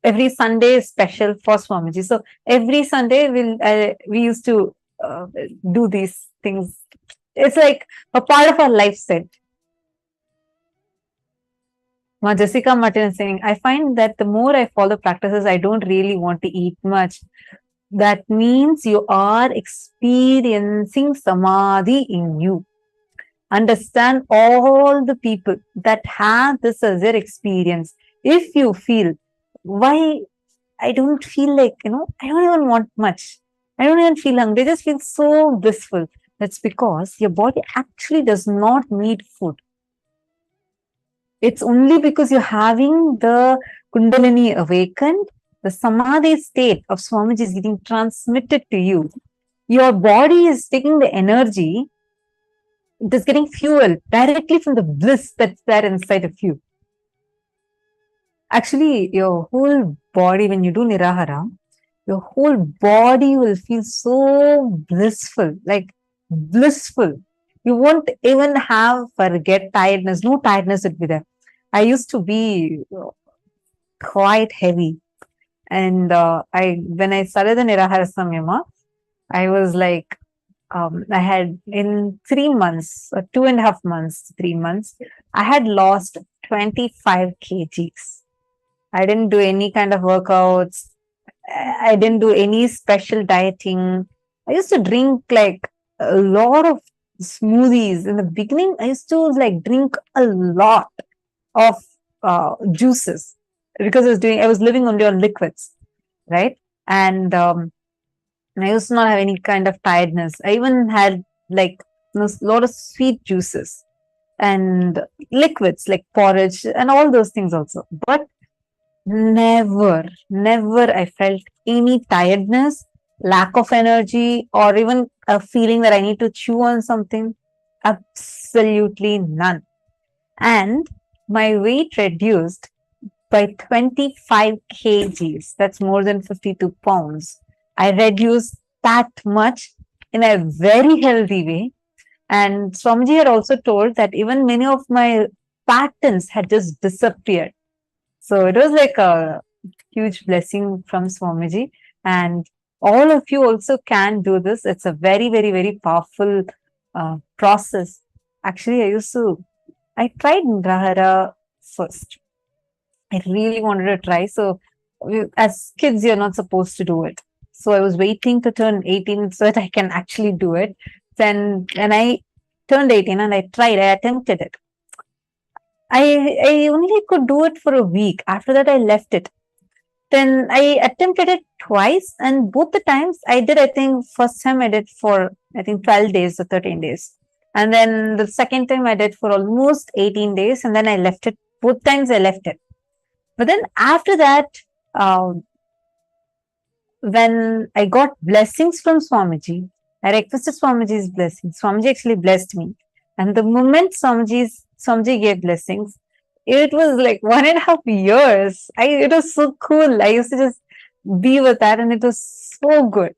Every Sunday is special for Swamiji. So every Sunday we used to do these things. It's like a part of our lifestyle. Jessica Martin is saying, I find that the more I follow practices, I don't really want to eat much. That means you are experiencing samadhi in you. Understand all the people that have this as their experience. If you feel, why I don't feel like, I don't even want much. I don't even feel hungry. I just feel so blissful. That's because your body actually does not need food. It's only because you're having the Kundalini awakened, the Samadhi state of Swamiji is getting transmitted to you. Your body is taking the energy, it is getting fuel directly from the bliss that's there inside of you. Actually, your whole body, when you do Nirahara, your whole body will feel so blissful, like blissful. You won't even forget tiredness. No tiredness would be there. I used to be quite heavy. And when I started the Nirahara Samyama, I was like, I had in 3 months, 2.5 months, 3 months, I had lost 25 kgs. I didn't do any kind of workouts. I didn't do any special dieting. I used to drink like a lot of smoothies. In the beginning, I used to like drink a lot of juices because I was living only on liquids, right? And I used to not have any kind of tiredness. I even had like a lot of sweet juices and liquids like porridge and all those things also. But never I felt any tiredness, lack of energy, or even a feeling that I need to chew on something. Absolutely none. And my weight reduced by 25 kgs. That's more than 52 pounds. I reduced that much in a very healthy way. And Swamiji had also told that even many of my patterns had just disappeared. So it was like a huge blessing from Swamiji. And all of you also can do this. It's a very, very, very powerful process. Actually, I tried Nirahara first. I really wanted to try. So as kids, you're not supposed to do it. So I was waiting to turn 18 so that I can actually do it. Then when I turned 18 and I attempted it. I only could do it for a week. After that, I left it. Then I attempted it twice, and both the times I think first time I did for 12 days or 13 days. And then the second time I did for almost 18 days, and then I left it. Both times I left it. But then after that, when I got blessings from Swamiji, I requested Swamiji's blessings. Swamiji actually blessed me. And the moment Swamiji gave blessings, it was like 1.5 years. It was so cool. I used to just be with that, and it was so good.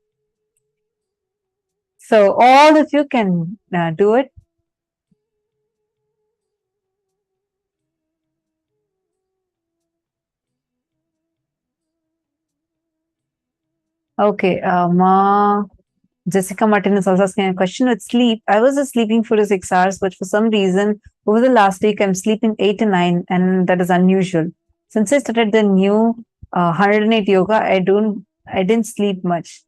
So all of you can do it. Okay, Jessica Martin is also asking a question with sleep. I was just sleeping 4 to 6 hours, but for some reason, over the last week, I'm sleeping 8 to 9, and that is unusual. Since I started the new 108 yoga, I didn't sleep much.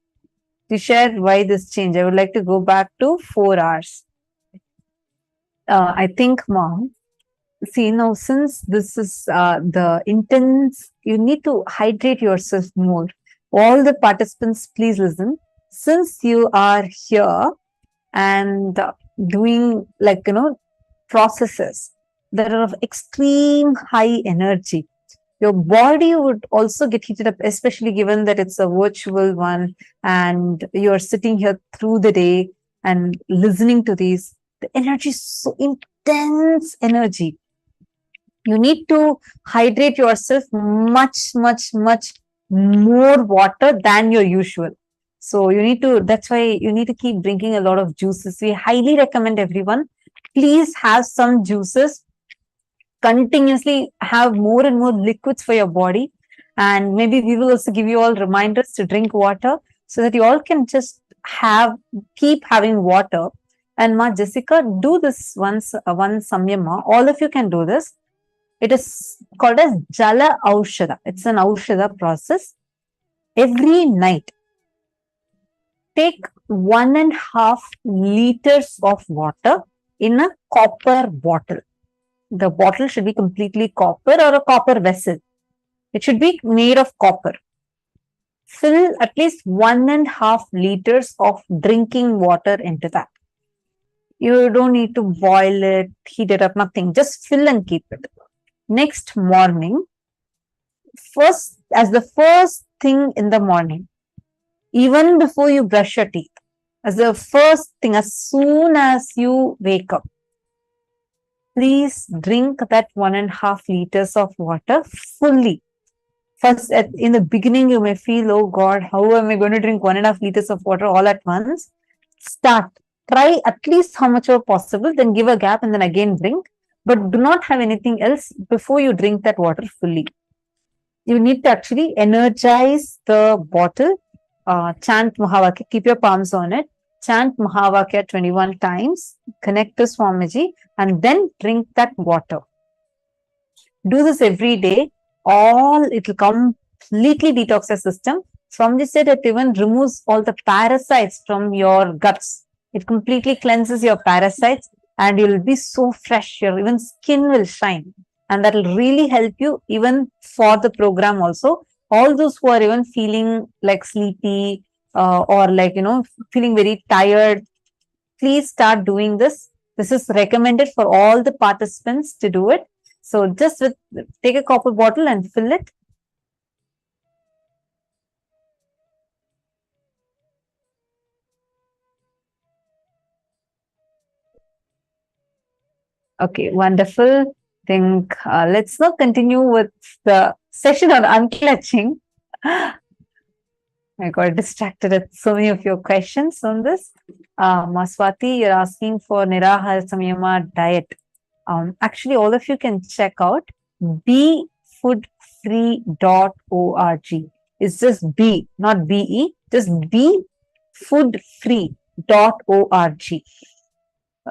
To share why this change, I would like to go back to 4 hours. I think, Mom, see now, since this is the intense, you need to hydrate yourself more. All the participants, please listen. Since you are here and doing processes that are of extreme high energy, your body would also get heated up, especially given that it's a virtual one and you're sitting here through the day and listening to these. The energy is so intense energy. You need to hydrate yourself much more water than your usual. So you need to, that's why you need to keep drinking a lot of juices. We highly recommend everyone, please have some juices, continuously have more and more liquids for your body. And maybe we will also give you all reminders to drink water so that you all can just keep having water. And Ma Jessica, do this once, one samyama. All of you can do this. It is called as Jala Aushadha. It's an Aushadha process. Every night, take 1.5 liters of water in a copper bottle. The bottle should be completely copper or a copper vessel. It should be made of copper. Fill at least 1.5 liters of drinking water into that. You don't need to boil it, heat it up, nothing. Just fill and keep it. Next morning, as the first thing in the morning, even before you brush your teeth, as the first thing, as soon as you wake up, please drink that 1.5 liters of water fully. First, in the beginning, you may feel, oh God, how am I going to drink 1.5 liters of water all at once? Start. Try at least how much are possible, then give a gap and then again drink. But do not have anything else before you drink that water fully. You need to actually energize the bottle, chant Mahavakya, keep your palms on it, chant Mahavakya 21 times, connect to Swamiji, and then drink that water. Do this every day. It will completely detox your system. Swamiji said it even removes all the parasites from your guts. It completely cleanses your parasites and you'll be so fresh. Your even skin will shine. And that will really help you even for the program also. All those who are even feeling like sleepy or like, feeling very tired, please start doing this. This is recommended for all the participants to do it. So just take a copper bottle and fill it. Okay, wonderful. Think let's now continue with the session on unclutching. I got distracted at so many of your questions on this. Maswati, you're asking for Nirahara Samyama diet. Actually, all of you can check out befoodfree.org. It's just B, not BE, just befoodfree.org.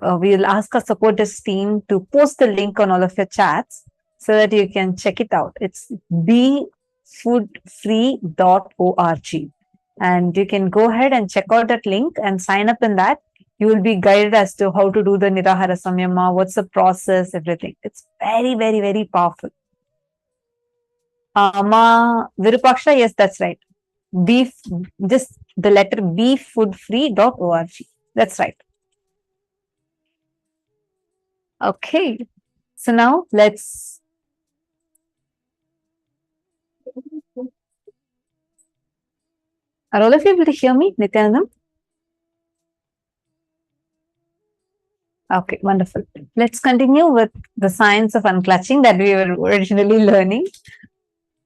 We'll ask our support desk team to post the link on all of your chats so that you can check it out. It's befoodfree.org. And you can go ahead and check out that link and sign up in that. You will be guided as to how to do the Nirahara Samyama, what's the process, everything. It's very, very, very powerful. Ma Virupaksha, yes, that's right. Just the letter befoodfree.org. That's right. Okay, so now let's are all of you able to hear me, Nithyananda? Okay, wonderful. Let's continue with the science of unclutching that we were originally learning.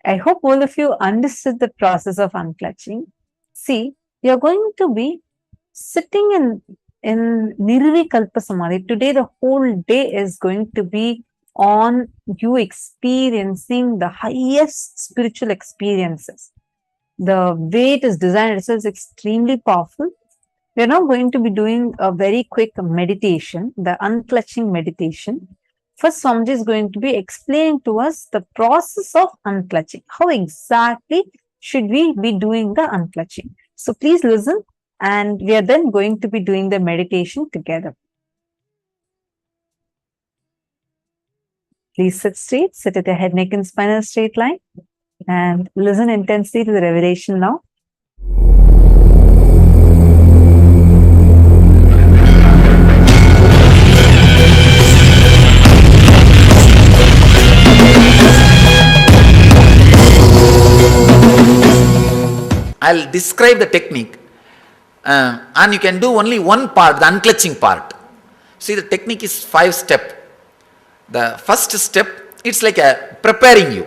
I hope all of you understood the process of unclutching. See, you're going to be sitting in Nirvikalpa Samadhi. Today, the whole day is going to be on you experiencing the highest spiritual experiences. The way it is designed itself is extremely powerful. We're now going to be doing a very quick meditation, the unclutching meditation. First, Swamiji is going to be explaining to us the process of unclutching. How exactly should we be doing the unclutching? So please listen. And we are then going to be doing the meditation together. Please sit straight, sit at your head, neck, and spine in a straight line. And listen intensely to the revelation now. I'll describe the technique and you can do only one part, the unclutching part. See, the technique is 5-step. The first step, it's like a preparing you.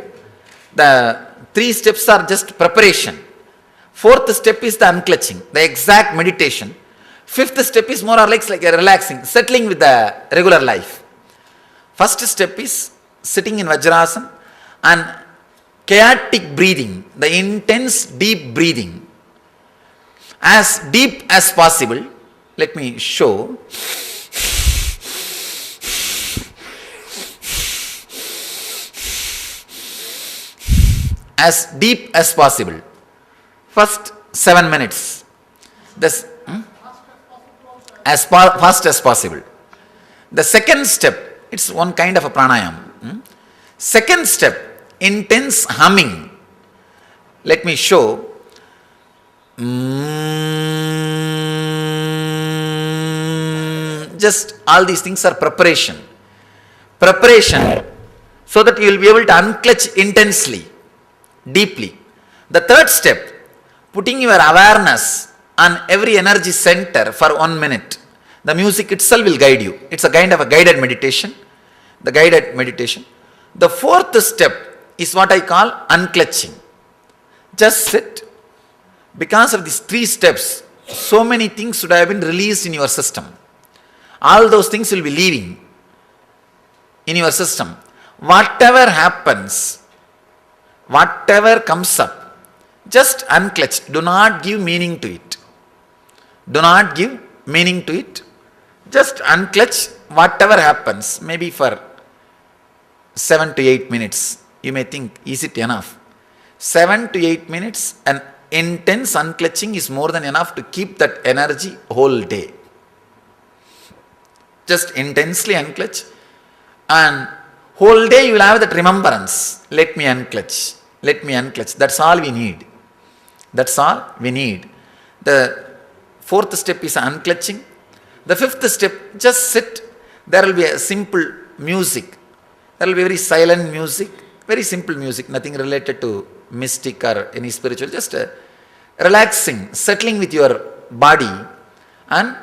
The 3 steps are just preparation. 4th step is the unclutching, the exact meditation. 5th step is more or less like a relaxing, settling with the regular life. First step is sitting in Vajrasana and chaotic breathing, the intense deep breathing. As deep as possible. Let me show. As deep as possible. First 7 minutes. This, as fast as possible. The second step, it's one kind of a pranayama. Second step, intense humming. Let me show. Just all these things are preparation. Preparation so that you will be able to unclutch intensely, deeply. The third step, putting your awareness on every energy center for 1 minute. The music itself will guide you. It's a kind of a guided meditation. The guided meditation. The 4th step is what I call unclutching. Just sit. Because of these 3 steps, so many things should have been released in your system. All those things will be leaving in your system. Whatever happens, whatever comes up, just unclutch. Do not give meaning to it. Do not give meaning to it. Just unclutch whatever happens, maybe for 7 to 8 minutes. You may think, is it enough? 7 to 8 minutes and intense unclutching is more than enough to keep that energy whole day. Just intensely unclutch and whole day you will have that remembrance. Let me unclutch. Let me unclutch. That's all we need. That's all we need. The 4th step is unclutching. The 5th step, just sit. There will be a simple music. There will be very silent music. Very simple music. Nothing related to mystic or any spiritual. Just relaxing, settling with your body and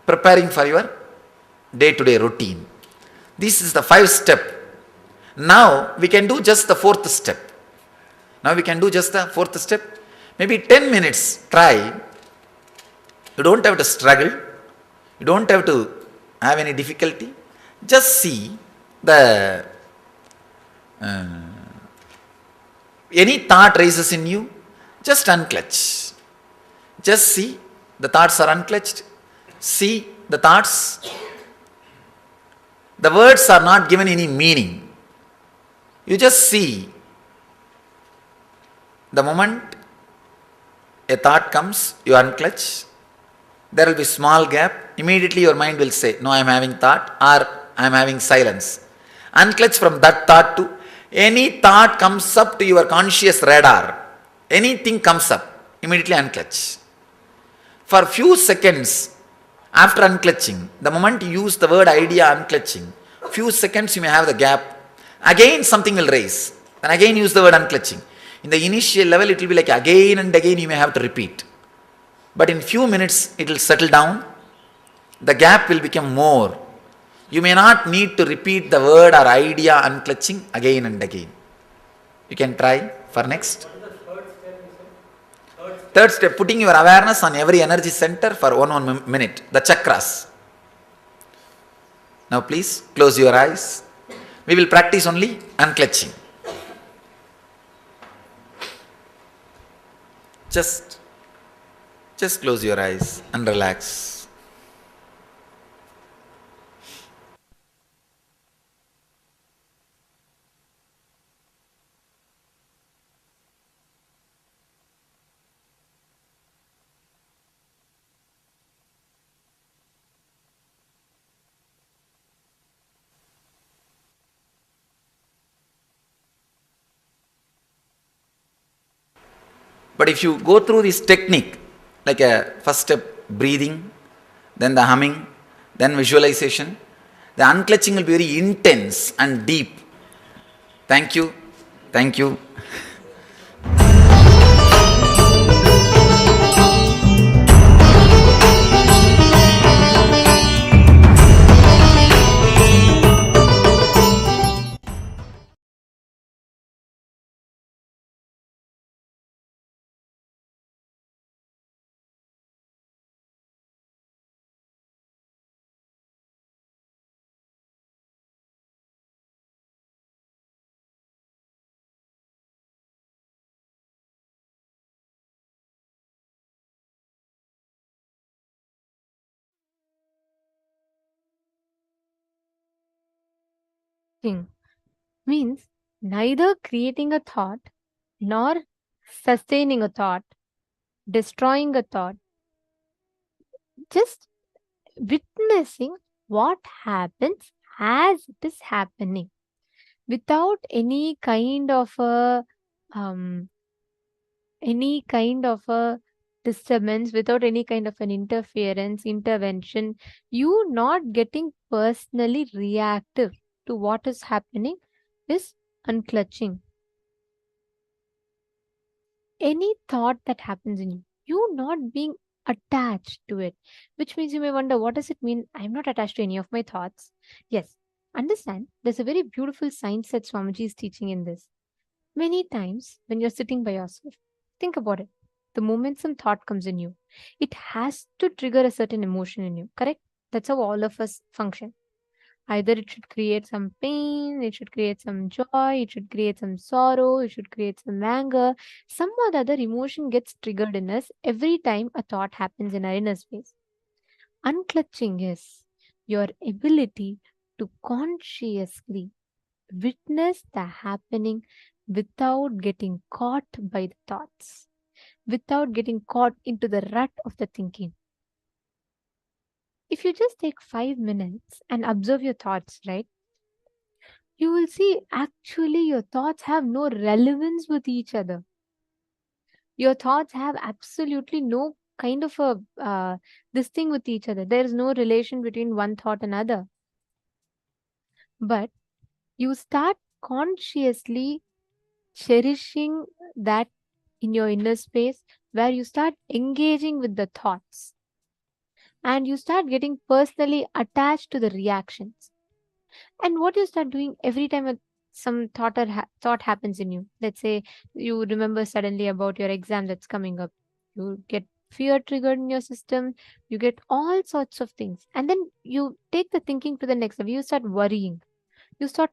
preparing for your day-to-day routine. This is the 5th step. Now we can do just the 4th step. Now we can do just the 4th step. Maybe 10 minutes try. You don't have to struggle. You don't have to have any difficulty. Just see the any thought rises in you, just unclutch. Just see the thoughts are unclutched. See the thoughts. The words are not given any meaning. You just see the moment a thought comes, you unclutch. There will be small gap. Immediately your mind will say, no, I am having thought or I am having silence. Unclutch from that thought to any thought comes up to your conscious radar. Anything comes up, immediately unclutch. For few seconds after unclutching, the moment you use the word idea unclutching, few seconds you may have the gap. Again something will raise. Then again use the word unclutching. In the initial level it will be like again and again you may have to repeat. But in few minutes it will settle down. The gap will become more. You may not need to repeat the word or idea unclutching again and again. You can try for next. Third step, putting your awareness on every energy center for 1 minute, the chakras. Now please close your eyes. We will practice only unclutching. Just close your eyes and relax. But if you go through this technique, like a first step breathing, then the humming, then visualization, the unclutching will be very intense and deep. Thank you. Thank you. Thing means neither creating a thought nor sustaining a thought, destroying a thought, just witnessing what happens as it is happening without um, any kind of a disturbance, without any kind of an interference, intervention, you not getting personally reactive to what is happening is unclutching. Any thought that happens in you, you not being attached to it, which means you may wonder, what does it mean? I'm not attached to any of my thoughts. Yes, understand, there's a very beautiful science that Swamiji is teaching in this. Many times when you're sitting by yourself, think about it. The moment some thought comes in you, it has to trigger a certain emotion in you, correct? That's how all of us function. Either it should create some pain, it should create some joy, it should create some sorrow, it should create some anger. Some or the other emotion gets triggered in us every time a thought happens in our inner space. Unclutching is your ability to consciously witness the happening without getting caught by the thoughts, without getting caught into the rut of the thinking. If you just take 5 minutes and observe your thoughts, right, you will see actually your thoughts have no relevance with each other. Your thoughts have absolutely no kind of a this thing with each other. There is no relation between one thought and another. But you start consciously cherishing that in your inner space, where you start engaging with the thoughts and you start getting personally attached to the reactions. And what you start doing every time some thought happens in you, let's say you remember suddenly about your exam that's coming up, you get fear triggered in your system, you get all sorts of things, and then you take the thinking to the next level. You start worrying, you start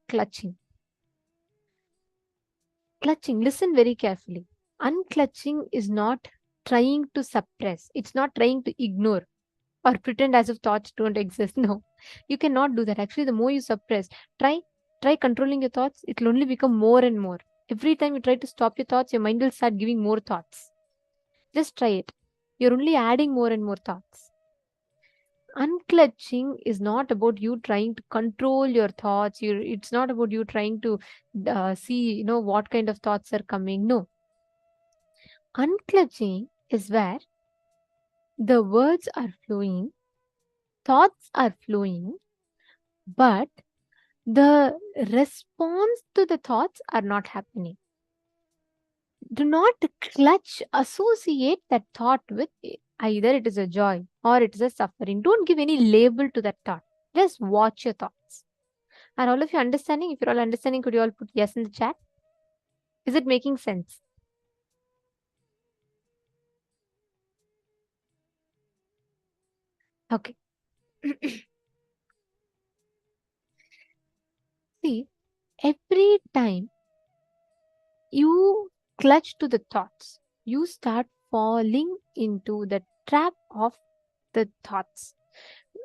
clutching. Listen very carefully. Unclutching is not trying to suppress, it's not trying to ignore or pretend as if thoughts don't exist. No, you cannot do that. Actually, the more you suppress, try try controlling your thoughts, it will only become more and more. Every time you try to stop your thoughts, your mind will start giving more thoughts. Just try it. You're only adding more and more thoughts. Unclutching is not about you trying to control your thoughts. It's not about you trying to see, what kind of thoughts are coming. No. Unclutching is where the words are flowing, thoughts are flowing, but the response to the thoughts are not happening. Do not associate that thought with either it is a joy or it is a suffering. Don't give any label to that thought. Just watch your thoughts. Are all of you understanding? If you're all understanding, could you all put yes in the chat? Is it making sense? Okay. See, every time you clutch to the thoughts, you start falling into the trap of the thoughts.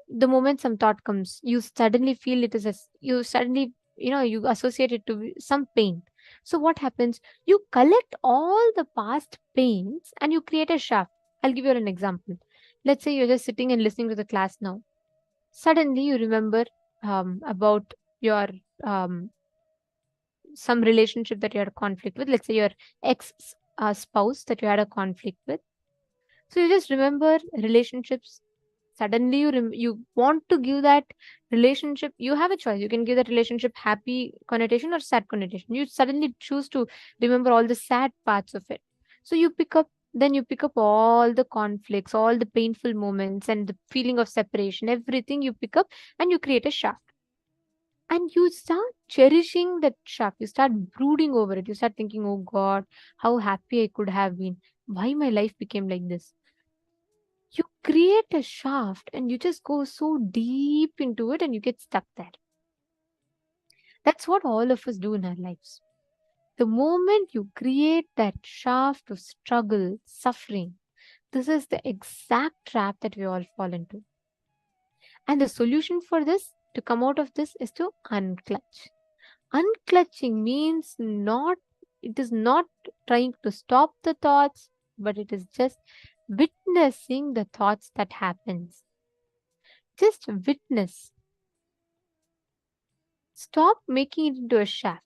The moment some thought comes, you suddenly feel it is you suddenly, you associate it to some pain. So what happens? You collect all the past pains and you create a shaft. I'll give you an example. Let's say you're just sitting and listening to the class now. Suddenly you remember about your some relationship that you had a conflict with. Let's say your ex spouse that you had a conflict with. So you just remember relationships. Suddenly you want to give that relationship, you have a choice. You can give that relationship happy connotation or sad connotation. You suddenly choose to remember all the sad parts of it. So you pick up all the conflicts, all the painful moments and the feeling of separation, everything you pick up and you create a shaft. And you start cherishing that shaft. You start brooding over it. You start thinking, oh God, how happy I could have been. Why my life became like this? You create a shaft and you just go so deep into it and you get stuck there. That's what all of us do in our lives. The moment you create that shaft of struggle, suffering, this is the exact trap that we all fall into. And the solution for this to come out of this is to unclutch. Unclutching means it is not trying to stop the thoughts, but it is just witnessing the thoughts that happens. Just witness. Stop making it into a shaft.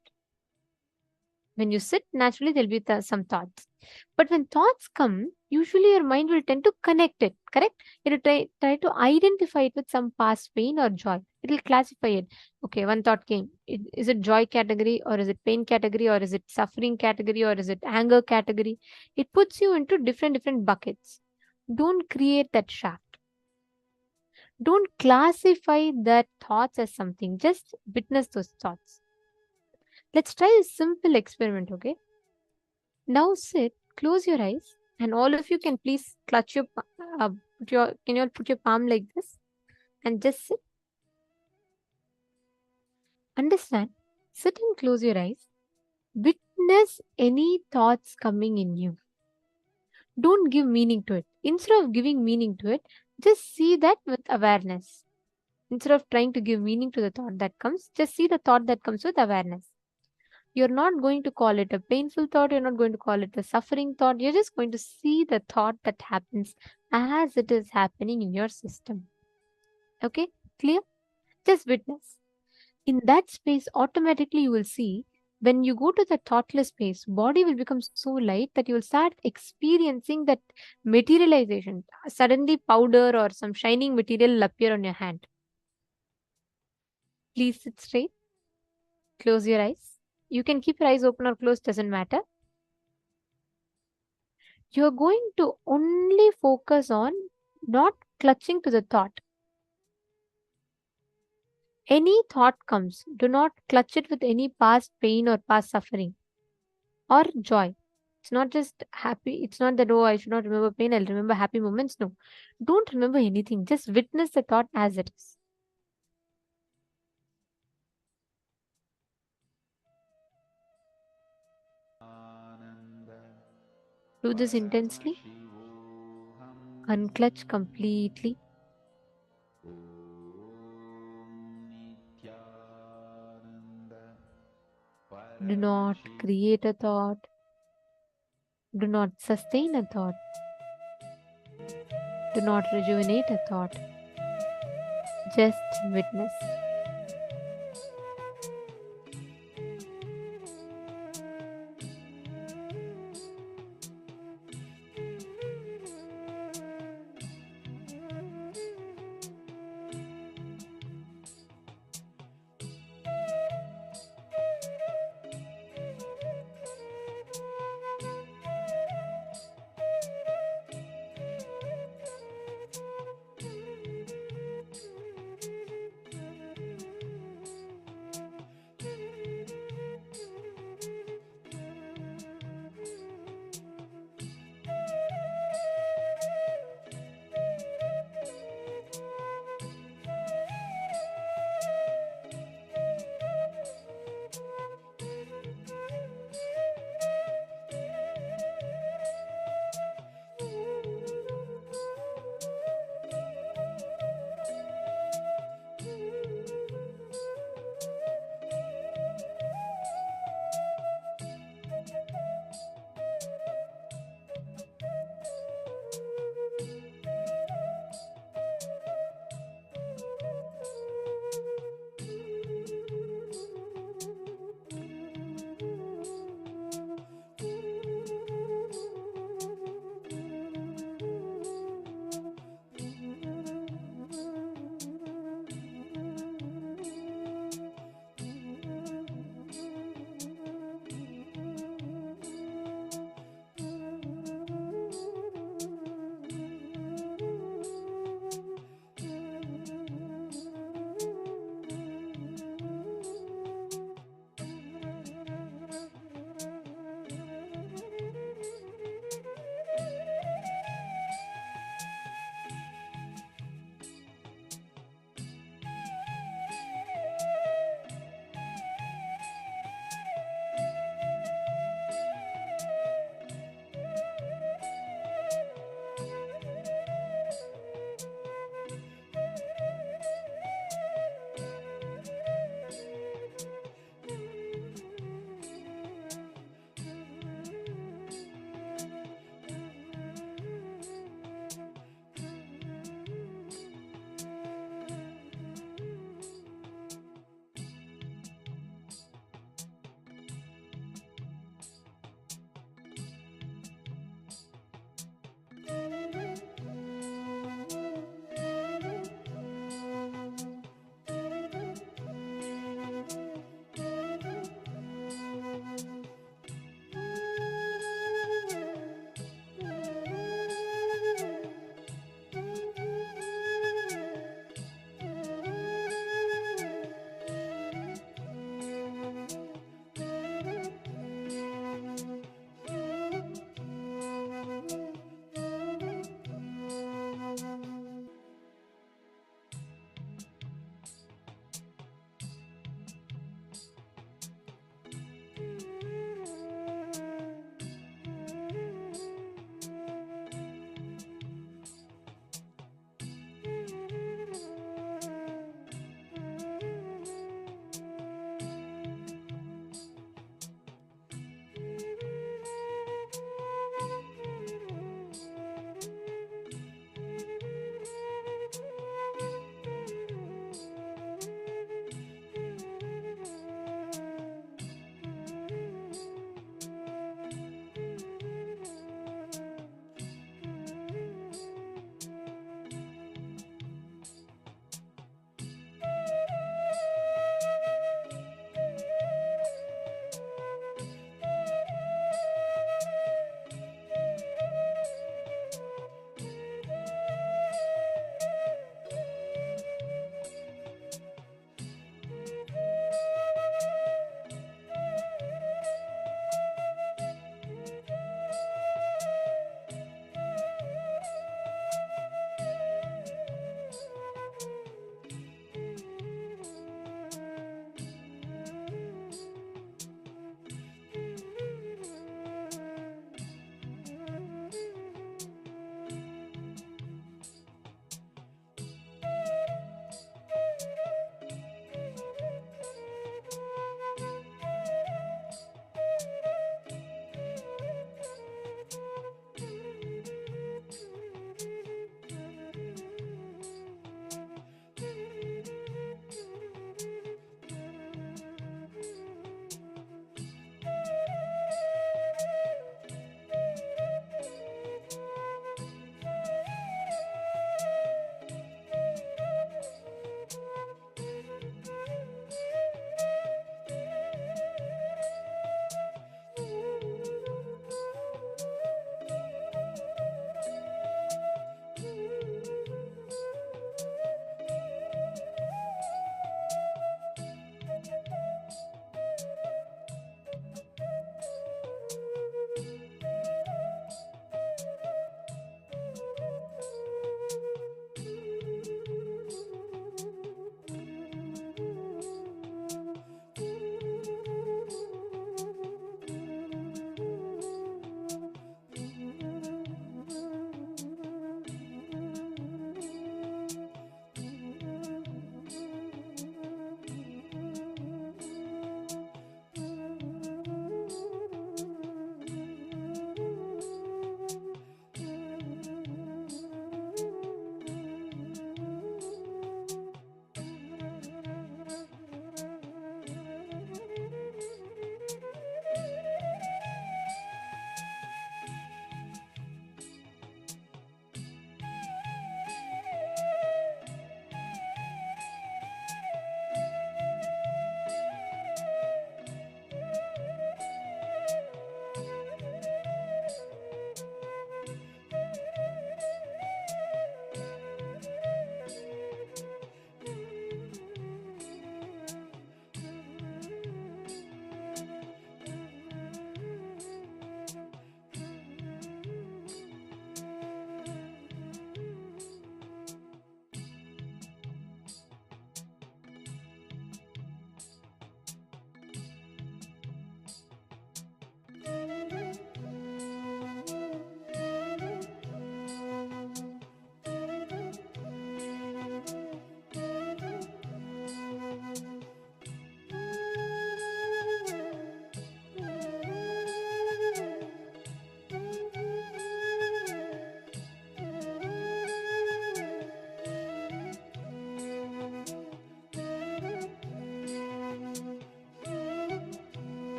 When you sit, naturally there'll be some thoughts. But when thoughts come, usually your mind will tend to connect it, correct? It will try to identify it with some past pain or joy. It will classify it. Okay, one thought came. Is it joy category, or is it pain category, or is it suffering category, or is it anger category? It puts you into different buckets. Don't create that shaft. Don't classify that thoughts as something. Just witness those thoughts. Let's try a simple experiment, okay? Now sit, close your eyes, and all of you can please clutch your, can you all put your palm like this and just sit? Understand, sit and close your eyes. Witness any thoughts coming in you. Don't give meaning to it. Instead of giving meaning to it, just see that with awareness. Instead of trying to give meaning to the thought that comes, just see the thought that comes with awareness. You're not going to call it a painful thought. You're not going to call it a suffering thought. You're just going to see the thought that happens as it is happening in your system. Okay, clear? Just witness. In that space, automatically you will see when you go to the thoughtless space, body will become so light that you will start experiencing that materialization. Suddenly powder or some shining material will appear on your hand. Please sit straight. Close your eyes. You can keep your eyes open or closed, doesn't matter. You're going to only focus on not clutching to the thought. Any thought comes, do not clutch it with any past pain or past suffering or joy. It's not just happy. It's not that, oh, I should not remember pain, I'll remember happy moments. No, don't remember anything. Just witness the thought as it is. Do this intensely. Unclutch completely. Do not create a thought. Do not sustain a thought. Do not rejuvenate a thought. Just witness.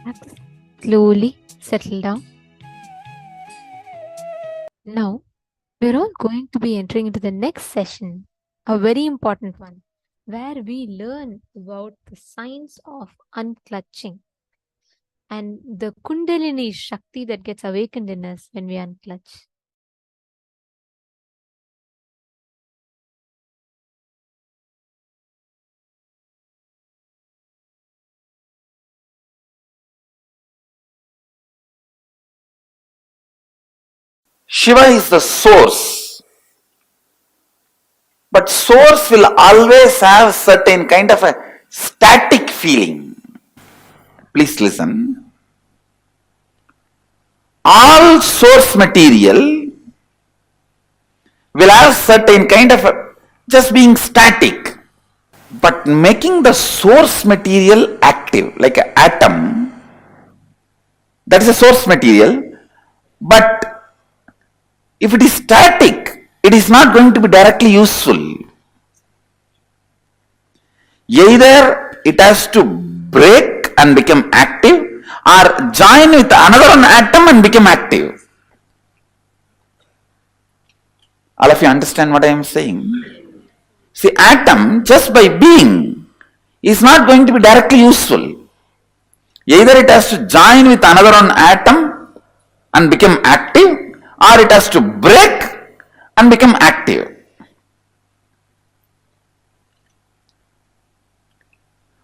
have to slowly settle down. Now, we're all going to be entering into the next session, a very important one, where we learn about the science of unclutching and the Kundalini Shakti that gets awakened in us when we unclutch. Shiva is the source. But source will always have certain kind of a static feeling. Please listen. All source material will have certain kind of a, just being static. But making the source material active, like an atom, that is a source material. But if it is static, it is not going to be directly useful. Either it has to break and become active, or join with another atom and become active. All of you understand what I am saying? See, atom just by being is not going to be directly useful. Either it has to join with another atom and become active, or it has to break and become active.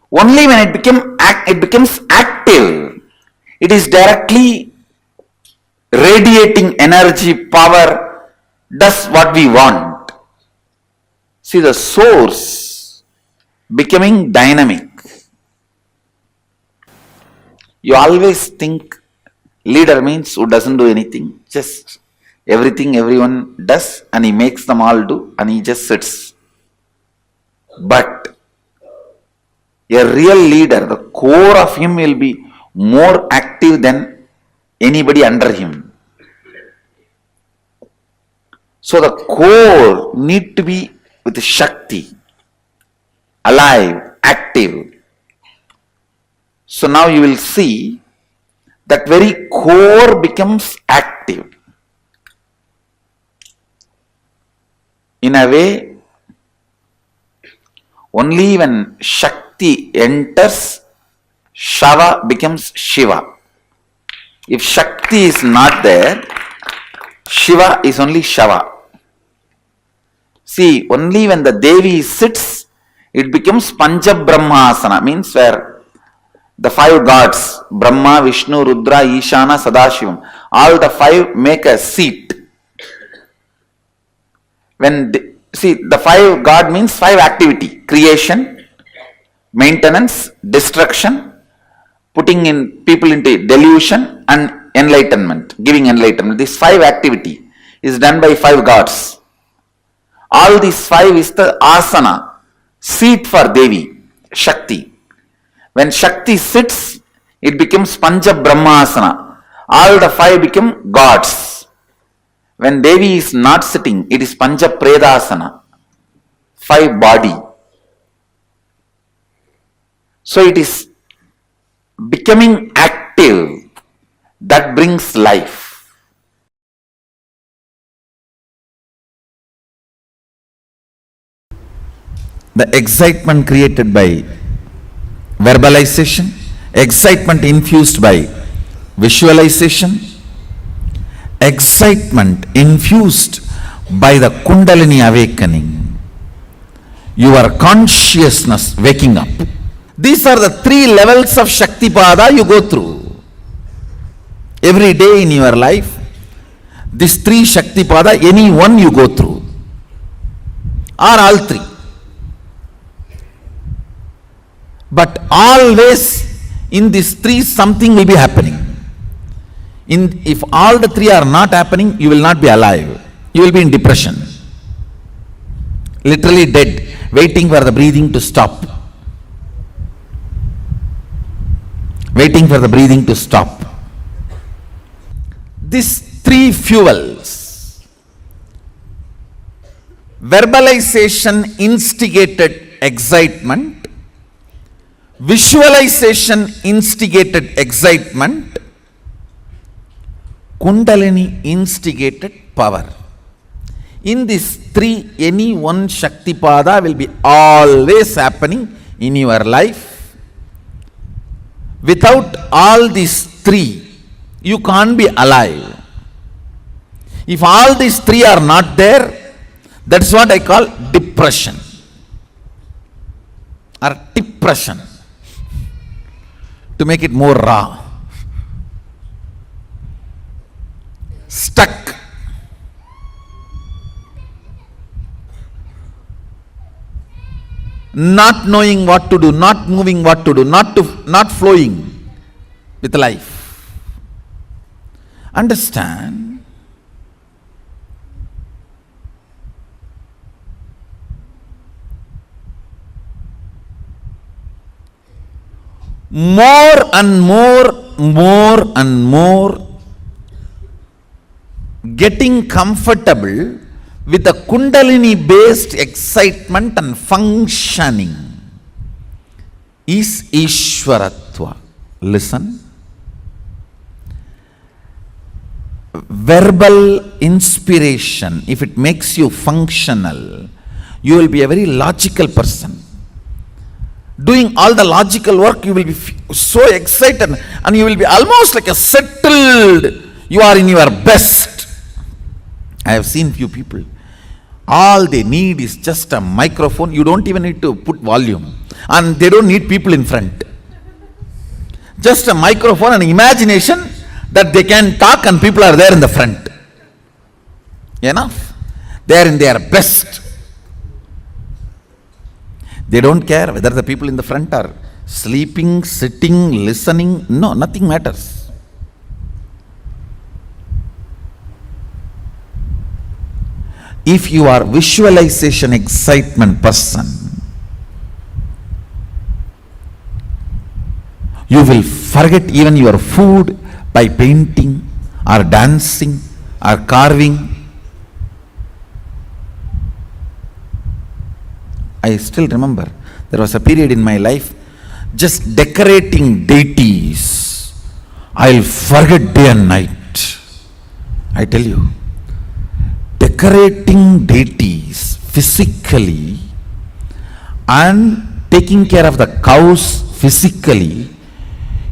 Only when it becomes active, it is directly radiating energy, power, does what we want. See, the source becoming dynamic. You always think leader means who doesn't do anything, just everything everyone does and he makes them all do and he just sits. But a real leader, the core of him will be more active than anybody under him. So the core need to be with Shakti, alive, active. So now you will see that very core becomes active. In a way, only when Shakti enters, Shava becomes Shiva. If Shakti is not there, Shiva is only Shava. See, only when the Devi sits, it becomes Pancha Brahmasana, means where the five gods, Brahma, Vishnu, Rudra, Ishana, Sadashivam, all the five make a seat. See, the five God means five activity: creation, maintenance, destruction, putting in people into delusion, and enlightenment, giving enlightenment. This five activity is done by five gods. All these five is the asana, seat for Devi, Shakti. When Shakti sits, it becomes Pancha Brahmasana. All the five become gods. When Devi is not sitting, it is Pancha Predasana, five body. So it is becoming active that brings life. The excitement created by verbalization, excitement infused by visualization, excitement infused by the Kundalini awakening, your consciousness waking up. These are the three levels of Shaktipada you go through. Every day in your life, these three Shaktipada, any one you go through, or all three. But always in these three something will be happening. If all the three are not happening, you will not be alive. You will be in depression. Literally dead, waiting for the breathing to stop. Waiting for the breathing to stop. These three fuels. Verbalization instigated excitement, Visualization instigated excitement, Kundalini instigated power. In these three, any one Shakti Pada will be always happening in your life. Without all these three, you can't be alive. If all these three are not there, that's what I call depression or depression, to make it more raw. Stuck. Not knowing what to do, not moving what to do, not flowing with life. Understand? More and more getting comfortable with the Kundalini based excitement and functioning is Ishwaratva. Listen. Verbal inspiration, if it makes you functional, you will be a very logical person. Doing all the logical work, you will be so excited and you will be almost like a settled. You are in your best. I have seen few people. All they need is just a microphone. You don't even need to put volume. And they don't need people in front. Just a microphone and imagination that they can talk and people are there in the front. Enough. They are in their best. They don't care whether the people in the front are sleeping, sitting, listening. No, nothing matters. If you are visualization excitement person, you will forget even your food by painting or dancing or carving. I still remember there was a period in my life just decorating deities. I'll forget day and night. I tell you, decorating deities physically and taking care of the cows physically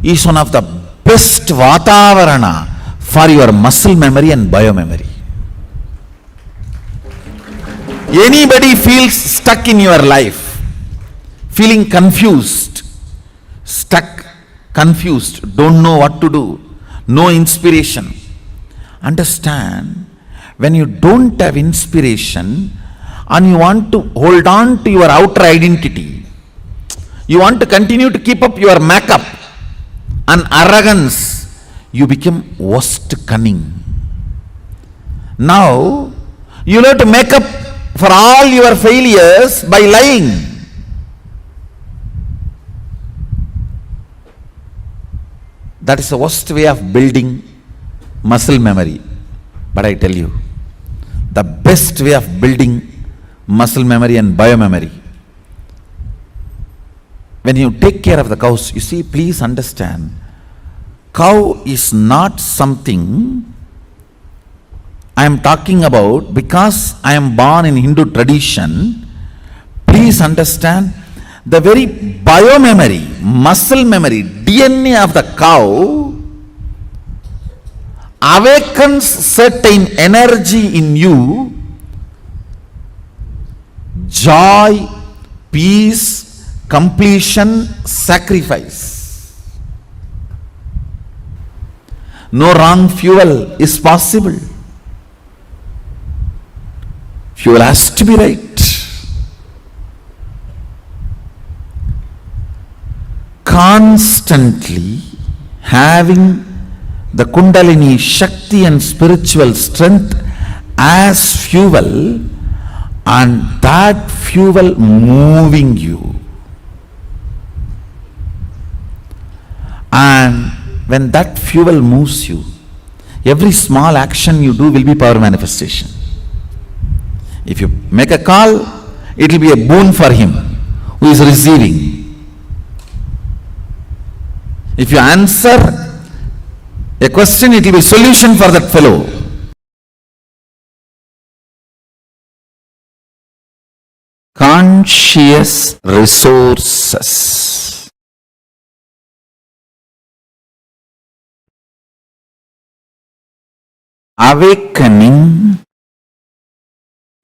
is one of the best vatavarana for your muscle memory and biomemory. Anybody feels stuck in your life, feeling confused, stuck, confused, don't know what to do, no inspiration. Understand, when you don't have inspiration and you want to hold on to your outer identity, you want to continue to keep up your makeup and arrogance, you become worst cunning. Now, you have to make up for all your failures by lying. That is the worst way of building muscle memory. But I tell you, the best way of building muscle memory and biomemory, when you take care of the cows, you see, please understand, cow is not something I am talking about because I am born in Hindu tradition. Please understand, the very biomemory, muscle memory, DNA of the cow awakens certain energy in you, joy, peace, completion, sacrifice. No wrong fuel is possible. Fuel has to be right. Constantly having the Kundalini Shakti and spiritual strength as fuel, and that fuel moving you. And when that fuel moves you, every small action you do will be power manifestation. If you make a call, it will be a boon for him who is receiving. If you answer a question, it will be solution for that fellow. Conscious resources. Awakening,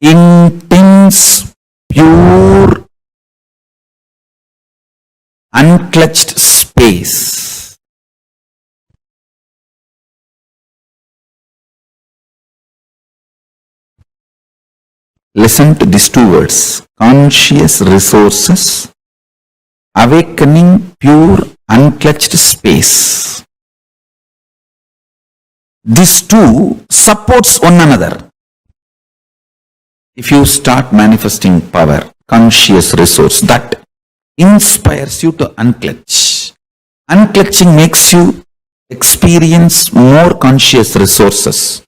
intense, pure, unclutched space. Listen to these two words: conscious resources, awakening, pure, unclutched space. These two supports one another. If you start manifesting power, conscious resource, that inspires you to unclutch. Unclutching makes you experience more conscious resources.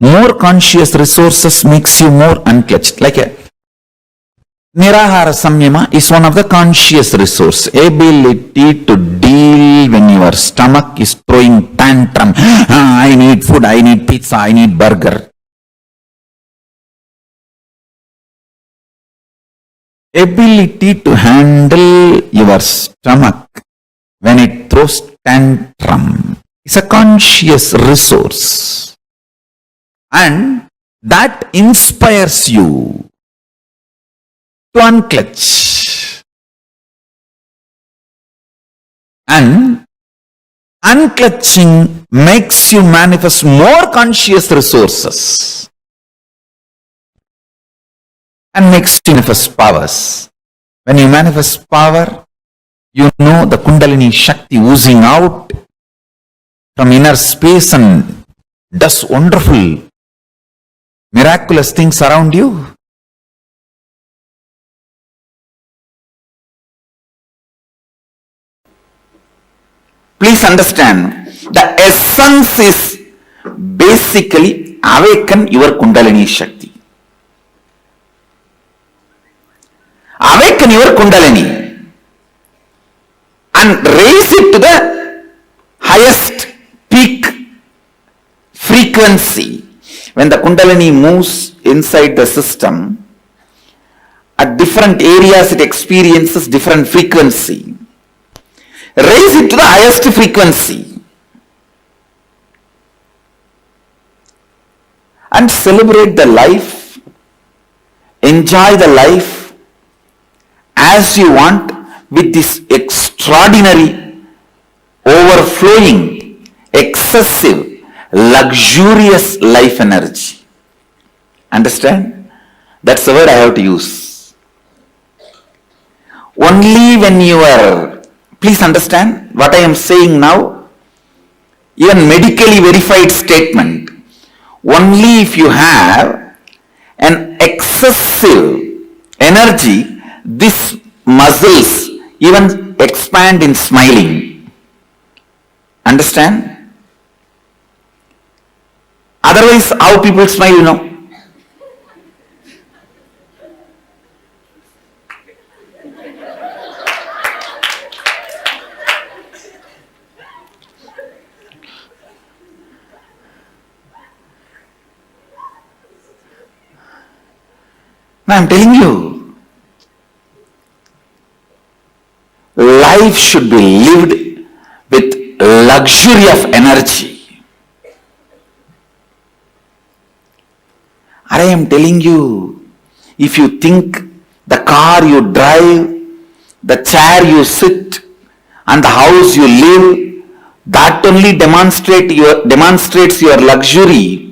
More conscious resources makes you more unclutched. Like a Nirahara Samyama is one of the conscious resource. Ability to deal when your stomach is throwing tantrum. I need food, I need pizza, I need burger. Ability to handle your stomach when it throws tantrum is a conscious resource. And that inspires you to unclutch. And unclutching makes you manifest more conscious resources and makes you manifest powers. When you manifest power, you know the Kundalini Shakti oozing out from inner space and does wonderful, miraculous things around you. Please understand, the essence is basically awaken your Kundalini Shakti. Awaken your Kundalini and raise it to the highest peak frequency. When the Kundalini moves inside the system, at different areas it experiences different frequency. Raise it to the highest frequency and celebrate the life, enjoy the life as you want with this extraordinary, overflowing, excessive, luxurious life energy. Understand? That's the word I have to use. Only when you are, please understand what I am saying now, even medically verified statement. Only if you have an excessive energy, these muscles even expand in smiling. Understand? Otherwise, how people smile, you know? Now I am telling you, life should be lived with luxury of energy. I am telling you, if you think the car you drive, the chair you sit, and the house you live, that only demonstrates your luxury.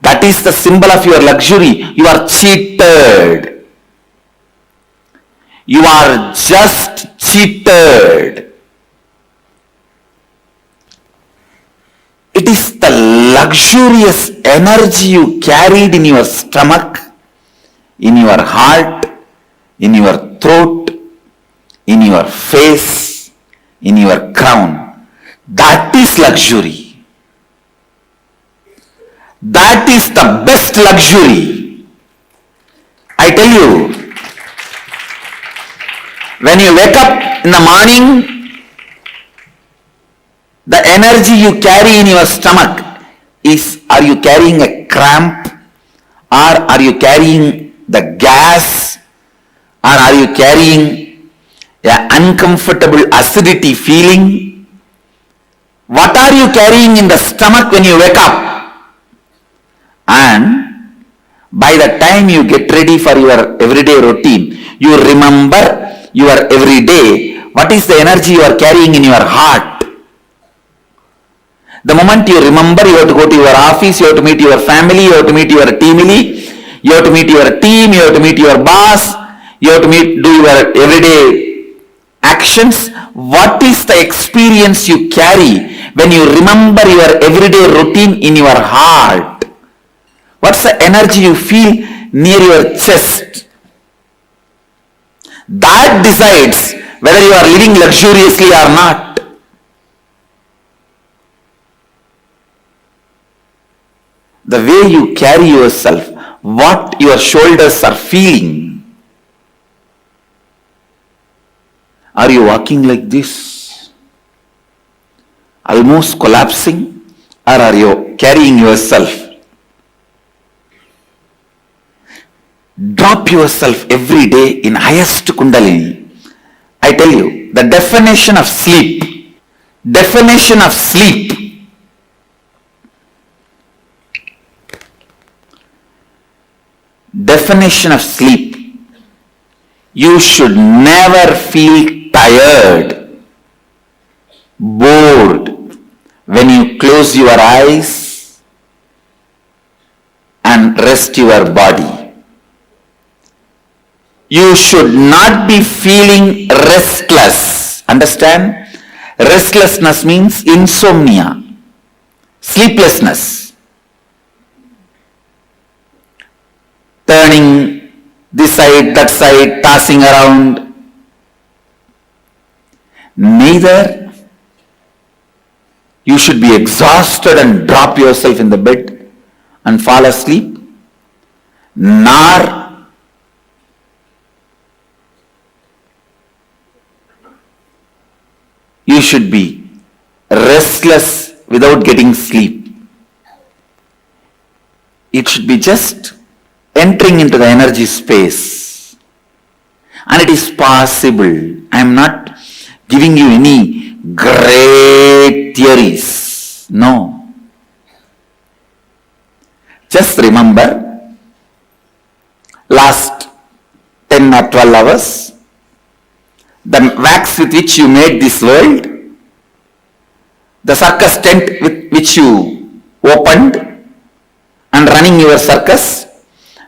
That is the symbol of your luxury. You are cheated. You are just cheated. It is the luxurious energy you carried in your stomach, in your heart, in your throat, in your face, in your crown. That is luxury. That is the best luxury. I tell you, when you wake up in the morning, energy you carry in your stomach is, are you carrying a cramp, or are you carrying the gas, or are you carrying an uncomfortable acidity feeling? What are you carrying in the stomach when you wake up? And by the time you get ready for your everyday routine, you remember your everyday, what is the energy you are carrying in your heart? The moment you remember, you have to go to your office, you have to meet your family, you have to meet your team lead, you have to meet your team, you have to meet your boss, you have to do your everyday actions. What is the experience you carry when you remember your everyday routine in your heart? What's the energy you feel near your chest? That decides whether you are living luxuriously or not. The way you carry yourself, what your shoulders are feeling. Are you walking like this, almost collapsing, or are you carrying yourself? Drop yourself every day in highest Kundalini. I tell you, the definition of sleep, you should never feel tired, bored when you close your eyes and rest your body. You should not be feeling restless. Understand? Restlessness means insomnia, sleeplessness, turning this side, that side, tossing around. Neither you should be exhausted and drop yourself in the bed and fall asleep, nor you should be restless without getting sleep. It should be just entering into the energy space. And it is possible. I am not giving you any great theories. No. Just remember, last 10 or 12 hours, the wax with which you made this world, the circus tent with which you opened and running your circus.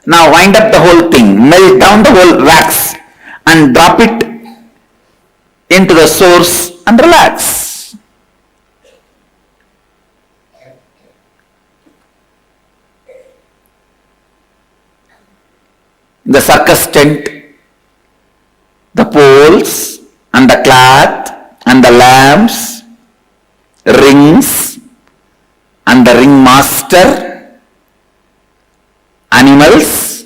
Now wind up the whole thing, melt down the whole wax and drop it into the source and relax. In the circus tent, the poles and the cloth and the lamps, rings and the ringmaster, animals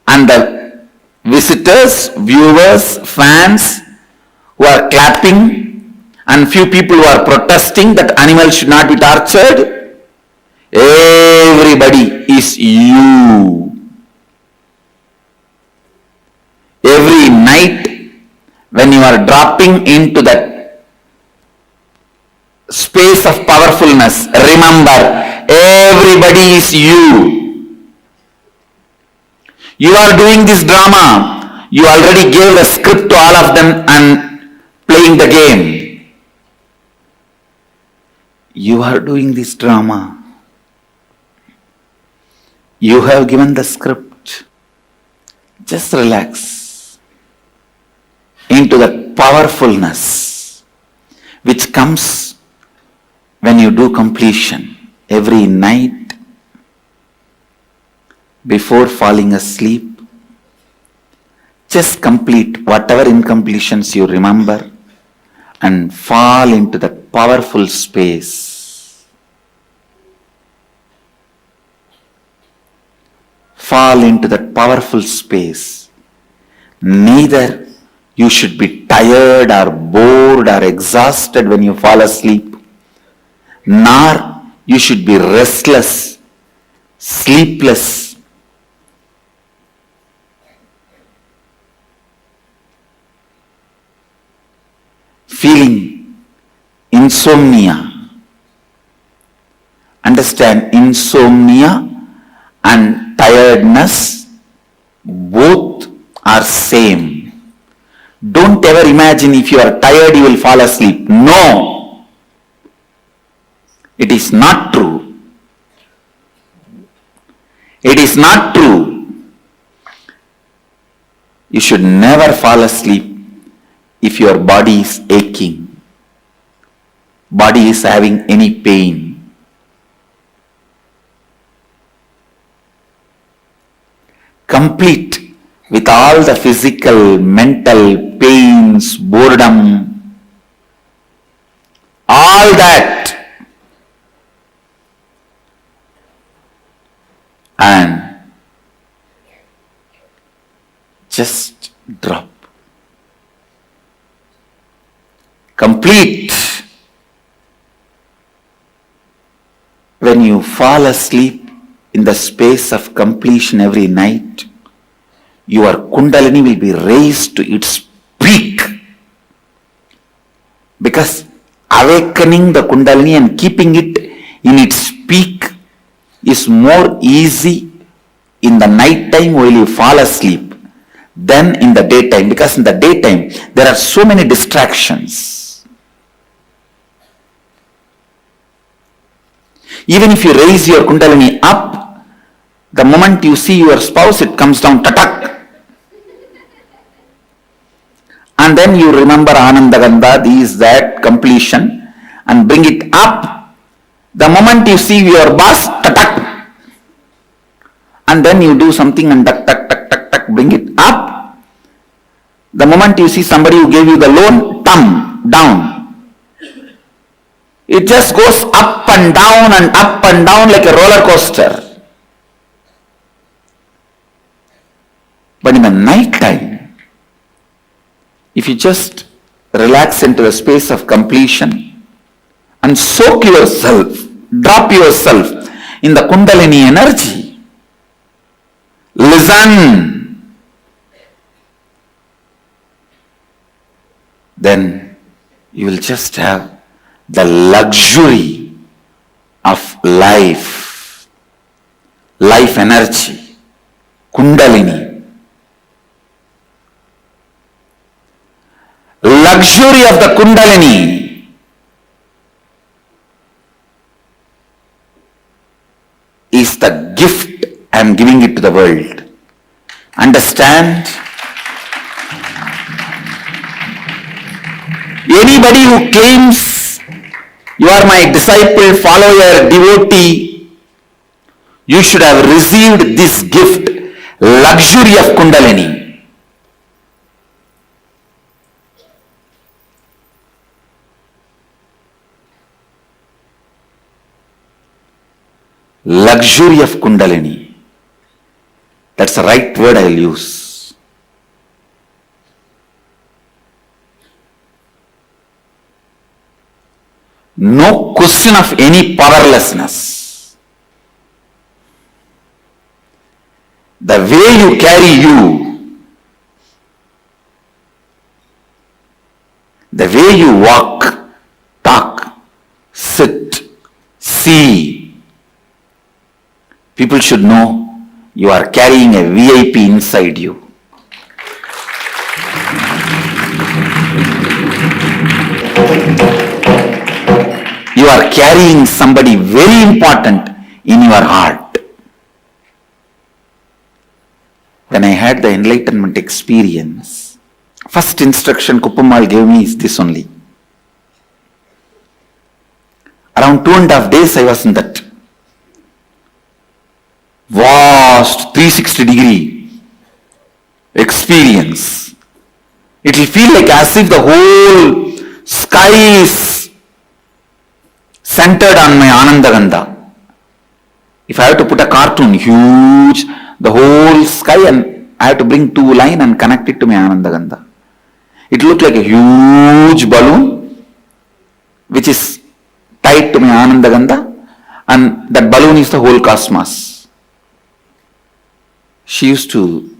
and the visitors, viewers, fans who are clapping, and few people who are protesting that animals should not be tortured. Everybody is you. Every night when you are dropping into that space of powerfulness, remember, everybody is you. You are doing this drama. You already gave the script to all of them and playing the game. You are doing this drama. You have given the script. Just relax into that powerfulness which comes when you do completion every night. Before falling asleep, just complete whatever incompletions you remember and fall into that powerful space. Fall into that powerful space. Neither you should be tired or bored or exhausted when you fall asleep, nor you should be restless, sleepless. Feeling insomnia. Understand, insomnia and tiredness both are same. Don't ever imagine if you are tired you will fall asleep. No. It is not true. It is not true. You should never fall asleep if your body is aching, body is having any pain. Complete with all the physical, mental pains, boredom, all that, and just drop. Complete. When you fall asleep in the space of completion every night, your Kundalini will be raised to its peak. Because awakening the Kundalini and keeping it in its peak is more easy in the night time while you fall asleep than in the daytime. Because in the daytime there are so many distractions. Even if you raise your Kundalini up, the moment you see your spouse, it comes down, tatak. And then you remember Anandagandha, this, that, completion, and bring it up. The moment you see your boss, tatak. And then you do something and tak, tak, tak, tak, tak, bring it up. The moment you see somebody who gave you the loan, thumb, down. It just goes up and down like a roller coaster. But in the night time, if you just relax into the space of completion and soak yourself, drop yourself in the Kundalini energy, listen, then you will just have the luxury of life energy, Kundalini. Luxury of the Kundalini is the gift I am giving it to the world. Understand? Anybody who claims you are my disciple, follower, devotee, you should have received this gift, luxury of Kundalini. Luxury of Kundalini. That's the right word I will use. No question of any powerlessness. The way you carry you, the way you walk, talk, sit, see, people should know you are carrying a VIP inside you. You are carrying somebody very important in your heart. When I had the enlightenment experience, first instruction Kuppamal gave me is this only. Around 2.5 days I was in that vast 360-degree experience. It will feel like as if the whole sky is centered on my Anandagandha. If I have to put a cartoon, huge, the whole sky, and I have to bring 2 lines and connect it to my Anandagandha. It looked like a huge balloon which is tied to my Ananda Gandha, and that balloon is the whole cosmos. She used to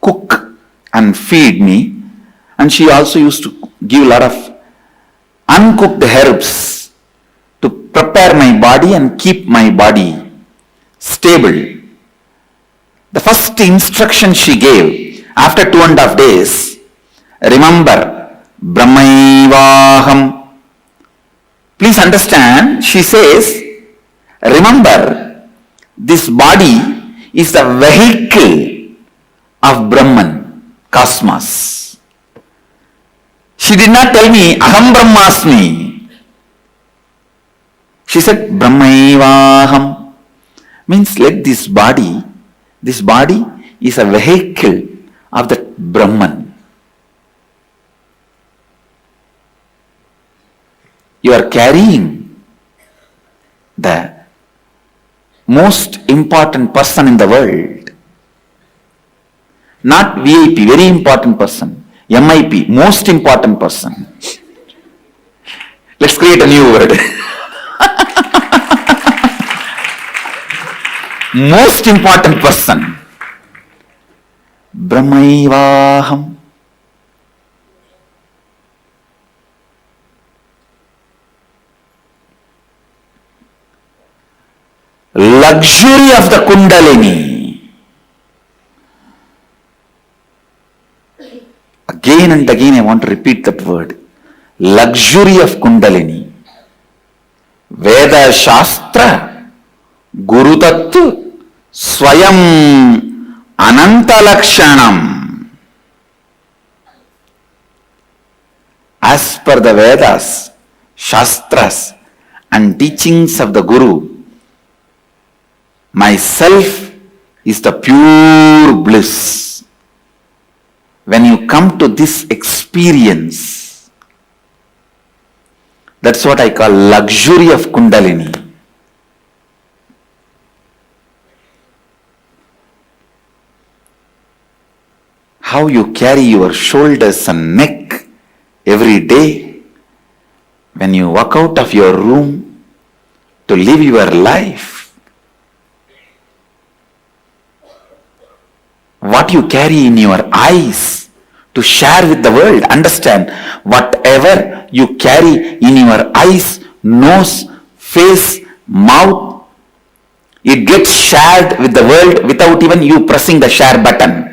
cook and feed me, and she also used to give a lot of uncooked herbs to prepare my body and keep my body stable. The first instruction she gave after 2.5 days, remember, Brahmaivaham. Please understand, she says, remember, this body is the vehicle of Brahman, cosmos. She did not tell me, Aham Brahmasmi. She said, Brahmaivaham. Means let this body is a vehicle of the Brahman. You are carrying the most important person in the world. Not VIP, very important person. MIP, most important person. Let's create a new word. Most important person. Brahmaivaham. Luxury of the Kundalini. Again and again I want to repeat that word. Luxury of Kundalini. Veda Shastra Guru Tattva Swayam Ananta Lakshanam. As per the Vedas, Shastras and teachings of the Guru, myself is the pure bliss. When you come to this experience, that's what I call luxury of Kundalini. How you carry your shoulders and neck every day when you walk out of your room to live your life. What you carry in your eyes to share with the world. Understand, whatever you carry in your eyes, nose, face, mouth, it gets shared with the world without even you pressing the share button.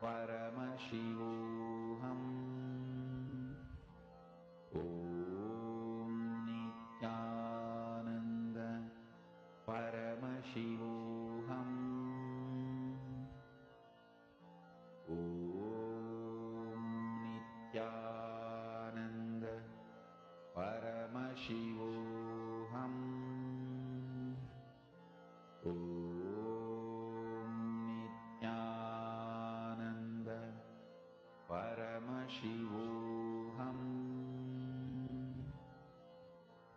Paramashivoham. Om Nithyananda Paramashivoham. Om Nithyananda Paramashivoham. Om Nithyananda Paramashivoham.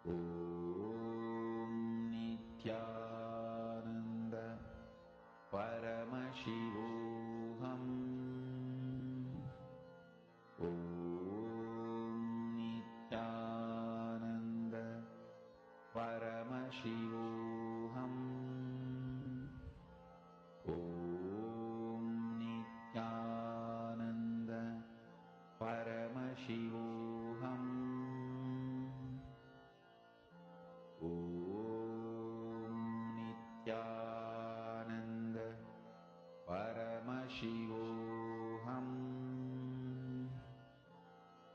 Om Nithyananda Paramashivoham. Om Nithyananda Paramashivoham. Om Nithyananda Paramashivoham.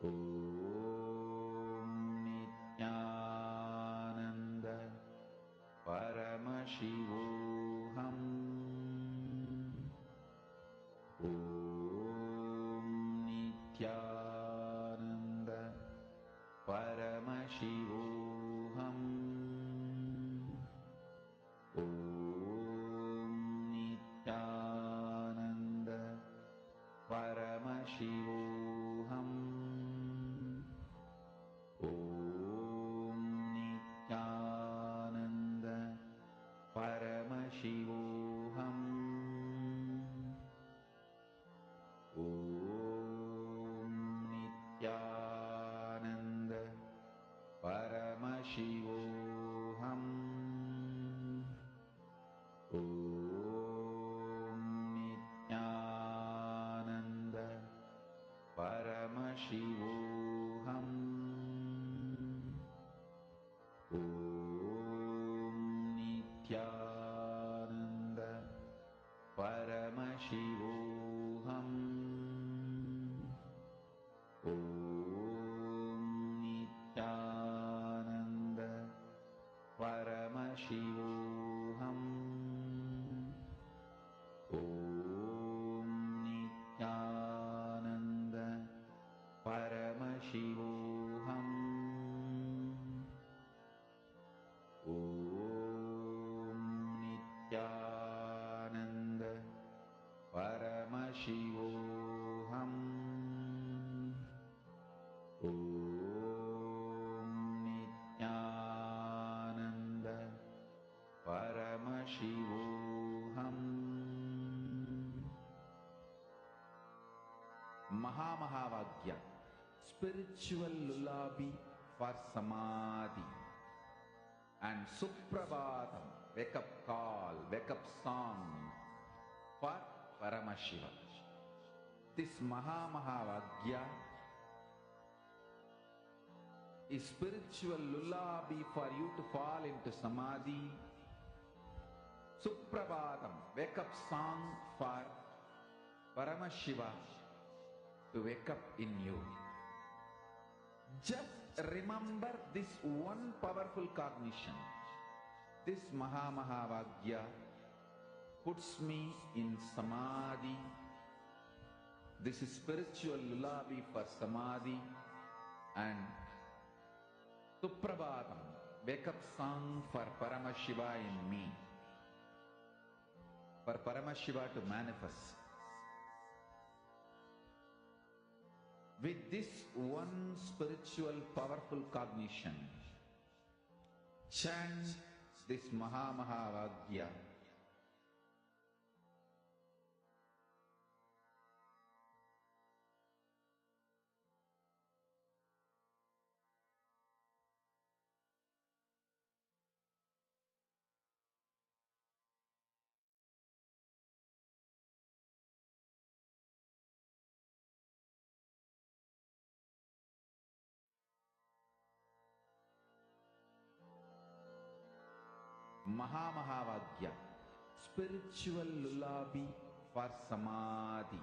Om Nithyananda Paramashivoham. Om Nithyananda Paramashivoham. Om Nithyananda Paramashivoham. Om Nithyananda Paramashivoham. Om Nithyananda Paramashivoham. Om Nithyananda Paramashivoham. Om Nithyananda Paramashivoham. Om Nithyananda Paramashivoham. Om Nithyananda Paramashivoham. Om Nithyananda Paramashivoham. Om Nithyananda Paramashivoham. Om Nithyananda Paramashivoham. Mahā spiritual lullaby for Samadhi, and Suprabhatam, wake up call, wake up song for Paramashivam. This Mahā is spiritual lullaby for you to fall into Samadhi. Suprabhatam, wake up song for Paramashiva to wake up in you. Just remember this one powerful cognition. This Mahā puts me in Samadhi. This is spiritual lullaby for Samadhi. And Suprabhatam, wake up song for Paramashiva in me. For Paramashiva to manifest. With this one spiritual powerful cognition, chant this Mahā. Mahā, spiritual lullaby for Samadhi.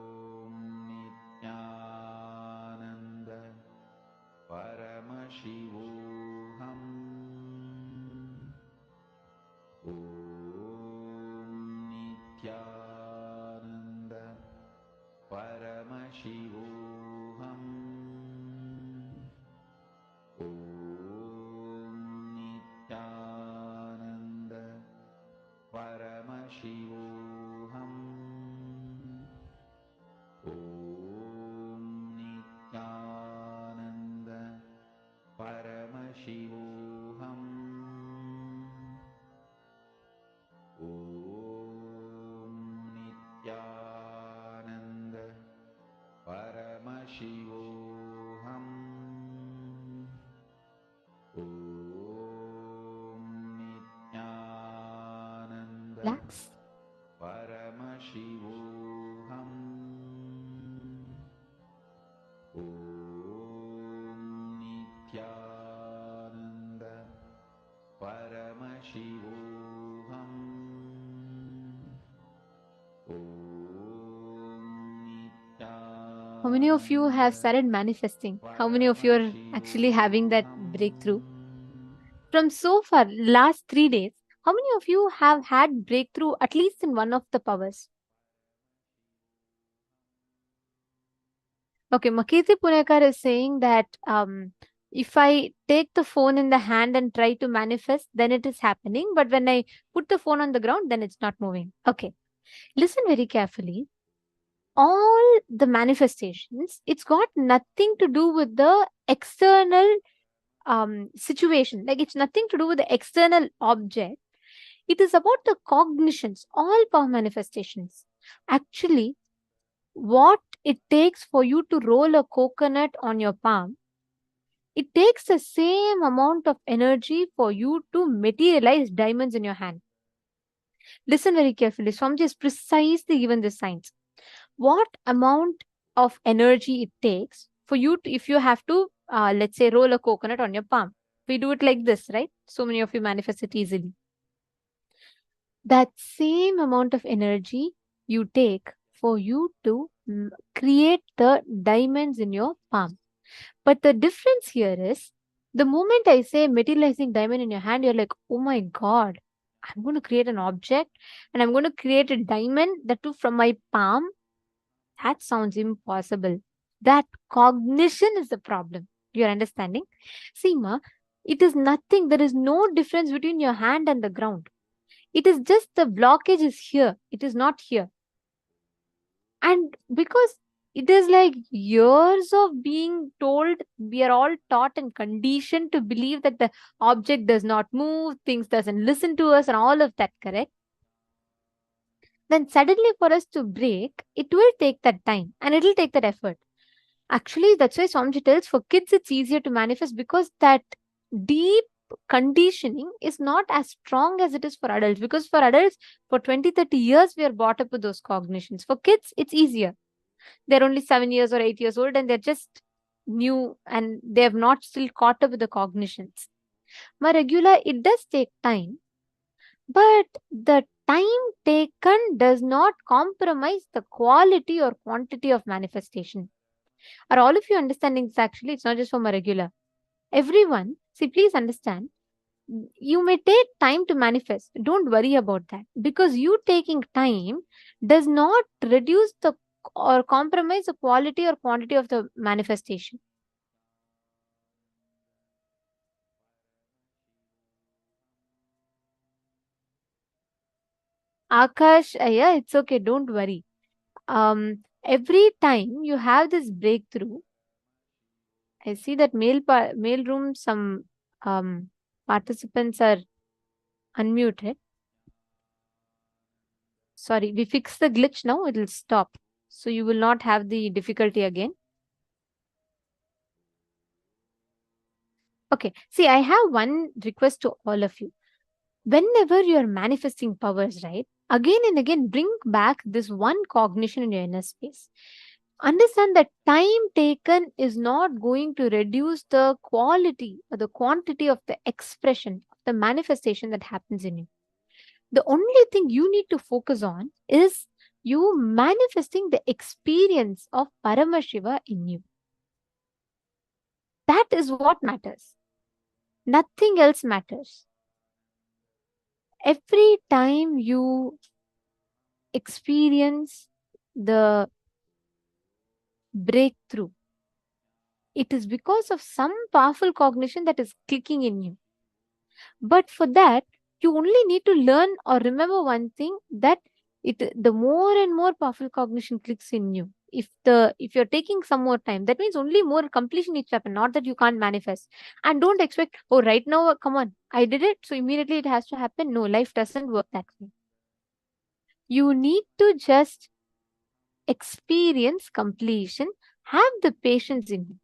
How many of you have started manifesting? How many of you are actually having that breakthrough? From so far, last 3 days, how many of you have had breakthrough at least in one of the powers? Okay, Makiti Punekar is saying that if I take the phone in the hand and try to manifest, then it is happening. But when I put the phone on the ground, then it's not moving. Okay, listen very carefully. All the manifestations, it's got nothing to do with the external situation. Like it's nothing to do with the external object. It is about the cognitions, all power manifestations. Actually, what it takes for you to roll a coconut on your palm, it takes the same amount of energy for you to materialize diamonds in your hand. Listen very carefully. Swamiji is precisely given this science. What amount of energy it takes for you to, if you have to, let's say, roll a coconut on your palm. We do it like this, right? So many of you manifest it easily. That same amount of energy you take for you to create the diamonds in your palm. But the difference here is, the moment I say materializing diamond in your hand, you're like, oh my God, I'm going to create an object and I'm going to create a diamond, that too from my palm. That sounds impossible. That cognition is the problem. You're understanding? See, Ma, it is nothing. There is no difference between your hand and the ground. It is just the blockage is here. It is not here. And because it is like years of being told, we are all taught and conditioned to believe that the object does not move, things doesn't listen to us and all of that, correct? Then suddenly for us to break, it will take that time and it will take that effort. Actually, that's why Swamiji tells for kids it's easier to manifest, because that deep conditioning is not as strong as it is for adults. Because for adults, for 20, 30 years, we are brought up with those cognitions. For kids, it's easier. They're only 7 years or 8 years old and they're just new and they have not still caught up with the cognitions. My regular, it does take time, but the time taken does not compromise the quality or quantity of manifestation. Are all of you understanding this? Actually, it's not just for my regular. Everyone, see, please understand, you may take time to manifest. Don't worry about that, because you taking time does not reduce the or compromise the quality or quantity of the manifestation. Akash, yeah, it's okay. Don't worry. Every time you have this breakthrough, I see that mail room, some participants are unmuted. Sorry, we fixed the glitch now. It will stop. So you will not have the difficulty again. Okay. See, I have one request to all of you. Whenever you are manifesting powers, right, again and again, bring back this one cognition in your inner space. Understand that time taken is not going to reduce the quality or the quantity of the expression, the manifestation that happens in you. The only thing you need to focus on is you manifesting the experience of Paramashiva in you. That is what matters. Nothing else matters. Every time you experience the breakthrough, it is because of some powerful cognition that is clicking in you. But for that, you only need to learn or remember one thing, that the more and more powerful cognition clicks in you. If you're taking some more time, that means only more completion needs to happen, not that you can't manifest. And don't expect, oh, right now, come on, I did it, so immediately it has to happen. No, life doesn't work that way. You need to just experience completion, have the patience in you.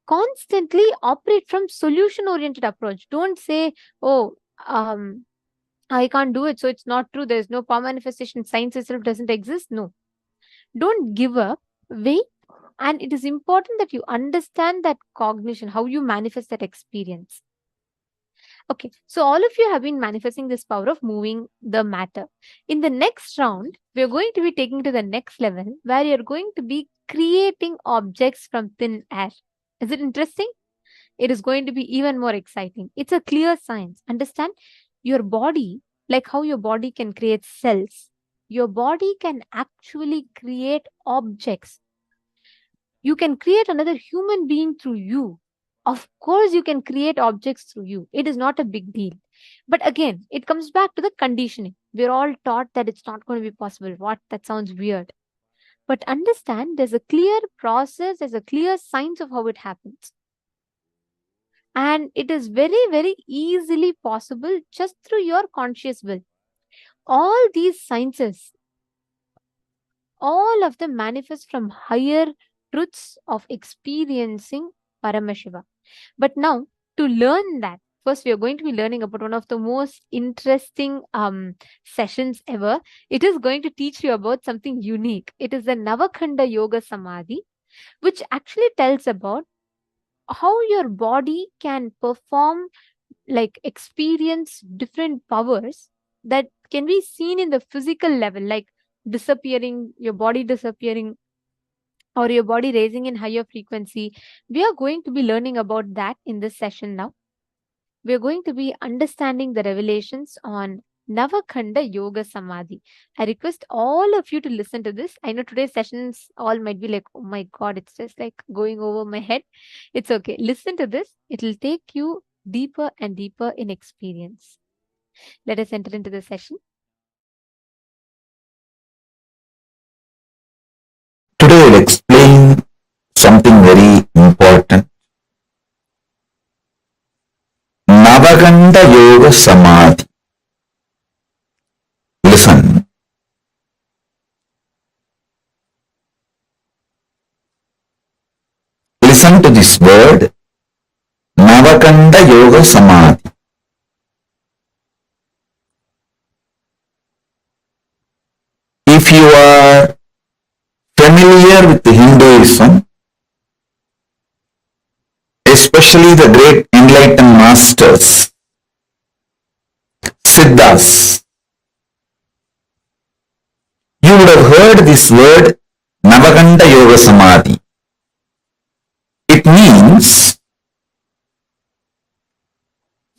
Constantly operate from solution-oriented approach. Don't say, oh, I can't do it, so it's not true. There's no power manifestation. Science itself doesn't exist. No. Don't give up. Wait. And it is important that you understand that cognition, how you manifest that experience. Okay, so all of you have been manifesting this power of moving the matter. In the next round, we're going to be taking to the next level where you're going to be creating objects from thin air. Is it interesting? It is going to be even more exciting. It's a clear science. Understand? Your body, like how your body can create cells, your body can actually create objects. You can create another human being through you. Of course, you can create objects through you. It is not a big deal. But again, it comes back to the conditioning. We're all taught that it's not going to be possible. What? That sounds weird. But understand there's a clear process, there's a clear science of how it happens. And it is very, very easily possible just through your conscious will. All these sciences, all of them manifest from higher truths of experiencing Paramashiva. But now, to learn that, first we are going to be learning about one of the most interesting sessions ever. It is going to teach you about something unique. It is the Navakanda Yoga Samādhi, which actually tells about how your body can perform, like experience different powers that can be seen in the physical level, like disappearing, your body disappearing, or your body raising in higher frequency. We are going to be learning about that in this session now. We are going to be understanding the revelations on Navakanda Yoga Samādhi. I request all of you to listen to this. I know today's sessions all might be like, oh my God, it's just like going over my head. It's okay. Listen to this. It will take you deeper and deeper in experience. Let us enter into the session. Today I will explain something very important. Navakanda Yoga Samādhi. Listen. Listen to this word, Navakanda Yoga Samādhi. If you are familiar with Hinduism, especially the great enlightened masters, Siddhas, you would have heard this word Navakanda Yoga Samādhi. It means,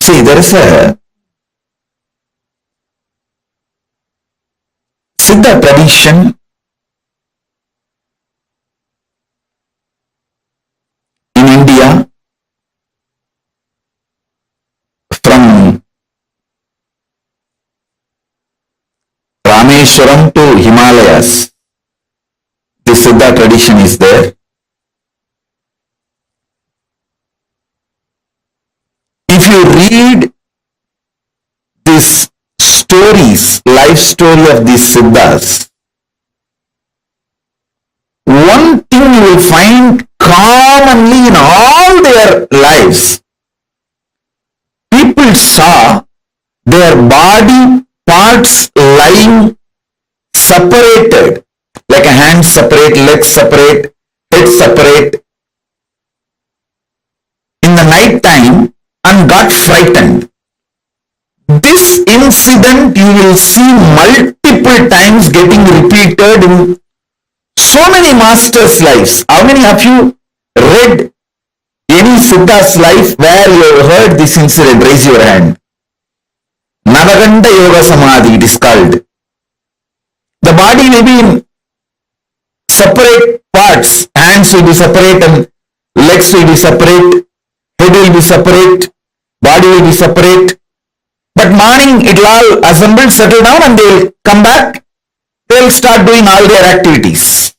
see, there is a Siddha tradition in India from Rameshwaram to Himalayas. The Siddha tradition is there. If you read these stories, life story of these Siddhas, one thing you will find commonly in all their lives, people saw their body parts lying separated, like a hand separate, legs separate, head separate, in the night time, and got frightened. This incident you will see multiple times getting repeated in so many masters' lives. How many of you read any Siddha's life where you have heard this incident? Raise your hand. Navakanda Yoga Samādhi, it is called. The body will be in separate parts. Hands will be separate and legs will be separate. Head will be separate. Body will be separate. But morning it will all assemble, settle down, and they will come back. They will start doing all their activities.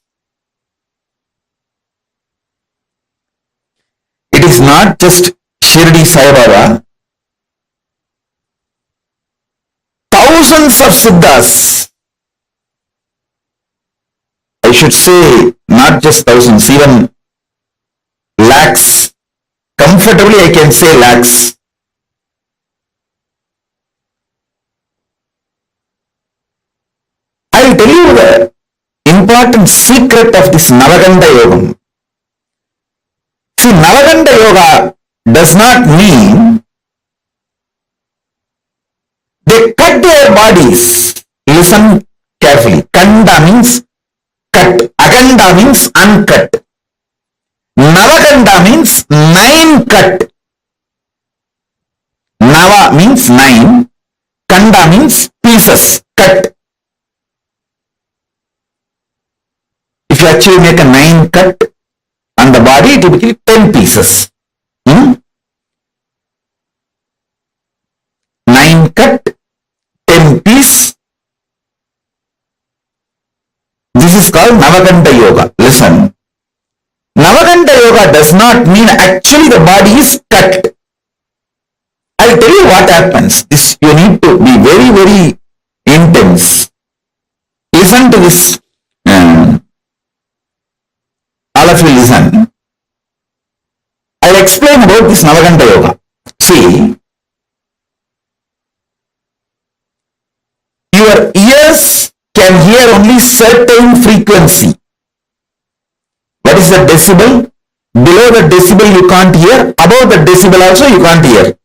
It is not just Shirdi Sai Baba. Thousands of Siddhas, I should say not just thousands, even lakhs, comfortably I can say lakhs. I will tell you the important secret of this Navakanda Yoga. See, Navakanda Yoga does not mean they cut their bodies. Listen carefully. Kanda means cut. Akanda means uncut. Navakanda means 9 cut. Nava means 9. Kanda means pieces, cut. If you actually make a 9 cut on the body, it will be 10 pieces. 9 cut, 10 piece. This is called Navakanda Yoga. Listen. Navakanda Yoga does not mean actually the body is cut. I'll tell you what happens. This you need to be very, very intense. Listen to this. All of you listen. I'll explain about this Navakanda Yoga. See, your ears can hear only certain frequency. What is the decibel? Below the decibel you can't hear. Above the decibel also you can't hear.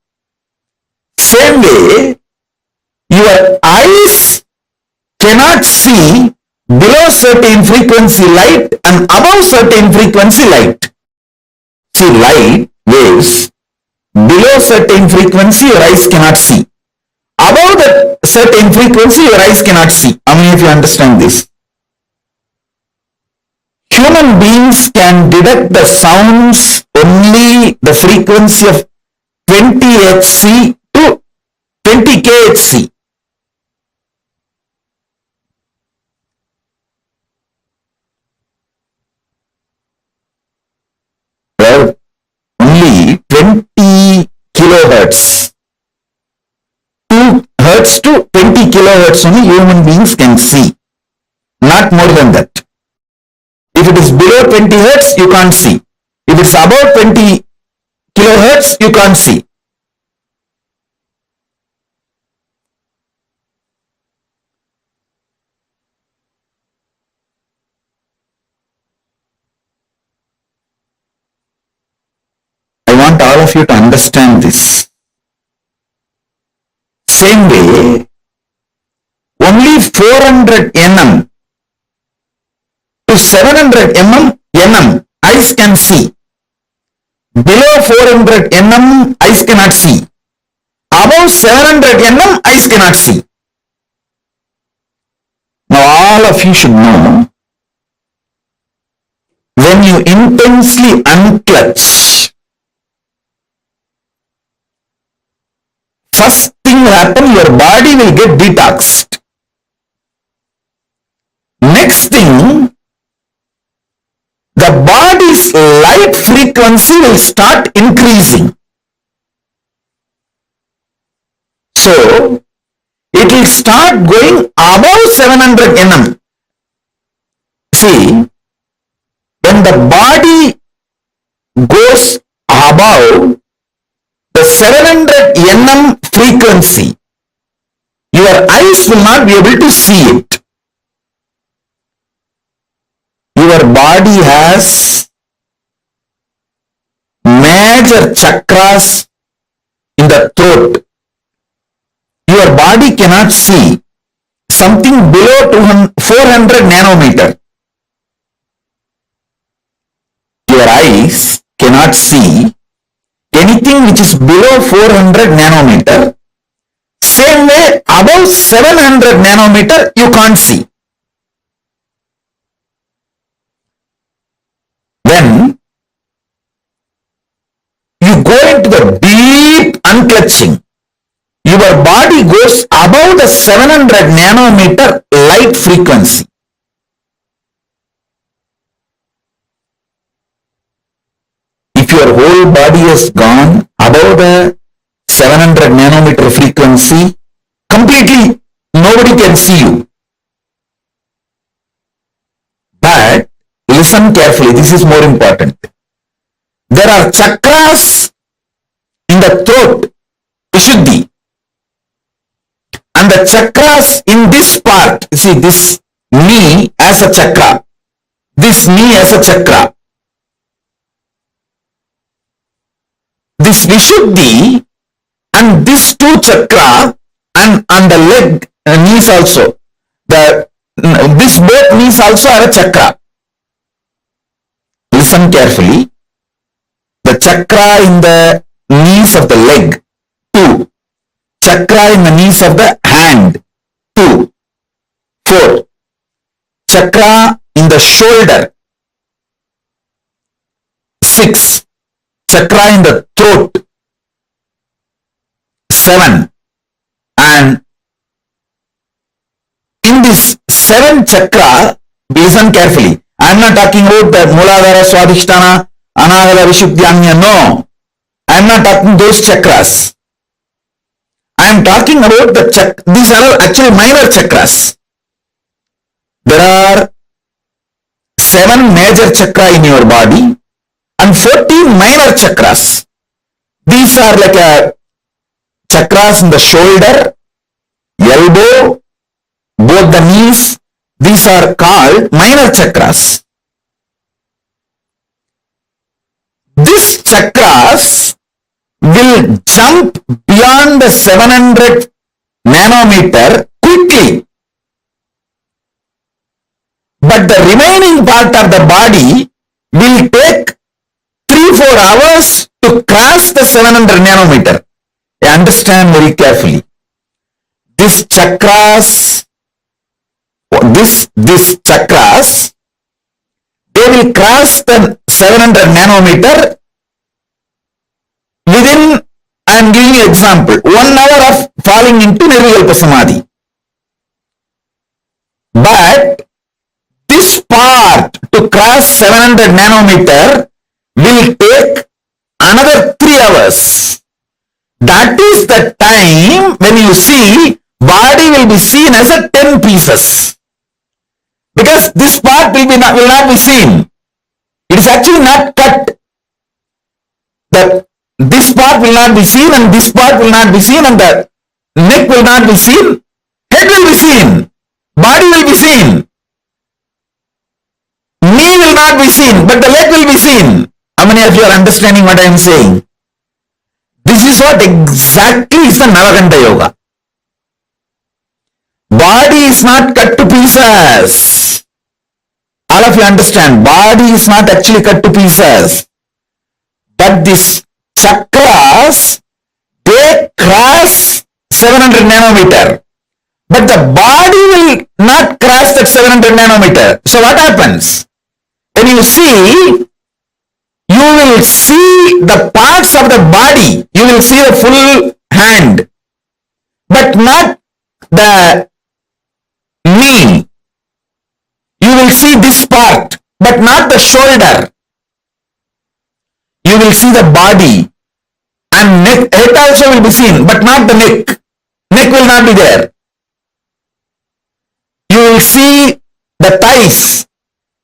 Same way, your eyes cannot see below certain frequency light and above certain frequency light. See, light waves below certain frequency your eyes cannot see. Above the certain frequency your eyes cannot see. How many of you understand this? Human beings can detect the sounds only the frequency of 20 Hz to 20 kHz. Well, only 20 kilohertz. 2 hertz to 20 kilohertz only human beings can see. Not more than that. If it is below 20 hertz, you can't see. If it's above 20 kilohertz, you can't see. I want all of you to understand this. Same way, only 400 nm to 700 nm eyes can see. Below 400 nm eyes cannot see. Above 700 nm eyes cannot see. Now all of you should know, when you intensely unclutch, first thing will happen, your body will get detoxed. Next thing, the body's light frequency will start increasing. So, it will start going above 700 nm. See, when the body goes above the 700 nm frequency, your eyes will not be able to see it. Your body has major chakras in the throat. Your body cannot see something below 400 nanometer. Your eyes cannot see anything which is below 400 nanometer. Same way, above 700 nanometer you can't see. When you go into the deep unclutching, your body goes above the 700 nanometer light frequency. If your whole body has gone above the 700 nanometer frequency, completely nobody can see you. But listen carefully, this is more important. There are chakras in the throat, Vishuddhi. And the chakras in this part, see this knee as a chakra, this knee as a chakra. This Vishuddhi and this two chakra and on the leg, knees also. This both knees also have a chakra. Listen carefully. The chakra in the knees of the leg, 2. Chakra in the knees of the hand, 2. 4. Chakra in the shoulder, 6. Chakra in the throat, 7. And in this 7 chakra, listen carefully. I am not talking about the Mooladhara, Swadhisthana, Anahata, Vishuddhyanya. No. I am not talking those chakras. I am talking about these are actually minor chakras. There are 7 major chakra in your body and 14 minor chakras. These are like chakras in the shoulder, elbow, both the knees. These are called minor chakras. These chakras will jump beyond the 700 nanometer quickly. But the remaining part of the body will take 3-4 hours to cross the 700 nanometer. Understand very carefully. These chakras, they will cross the 700 nanometer within, I am giving you example, 1 hour of falling into Nirvikalpa Samadhi. But this part to cross 700 nanometer will take another 3 hours. That is the time when you see body will be seen as a 10 pieces. Because this part will not be seen. It is actually not cut. This part will not be seen and this part will not be seen and the neck will not be seen. Head will be seen. Body will be seen. Knee will not be seen, but the leg will be seen. How many of you are understanding what I am saying? This is what exactly is the Navakanda Yoga. Body is not cut to pieces. All of you understand, body is not actually cut to pieces. But these chakras, they cross 700 nanometer. But the body will not cross that 700 nanometer. So what happens? When you see, you will see the parts of the body. You will see the full hand, but not the knee. You will see this part, but not the shoulder. You will see the body and neck. Head also will be seen, but not the neck. Neck will not be there. You will see the thighs,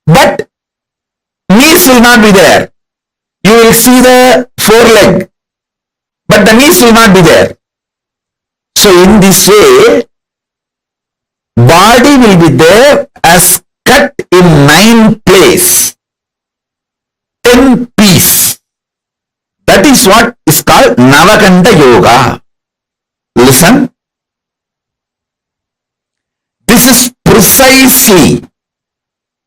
but knees will not be there. You will see the foreleg, but the knees will not be there. So in this way, body will be there as cut in 9 places, 10 piece. That is what is called Navakanda Yoga. Listen. This is precisely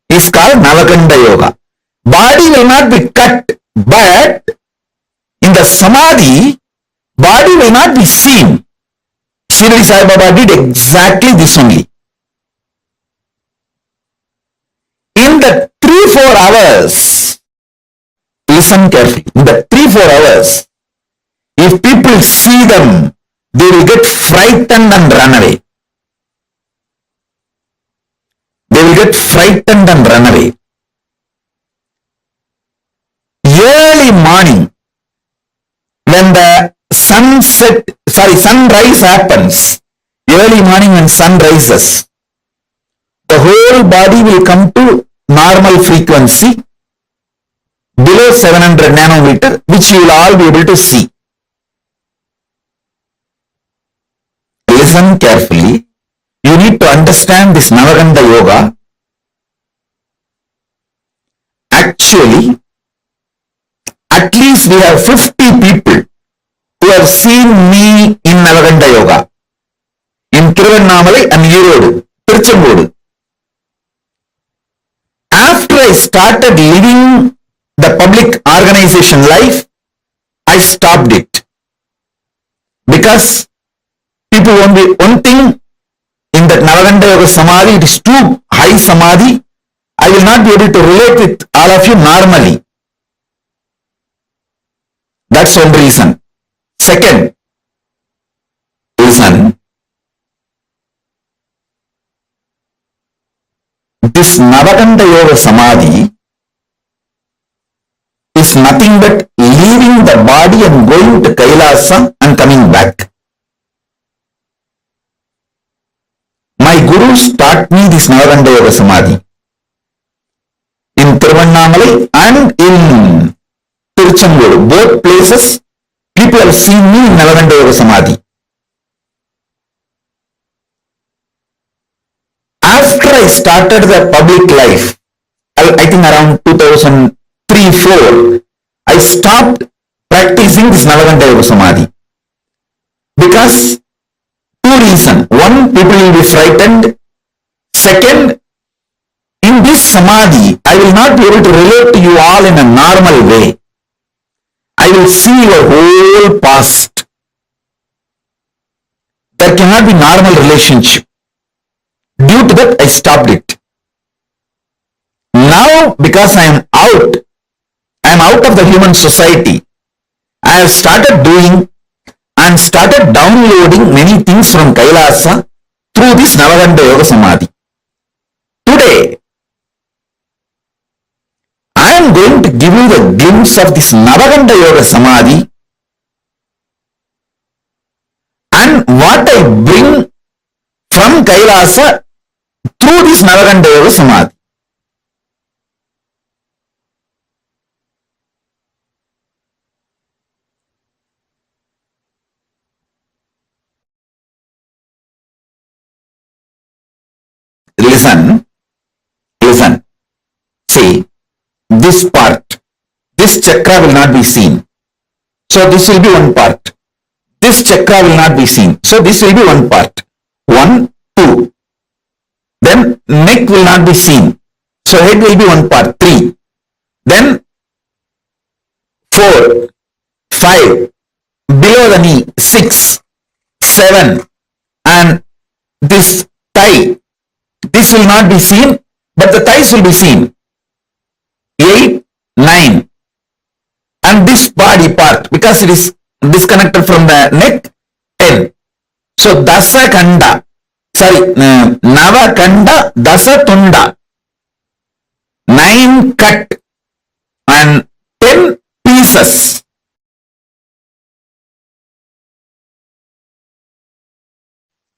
is called Navakanda Yoga. Body will not be cut, but in the Samadhi, body will not be seen. Shirdi Sai Baba did exactly this only. In the 3-4 hours, listen carefully, in the 3-4 hours, if people see them, they will get frightened and run away. They will get frightened and run away. Early morning, when the sunrise happens, early morning when sun rises, the whole body will come to normal frequency below 700 nanometer, which you will all be able to see. Listen carefully. You need to understand this Navakanda Yoga. Actually, at least we have 50 people who have seen me in Navakanda Yoga. Tiruvannamalai and Erode, Tiruchengodu. After I started living the public organization life, I stopped it. Because people want one thing in that Navakanda Yoga Samadhi, it is too high Samadhi. I will not be able to relate with all of you normally. That's one reason. Second reason, this Navakanda Yoga Samadhi is nothing but leaving the body and going to Kailasa and coming back. My gurus taught me this Navakanda Yoga Samadhi in Tiruvannamalai and in Tiruchengodu. Both places, people have seen me in Navakanda Yoga Samadhi. After I started the public life, I think around 2003-04, I stopped practicing this Navakanda Yoga Samadhi. Because two reasons. One, people will be frightened. Second, in this Samadhi, I will not be able to relate to you all in a normal way. I will see your whole past. There cannot be normal relationship. Due to that, I stopped it. Now, because I am out of the human society, I have started doing and started downloading many things from Kailasa through this Navakanda Yoga Samadhi. Today, I am going to give you the glimpse of this Navakanda Yoga Samadhi and what I bring from Kailasa through this Navakanda Yoga Samadhi. Listen. See, this part, this chakra will not be seen. So this will be one part. This chakra will not be seen. So this will be one part. 1, 2. Then neck will not be seen. So head will be one part. 3. Then 4, 5. Below the knee. 6, 7. And this thigh. This will not be seen, but the thighs will be seen. 8, 9. And this body part, because it is disconnected from the neck, 10. So Navakanda, Dasa Tunda, 9 cut and 10 pieces.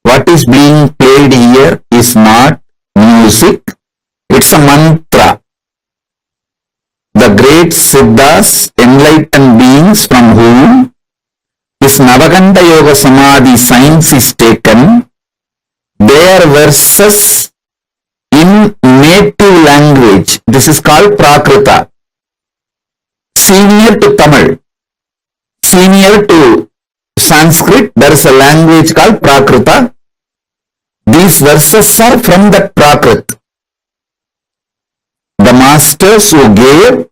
What is being played here is not music, it's a mantra. The great Siddhas, enlightened beings from whom this Navakanda Yoga Samadhi science is taken, their verses in native language, this is called Prakrita, senior to Tamil, senior to Sanskrit, there is a language called Prakrita. These verses are from that Prakrit. The masters who gave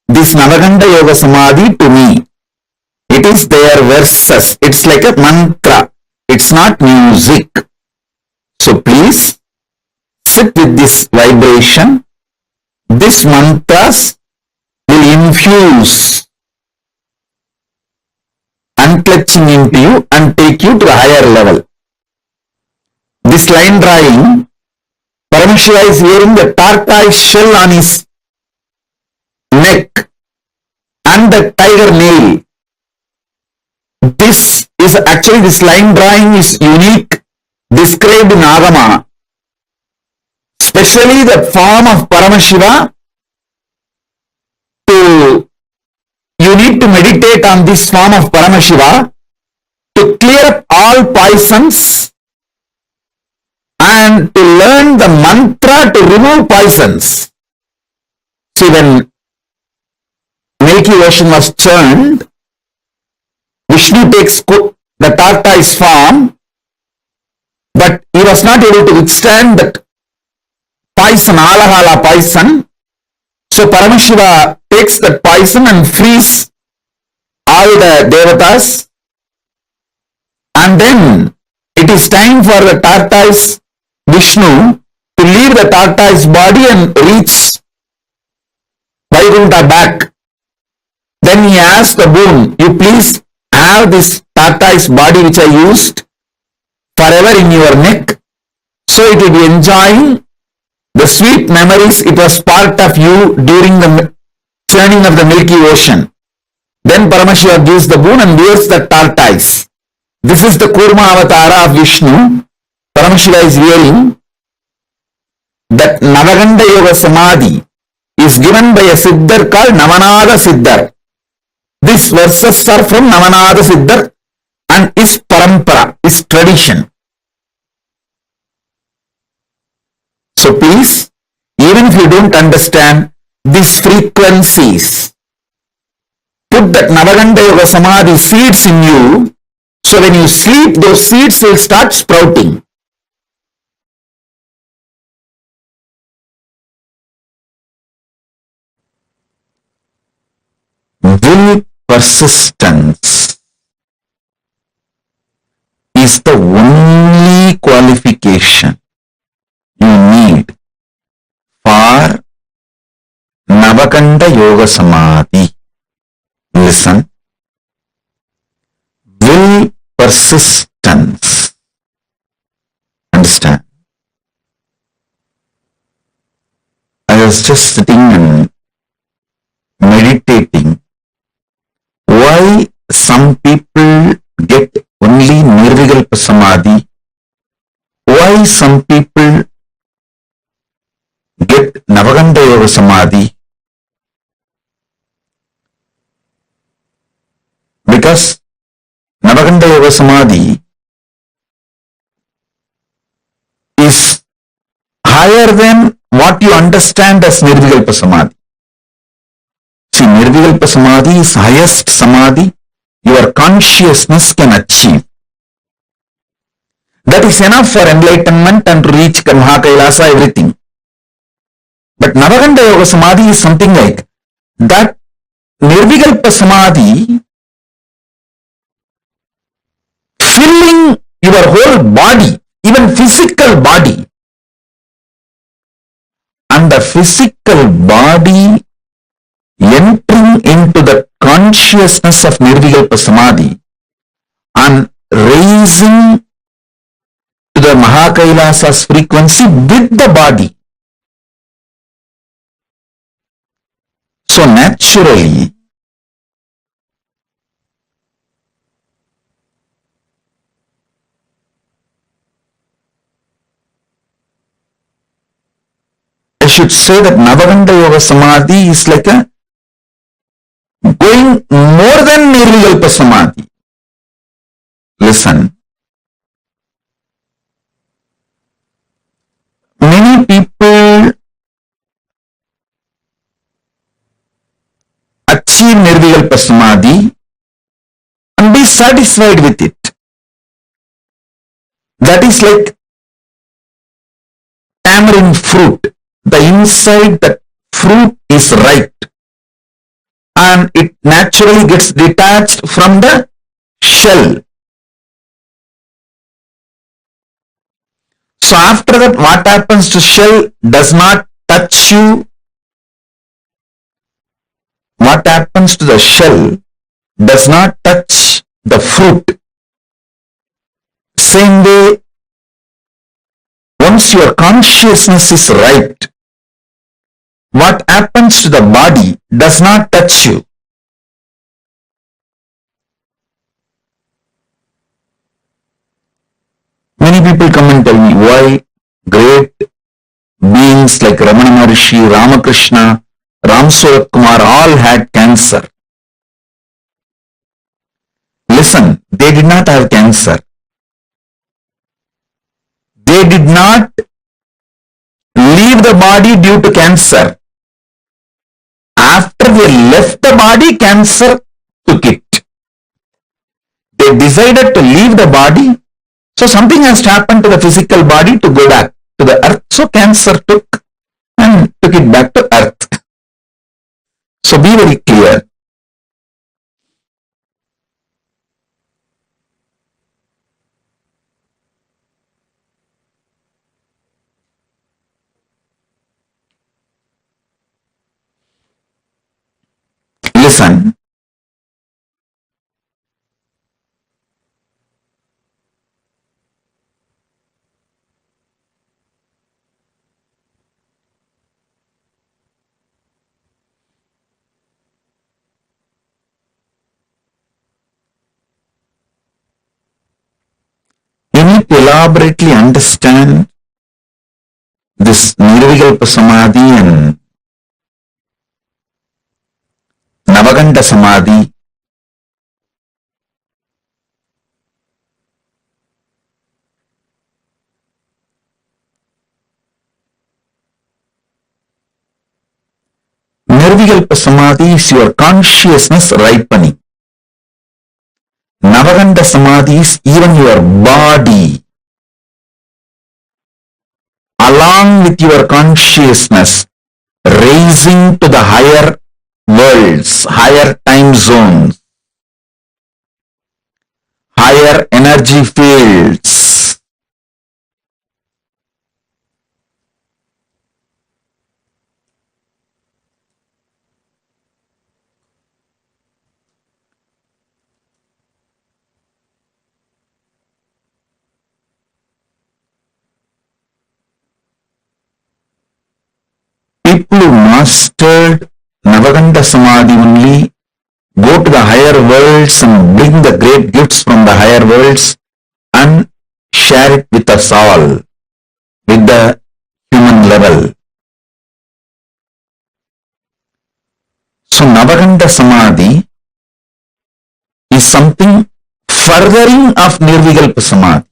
this Navakanda Yoga Samadhi to me, it is their verses. It's like a mantra. It's not music. So please sit with this vibration. These mantras will infuse unclutching into you and take you to a higher level. This line drawing, Paramashiva is wearing the tortoise shell on his neck and the tiger nail. This line drawing is unique, described in Agama. Especially the form of Paramashiva, you need to meditate on this form of Paramashiva to clear up all poisons and to learn the mantra to remove poisons. See, when Milky Ocean was churned, Vishnu takes the tortoise form, But he was not able to withstand that poison, alahala poison. So Paramashiva takes that poison and frees all the devatas, and then it is time for the tortoise Vishnu to leave the tortoise body and reach Vaikuntha back. Then he asked the boon, you please have this tortoise body which I used forever in your neck, so it will be enjoying the sweet memories. It was part of you during the churning of the Milky Ocean. Then Paramashiva gives the boon and wears the tortoise. This is the Kurma Avatara of Vishnu. Paramashiva is wearing that. Navakanda Yoga Samādhi is given by a Siddhar called Navanada Siddhar. These verses are from Navanada Siddhar and is parampara, is tradition. So please, even if you don't understand these frequencies, put that Navakanda Yoga Samādhi seeds in you, so when you sleep, those seeds will start sprouting. Will persistence is the only qualification you need for Navakanda Yoga Samādhi. Listen. Will persistence. Understand? I was just sitting and meditating. Why some people get only Nirvikalpa Samadhi? Why some people get Navakanda Yoga Samādhi? Because Navakanda Yoga Samādhi is higher than what you understand as Nirvikalpa Samadhi. See, Nirvikalpa Samadhi is highest Samadhi your consciousness can achieve. That is enough for enlightenment and to reach Mahā KAILΑSA, everything. But Navakanda Yoga Samādhi is something like that. Nirvikalpa Samadhi filling your whole body, even physical body. And the physical body entering into the consciousness of Nirvikalpa Samadhi and raising to the Mahā KAILASA's frequency with the body. So naturally, I should say that Navakanda Yoga Samādhi is like a going more than Nirvikalpa Samadhi. Listen. Many people achieve Nirvikalpa Samadhi and be satisfied with it. That is like tamarind fruit. The inside the fruit is ripe and it naturally gets detached from the shell. So after that, what happens to shell does not touch you. What happens to the shell does not touch the fruit. Same way, once your consciousness is right, what happens to the body does not touch you. Many people come and tell me why great beings like Ramana Maharishi, Ramakrishna, Ram Surat Kumar all had cancer. Listen, they did not have cancer. They did not leave the body due to cancer. After they left the body, cancer took it. They decided to leave the body, So something has to happen to the physical body to go back to the earth. So cancer took it back to earth. So be very clear. Listen. You need to elaborately understand this Nirvikalpa Samadhi and Navakanda Samadhi. Nirvikalpa Samadhi is your consciousness ripening. Navakanda Samadhi is even your body, along with your consciousness, raising to the higher worlds, higher time zones, higher energy fields. People who mastered Navakanda Samadhi only go to the higher worlds and bring the great gifts from the higher worlds and share it with us all, with the human level. So Navakanda Samadhi is something furthering of Nirvikalpa Samadhi.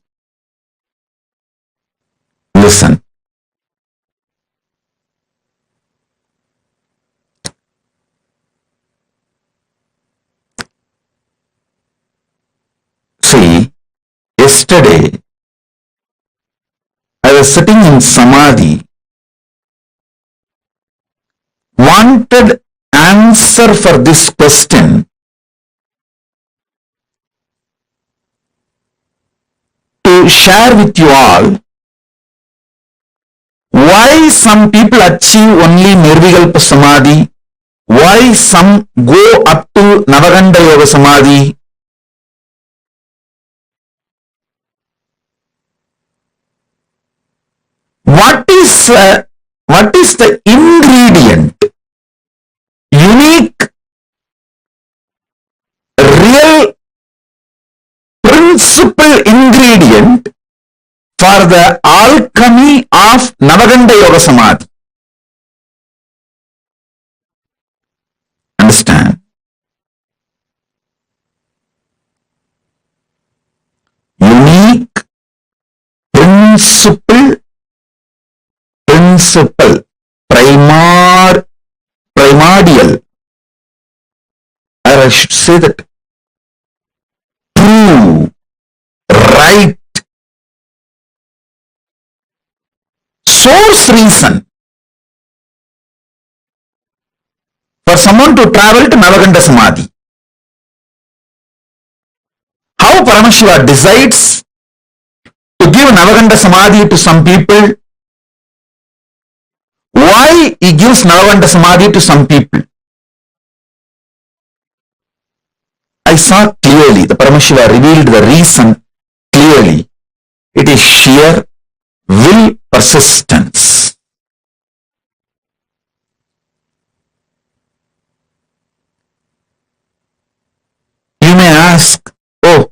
Listen. See, yesterday I was sitting in Samadhi, wanted answer for this question to share with you all why some people achieve only Nirvikalpa Samadhi, why some go up to Navakanda Yoga Samadhi. What is the ingredient, unique, real, principal ingredient for the alchemy of Navakanda Yoga Samadhi? Understand? Unique, principle, primordial, or I should say that true, right, source reason for someone to travel to Navakanda Samadhi. How Paramashiva decides to give Navakanda Samadhi to some people, why he gives Navakanda Samadhi to some people. I saw clearly, the Paramashiva revealed the reason clearly. It is sheer will persistence. You may ask, oh,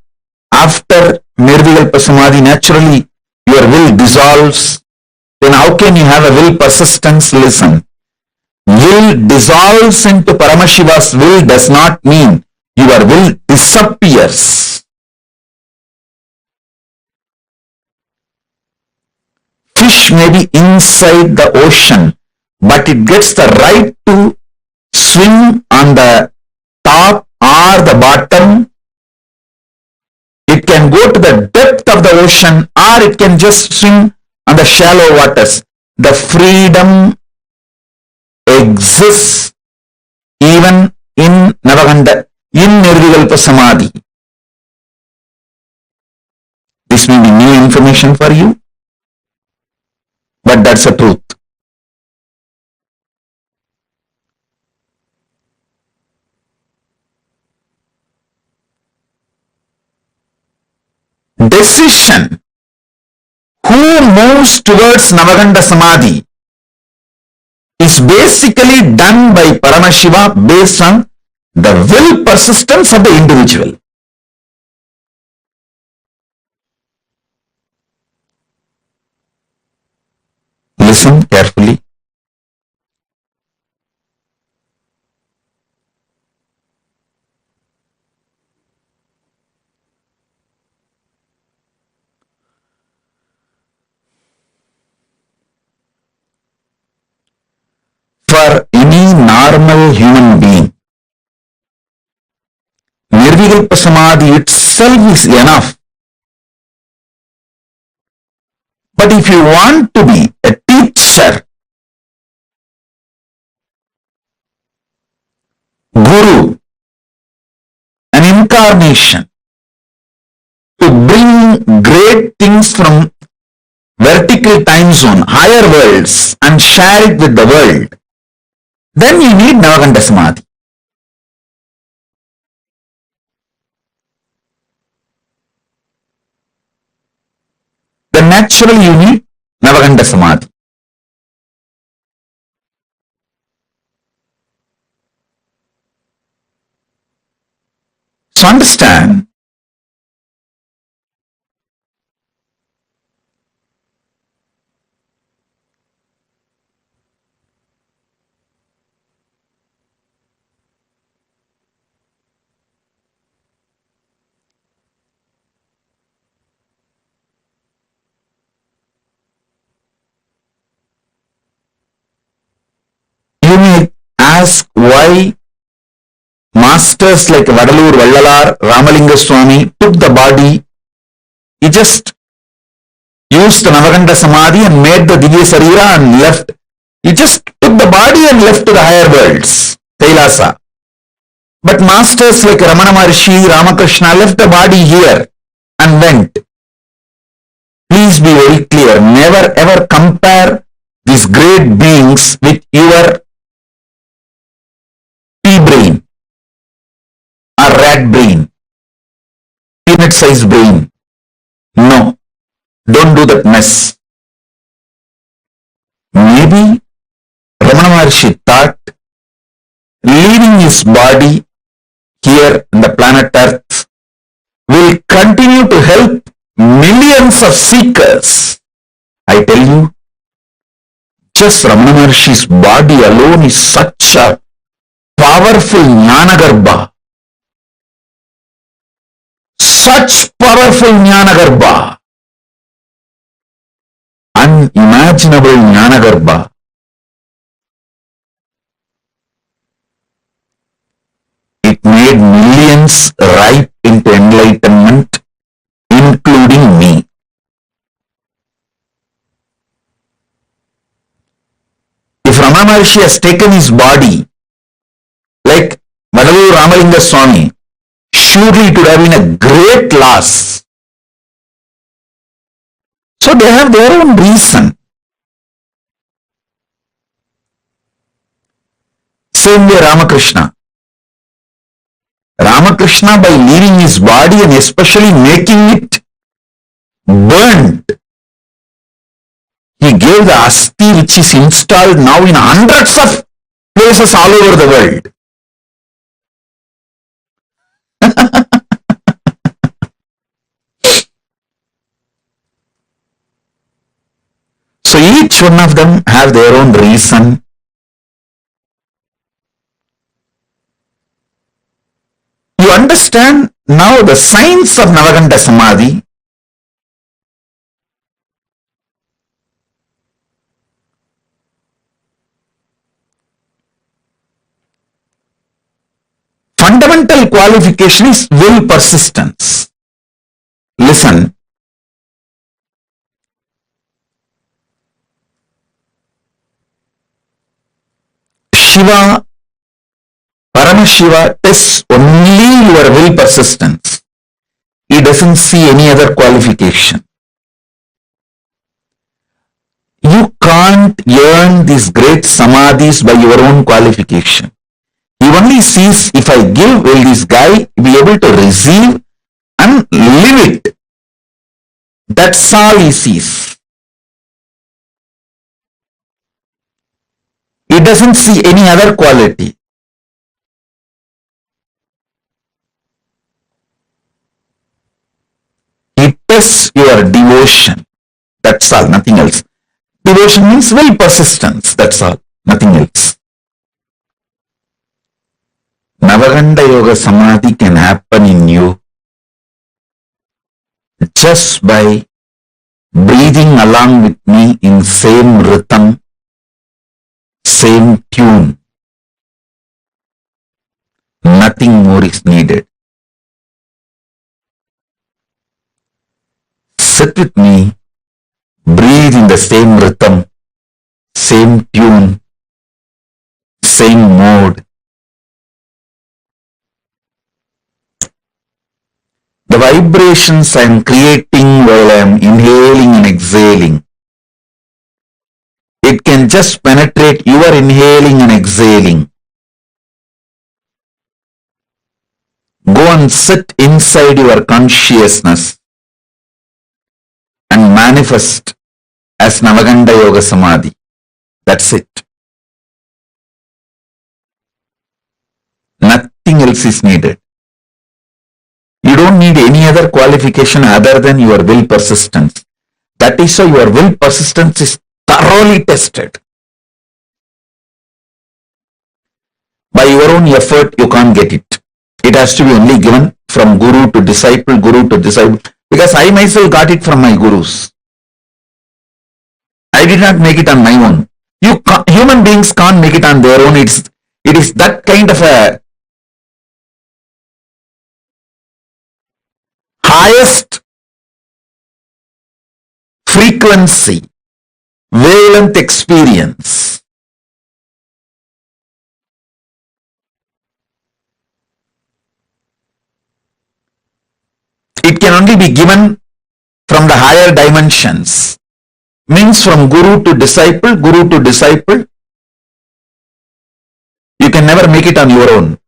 after Nirvikalpa Samadhi, naturally your will dissolves. Then how can you have a will persistence? Listen. Will dissolves into Paramashiva's will does not mean your will disappears. Fish may be inside the ocean, but it gets the right to swim on the top or the bottom. It can go to the depth of the ocean, or it can just swim on the shallow waters. The freedom exists even in Navakanda, in Nirvikalpa Samadhi. This may be new information for you, but that's the truth. Decision. Who moves towards Navakanda Samadhi is basically done by Paramashiva based on the will persistence of the individual. Listen carefully. For any normal human being, Nirvikalpa Samadhi itself is enough. But if you want to be a teacher, guru, an incarnation, to bring great things from vertical time zone, higher worlds, and share it with the world, then you need Navakanda Samadhi. The natural you need Navakanda Samadhi. So understand, you may ask why masters like Vadalur, Vallalar, Ramalinga Swami took the body. He just used the Navakanda Samadhi and made the Divya Sarira and left. He just took the body and left to the higher worlds, KAILASA. But masters like Ramana Maharshi, Ramakrishna left the body here and went. Please be very clear. Never ever compare these great beings with your pea brain or rat brain, peanut sized brain. No, don't do that mess. Maybe Ramana Maharshi thought leaving his body here on the planet Earth will continue to help millions of seekers. I tell you, just Ramana Maharshi's body alone is such a powerful Jnanagarbha. Such powerful Jnanagarbha. Unimaginable Jnanagarbha. It made millions ripe into enlightenment, including me. If Ramana Maharshi has taken his body, like Vadalur Ramalinga Swami, surely it would have been a great loss. So they have their own reason. Same way Ramakrishna. Ramakrishna, by leaving his body and especially making it burnt, he gave the asti which is installed now in hundreds of places all over the world. So each one of them have their own reason. You understand now the science of Navakanda Samadhi. Fundamental qualification is will persistence. Listen, Shiva, Paramashiva tests only your will persistence. He doesn't see any other qualification. You can't earn these great samadhis by your own qualification. He only sees, if I give, will this guy be able to receive and live it? That's all he sees. He doesn't see any other quality. He tests your devotion. That's all, nothing else. Devotion means will persistence. That's all, nothing else. Navakanda Yoga Samadhi can happen in you just by breathing along with me in same rhythm, same tune. Nothing more is needed. Sit with me, breathe in the same rhythm, same tune, same mode. The vibrations I am creating while I am inhaling and exhaling, it can just penetrate your inhaling and exhaling. Go and sit inside your consciousness and manifest as Navakanda Yoga Samadhi. That's it. Nothing else is needed. You don't need any other qualification other than your will persistence. That is why your will persistence is thoroughly tested. By your own effort, you can't get it. It has to be only given from guru to disciple, because I myself got it from my gurus. I did not make it on my own. Human beings can't make it on their own. It is that kind of a highest frequency, wavelength experience. It can only be given from the higher dimensions. Means from guru to disciple. You can never make it on your own.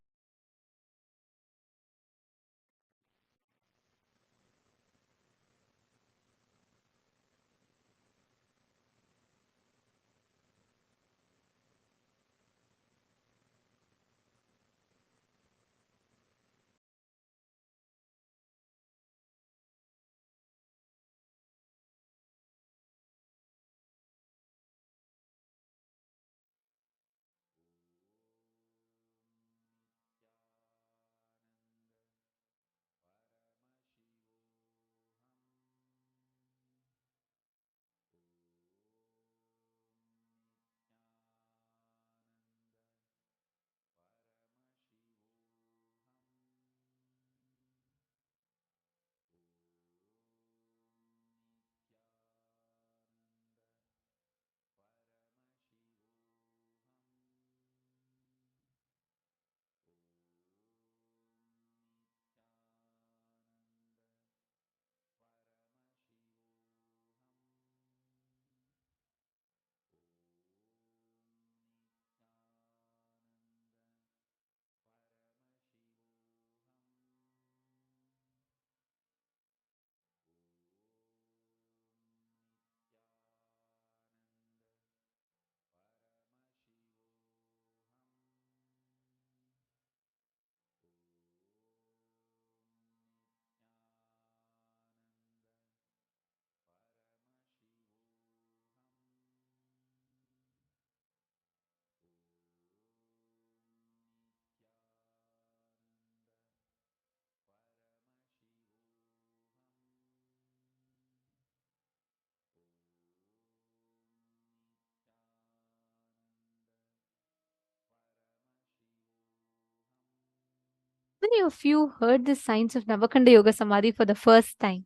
Many of you heard the signs of Navakanda Yoga Samadhi for the first time?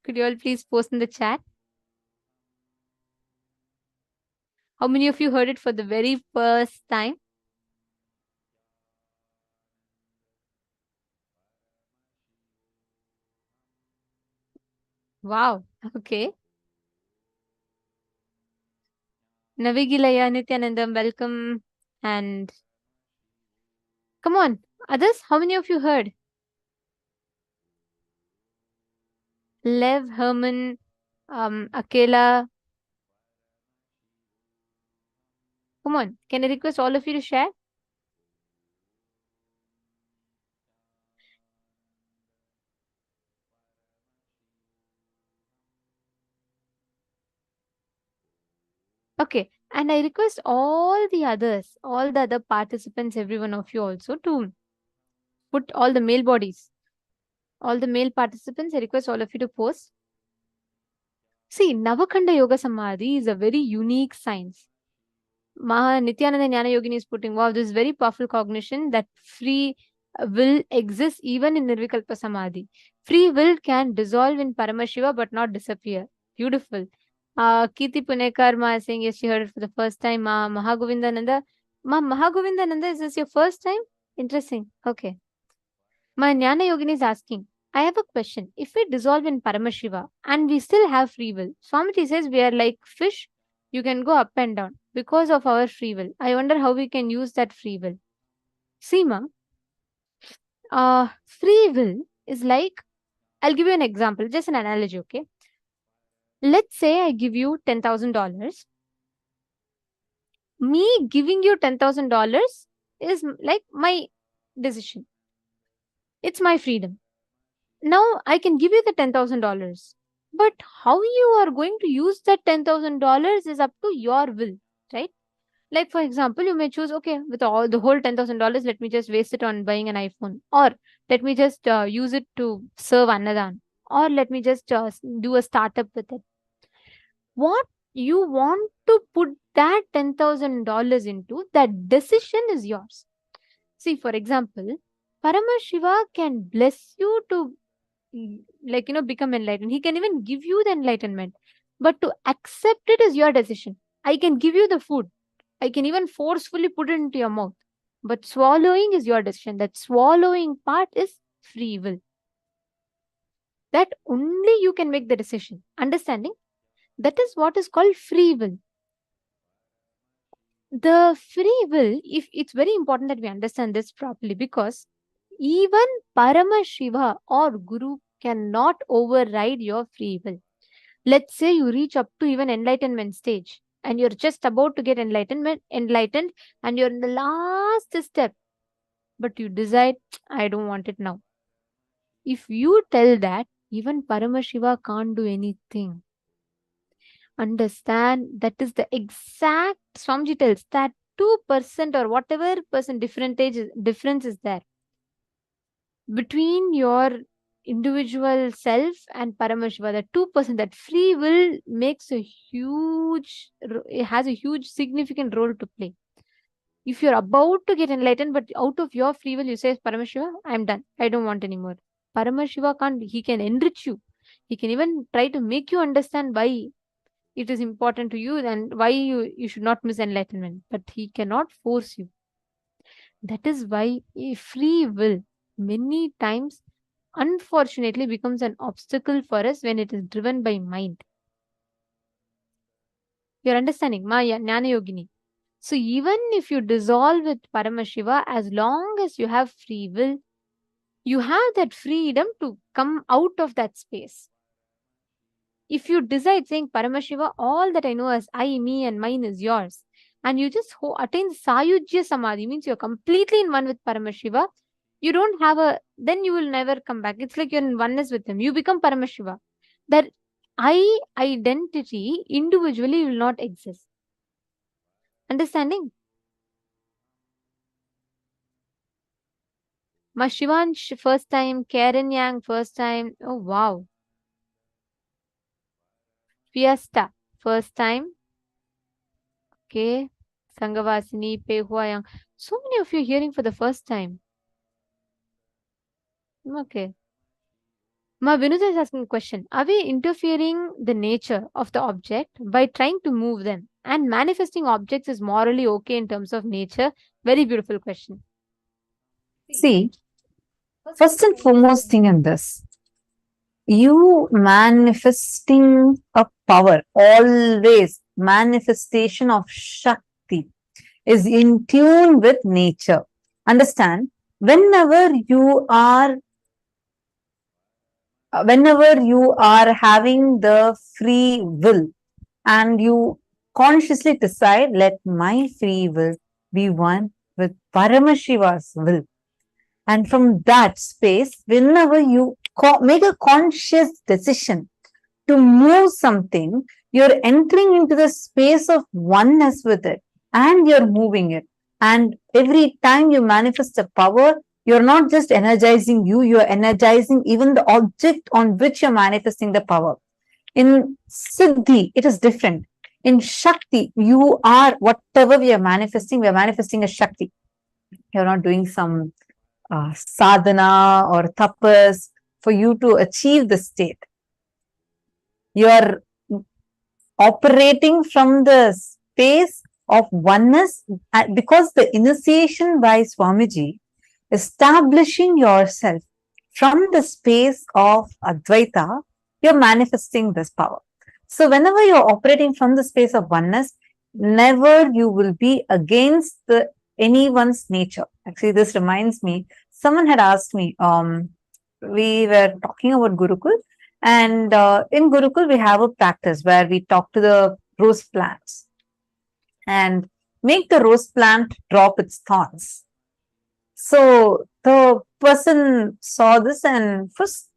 Could you all please post in the chat? How many of you heard it for the very first time? Wow. Okay. Navigilaya, Nithyanandam, welcome. And come on, others, how many of you heard? Lev, Herman, Akela. Come on, can I request all of you to share? Okay, and I request all the others, all the other participants, every one of you also to put all the male bodies, all the male participants, I request all of you to post. See, Navakanda Yoga Samādhi is a very unique science. Mahā Nithyananda Jnana Yogini is putting, wow, this is very powerful cognition that free will exists even in Nirvikalpa Samadhi. Free will can dissolve in Paramashiva but not disappear. Beautiful. Kirti Punekar Ma is saying, yes, she heard it for the first time. Mahā Govindananda. Mahā Govindananda, is this your first time? Interesting. Okay. My Jnana Yogini is asking, I have a question. If we dissolve in Paramashiva and we still have free will, Swamiji says we are like fish, you can go up and down because of our free will. I wonder how we can use that free will. Seema, free will is like, I'll give you an example, just an analogy, okay? Let's say I give you $10,000. Me giving you $10,000 is like my decision. It's my freedom. Now I can give you the $10,000, but how you are going to use that $10,000 is up to your will, right? Like for example, you may choose, okay, with all the whole $10,000, let me just waste it on buying an iPhone, or let me just use it to serve Annadan, or let me just do a startup with it. What you want to put that $10,000 into, that decision is yours. See, for example, Paramashiva can bless you to become enlightened. He can even give you the enlightenment, but to accept it is your decision. I can give you the food, I can even forcefully put it into your mouth, but swallowing is your decision. That swallowing part is free will, that only you can make the decision. Understanding? That is what is called free will. The free will, if it's very important that we understand this properly, because even Paramashiva or Guru cannot override your free will. Let's say you reach up to even enlightenment stage and you're just about to get enlightened, and you're in the last step, but you decide, I don't want it now. If you tell that, even Paramashiva can't do anything. Understand, that is the exact, Swamiji tells, that 2% or whatever percent difference is there between your individual self and Paramashiva. That 2%, that free will makes a huge, it has a huge significant role to play. If you're about to get enlightened, but out of your free will you say, Paramashiva, I'm done, I don't want anymore. Paramashiva can't. He can enrich you. He can even try to make you understand why it is important to you and why you should not miss enlightenment, but he cannot force you. That is why a free will many times unfortunately becomes an obstacle for us when it is driven by mind. You're understanding? Maya Jnana Yogini. So even if you dissolve with Paramashiva, as long as you have free will, you have that freedom to come out of that space. If you decide saying, Paramashiva, all that I know as I, me and mine is yours, and you just attain Sayujya Samadhi, means you're completely in one with Paramashiva, you don't have then you will never come back. It's like you're in oneness with him. You become Paramashiva. That I identity individually will not exist. Understanding? Shivansh first time, Karen Yang first time. Oh wow. Fiesta first time. Okay. Sanghavasini, Pehuayang. So many of you hearing for the first time. Okay. Ma Vinuja is asking a question. Are we interfering the nature of the object by trying to move them? And manifesting objects is morally okay in terms of nature? Very beautiful question. See, first and foremost thing in this, you manifesting a power, always manifestation of Shakti is in tune with nature. Understand, whenever you are having the free will and you consciously decide, let my free will be one with Paramashiva's will. And from that space, whenever you make a conscious decision to move something, you're entering into the space of oneness with it and you're moving it. And every time you manifest a power, you're not just energizing you, you're energizing even the object on which you're manifesting the power. In Siddhi, it is different. In Shakti, you are whatever we are manifesting a Shakti. You're not doing some sadhana or tapas for you to achieve the state. You are operating from the space of oneness because the initiation by Swamiji, establishing yourself from the space of Advaita, you're manifesting this power. So whenever you're operating from the space of oneness, never you will be against anyone's nature. Actually, this reminds me, someone had asked me, we were talking about Gurukul, and in Gurukul, we have a practice where we talk to the rose plants and make the rose plant drop its thorns. So the person saw this and first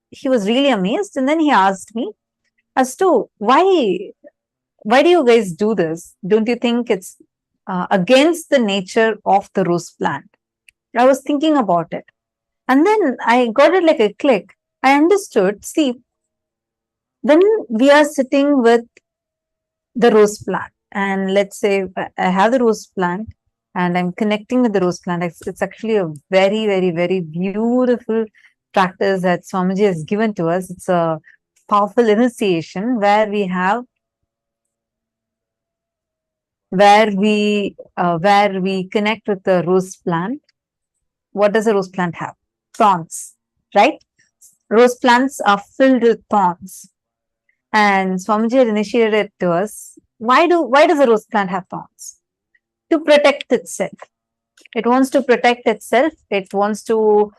he was really amazed, and then he asked me as to why do you guys do this? Don't you think it's against the nature of the rose plant? I was thinking about it. And then I got it like a click. I understood. See, when we are sitting with the rose plant, and let's say I have the rose plant and I'm connecting with the rose plant, it's actually a very, very, very beautiful practice that Swamiji has given to us. It's a powerful initiation where we connect with the rose plant. What does a rose plant have? Thorns, right? Rose plants are filled with thorns. And Swamiji had initiated it to us. Why does a rose plant have thorns? To protect itself. It wants to protect itself. It wants to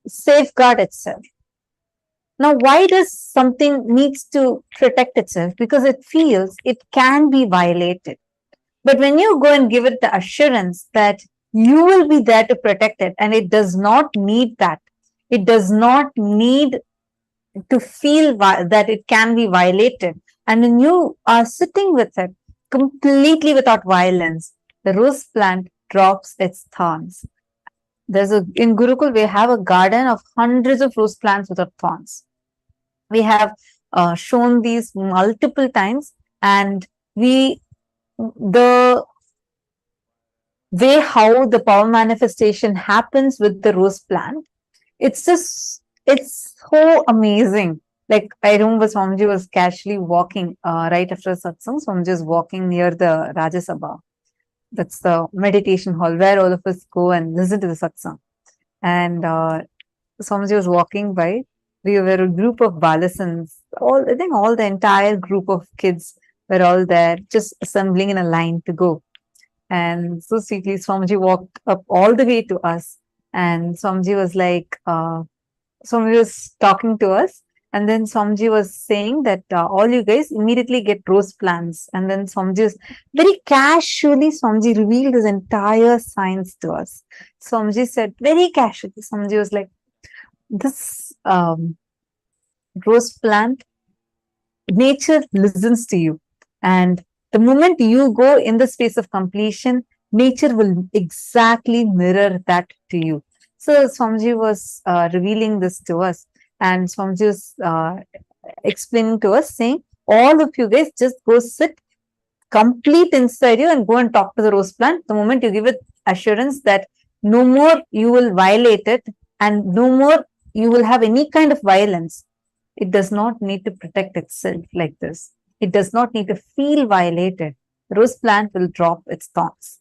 safeguard itself. Now, why does something needs to protect itself? Because it feels it can be violated. But when you go and give it the assurance that you will be there to protect it, and it does not need that. It does not need to feel that it can be violated. And when you are sitting with it completely without violence, the rose plant drops its thorns. In Gurukul, we have a garden of hundreds of rose plants without thorns. We have shown these multiple times, and the way how the power manifestation happens with the rose plant, it's so amazing. Like, I remember Swamiji was casually walking right after satsang. Swamiji was walking near the Rajya Sabha. That's the meditation hall where all of us go and listen to the satsang. And Swamiji was walking by. We were a group of balasans. I think all the entire group of kids were all there, just assembling in a line to go. And so sweetly, Swamiji walked up all the way to us. And Swamiji was like, Swamiji was talking to us. And then Swamiji was saying that all you guys immediately get rose plants. And then Swamiji was very casually, Swamiji revealed his entire science to us. Swamiji said very casually, Swamiji was like, this rose plant, nature listens to you. And the moment you go in the space of completion, nature will exactly mirror that to you. So Swamiji was revealing this to us. And Swamiji was explaining to us, saying, all of you guys just go sit complete inside you and go and talk to the rose plant. The moment you give it assurance that no more you will violate it and no more you will have any kind of violence, it does not need to protect itself like this. It does not need to feel violated. The rose plant will drop its thorns.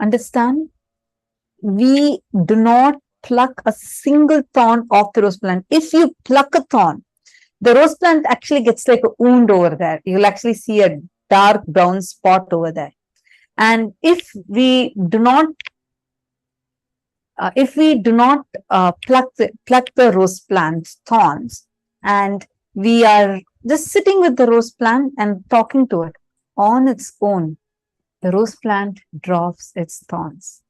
Understand? We do not pluck a single thorn off the rose plant. If you pluck a thorn, the rose plant actually gets like a wound over there. You'll actually see a dark brown spot over there. And if we do not pluck the rose plant's thorns, and we are just sitting with the rose plant and talking to it on its own, the rose plant drops its thorns.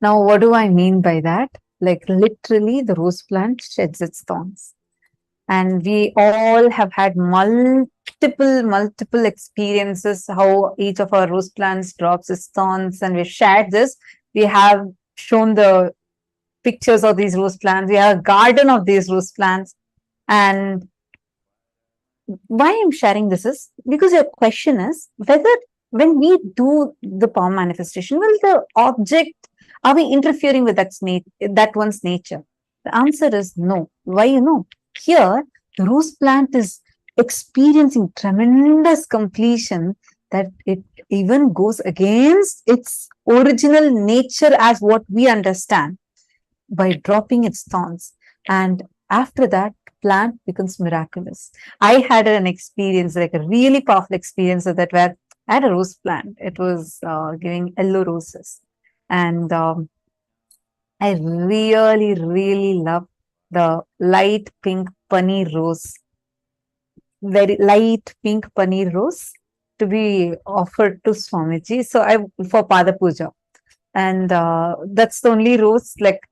Now, what do I mean by that? Like literally, the rose plant sheds its thorns. And we all have had multiple experiences how each of our rose plants drops its thorns, and we've shared this. We have shown the pictures of these rose plants. We have a garden of these rose plants. And why I'm sharing this is because your question is whether when we do the power manifestation, will the object, are we interfering with that one's nature? The answer is no. Why you know? Here, the rose plant is experiencing tremendous completion that it even goes against its original nature as what we understand by dropping its thorns. And after that, plant becomes miraculous. I had an experience, like a really powerful experience of that, where I had a rose plant. It was giving yellow roses. And I really love the light pink paneer rose, very light pink paneer rose to be offered to Swamiji. So for Pada Puja. And that's the only rose, like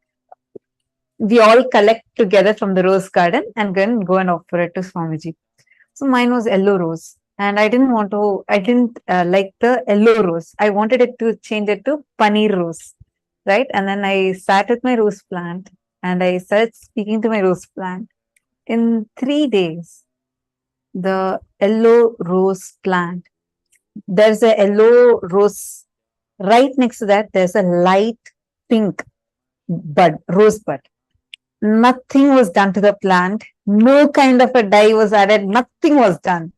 we all collect together from the rose garden and then go and offer it to Swamiji. So mine was yellow rose. And I didn't like the yellow rose. I wanted it to change it to paneer rose. Right? And then I sat with my rose plant and I started speaking to my rose plant. In 3 days, the yellow rose plant, there's a yellow rose. Right next to that, there's a light pink rose bud. Nothing was done to the plant. No kind of a dye was added. Nothing was done.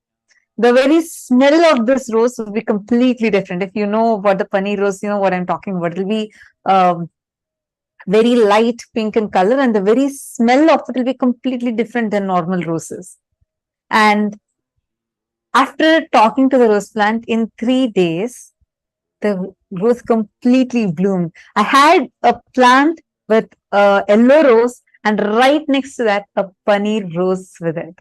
The very smell of this rose will be completely different. If you know about the paneer rose, you know what I'm talking about. It will be very light pink in color, and the very smell of it will be completely different than normal roses. And after talking to the rose plant, in 3 days, the rose completely bloomed. I had a plant with a yellow rose, and right next to that, a paneer rose with it.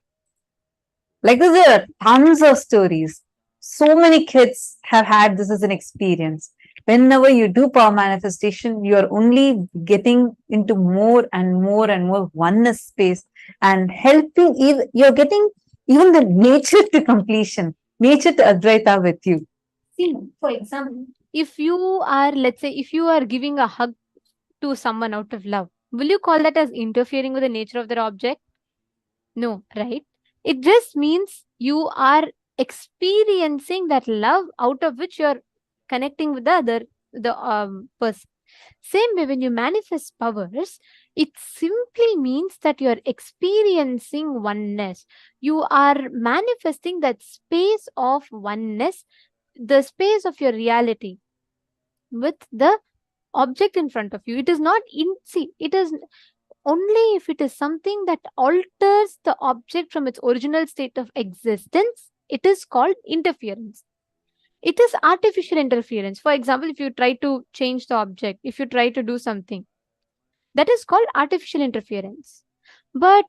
Like there are tons of stories. So many kids have had this as an experience. Whenever you do power manifestation, you are only getting into more and more oneness space and helping, you're getting even the nature to completion, nature to Advaita with you. See, for example, if you are, let's say, if you are giving a hug to someone out of love, will you call that as interfering with the nature of their object? No, right? It just means you are experiencing that love out of which you're connecting with the person. Same way, when you manifest powers, it simply means that you're experiencing oneness. You are manifesting that space of oneness, the space of your reality with the object in front of you. It is not it is only if it is something that alters the object from its original state of existence, it is called interference. It is artificial interference. For example, if you try to change the object, if you try to do something, that is called artificial interference. But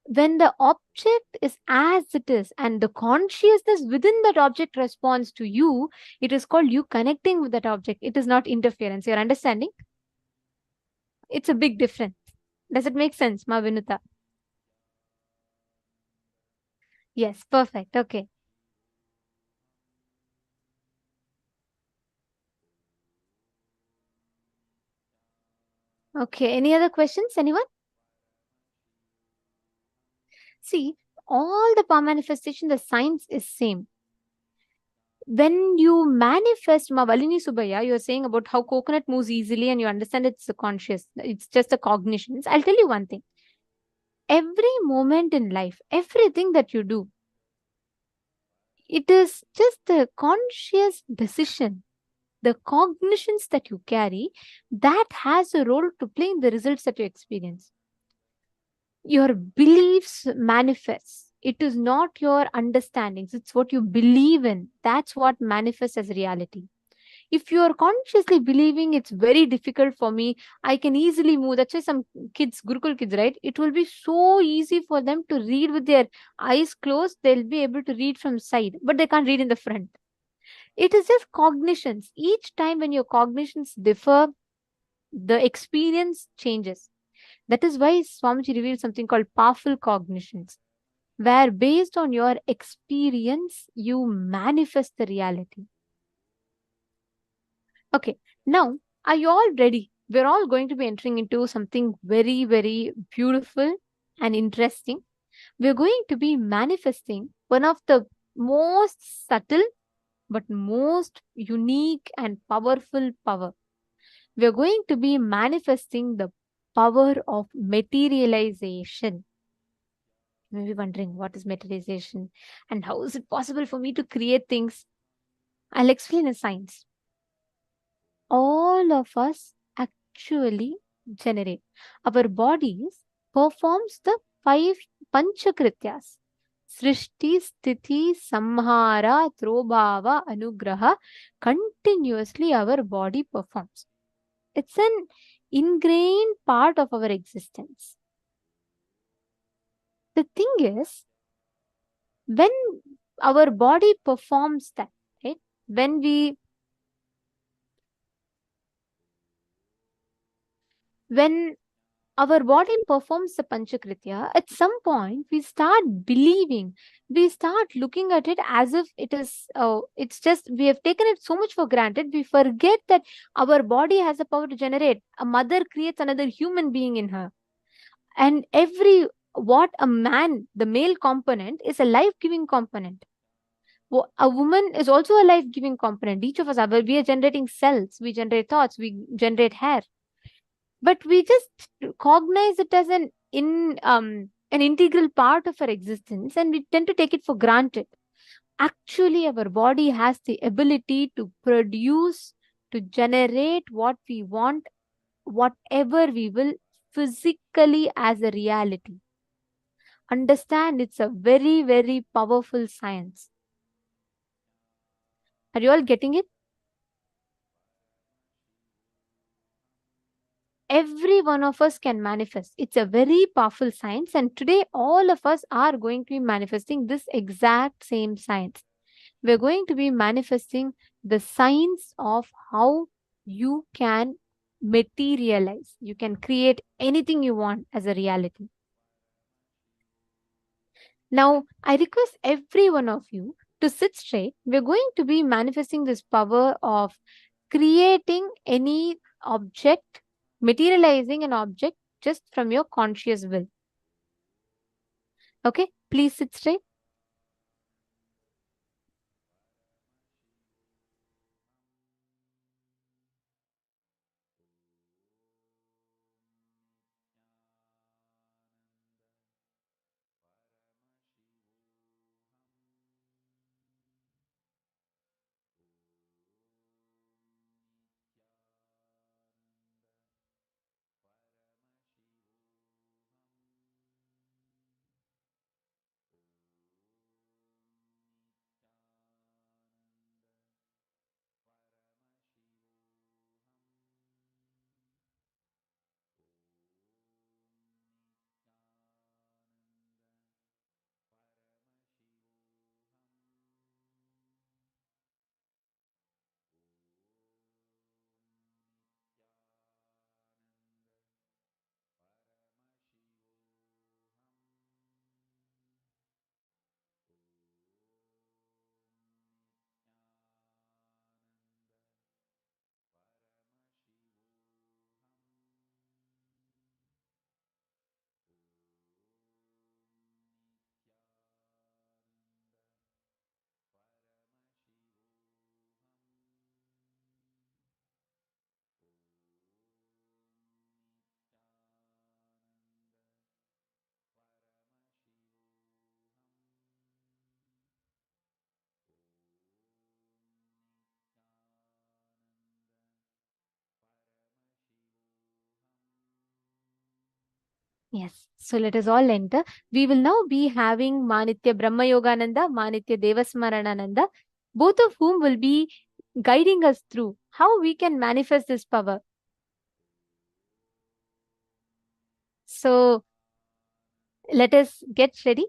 when the object is as it is and the consciousness within that object responds to you, it is called you connecting with that object. It is not interference. You're understanding? It's a big difference. Does it make sense, Ma Vinuta? Yes, perfect. Okay. Okay, any other questions? Anyone? See, all the power manifestation, the science is same. When you manifest, Ma Valini Subaya, you're saying about how coconut moves easily and you understand it's a conscious, it's just a cognition. I'll tell you one thing. Every moment in life, everything that you do, it is just the conscious decision, the cognitions that you carry, that has a role to play in the results that you experience. Your beliefs manifest. It is not your understandings, it's what you believe in. That's what manifests as reality. If you are consciously believing it's very difficult for me, I can easily move. That's why some kids, Gurukul kids, right? It will be so easy for them to read with their eyes closed. They'll be able to read from side, but they can't read in the front. It is just cognitions. Each time when your cognitions differ, the experience changes. That is why Swamiji revealed something called powerful cognitions, where based on your experience, you manifest the reality. Okay, now are you all ready? We're all going to be entering into something very, very beautiful and interesting. We're going to be manifesting one of the most subtle but most unique and powerful power. We're going to be manifesting the power of materialization. You may be wondering, what is materialization and how is it possible for me to create things? I'll explain in science. All of us actually generate. Our bodies performs the 5 panchakrityas. Srishti, Sthiti, Samhara, Trobhava, Anugraha. Continuously our body performs. It's an ingrained part of our existence. The thing is, when our body performs that, right? When our body performs the Panchakritya, at some point we start believing, we start looking at it as if it is, it's just, we have taken it so much for granted, we forget that our body has the power to generate. A mother creates another human being in her. And what a man, the male component, is a life-giving component. A woman is also a life-giving component. Each of us we are generating cells, we generate thoughts, we generate hair. But we just cognize it as an integral part of our existence, and we tend to take it for granted. Actually, our body has the ability to produce, to generate what we want, whatever we will, physically as a reality. Understand, it's a very, very powerful science. Are you all getting it? Every one of us can manifest. It's a very powerful science, and today all of us are going to be manifesting this exact same science. We're going to be manifesting the science of how you can materialize. You can create anything you want as a reality. Now, I request every one of you to sit straight. We're going to be manifesting this power of creating any object, materializing an object just from your conscious will. Okay, please sit straight. Yes. So let us all enter. We will now be having Manitya Brahma Yogananda, Manitya Devasmaranananda, both of whom will be guiding us through how we can manifest this power. So let us get ready.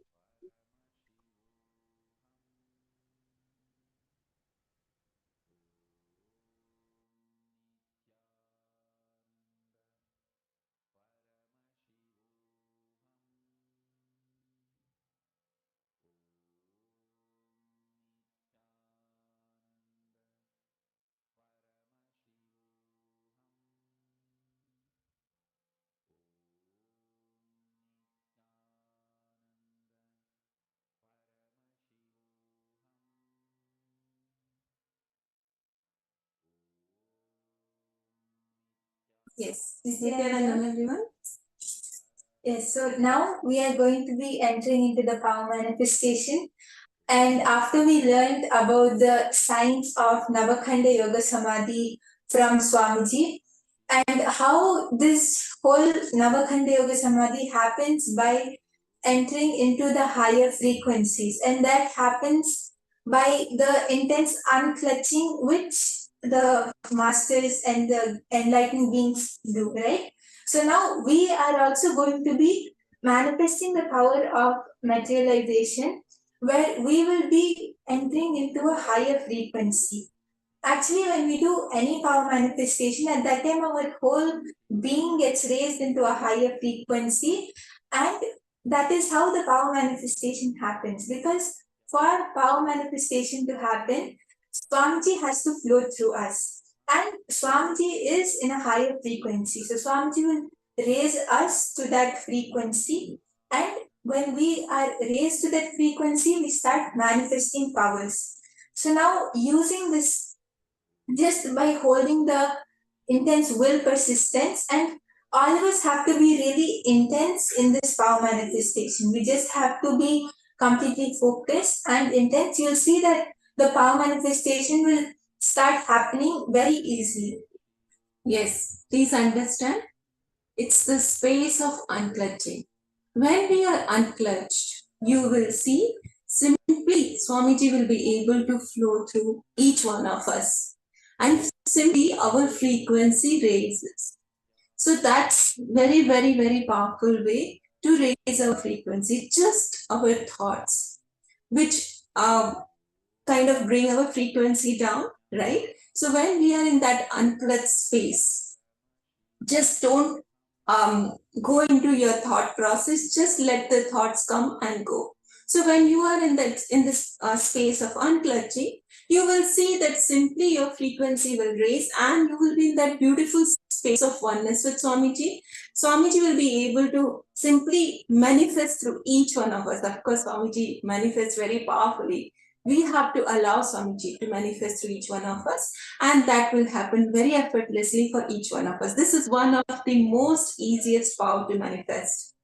Yes, Nithyananda, everyone. Yes, so now we are going to be entering into the power manifestation. And after we learned about the science of Navakanda Yoga Samādhi from Swamiji, and how this whole Navakanda Yoga Samādhi happens by entering into the higher frequencies, and that happens by the intense unclutching which the masters and the enlightened beings do, right? So now we are also going to be manifesting the power of materialization, where we will be entering into a higher frequency. Actually, when we do any power manifestation, at that time our whole being gets raised into a higher frequency, and that is how the power manifestation happens. Because for power manifestation to happen, Swamiji has to flow through us. And Swamiji is in a higher frequency. So Swamiji will raise us to that frequency. And when we are raised to that frequency, we start manifesting powers. So now using this, just by holding the intense will persistence, and all of us have to be really intense in this power manifestation. We just have to be completely focused and intense. You'll see that the power manifestation will start happening very easily. Yes, please understand. It's the space of unclutching. When we are unclutched, you will see simply Swamiji will be able to flow through each one of us. And simply our frequency raises. So that's very, very, very powerful way to raise our frequency, just our thoughts, which kind of bring our frequency down, right? So when we are in that unclutched space, just don't go into your thought process, just let the thoughts come and go. So when you are in this space of unclutching, you will see that simply your frequency will raise, and you will be in that beautiful space of oneness with Swamiji. Swamiji will be able to simply manifest through each one of us. Of course, Swamiji manifests very powerfully. We have to allow Swamiji to manifest through each one of us, and that will happen very effortlessly for each one of us. This is one of the most easiest power to manifest.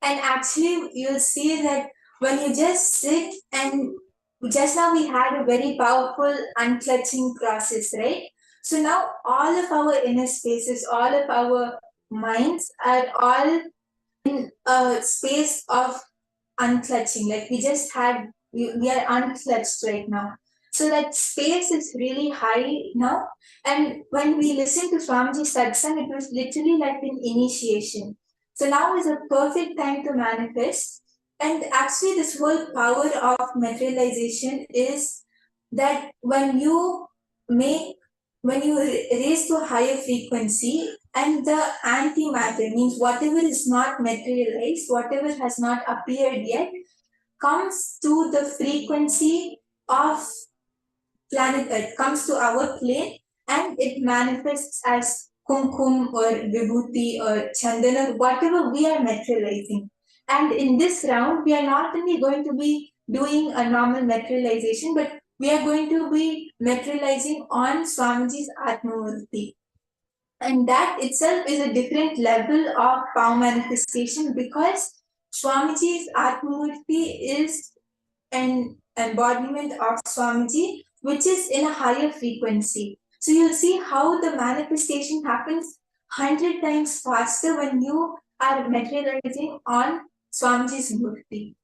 And actually, you'll see that when you just sit, and just now we had a very powerful unclutching process, right? So now all of our inner spaces, all of our minds are all in a space of unclutching. Like we just had, we are unclutched right now. So that space is really high now. And when we listen to Swamiji's satsang, it was literally like an initiation. So now is a perfect time to manifest. And actually, this whole power of materialization is that when you raise to a higher frequency, and the antimatter means whatever is not materialized, whatever has not appeared yet, comes to the frequency of planet Earth, comes to our plane, and it manifests as kumkum or vibhuti or chandana, whatever we are materializing. And in this round, we are not only going to be doing a normal materialization, but we are going to be materializing on Swamiji's Atmamurti. And that itself is a different level of power manifestation, because Swamiji's Atmamurti is an embodiment of Swamiji, which is in a higher frequency. So you'll see how the manifestation happens 100 times faster when you are materializing on Swamiji's murti.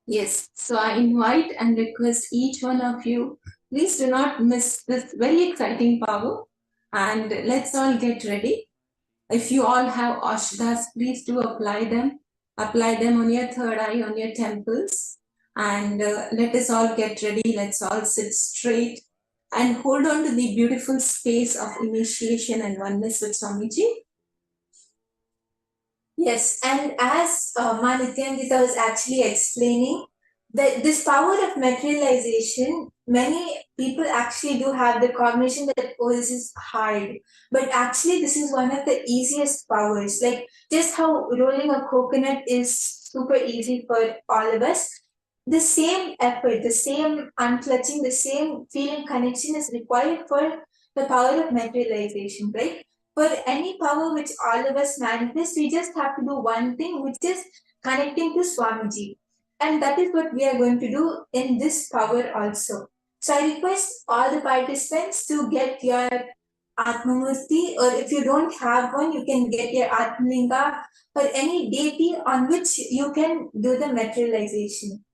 Yes, so I invite and request each one of you, please do not miss this very exciting power, and let's all get ready. If you all have ashdas, please do apply them. Apply them on your third eye, on your temples, and let us all get ready. Let's all sit straight and hold on to the beautiful space of initiation and oneness with Swamiji. Yes, and as Ma Nithyananda was actually explaining, that this power of materialization, many people actually do have the cognition that, oh, this is hard. But actually, this is one of the easiest powers. Like just how rolling a coconut is super easy for all of us. The same effort, the same unclutching, the same feeling connection is required for the power of materialization, right? For any power which all of us manifest, we just have to do one thing, which is connecting to Swamiji. And that is what we are going to do in this power also. So I request all the participants to get your Atmamurti, or if you don't have one, you can get your Atmalinga or any deity on which you can do the materialization.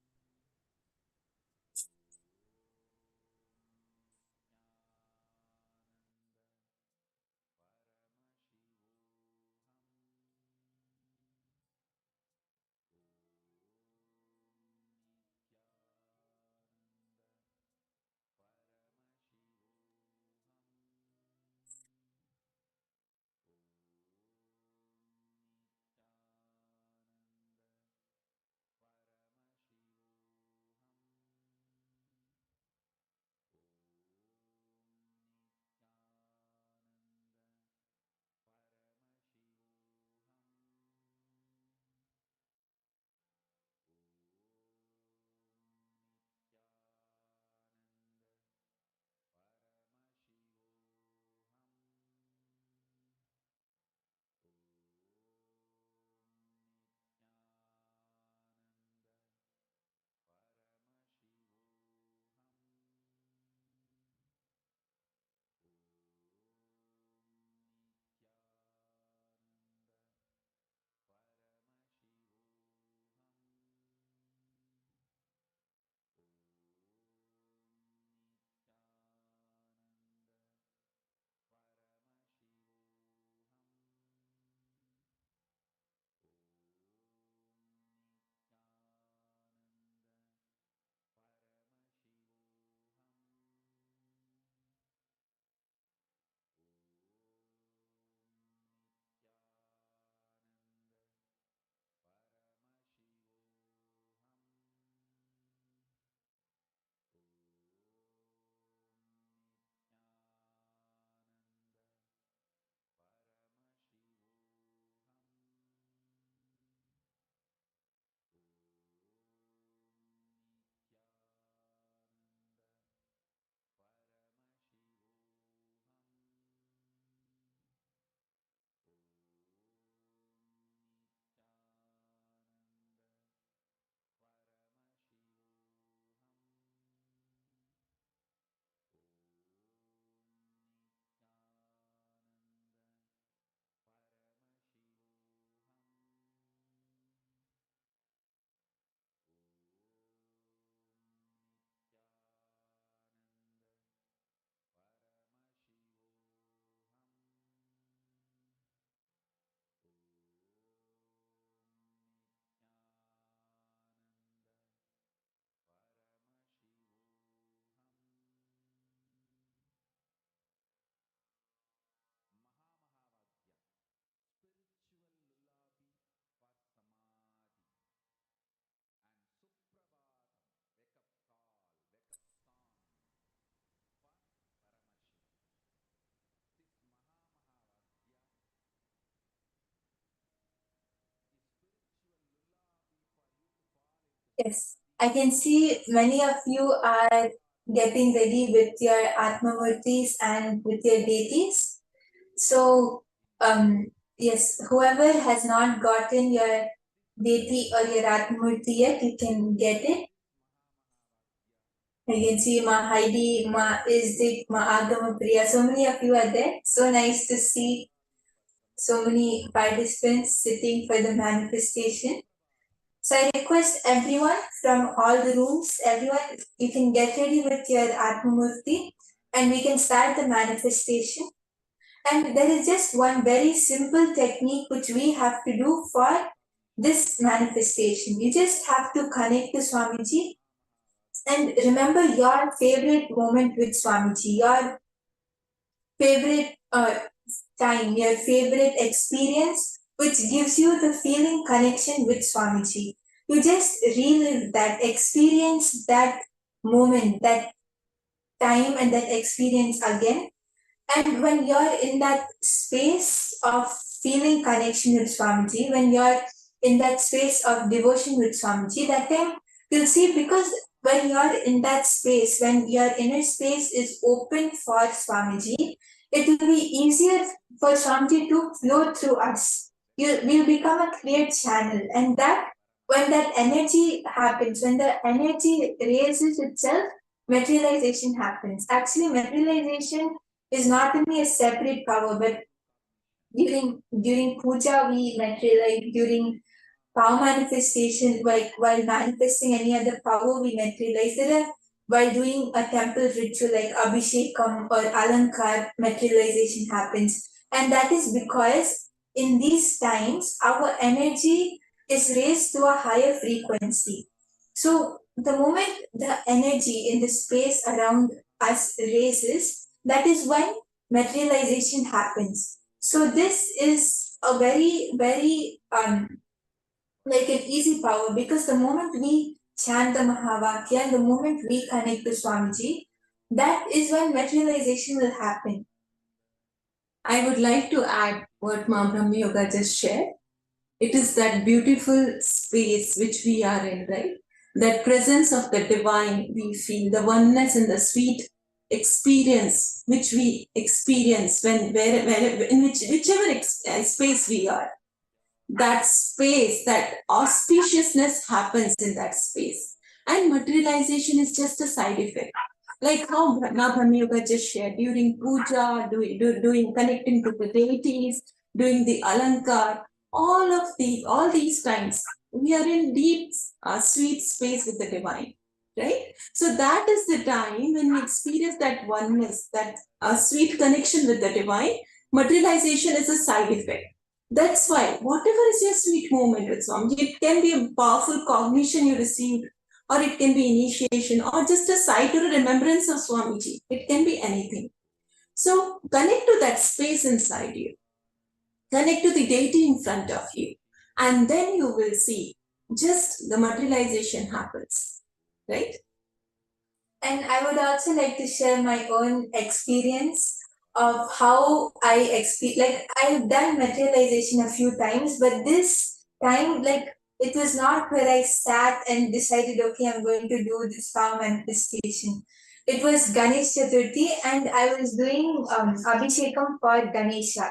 Yes, I can see many of you are getting ready with your Atmamurtis and with your deities. So, yes, whoever has not gotten your deity or your Atmamurti yet, you can get it. I can see Ma Heidi, Ma Isdik, Ma Agama Priya. So many of you are there. So nice to see so many participants sitting for the manifestation. So I request everyone from all the rooms, everyone, you can get ready with your Atmamurti and we can start the manifestation. And there is just one very simple technique which we have to do for this manifestation. You just have to connect to Swamiji and remember your favorite moment with Swamiji, your favorite time, your favorite experience, which gives you the feeling connection with Swamiji. You just relive that, experience that moment, that time and that experience again. And when you're in that space of feeling connection with Swamiji, when you're in that space of devotion with Swamiji, that time you'll see, because when you're in that space, when your inner space is open for Swamiji, it will be easier for Swamiji to flow through us. We'll become a clear channel, and that when that energy happens, when the energy raises itself, materialization happens. Actually, materialization is not only a separate power, but during puja we materialize, during power manifestation, like while manifesting any other power we materialize. There are, while doing a temple ritual like abhishekam or alankar, materialization happens. And that is because in these times our energy is raised to a higher frequency. So the moment the energy in the space around us raises, that is when materialization happens. So this is a very, very like an easy power, because the moment we chant the Mahavakya and the moment we connect to Swamiji, that is when materialization will happen. I would like to add what Ma Brahma Yoga just shared. It is that beautiful space which we are in, right? That presence of the divine we feel, the oneness and the sweet experience which we experience when in whichever space we are. That space, that auspiciousness happens in that space. And materialization is just a side effect. Like how Ma Brahma Yoga just shared, during puja, doing connecting to the deities, doing the alankar, all these times, we are in deep, sweet space with the divine, right? So that is the time when we experience that oneness, that sweet connection with the divine. Materialization is a side effect. That's why whatever is your sweet moment with Swamiji, it can be a powerful cognition you received, or it can be initiation, or just a sight or a remembrance of Swamiji. It can be anything. So connect to that space inside you. Connect to the deity in front of you. And then you will see just the materialization happens, right? And I would also like to share my own experience of how I've done materialization a few times, but this time, it was not where I sat and decided, okay, I'm going to do this power manifestation. It was Ganesh Chaturthi, and I was doing Abhishekam for Ganesha.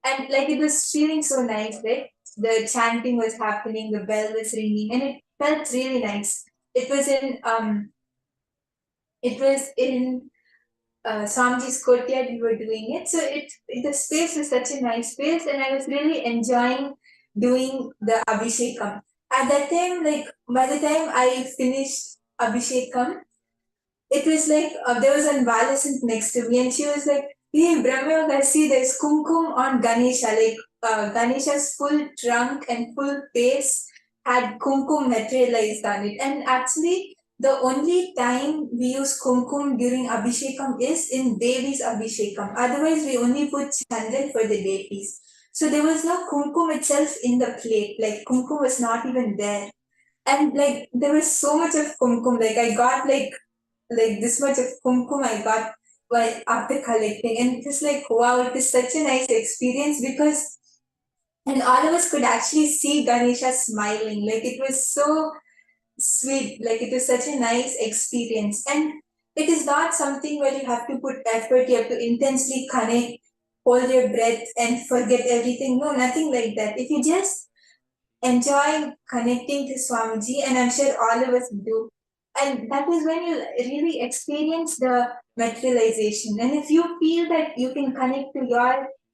And it was feeling so nice, right? The chanting was happening, the bell was ringing, and it felt really nice. It was in Swamiji's courtyard, we were doing it. So the space was such a nice space, and I was really enjoying doing the Abhishekam. At that time, by the time I finished Abhishekam, it was there was an adolescent next to me, and she was like, "Hey, Brahma Yoga, see, there's kumkum on Ganesha." Ganesha's full trunk and full face had kumkum materialized on it. And actually, the only time we use kumkum during Abhishekam is in Devi's Abhishekam. Otherwise, we only put chandan for the deities. So there was no kumkum itself in the plate. Kumkum was not even there. And there was so much of kumkum. I got this much of kumkum I got while after collecting. And it was wow, it is such a nice experience, because and all of us could actually see Ganesha smiling. It was so sweet. It was such a nice experience. And it is not something where you have to put effort, you have to intensely connect, hold your breath and forget everything. No, nothing like that. If you just enjoy connecting to Swamiji, and I'm sure all of us do, and that is when you really experience the materialization. And if you feel that you can connect to your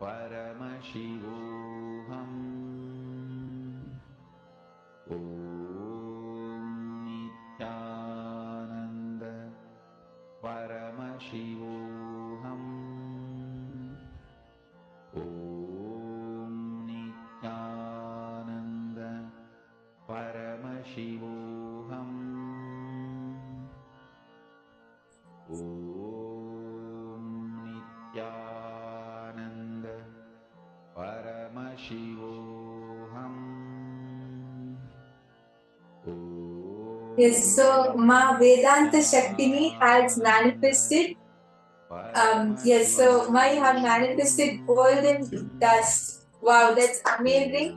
Paramashivoham. Om Nithyananda Paramashivoham. Om Nithyananda Paramashivoham. Om Nithyananda Paramashivoham. Yes, so Ma Vedanta Shakti has manifested. Yes, so Ma, you have manifested golden dust. Wow, that's amazing.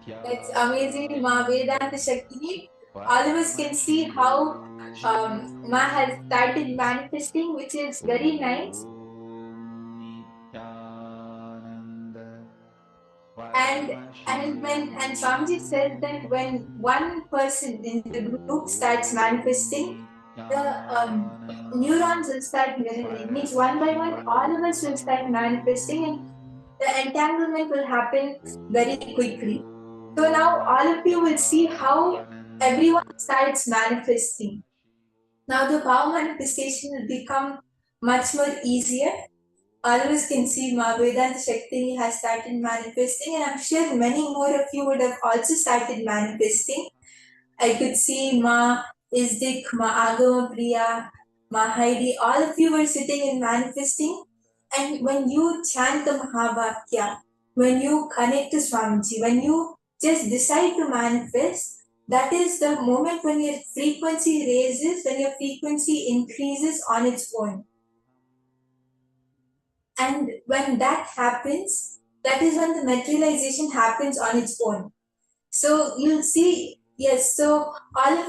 That's amazing, Ma Vedanta Shakti. All of us can see how Ma has started manifesting, which is very nice. And Swamiji said that when one person in the group starts manifesting, the neurons will start mirroring. Means one by one, all of us will start manifesting, and the entanglement will happen very quickly. So now all of you will see how everyone starts manifesting. Now the power manifestation will become much more easier. All of us can see Ma Vedanta Shakti has started manifesting, and I'm sure many more of you would have also started manifesting. I could see Ma Isdik, Ma Agama Priya, Ma Heidi, all of you were sitting and manifesting. And when you chant the Mahavakya, when you connect to Swamiji, when you just decide to manifest, that is the moment when your frequency raises, when your frequency increases on its own. And when that happens, that is when the materialization happens on its own. So you'll see, yes, so all of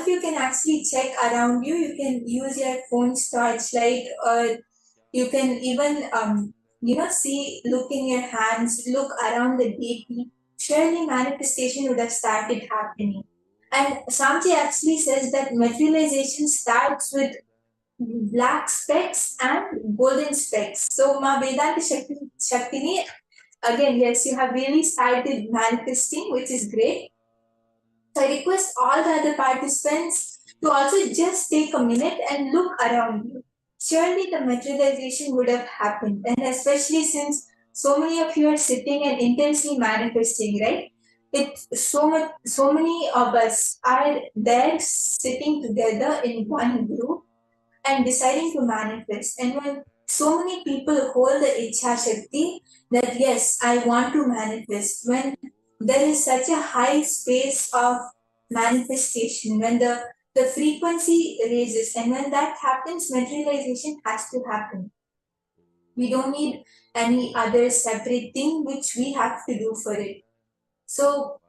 you can actually check around you. You can use your phone's torchlight, or you can even see, look in your hands, look around the deity. Surely manifestation would have started happening. And Swamiji actually says that materialization starts with black specks and golden specks. So Ma Vedanta Shakti, again, yes, you have really started manifesting, which is great. So I request all the other participants to also just take a minute and look around you. Surely the materialization would have happened, and especially since so many of you are sitting and intensely manifesting, right? So many of us are there sitting together in one group and deciding to manifest. And when so many people hold the Ichha Shakti that yes, I want to manifest, when there is such a high space of manifestation, when the frequency raises, and when that happens, materialization has to happen. We don't need any other separate thing which we have to do for it. So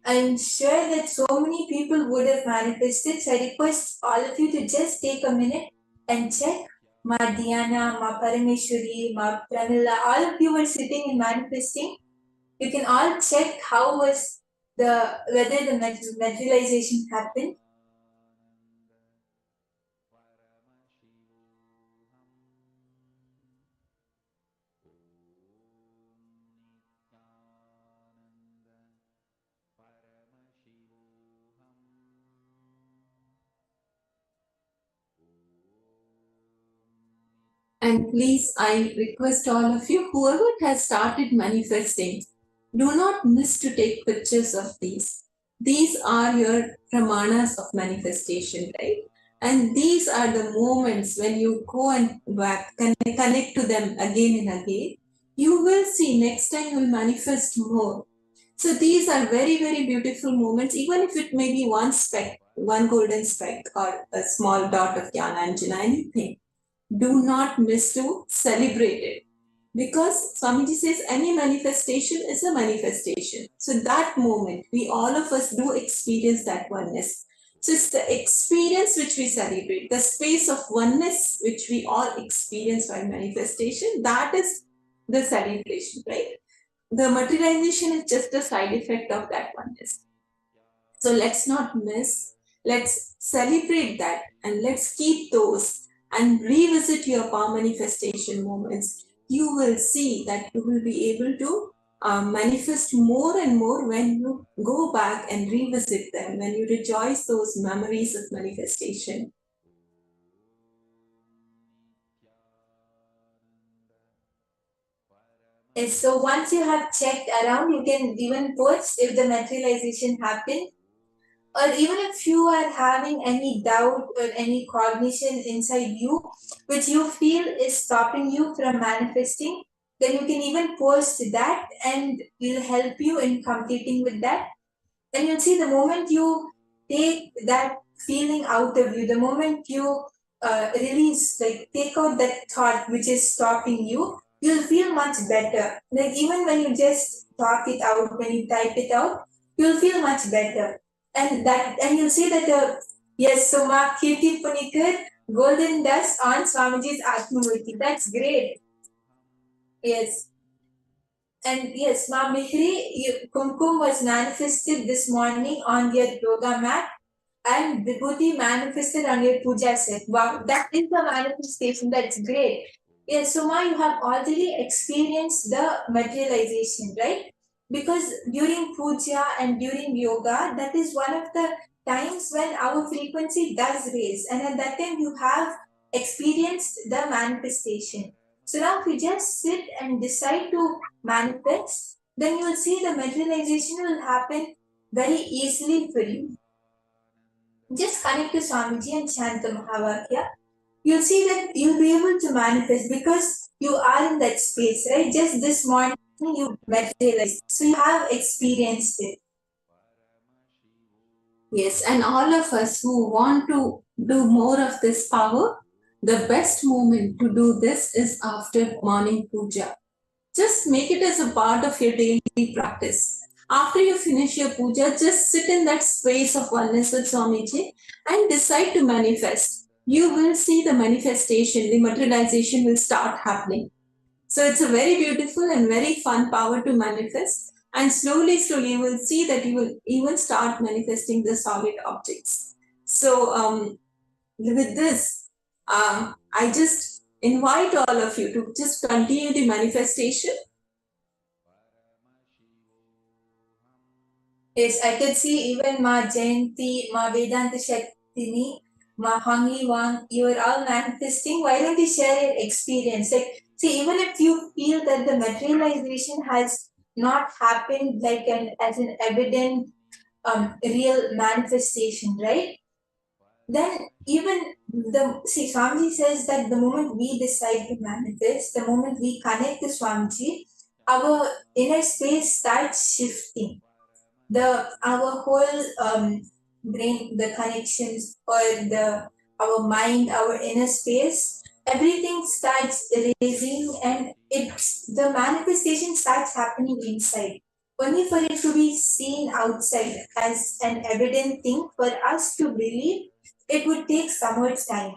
I'm sure that so many people would have manifested. So I request all of you to just take a minute and check. Ma Diana, Ma Parameshwari, Ma Pramila, all of you were sitting and manifesting. You can all check how was whether the materialization happened. And please, I request all of you, whoever has started manifesting, do not miss to take pictures of these. These are your pramanas of manifestation, right? And these are the moments when you go and connect to them again and again. You will see next time you will manifest more. So these are very, very beautiful moments, even if it may be one speck, one golden speck, or a small dot of Jnana, anything. Do not miss to celebrate it, because Swamiji says any manifestation is a manifestation. So that moment, we all of us do experience that oneness. So it's the experience which we celebrate, the space of oneness which we all experience by manifestation, that is the celebration, right? The materialization is just a side effect of that oneness. So let's not miss, let's celebrate that, and let's keep those and revisit your palm manifestation moments, you will see that you will be able to manifest more and more when you go back and revisit them, when you rejoice those memories of manifestation. And so once you have checked around, you can even post if the materialization happened, or even if you are having any doubt or any cognition inside you which you feel is stopping you from manifesting, then you can even post that and we'll help you in completing with that. And you'll see the moment you take that feeling out of you, the moment you release, like take out that thought which is stopping you, you'll feel much better. Like even when you just talk it out, when you type it out, you'll feel much better. And you'll see that yes, so Ma Kirti Punikar, golden dust on Swamiji's Atmamurti. That's great. Yes. And yes, Ma Mihri, Kumkum was manifested this morning on your yoga mat, and Vibhuti manifested on your puja set. Wow, that is the manifestation. That's great. Yes, so Ma, you have already experienced the materialization, right? Because during puja and during yoga, that is one of the times when our frequency does raise, and at that time you have experienced the manifestation. So now if you just sit and decide to manifest, then you will see the materialization will happen very easily for you. Just connect to Swamiji and chant the Mahavakya. You'll see that you'll be able to manifest because you are in that space, right? Just this morning you materialized. So you have experienced it. Yes, and all of us who want to do more of this power, the best moment to do this is after morning puja. Just make it as a part of your daily practice. After you finish your puja, just sit in that space of oneness with Swamiji and decide to manifest. You will see the manifestation, the materialization will start happening. So it's a very beautiful and very fun power to manifest. And slowly, slowly, you will see that you will even start manifesting the solid objects. So with this, I just invite all of you to just continue the manifestation. Yes, I could see even Ma Jayanti, Ma Vedanta Shaktini, Ma Hangi Wang, you are all manifesting. Why don't you share your experience? Like, see, even if you feel that the materialization has not happened like as an evident real manifestation, right? Then even Swamiji says that the moment we decide to manifest, the moment we connect to Swamiji, our inner space starts shifting. Our whole brain, the connections, or our mind, our inner space, everything starts raising, and the manifestation starts happening inside. Only for it to be seen outside as an evident thing for us to believe, it would take some more time.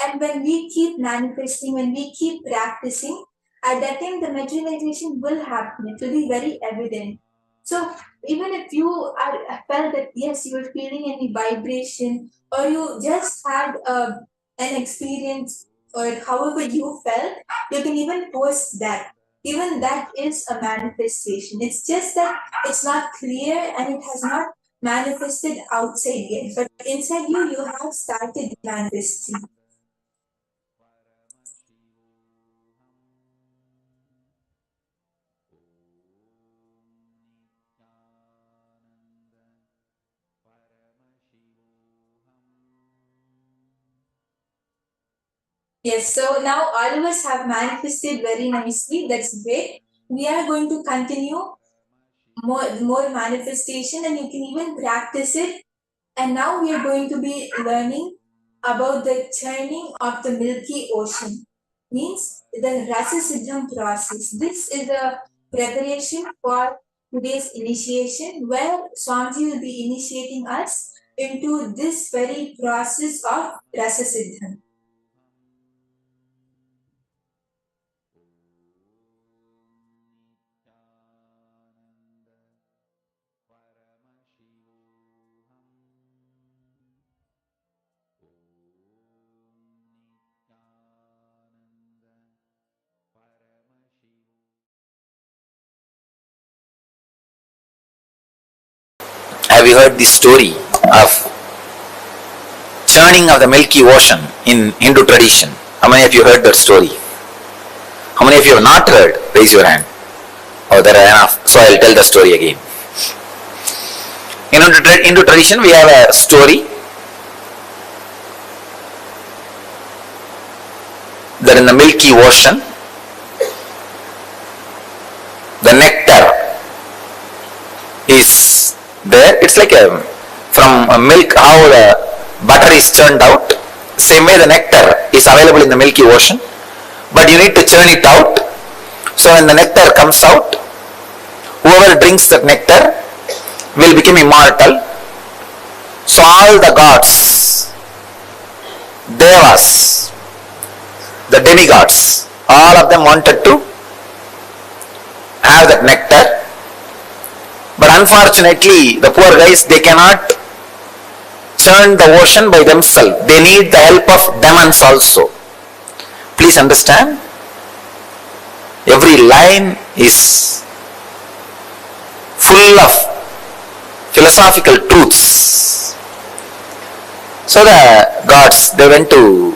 And when we keep manifesting, when we keep practicing, at that time the materialization will happen. It will be very evident. So even if you are felt that yes, you are feeling any vibration, or you just had an experience, or however you felt, you can even post that. Even that is a manifestation. It's just that it's not clear and it has not manifested outside yet. But inside you, you have started manifesting. Yes, so now all of us have manifested very nicely. That's great. We are going to continue more manifestation, and you can even practice it. And now we are going to be learning about the churning of the Milky Ocean. Means the Rasa Siddham process. This is a preparation for today's initiation, where Swamiji will be initiating us into this very process of Rasa Siddham. Have you heard the story of churning of the Milky Ocean in Hindu tradition? How many of you heard that story? How many of you have not heard? Raise your hand. Oh, there are enough. So I will tell the story again. In Hindu tradition, we have a story that in the Milky Ocean, the nectar is there. It's like from milk, how the butter is churned out. Same way the nectar is available in the Milky Ocean, but you need to churn it out. So when the nectar comes out, whoever drinks that nectar will become immortal. So all the gods, devas, the demigods, all of them wanted to have that nectar, but unfortunately the poor guys, they cannot churn the ocean by themselves. They need the help of demons also. Please understand, every line is full of philosophical truths. So the gods, they went to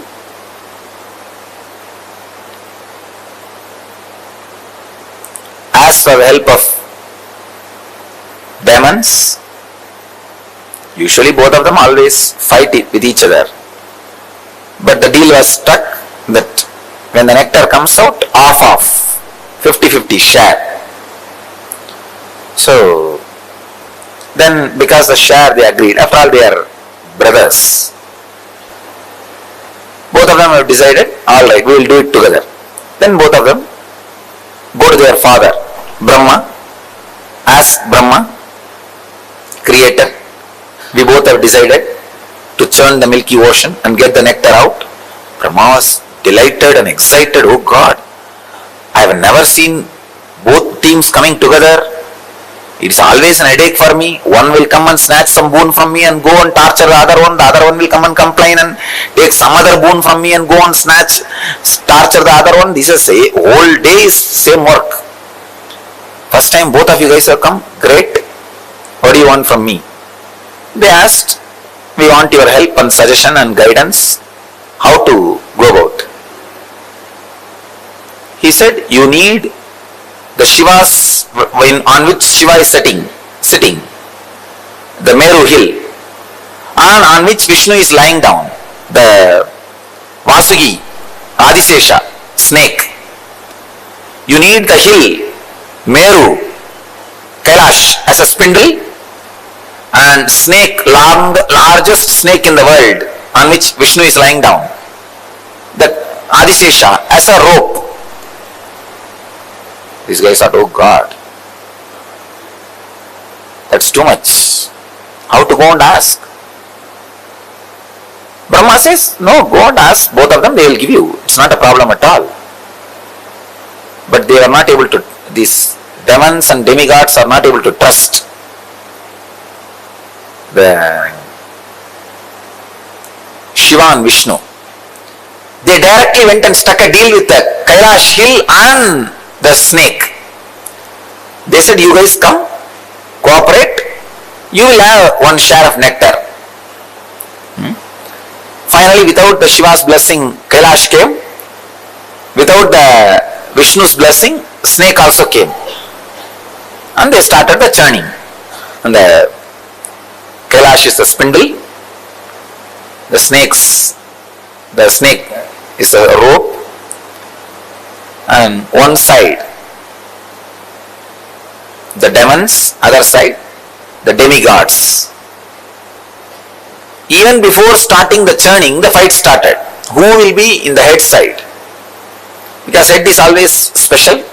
ask for the help of demons. Usually both of them always fight with each other. But the deal was struck that when the nectar comes out, off 50-50 share. So then because the share, they agreed. After all, they are brothers. Both of them have decided, alright, we will do it together. Then both of them go to their father, Brahma, ask Brahma, creator, we both have decided to churn the Milky Ocean and get the nectar out. Brahma was delighted and excited. Oh God, I have never seen both teams coming together. It is always an headache for me. One will come and snatch some boon from me and go and torture the other one. The other one will come and complain and take some other boon from me and go and torture the other one. This is a whole day is same work. First time both of you guys have come, great. What do you want from me? They asked, we want your help and suggestion and guidance, how to go about. He said, you need the Shivas on which Shiva is sitting, the Meru hill, and on which Vishnu is lying down, the Vasugi, Adisesha, snake. You need the hill, Meru, Kailash as a spindle, and snake, largest snake in the world, on which Vishnu is lying down, the Adisesha as a rope. These guys thought, oh God, that's too much. How to go and ask? Brahma says, no, go and ask both of them, they will give you. It's not a problem at all. But they are not able to, these demons and demigods are not able to trust the Shiva and Vishnu. They directly went and struck a deal with the Kailash hill and the snake. They said, you guys come, cooperate, you will have one share of nectar. Finally, without the Shiva's blessing, Kailash came. Without the Vishnu's blessing, snake also came. And they started the churning. And the Kailash is the spindle, the snake is a rope, and one side the demons, other side the demigods. Even before starting the churning, the fight started. Who will be in the head side? Because head is always special.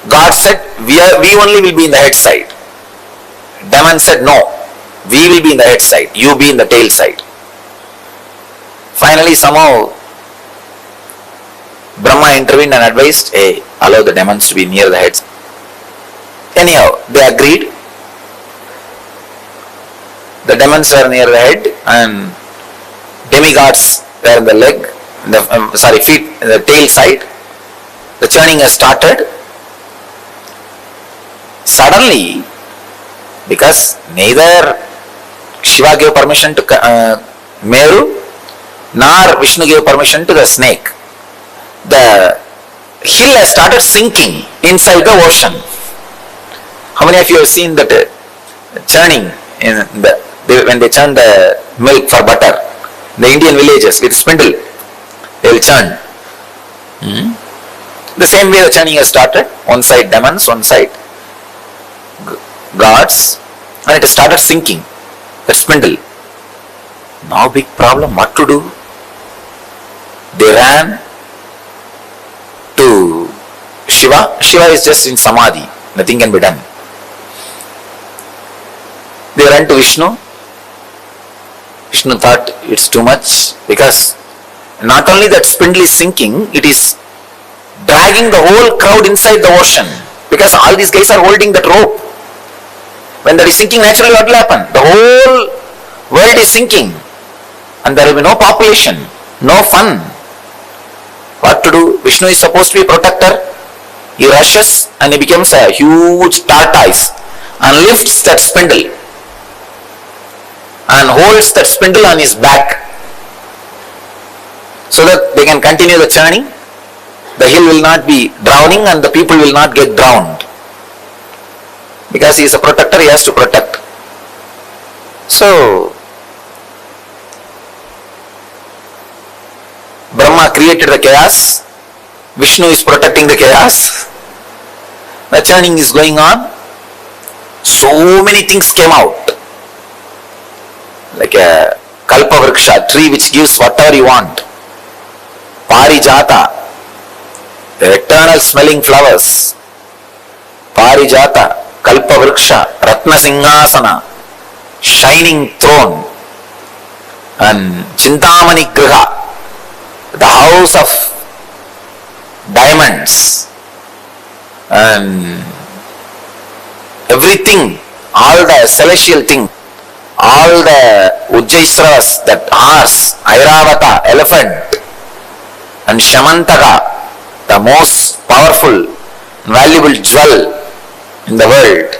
God said, we only will be in the head side. Demon said, no, we will be in the head side, you be in the tail side. Finally, somehow Brahma intervened and advised, hey, allow the demons to be near the heads. Anyhow, they agreed. The demons were near the head and demigods were in the leg, feet, the tail side. The churning has started. Suddenly, because neither Shiva gave permission to Meru, nor Vishnu gave permission to the snake, the hill has started sinking inside the ocean. How many of you have seen that churning when they churn the milk for butter? The Indian villages with spindle, they will churn. The same way the churning has started. One side demons, one side gods, and it has started sinking. That spindle. Now big problem, what to do? They ran to Shiva. Shiva is just in Samadhi. Nothing can be done. They ran to Vishnu. Vishnu thought it's too much, because not only that spindle is sinking, it is dragging the whole crowd inside the ocean, because all these guys are holding that rope. When that is sinking, naturally what will happen? The whole world is sinking, and there will be no population, no fun. What to do? Vishnu is supposed to be a protector. He rushes and he becomes a huge tortoise and lifts that spindle and holds that spindle on his back so that they can continue the churning. The hill will not be drowning and the people will not get drowned. Because he is a protector, he has to protect. So, Brahma created the chaos, Vishnu is protecting the chaos, the churning is going on. So many things came out. Like a Kalpa Vriksha, tree which gives whatever you want. Parijata, the eternal smelling flowers. Parijata, Kalpa Vriksha, Ratna Singhasana, shining throne, and Chintamani Griha, the house of diamonds, and everything, all the celestial things, all the Ujjaisravas, that horse, Airavata, elephant, and Shamantaka, the most powerful, valuable jewel in the world.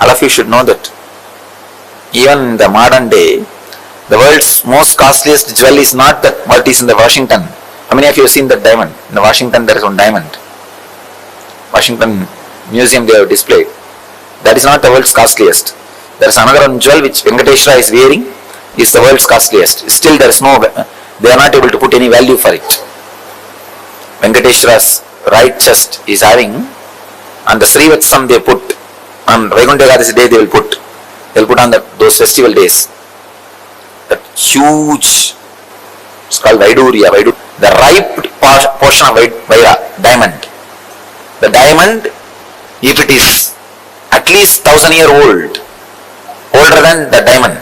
All of you should know that even in the modern day, the world's most costliest jewel is not that what is in the Washington. How many of you have seen that diamond? In the Washington there is one diamond. Washington Museum they have displayed. That is not the world's costliest. There is another one jewel which Venkateshwara is wearing, is the world's costliest. Still there is no, they are not able to put any value for it. Venkateshwara's right chest is having, on the Srivatsam they put, on Vaikuntha Ekadasi day they will put on those festival days. That huge, it's called Vaidurya, the ripe portion of Vaira, diamond. The diamond, if it is at least 1,000 years old, older than the diamond.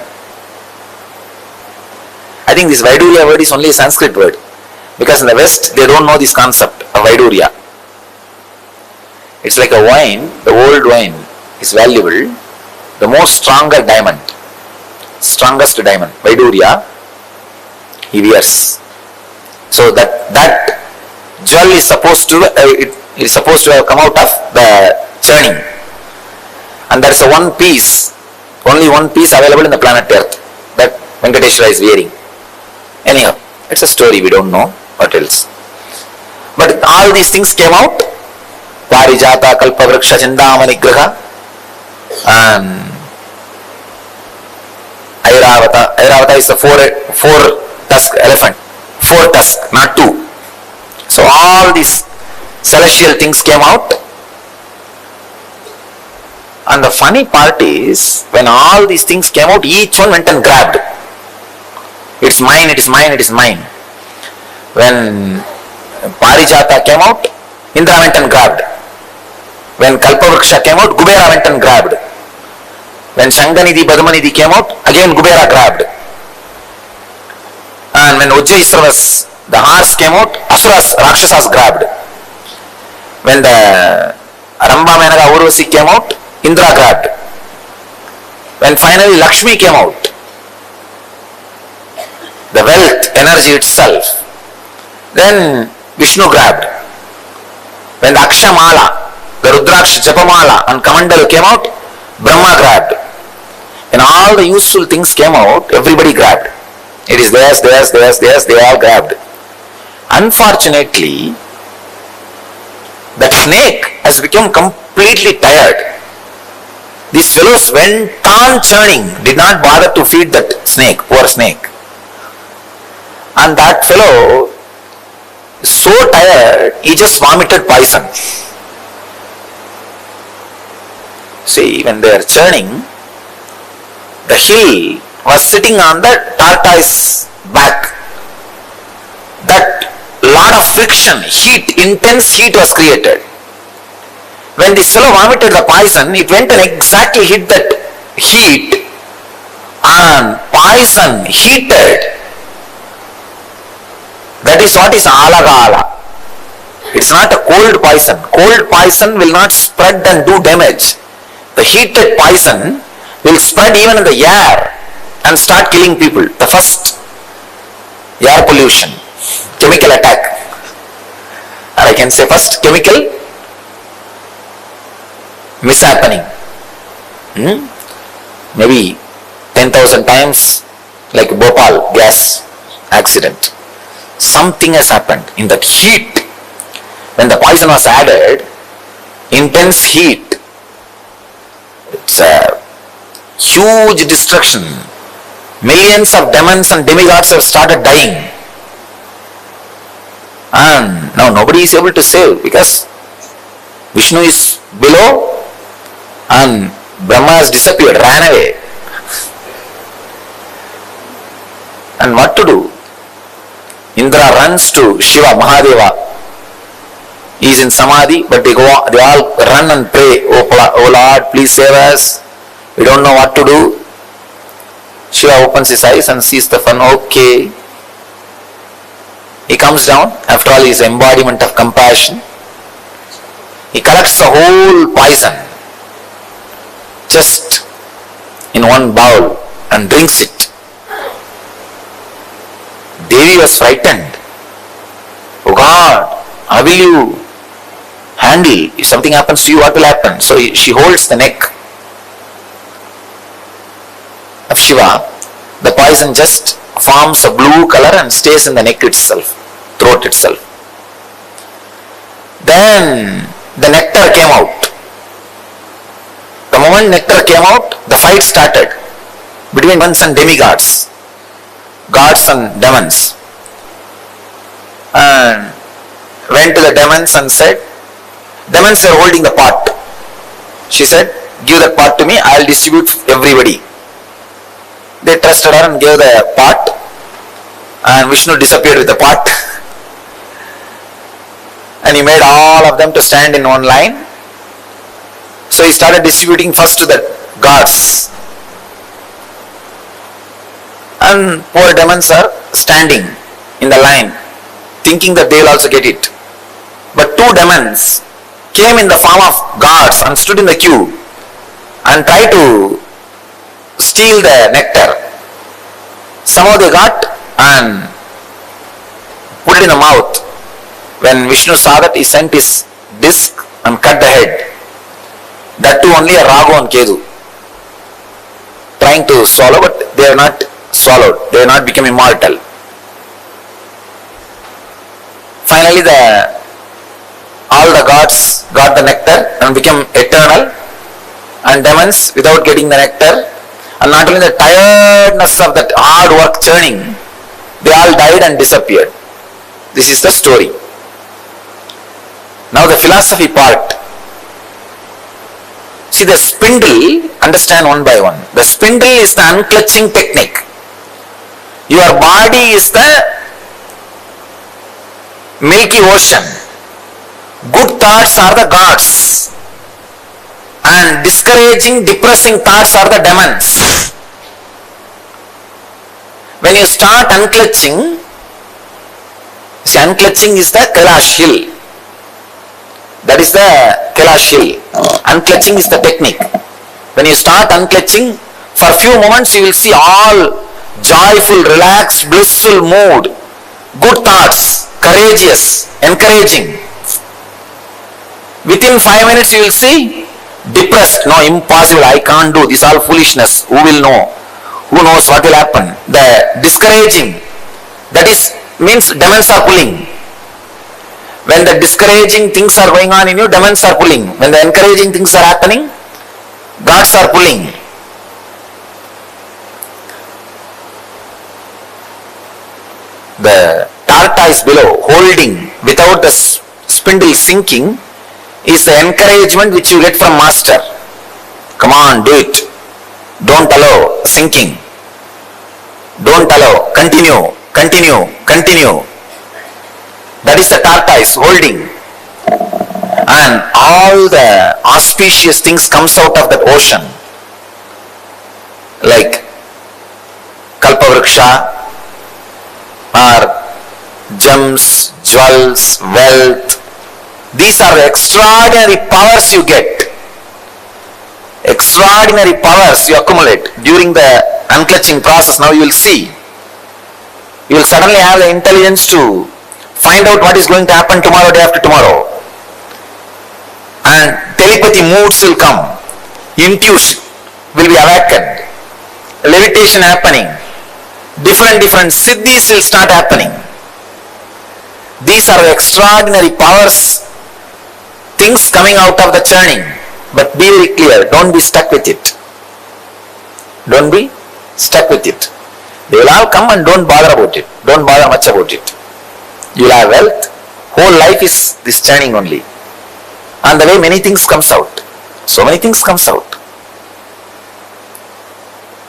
I think this Vaidurya word is only a Sanskrit word, because in the West they don't know this concept of Vaidurya. It's like a wine, the old wine is valuable, the most stronger diamond, strongest diamond, Vaidurya, he wears. So that jewel is supposed to, it is supposed to have come out of the churning. And there is a one piece, only one piece available in the planet Earth, that Venkateshwara is wearing. Anyhow, it's a story, we don't know what else. But all these things came out. Parijata, Kalpa Vriksha, Chindamani Griha, and Airavata. Airavata is the four-tusked elephant. 4 tusks, not 2. So all these celestial things came out. And the funny part is, when all these things came out, each one went and grabbed. It's mine, it is mine, it is mine. When Parijata came out, Indra went and grabbed. When Kalpavriksha came out, Kubera went and grabbed. When Shanganidhi, Padmanidhi came out, again Kubera grabbed. And when Ujjaisravas, the horse came out, Asuras, Rakshasas grabbed. When the Ramba Menaka Urvasi came out, Indra grabbed. When finally Lakshmi came out, the wealth, energy itself, then Vishnu grabbed. When the Akshamala, the Rudraksha Japamala and Kamandalu came out, Brahma grabbed. When all the useful things came out, everybody grabbed. It is theirs, they all grabbed. Unfortunately, that snake has become completely tired. These fellows went on churning, did not bother to feed that snake, poor snake. And that fellow, so tired, he just vomited poison. See, when they are churning, the hill was sitting on the tortoise back. That lot of friction, heat, intense heat was created. When this fellow vomited the poison, it went and exactly hit that heat, and poison heated. That is what is alagala. It's not a cold poison. Cold poison will not spread and do damage. The heated poison will spread even in the air and start killing people. The first air pollution, chemical attack. Or I can say first chemical mishappening. Maybe 10,000 times like Bhopal gas accident. Something has happened in that heat. When the poison was added, intense heat, it's a huge destruction. Millions of demons and demigods have started dying. And now nobody is able to save because Vishnu is below and Brahma has disappeared, ran away. And what to do? Indra runs to Shiva, Mahadeva. He is in Samadhi, but they all run and pray, oh Lord, please save us. We don't know what to do. Shiva opens his eyes and sees the fun. Okay. He comes down. After all, he is the embodiment of compassion. He collects the whole poison just in one bowl and drinks it. Devi was frightened. Oh God, how will you handle? If something happens to you, what will happen? So she holds the neck of Shiva. The poison just forms a blue color and stays in the neck itself, throat itself. Then the nectar came out. The moment nectar came out, the fight started between demons and demigods, gods and demons. And went to the demons and said, demons were holding the pot. She said, give that pot to me, I will distribute everybody. They trusted her and gave the pot, and Vishnu disappeared with the pot. And he made all of them to stand in one line. So he started distributing first to the gods. And poor demons are standing in the line, thinking that they will also get it. But two demons came in the form of gods and stood in the queue and tried to steal the nectar. Somehow they got and put it in the mouth. When Vishnu saw that, he sent his disc and cut the head. That too only a Ragu and Ketu trying to swallow, but they are not swallowed. They are not become immortal. Finally all the gods got the nectar and became eternal, and demons without getting the nectar, and not only the tiredness of that hard work churning, they all died and disappeared. This is the story. Now the philosophy part. See, the spindle, understand one by one. The spindle is the unclutching technique. Your body is the Milky Ocean. Good thoughts are the gods, and discouraging, depressing thoughts are the demons. When you start unclutching, see, unclutching is the Kailash hill. That is the Kailash hill. Unclutching is the technique. When you start unclutching, for a few moments you will see all joyful, relaxed, blissful mood, good thoughts, courageous, encouraging. Within 5 minutes you will see depressed. No, impossible, I can't do this, all foolishness. Who will know? Who knows what will happen? The discouraging, that is means demons are pulling. When the discouraging things are going on in you, demons are pulling. When the encouraging things are happening, gods are pulling. The tortoise below holding without the spindle sinking is the encouragement which you get from master. Come on, do it. Don't allow sinking. Don't allow. Continue, continue, continue. That is the tortoise holding. And all the auspicious things comes out of that ocean. Like Kalpavriksha, or gems, jewels, wealth. These are the extraordinary powers you get. Extraordinary powers you accumulate during the unclutching process. Now you will see. You will suddenly have the intelligence to find out what is going to happen tomorrow, day after tomorrow. And telepathy moods will come. Intuition will be awakened. Levitation happening. Different siddhis will start happening. These are the extraordinary powers, things coming out of the churning. But be very clear, don't be stuck with it. Don't be stuck with it. They will all come and don't bother about it. Don't bother much about it. You will have wealth. Whole life is this churning only. And the way many things comes out. So many things comes out.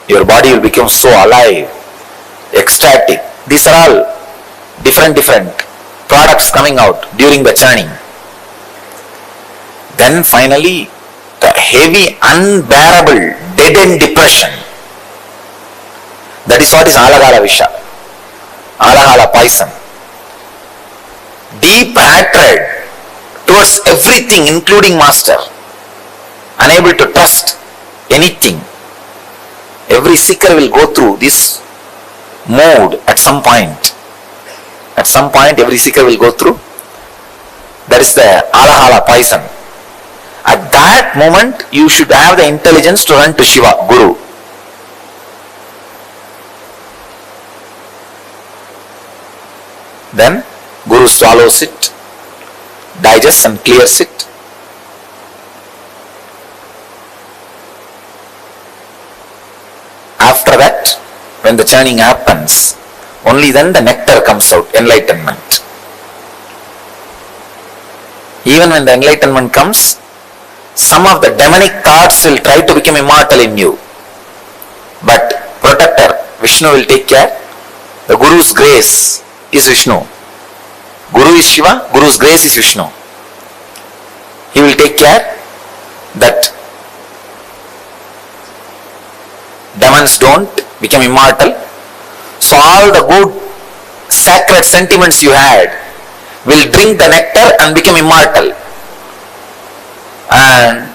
Your body will become so alive, ecstatic. These are all different products coming out during the churning. Then finally, the heavy, unbearable, dead-end depression. That is what is alagala visha, alagala poison. Deep hatred towards everything, including master. Unable to trust anything. Every seeker will go through this mode at some point. At some point, every seeker will go through. That is the alahala poison. At that moment, you should have the intelligence to run to Shiva, Guru. Then, Guru swallows it, digests and clears it. After that, when the churning happens, only then the nectar comes out, enlightenment. Even when the enlightenment comes, some of the demonic thoughts will try to become immortal in you. But protector, Vishnu will take care. The Guru's grace is Vishnu. Guru is Shiva, Guru's grace is Vishnu. He will take care that demons don't become immortal. So all the good sacred sentiments you had will drink the nectar and become immortal. And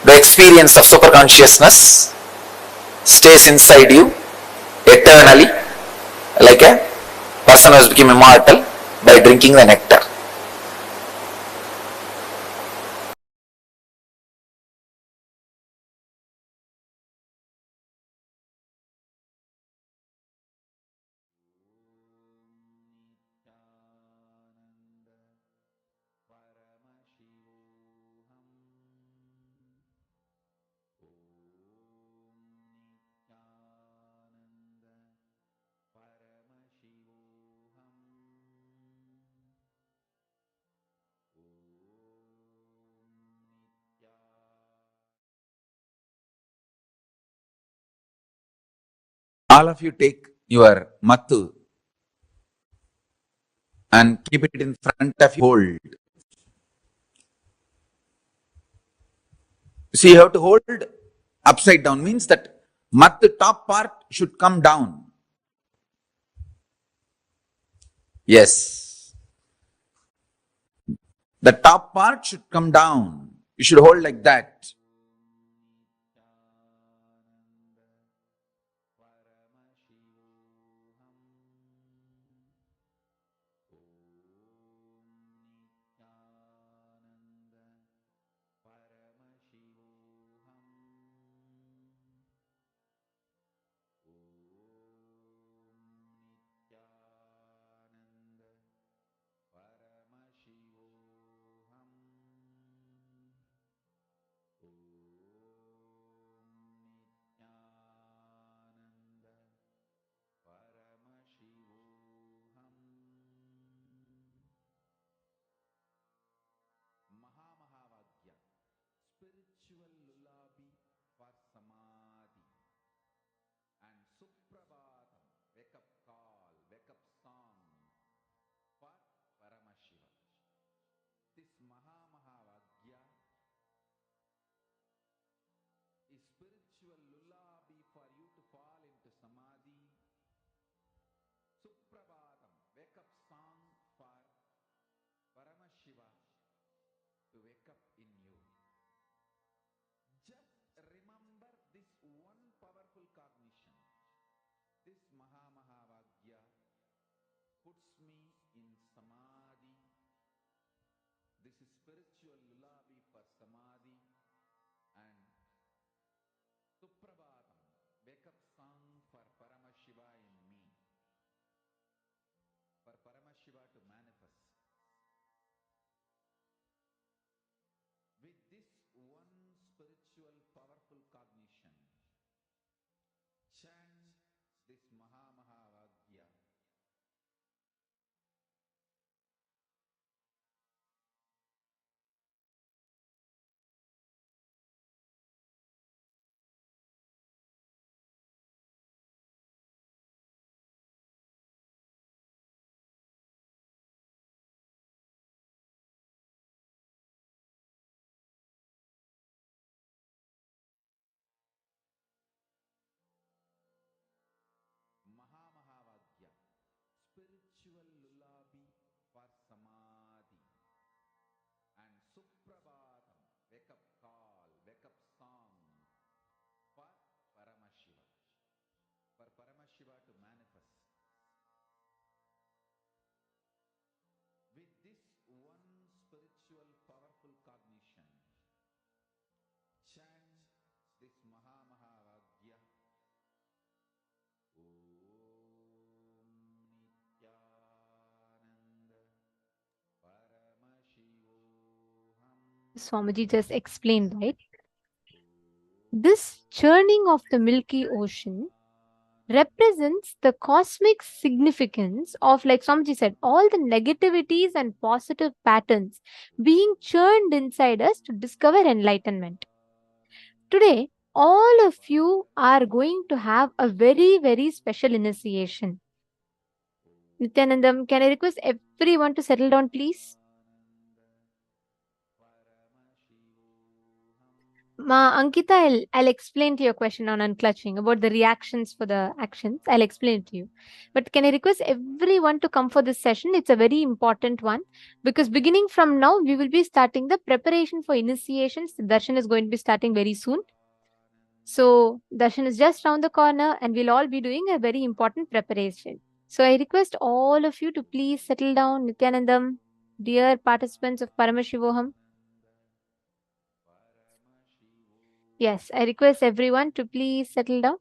the experience of superconsciousness stays inside you eternally, like a person who has become immortal by drinking the nectar. All of you take your mattu and keep it in front of you. Hold. See, you have to hold upside down, means that mattu top part should come down. Yes. The top part should come down. You should hold like that. wake-up song for Paramashiva. This Mahavagya is spiritual lullaby for you to fall into Samadhi. Suprabhatam, wake-up song for Paramashiva to wake up in you. Just remember this one powerful cognition. This Mahavagya puts me in Samadhi. This is spiritual lullaby for Samadhi. And Suprabhatam, wake-up song for Paramashiva in me. For Paramashiva to manifest. With this one spiritual powerful cognition, chant this Mahavagya. Mahavagya, spiritual lullaby for Samadhi. And Suprabhatam, wake-up call, wake-up song for Paramashiva. For Paramashiva to manifest. With this one spiritual powerful cognition, chant this Mahavagya. Nithyananda Paramashivoham. Swamiji just explained, right? This churning of the Milky Ocean represents the cosmic significance of, like Swamiji said, all the negativities and positive patterns being churned inside us to discover enlightenment. Today, all of you are going to have a very, very special initiation. Nithyanandam, can I request everyone to settle down, please? Ankita, I'll explain to your question on unclutching about the reactions for the actions. I'll explain it to you. But can I request everyone to come for this session? It's a very important one because beginning from now, we will be starting the preparation for initiations. The darshan is going to be starting very soon. So darshan is just around the corner and we'll all be doing a very important preparation. So I request all of you to please settle down. Nithyanandam, dear participants of Paramashivoham. Yes, I request everyone to please settle down.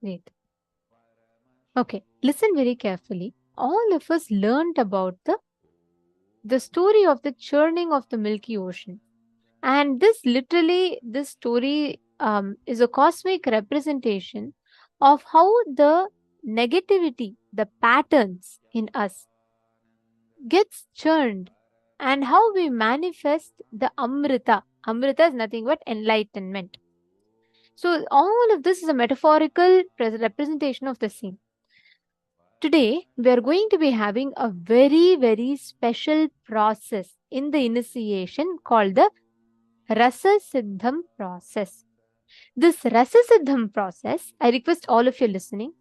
Great. Okay, listen very carefully. All of us learned about the story of the churning of the Milky Ocean. And this story is a cosmic representation of how the negativity, the patterns in us gets churned and how we manifest the Amrita. Amrita is nothing but enlightenment. So all of this is a metaphorical representation of the same. Today, we are going to be having a very, very special process in the initiation called the Rasa Siddham process. This Rasa Siddham process, I request all of you listening.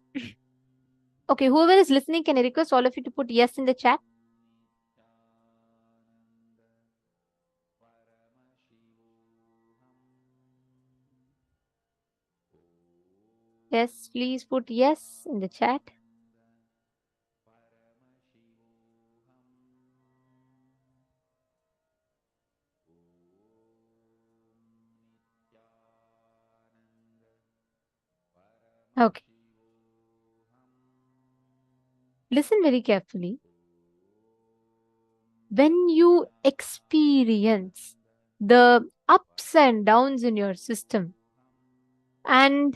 Okay, whoever is listening, can I request all of you to put yes in the chat? Yes, please put yes in the chat. Okay. Listen very carefully. When you experience the ups and downs in your system and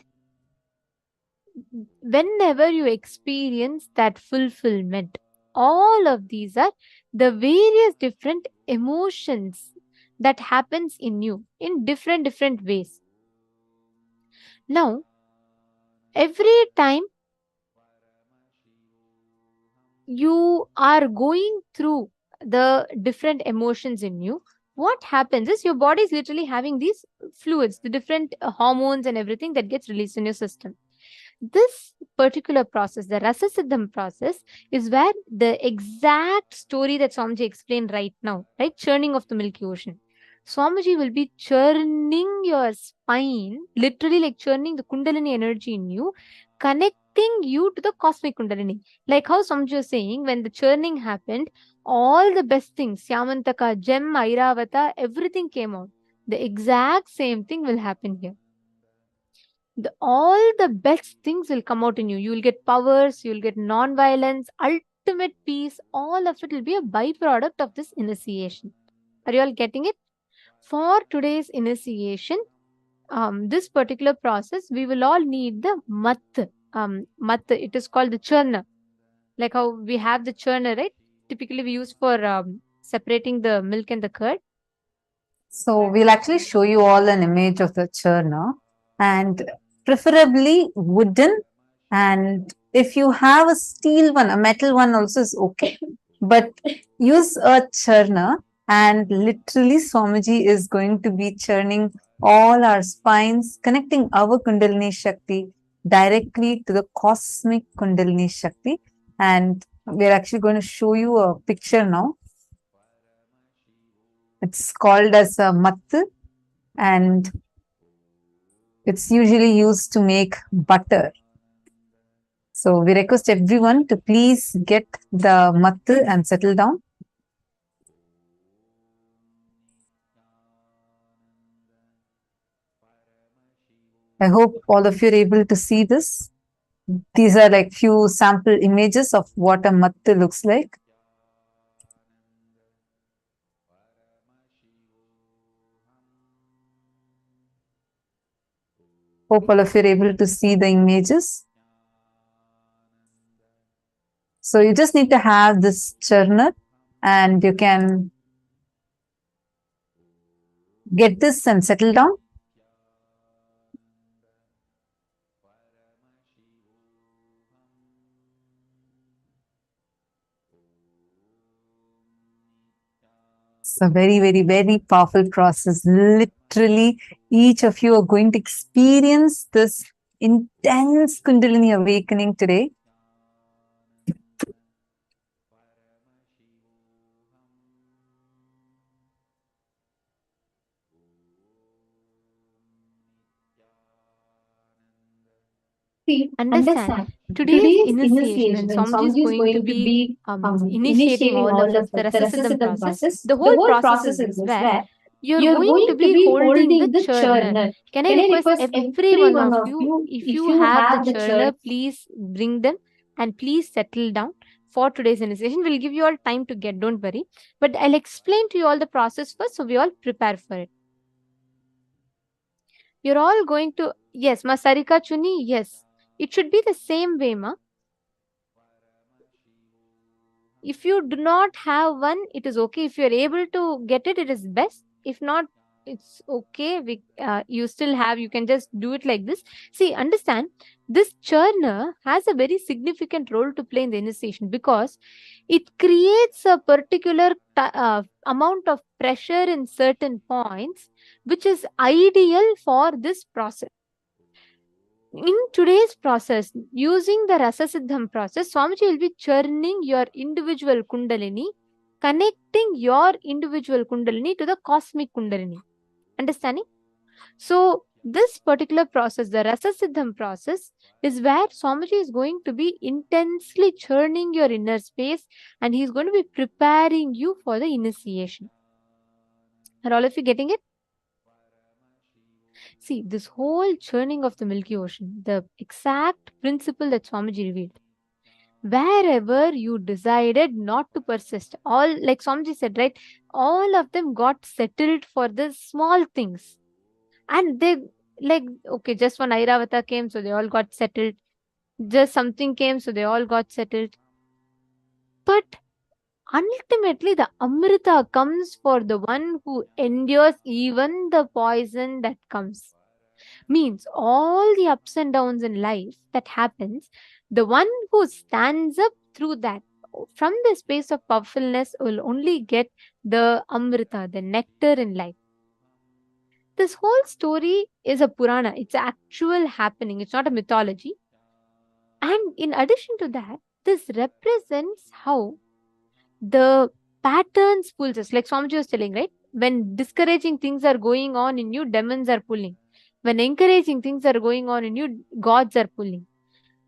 whenever you experience that fulfillment, all of these are the various different emotions that happens in you in different ways. Now, every time you are going through the different emotions in you, what happens is your body is literally having these fluids, the different hormones and everything that gets released in your system. This particular process, the Rasa Siddham process, is where the exact story that Swamiji explained right now, right? Churning of the Milky Ocean. Swamiji will be churning your spine, literally like churning the Kundalini energy in you, connecting you to the cosmic Kundalini. Like how Swamiji was saying, when the churning happened, all the best things, Syamantaka, Gem, Airavata, everything came out. The exact same thing will happen here. All the best things will come out in you. You will get powers, you will get non-violence, ultimate peace. All of it will be a byproduct of this initiation. Are you all getting it? For today's initiation, this particular process, we will all need the mat. Mat, it is called the churner. Like how we have the churner, right? Typically, we use for separating the milk and the curd. So we'll actually show you all an image of the churner, and preferably wooden. And if you have a steel one, a metal one also is okay. But use a churner, and literally Swamiji is going to be churning all our spines, connecting our Kundalini Shakti directly to the cosmic Kundalini Shakti. And we're actually going to show you a picture now. It's called as a mattu, and it's usually used to make butter. So we request everyone to please get the mattu and settle down. I hope all of you are able to see this. These are like few sample images of what a mattu looks like. Hope all of you are able to see the images. So you just need to have this churner, and you can get this and settle down. It's a very powerful process. Literally, each of you are going to experience this intense Kundalini awakening today. Understand, today's initiation, when Swamiji is going to be initiating all of us, the Rasa Siddham process, the whole process is this, where you're going to be holding the churner. Can I request every one of you, if you have the churner, please bring them and please settle down. For today's initiation, we'll give you all time to get, don't worry. But I'll explain to you all the process first, so we all prepare for it. You're all going to, yes, Ma Sarika Chuni, yes. It should be the same way, Ma. If you do not have one, it is okay. If you're able to get it, it is best. If not, it's okay. You still have, you can just do it like this. See, understand, this churner has a very significant role to play in the initiation, because it creates a particular amount of pressure in certain points, which is ideal for this process. In today's process, using the Rasa Siddham process, Swamiji will be churning your individual Kundalini, connecting your individual Kundalini to the cosmic Kundalini. Understanding? So, this particular process, the Rasa Siddham process, is where Swamiji is going to be intensely churning your inner space, and he is going to be preparing you for the initiation. Are all of you getting it? See, this whole churning of the Milky Ocean, the exact principle that Swamiji revealed. Wherever you decided not to persist, all, like Swamiji said, right? All of them got settled for the small things. And they, like, okay, just one Airavata came, so they all got settled. Just something came, so they all got settled. But ultimately, the Amrita comes for the one who endures even the poison that comes. Means all the ups and downs in life that happens, the one who stands up through that from the space of powerfulness will only get the Amrita, the nectar in life. This whole story is a Purana. It's actual happening. It's not a mythology. And in addition to that, this represents how the patterns pulls us. Like Swamiji was telling, right? When discouraging things are going on in you, demons are pulling. When encouraging things are going on in you, gods are pulling.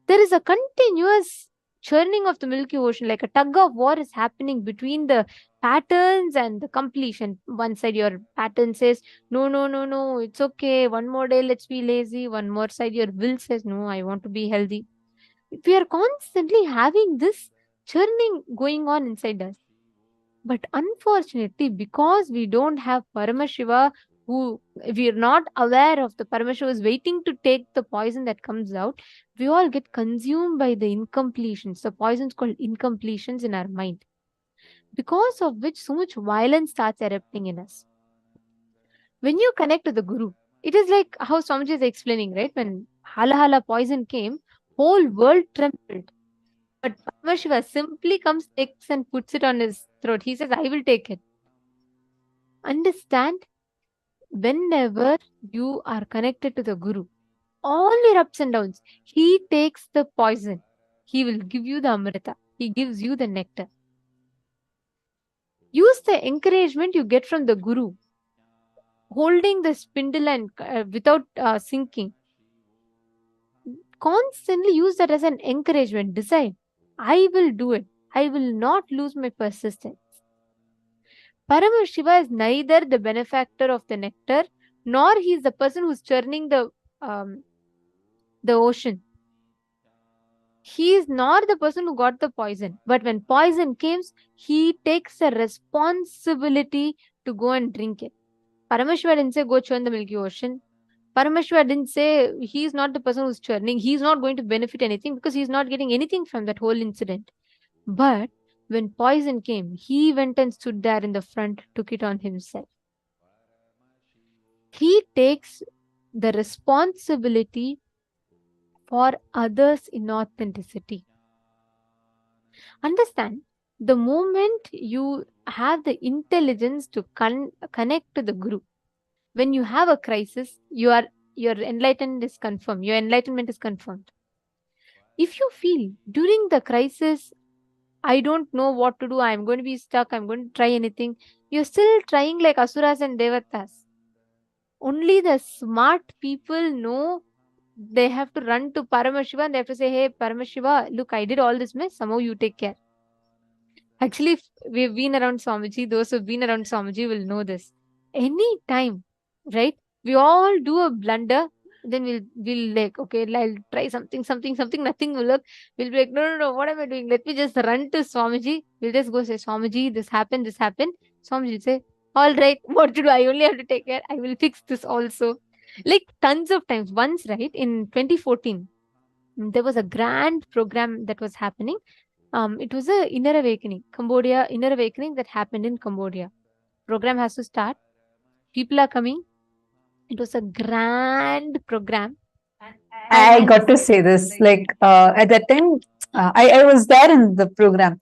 There is a continuous churning of the Milky Ocean, like a tug of war is happening between the patterns and the completion. One side, your pattern says, no, no, no, no, it's okay. One more day, let's be lazy. One more side, your will says, no, I want to be healthy. We are constantly having this churning going on inside us. But unfortunately, because we don't have Paramashiva, who we are not aware of, the Paramashiva is waiting to take the poison that comes out, we all get consumed by the incompletions, the poisons called incompletions in our mind. Because of which so much violence starts erupting in us. When you connect to the Guru, it is like how Swamiji is explaining, right? When Hala Hala poison came, whole world trembled. But Paramashiva simply comes, takes and puts it on his throat. He says, I will take it. Understand, whenever you are connected to the Guru, all your ups and downs, he takes the poison. He will give you the Amrita. He gives you the nectar. Use the encouragement you get from the Guru. Holding the spindle and without sinking. Constantly use that as an encouragement. Decide, I will do it. I will not lose my persistence. Paramashiva is neither the benefactor of the nectar, nor he is the person who's churning the ocean. He is not the person who got the poison. But when poison comes, he takes a responsibility to go and drink it. Paramashiva didn't say go churn the Milky Ocean. Paramashiva didn't say he is not the person who's churning. He's not going to benefit anything because he's not getting anything from that whole incident. But when poison came, he went and stood there in the front, took it on himself. He takes the responsibility for others' inauthenticity. Understand, the moment you have the intelligence to connect to the Guru, when you have a crisis, your enlightenment is confirmed. Your enlightenment is confirmed. If you feel during the crisis, I don't know what to do, I'm going to be stuck, I'm going to try anything, you're still trying like Asuras and Devatas. Only the smart people know they have to run to Paramashiva and they have to say, hey, Paramashiva, look, I did all this mess, somehow you take care. Actually, we've been around Swamiji. Those who've been around Swamiji will know this. Any time, right? We all do a blunder. Then we'll like, okay, I'll try something, nothing will work. We'll be like, no, what am I doing? Let me just run to Swamiji. We'll just go say, Swamiji, this happened. Swamiji will say, all right, what to do? I only have to take care. I will fix this also. Like tons of times. Once, right, in 2014, there was a grand program that was happening. It was a inner awakening, inner awakening that happened in Cambodia. Program has to start. People are coming. It was a grand program. I got to say this, like at that time, I was there in the program.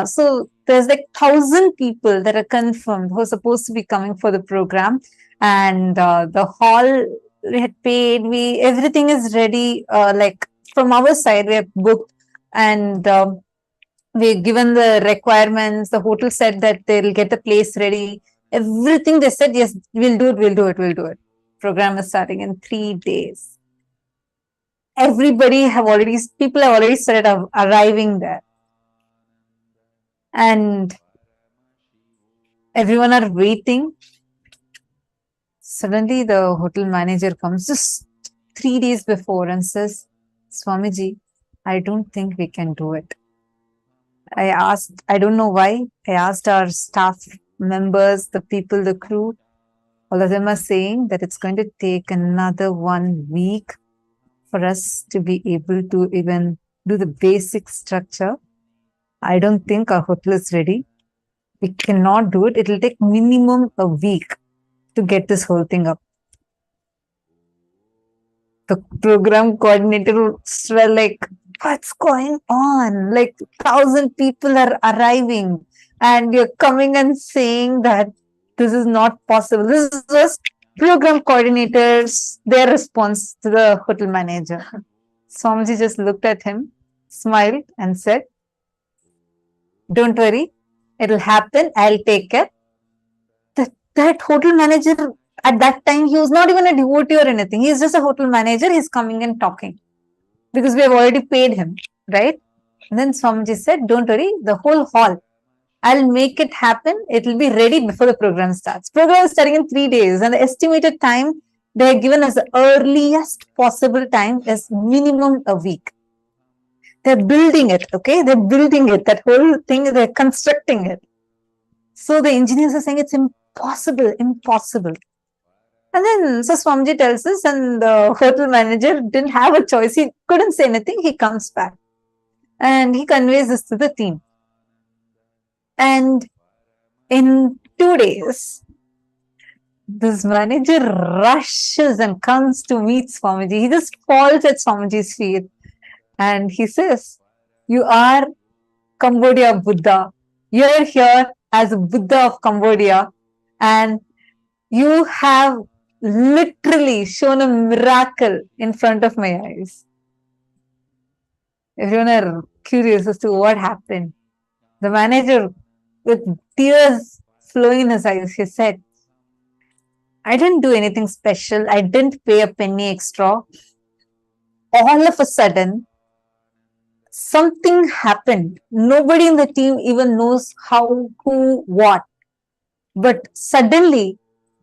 So there's like 1,000 people that are confirmed who are supposed to be coming for the program, and the hall we had paid. Everything is ready. Like from our side, we have booked, and we given the requirements. The hotel said that they'll get the place ready. Everything they said, yes, we'll do it. Program is starting in 3 days. People have already started arriving there. And everyone are waiting. Suddenly the hotel manager comes just 3 days before and says, Swamiji, I don't think we can do it. I don't know why. I asked our staff members, the people, the crew, all of them are saying that it's going to take another 1 week for us to be able to even do the basic structure. I don't think our hotel is ready. We cannot do it. It will take minimum a week to get this whole thing up. The program coordinators were like, what's going on? Like 1,000 people are arriving and you're coming and saying that this is not possible. This is just program coordinators, their response to the hotel manager. Swamiji just looked at him, smiled and said, don't worry, it'll happen. I'll take care. That hotel manager at that time, he was not even a devotee or anything. He's just a hotel manager. He's coming and talking because we have already paid him, right? And then Swamiji said, don't worry, the whole hall, I'll make it happen. It will be ready before the program starts. Program is starting in 3 days and the estimated time they are given as the earliest possible time is minimum a week. They're building it, okay? They're building it. That whole thing, they're constructing it. So the engineers are saying it's impossible. And then, so Swamiji tells us, and the hotel manager didn't have a choice. He couldn't say anything. He comes back and he conveys this to the team. And in 2 days, this manager rushes and comes to meet Swamiji. He just falls at Swamiji's feet and he says, you are Cambodia Buddha. You're here as a Buddha of Cambodia and you have literally shown a miracle in front of my eyes. Everyone are curious as to what happened. The manager, with tears flowing in his eyes, he said, I didn't do anything special. I didn't pay a penny extra. All of a sudden, something happened. Nobody in the team even knows how, who, what. But suddenly,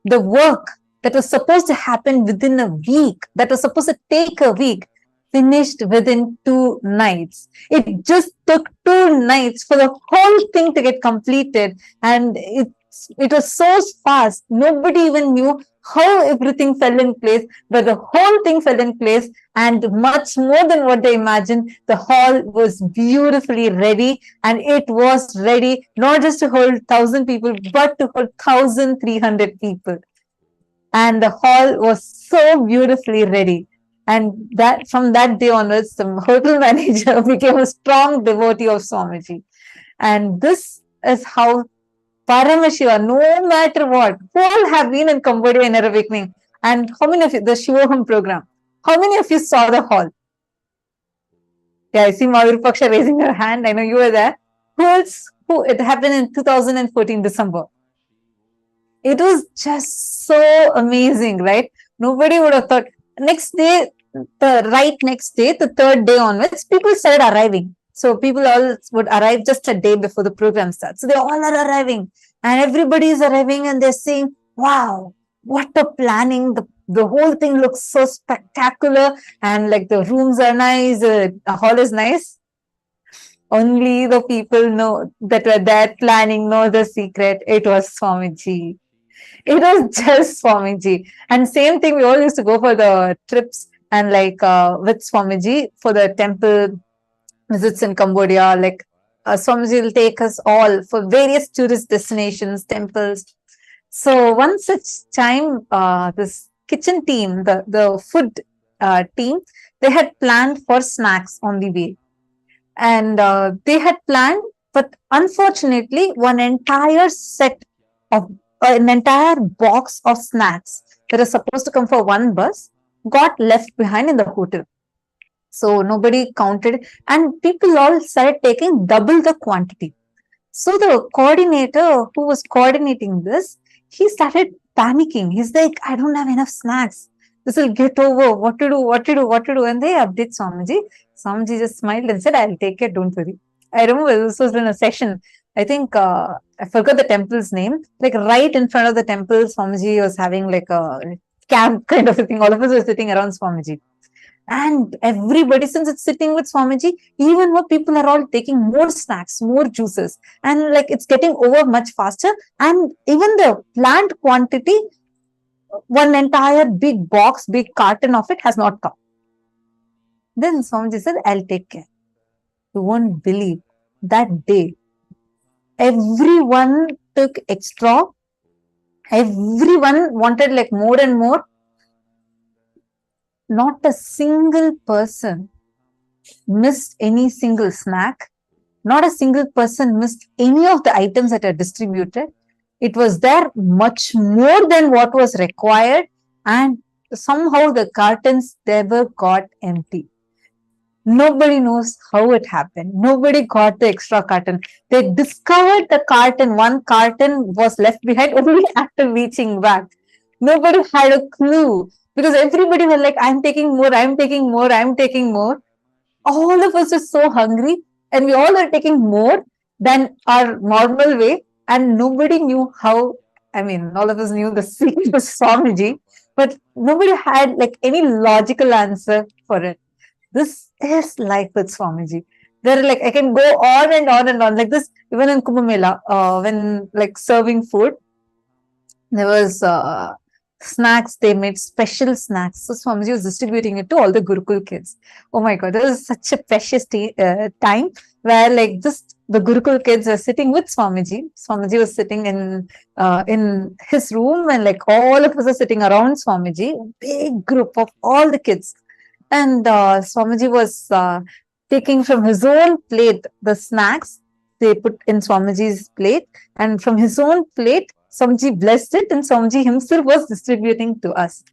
the work that was supposed to happen within a week, that was supposed to take a week, finished within 2 nights. It just took 2 nights for the whole thing to get completed. And it was so fast. Nobody even knew how everything fell in place, but the whole thing fell in place and much more than what they imagined. The hall was beautifully ready and it was ready not just to hold 1,000 people, but to hold 1,300 people. And the hall was so beautifully ready. And that from that day onwards, the hotel manager became a strong devotee of Swamiji. And this is how Paramashiva, no matter what, who all have been in Cambodia in our awakening. And how many of you, the Shivoham program, how many of you saw the hall? Yeah, I see Mahavir Paksha raising her hand. I know you were there. Who else? It happened in 2014 December. It was just so amazing, right? Nobody would have thought. Next day, the next day, the 3rd day onwards, people started arriving. So people all would arrive just a day before the program starts. So they all are arriving and everybody is arriving and they're saying, wow, what a planning. The whole thing looks so spectacular and like the rooms are nice, the hall is nice. Only the people know that were there planning know the secret. It was Swamiji. It was just Swamiji. And same thing, we all used to go for the trips and like with Swamiji for the temple visits in Cambodia. Like Swamiji will take us all for various tourist destinations, temples. So one such time, this kitchen team, the food team, they had planned for snacks on the way. And they had planned, but unfortunately, one entire set of an entire box of snacks that is supposed to come for one bus got left behind in the hotel. So nobody counted and people all started taking double the quantity. So the coordinator who was coordinating this, he started panicking. He's like, I don't have enough snacks. This will get over. What to do? And they update Swamiji. Swamiji just smiled and said, I'll take it. Don't worry. I remember this was in a session. I think I forgot the temple's name. Like right in front of the temple, Swamiji was having like a camp kind of a thing. All of us were sitting around Swamiji. And everybody, since it's sitting with Swamiji, even more people are all taking more snacks, more juices. And like it's getting over much faster. And even the planned quantity, one entire big box, big carton of it has not come. Then Swamiji said, I'll take care. You won't believe that day. Everyone took extra. Everyone wanted like more and more. Not a single person missed any single snack. Not a single person missed any of the items that are distributed. It was there much more than what was required, and somehow the cartons never got empty. Nobody knows how it happened. Nobody got the extra carton. They discovered the carton. One carton was left behind only after reaching back. Nobody had a clue because everybody was like, I'm taking more, I'm taking more, I'm taking more. All of us are so hungry and we all are taking more than our normal way, and nobody knew how. I mean, all of us knew the secret was Swamiji, but nobody had like any logical answer for it. This is life with Swamiji. There are like, I can go on and on and on like this. Even in Kumbh Mela, when like serving food, there was snacks. They made special snacks. So Swamiji was distributing it to all the Gurukul kids. Oh my God, that was such a precious time where like just the Gurukul kids were sitting with Swamiji. Swamiji was sitting in his room, and like all of us are sitting around Swamiji. A big group of all the kids. And Swamiji was taking from his own plate the snacks they put in Swamiji's plate, and from his own plate, Swamiji blessed it, and Swamiji himself was distributing to us.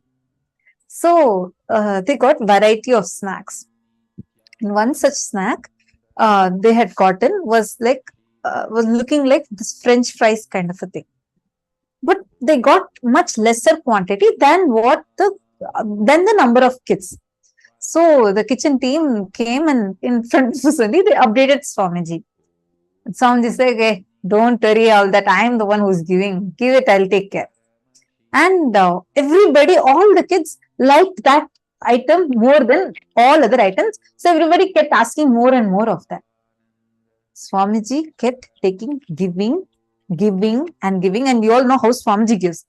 So they got variety of snacks. And one such snack they had gotten was looking like this French fries kind of a thing. But they got much lesser quantity than the number of kids. So the kitchen team came, and in front of us only, they updated Swamiji. Swamiji said, okay, don't worry all that. I am the one who's giving. Give it, I'll take care. And everybody, all the kids liked that item more than all other items. So everybody kept asking more and more of that. Swamiji kept taking, giving, and giving. And you all know how Swamiji gives.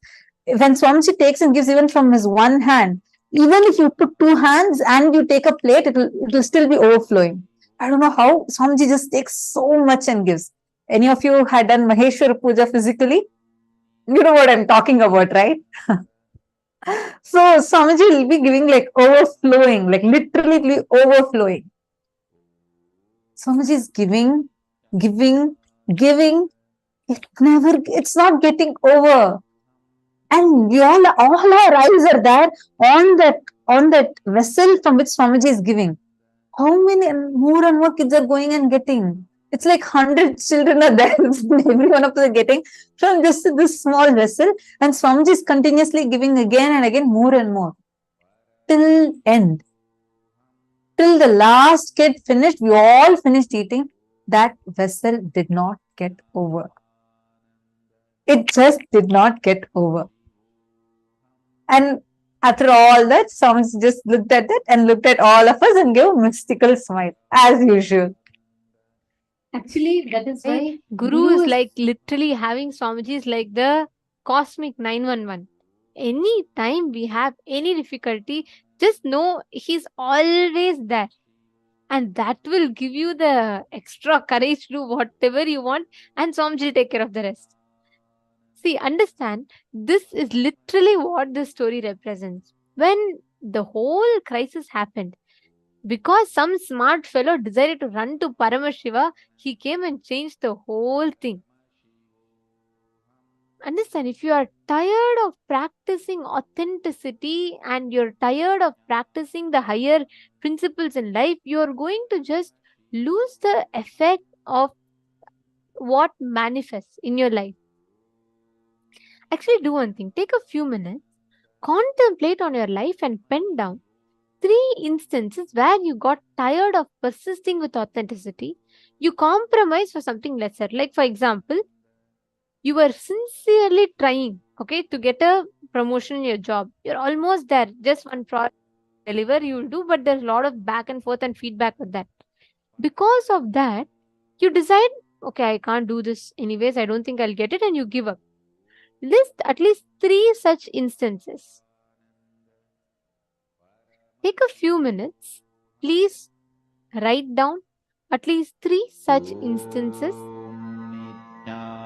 When Swamiji takes and gives even from his one hand, even if you put two hands and you take a plate, it will still be overflowing. I don't know how Swamiji just takes so much and gives. Any of you had done Maheshwara Puja physically? You know what I'm talking about, right? So Swamiji will be giving like overflowing, like literally overflowing. Swamiji is giving. It's not getting over. And we all our eyes are there on that vessel from which Swamiji is giving. How many more and more kids are going and getting? It's like 100 children are there. Every one of them are getting from this small vessel. And Swamiji is continuously giving again and again, more and more. Till end. Till the last kid finished, we all finished eating. That vessel did not get over. It just did not get over. And after all that, Swamiji just looked at it and looked at all of us and gave a mystical smile, as usual. Actually, that is why Guru is like literally having Swamiji is like the cosmic 911. Any time we have any difficulty, just know he's always there. And that will give you the extra courage to do whatever you want, and Swamiji will take care of the rest. See, understand, this is literally what this story represents. When the whole crisis happened, because some smart fellow decided to run to Paramashiva, he came and changed the whole thing. Understand, if you are tired of practicing authenticity and you're tired of practicing the higher principles in life, you're going to just lose the effect of what manifests in your life. Actually, do one thing. Take a few minutes, contemplate on your life and pen down 3 instances where you got tired of persisting with authenticity. You compromise for something lesser. Like, for example, you were sincerely trying, to get a promotion in your job. You're almost there. Just one product deliver you will do, but there's a lot of back and forth and feedback with that. Because of that, you decide, okay, I can't do this anyways. I don't think I'll get it, and you give up. List at least 3 such instances. Take a few minutes, Please write down at least 3 such instances. Nithyananda.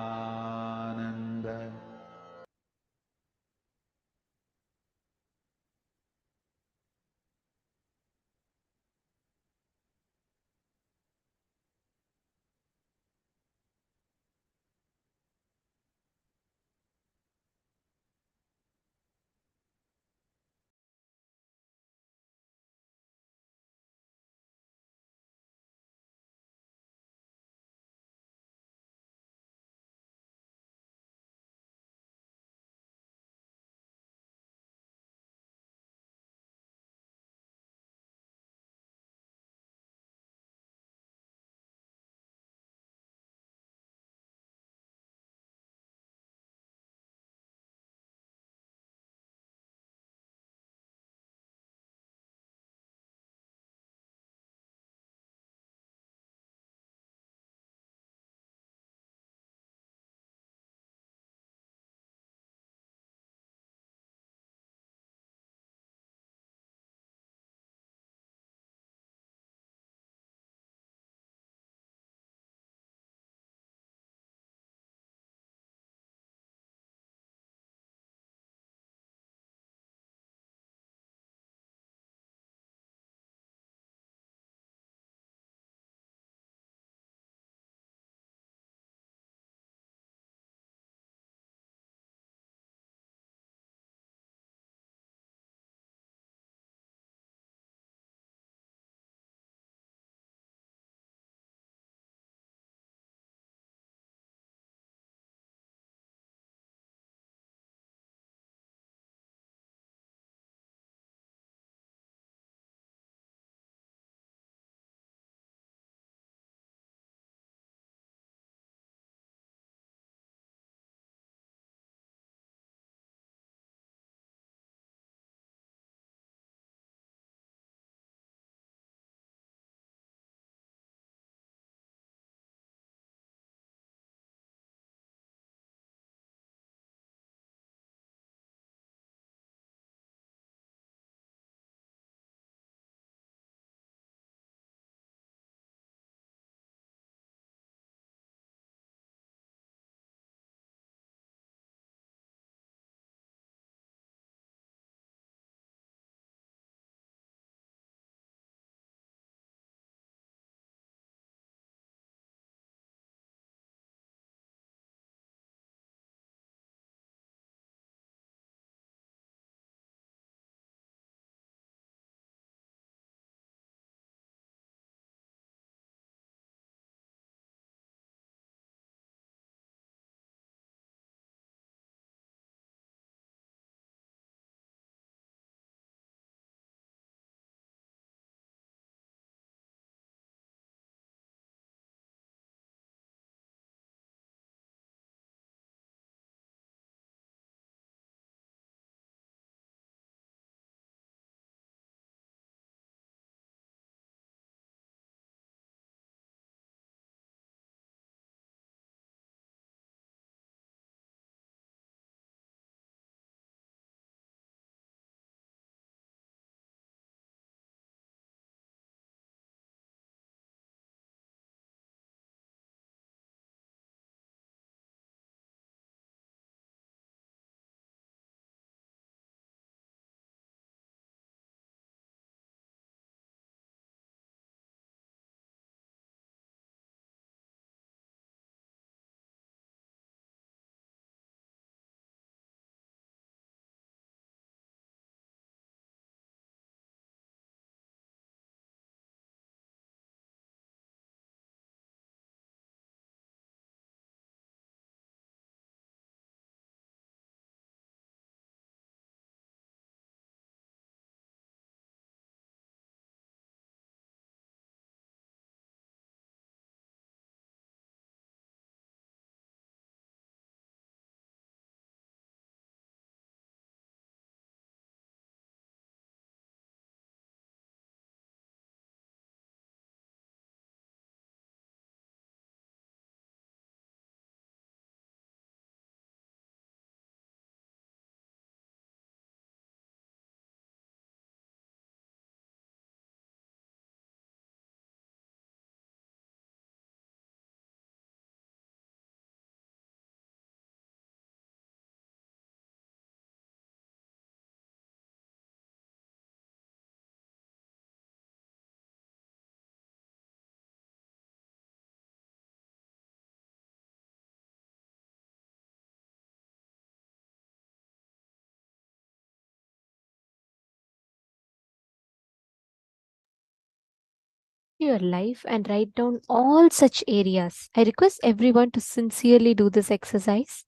your life and write down all such areas. I request everyone to sincerely do this exercise.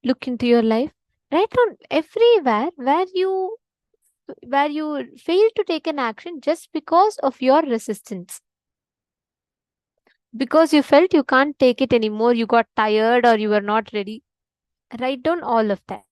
Look into your life, write down everywhere where you failed to take an action just because of your resistance. Because you felt you can't take it anymore, you got tired or you were not ready. Write down all of that.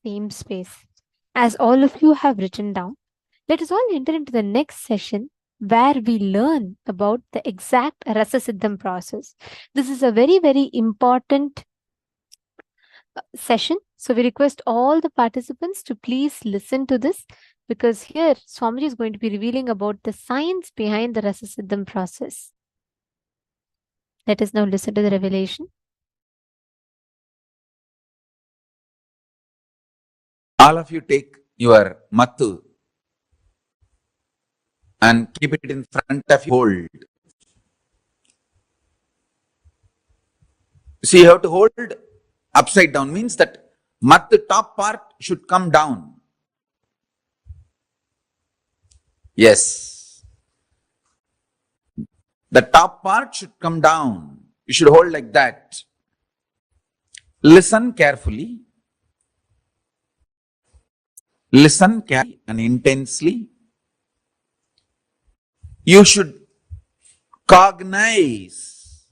same space. As all of you have written down, let us all enter into the next session where we learn about the exact Rasa Siddham process. This is a very, very important session. So we request all the participants to please listen to this, because here Swamiji is going to be revealing about the science behind the Rasa Siddham process. Let us now listen to the revelation. All of you take your mattu and keep it in front of you. Hold. See, you have to hold upside down, means that mattu top part should come down. Yes. The top part should come down. You should hold like that. Listen carefully. Listen carefully and intensely. You should cognize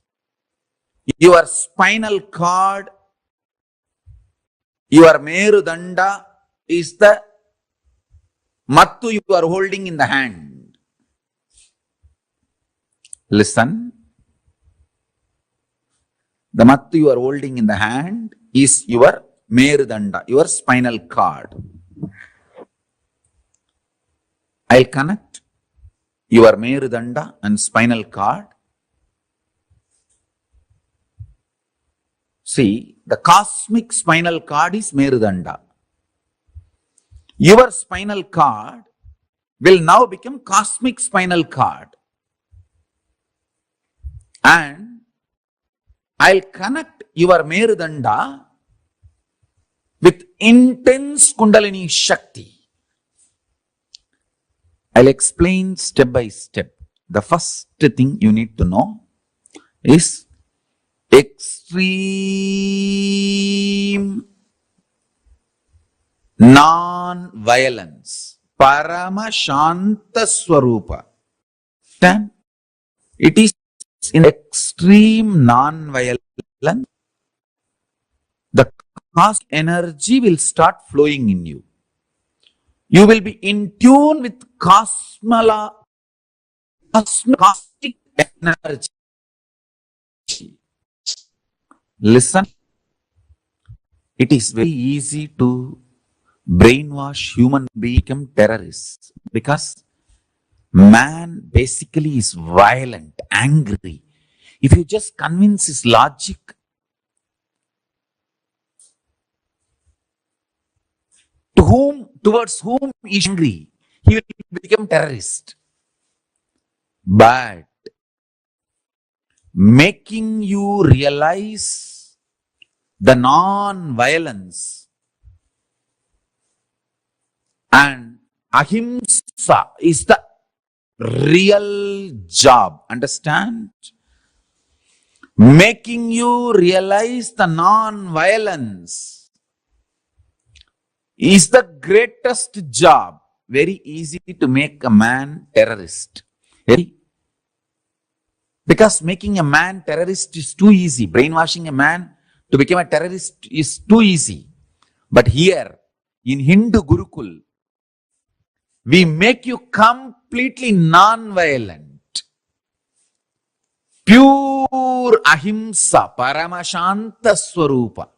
your spinal cord, your Merudanda is the mattu you are holding in the hand. Listen. The mattu you are holding in the hand is your Merudanda, your spinal cord. I'll connect your Merudanda and spinal cord. See, the cosmic spinal cord is Merudanda. Your spinal cord will now become cosmic spinal cord. And I'll connect your Merudanda with intense Kundalini Shakti. I'll explain step by step. The first thing you need to know is extreme non-violence. Paramashanta Swarupa. Then it is in extreme non-violence. The cosmic energy will start flowing in you. You will be in tune with cosmic energy. Listen. It is very easy to brainwash human beings become terrorists, because man basically is violent, angry. If you just convince his logic, towards whom he is angry, he will become terrorist. But making you realize the non-violence and ahimsa is the real job. Understand? Making you realize the non-violence is the greatest job. Very easy to make a man terrorist. Because making a man terrorist is too easy. Brainwashing a man to become a terrorist is too easy. But here, in Hindu Gurukul, we make you completely non-violent. Pure ahimsa, paramashanta swarupa.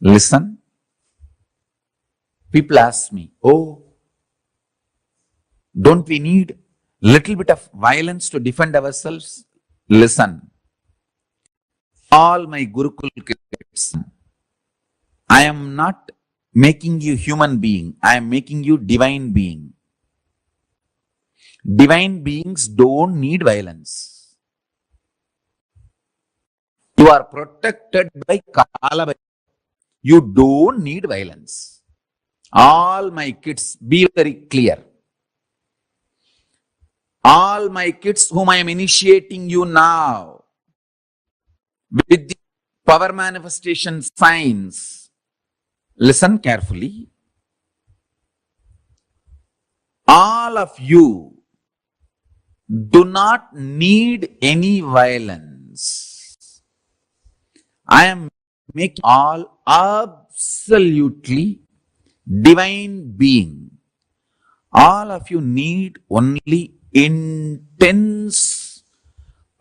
Listen. People ask me, oh, don't we need little bit of violence to defend ourselves? Listen. All my Gurukul kids, I am not making you human being. I am making you divine being. Divine beings don't need violence. You are protected by Kala. You don't need violence. All my kids, be very clear. All my kids whom I am initiating you now with the power manifestation signs, listen carefully. All of you do not need any violence. I am make all absolutely divine being. All of you need only intense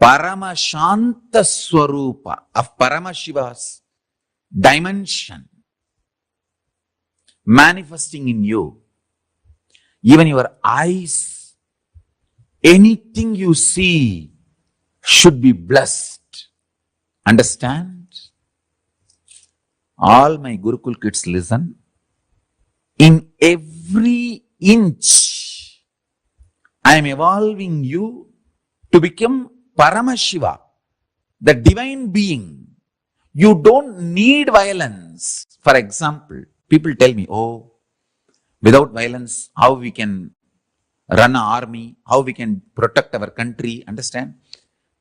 Paramashanta Swarupa of Paramashiva's dimension manifesting in you. Even your eyes, anything you see should be blessed. Understand? All my Gurukul kids listen. In every inch, I am evolving you to become Paramashiva, the divine being. You don't need violence. For example, people tell me, oh, without violence, how we can run an army, how we can protect our country. Understand?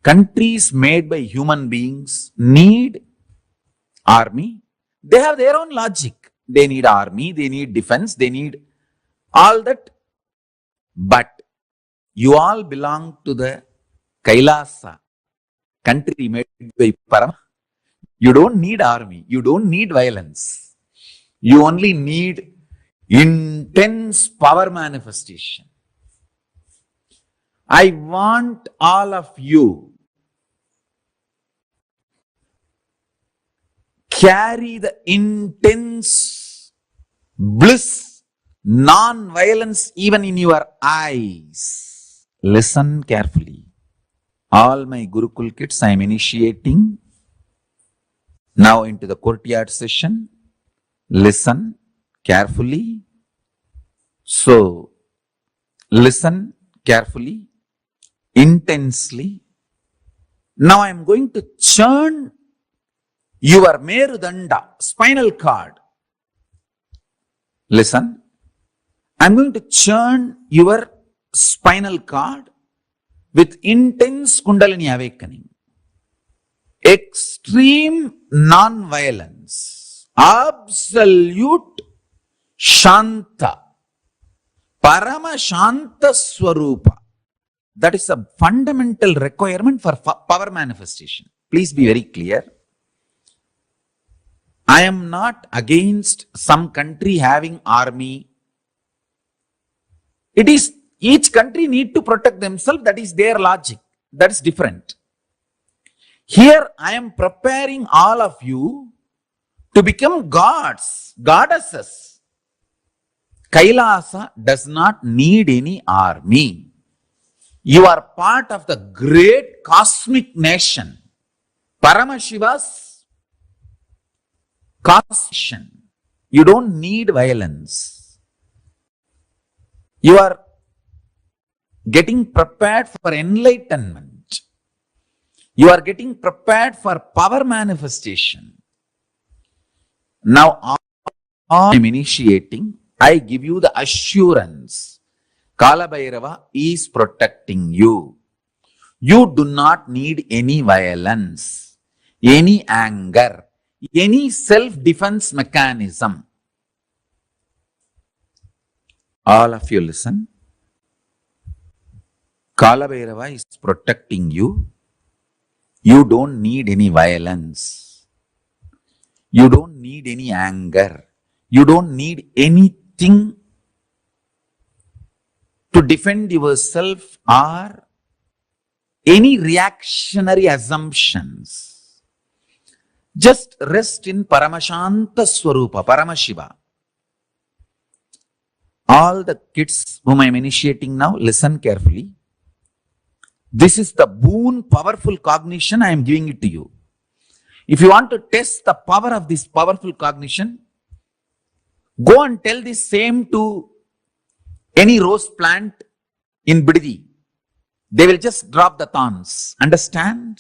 Countries made by human beings need army. They have their own logic. They need army, they need defense, they need all that. But you all belong to the KAILASA, country made by Parama. You don't need army, you don't need violence. You only need intense power manifestation. I want all of you carry the intense bliss, non-violence even in your eyes. Listen carefully. All my Gurukul kids, I am initiating now into the courtyard session. Listen carefully. So, listen carefully, intensely. Now I am going to churn your Merudanda, spinal cord. Listen. I am going to churn your spinal cord with intense Kundalini awakening. Extreme non-violence. Absolute Shanta. Paramashanta Swarupa. That is a fundamental requirement for power manifestation. Please be very clear. I am not against some country having army. It is each country need to protect themselves. That is their logic. That is different. Here I am preparing all of you to become gods, goddesses. KAILASA does not need any army. You are part of the great cosmic nation. Paramashiva's cosmic. You don't need violence. You are getting prepared for enlightenment. You are getting prepared for power manifestation. Now, I am initiating. I give you the assurance. Kala Bhairava is protecting you. You do not need any violence, any anger, any self-defense mechanism. All of you listen. Kala Bhairava is protecting you. You don't need any violence. You don't need any anger. You don't need anything to defend yourself or any reactionary assumptions. Just rest in Paramashanta Swarupa, Paramashiva. All the kids whom I am initiating now, listen carefully. This is the boon, powerful cognition I am giving it to you. If you want to test the power of this powerful cognition, go and tell the same to any rose plant in Bididi. They will just drop the thorns. Understand?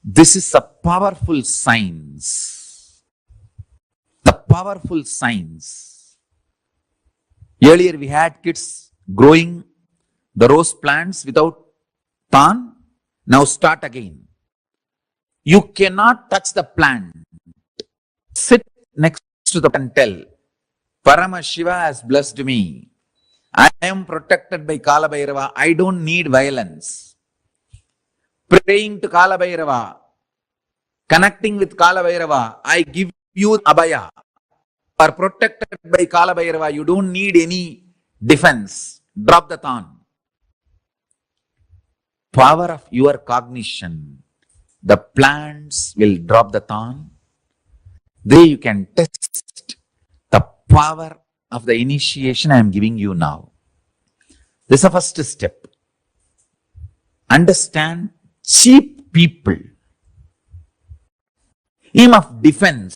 This is a powerful science. The powerful science. Earlier we had kids growing the rose plants without thorn. Now start again. You cannot touch the plant. Sit next to the plant and tell, Paramashiva has blessed me. I am protected by Kala Bhairava. I don't need violence. Praying to Kala Bhairava. Connecting with Kala Bhairava, I give you Abhaya. You are protected by Kala Bhairava. You don't need any defense. Drop the thorn. Power of your cognition. The plants will drop the thorn. There you can test the power of the initiation I am giving you now. This is the first step. Understand cheap people. Aim of defense.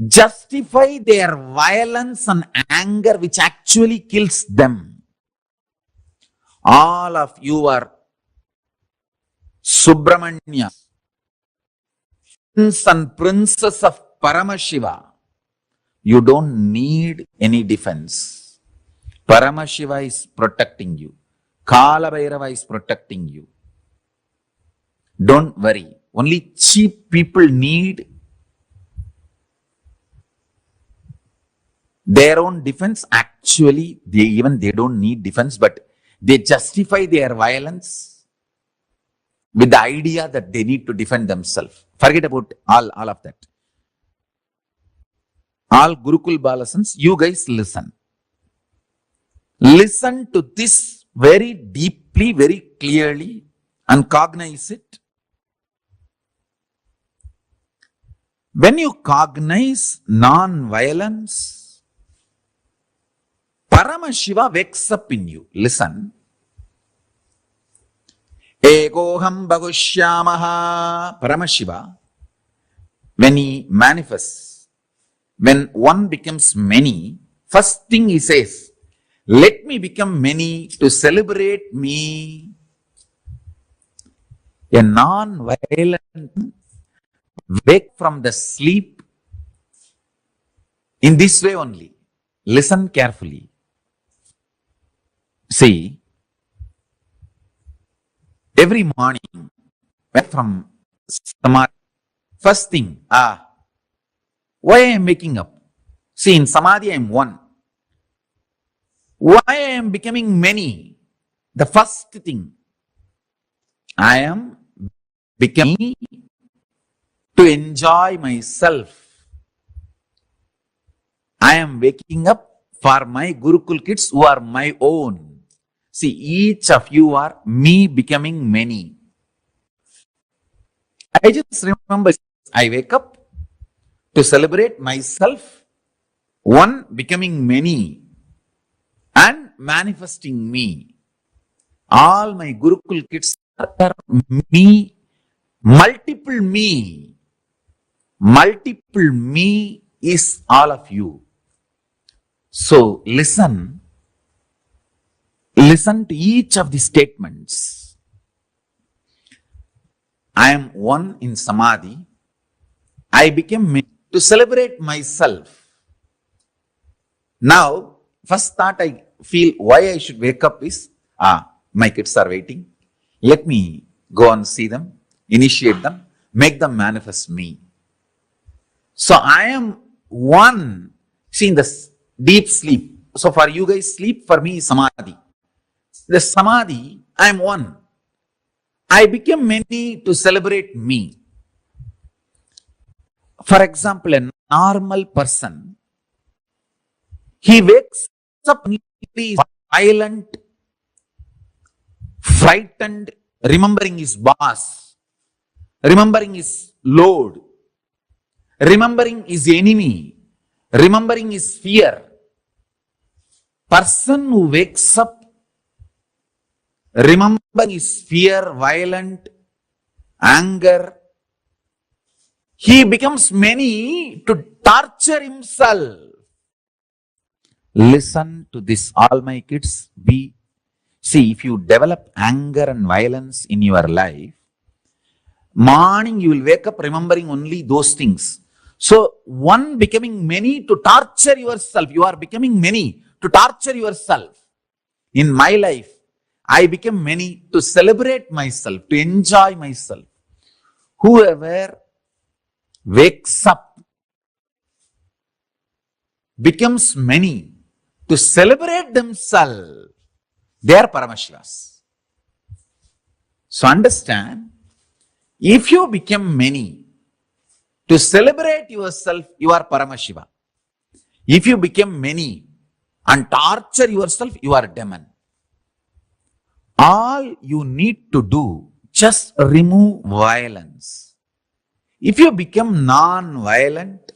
Justify their violence and anger which actually kills them. All of you are Subramanya, prince and princess of Paramashiva. You don't need any defense. Paramashiva is protecting you. Kala Bhairava is protecting you. Don't worry. Only cheap people need their own defense. Actually, they don't need defense, but they justify their violence with the idea that they need to defend themselves. Forget about all of that. All Gurukul Balasans, you guys listen. Listen to this very deeply, very clearly, and cognize it. When you cognize non-violence, Paramashiva wakes up in you. Listen. Egoham Bhagushyamaha. Paramashiva, when he manifests, when one becomes many, first thing he says, let me become many to celebrate me. A non-violent wake from the sleep in this way only. Listen carefully. See, every morning, from Samadhi, first thing, why I am waking up? See, in Samadhi I am one. Why I am becoming many? The first thing, I am becoming to enjoy myself. I am waking up for my Gurukul kids who are my own. See, each of you are me becoming many. I just remember, I wake up to celebrate myself, one becoming many, and manifesting me. All my Gurukul kids are me, multiple me. Multiple me is all of you. So listen to each of the statements. I am one in Samadhi. I became many to celebrate myself. Now, first thought I feel why I should wake up is, my kids are waiting. Let me go and see them, initiate them, make them manifest me. So I am one. See, in the deep sleep. So for you guys, sleep, for me is Samadhi. The Samadhi, I am one. I became many to celebrate me. For example, a normal person, he wakes up, he is violent, frightened, remembering his boss, remembering his load, remembering his enemy, remembering his fear. Person who wakes up remembering his fear, violent, anger, he becomes many to torture himself. Listen to this, all my kids. See, if you develop anger and violence in your life, morning you will wake up remembering only those things. So, one becoming many to torture yourself. You are becoming many to torture yourself. In my life, I became many to celebrate myself, to enjoy myself. Whoever wakes up becomes many to celebrate themselves. They are Paramashivas. So understand, If you become many, to celebrate yourself, you are Paramashiva. If you become many and torture yourself, you are demon. All you need to do, just remove violence. If you become non-violent,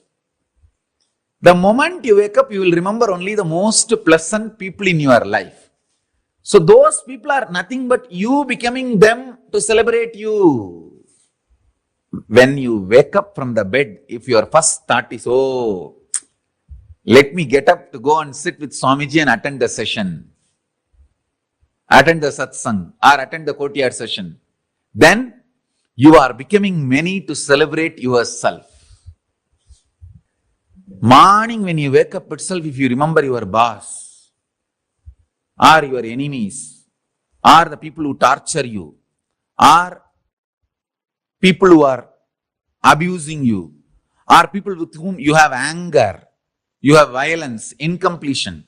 the moment you wake up, you will remember only the most pleasant people in your life. So those people are nothing but you becoming them to celebrate you. When you wake up from the bed, if your first thought is, oh, let me get up to go and sit with Swamiji and attend the session, attend the satsang or attend the courtyard session, then you are becoming many to celebrate yourself. Morning when you wake up itself, if you remember your boss or your enemies or the people who torture you or people who are abusing you or people with whom you have anger, you have violence, incompletion,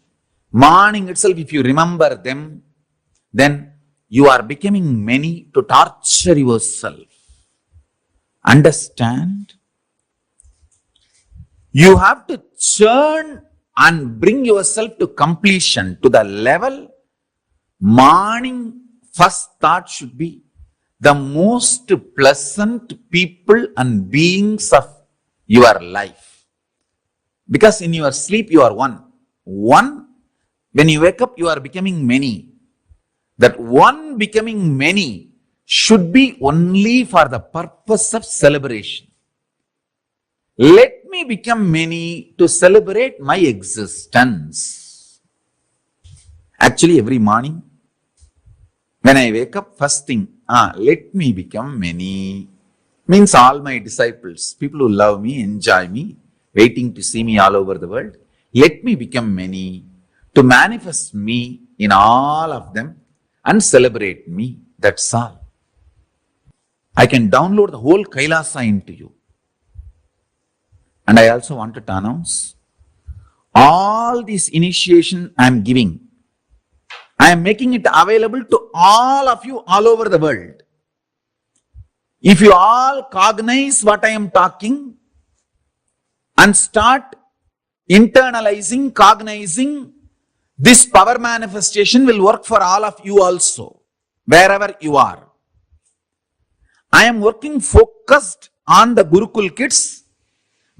morning itself if you remember them, then you are becoming many to torture yourself. Understand? You have to churn and bring yourself to completion, to the level morning first thought should be the most pleasant people and beings of your life. Because in your sleep you are one. One, when you wake up you are becoming many. That one becoming many should be only for the purpose of celebration. Let me become many to celebrate my existence. Actually, every morning, when I wake up, first thing, let me become many. Means all my disciples, people who love me, enjoy me, waiting to see me all over the world. Let me become many to manifest me in all of them and celebrate me. That's all. I can download the whole Kailasa into you. And I also wanted to announce, all this initiation I am giving, I am making it available to all of you all over the world. If you all cognize what I am talking and start internalizing, cognizing, this power manifestation will work for all of you also, wherever you are. I am working focused on the Gurukul kids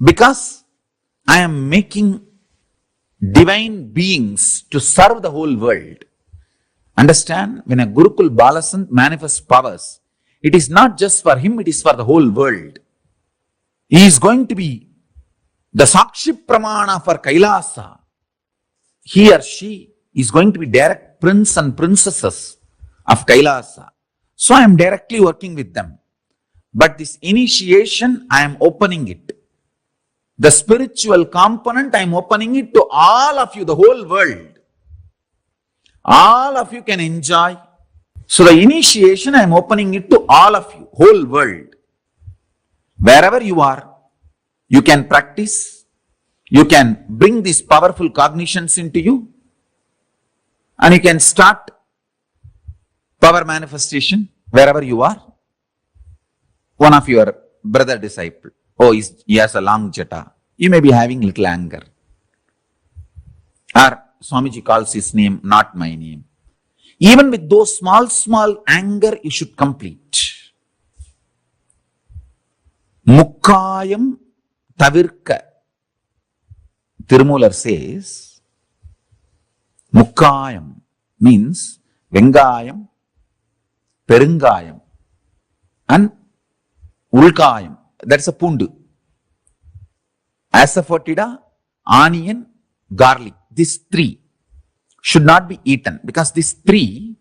because I am making divine beings to serve the whole world. Understand? When a Gurukul Balasant manifests powers, it is not just for him, it is for the whole world. He is going to be the Sakshi Pramana for Kailasa. He or she is going to be direct prince and princesses of Kailasa. So I am directly working with them. But this initiation, I am opening it. The spiritual component, I am opening it to all of you, the whole world. All of you can enjoy. So the initiation, I am opening it to all of you, whole world. Wherever you are, you can practice. You can bring these powerful cognitions into you. And you can start power manifestation wherever you are. One of your brother disciple, oh, he has a long jata. You may be having little anger. Or Swamiji calls his name, not my name. Even with those small anger, you should complete. Mukkayam tavirka. Tirumular says, Mukkayam means Vengayam, Perungayam, and Ulkayam. That's a pundu. Asafoetida, onion, garlic. These three should not be eaten because these three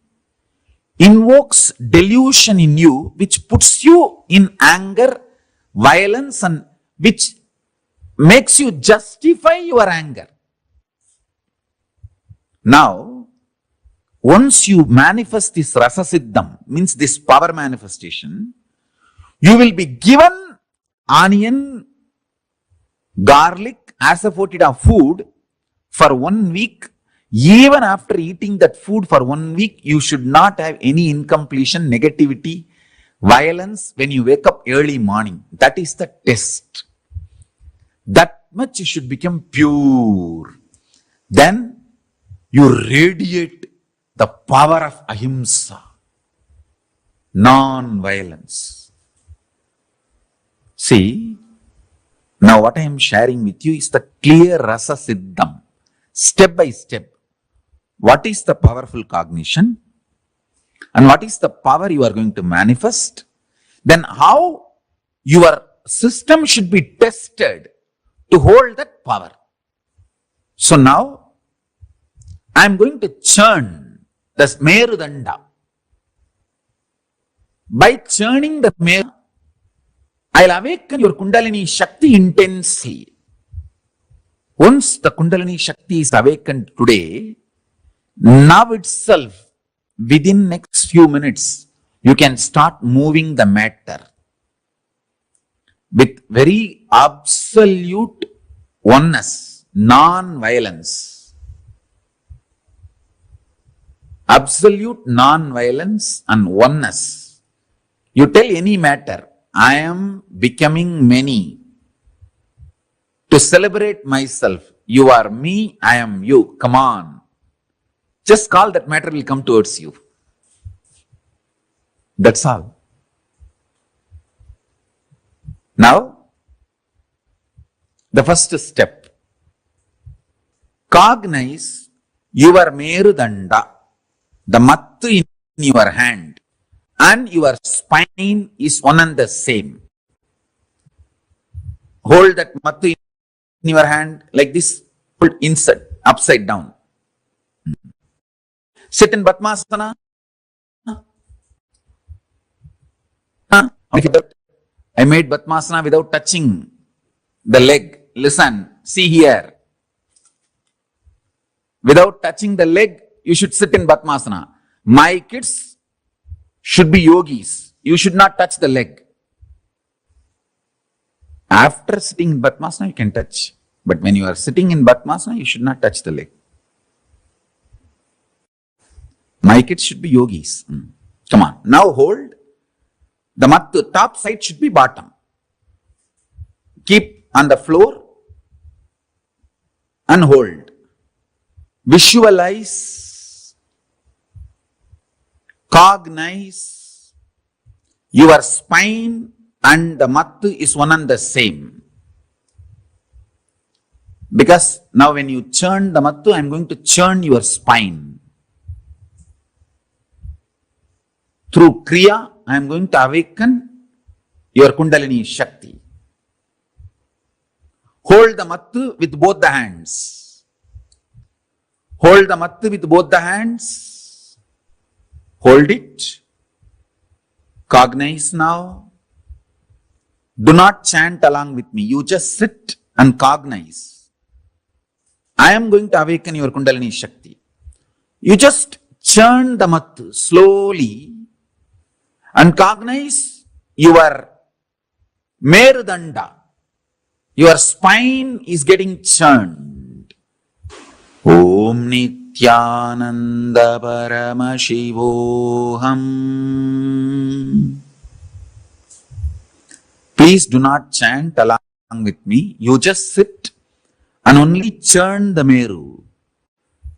invokes delusion in you, which puts you in anger, violence, and which makes you justify your anger. Now, once you manifest this Rasa Siddham, means this power manifestation, you will be given onion, garlic, asafoetida food for 1 week. Even after eating that food for 1 week, you should not have any incompletion, negativity, Violence when you wake up early morning. That is the test. That much you should become pure. Then you radiate the power of ahimsa, non-violence. See, now what I am sharing with you is the clear Rasa Siddham, step by step. What is the powerful cognition? And what is the power you are going to manifest? Then how your system should be tested to hold that power. So now, I am going to churn the Merudanda. By churning the Meru, I will awaken your Kundalini Shakti intensely. Once the Kundalini Shakti is awakened today, now itself, within next few minutes, you can start moving the matter with very absolute oneness, non-violence. Absolute non-violence and oneness. You tell any matter, I am becoming many. To celebrate myself, you are me, I am you. Come on. Just call, that matter will come towards you. That's all. Now, the first step. Cognize your Merudanda, the mattu in your hand, and your spine is one and the same. Hold that mattu in your hand like this, put inside, upside down. Sit in Padmasana. I made Padmasana without touching the leg. Listen, see here. Without touching the leg, you should sit in Padmasana. My kids should be yogis. You should not touch the leg. After sitting in Padmasana, you can touch. But when you are sitting in Padmasana, you should not touch the leg. My kids should be yogis. Come on. Now hold. The mattu, top side should be bottom. Keep on the floor and hold. Visualize, cognize your spine and the mattu is one and the same. Because now when you churn the mattu, I am going to churn your spine. Through Kriya, I am going to awaken your Kundalini Shakti. Hold the mattu with both the hands. Hold the mattu with both the hands. Hold it. Cognize now. Do not chant along with me. You just sit and cognize. I am going to awaken your Kundalini Shakti. You just churn the mattu slowly and cognize your Merudanda. Your spine is getting churned. Om Nithyananda Paramashivoham. Please do not chant along with me. You just sit and only churn the Meru.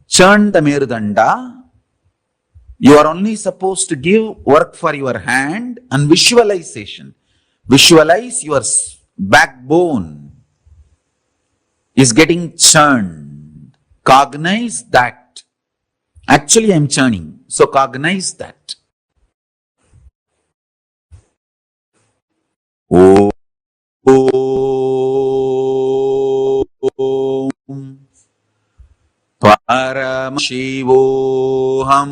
Churn the Merudanda. You are only supposed to give work for your hand and visualization. Visualize your backbone is getting churned. Cognize that. Actually, I am churning. So cognize that. Om Paramashivoham.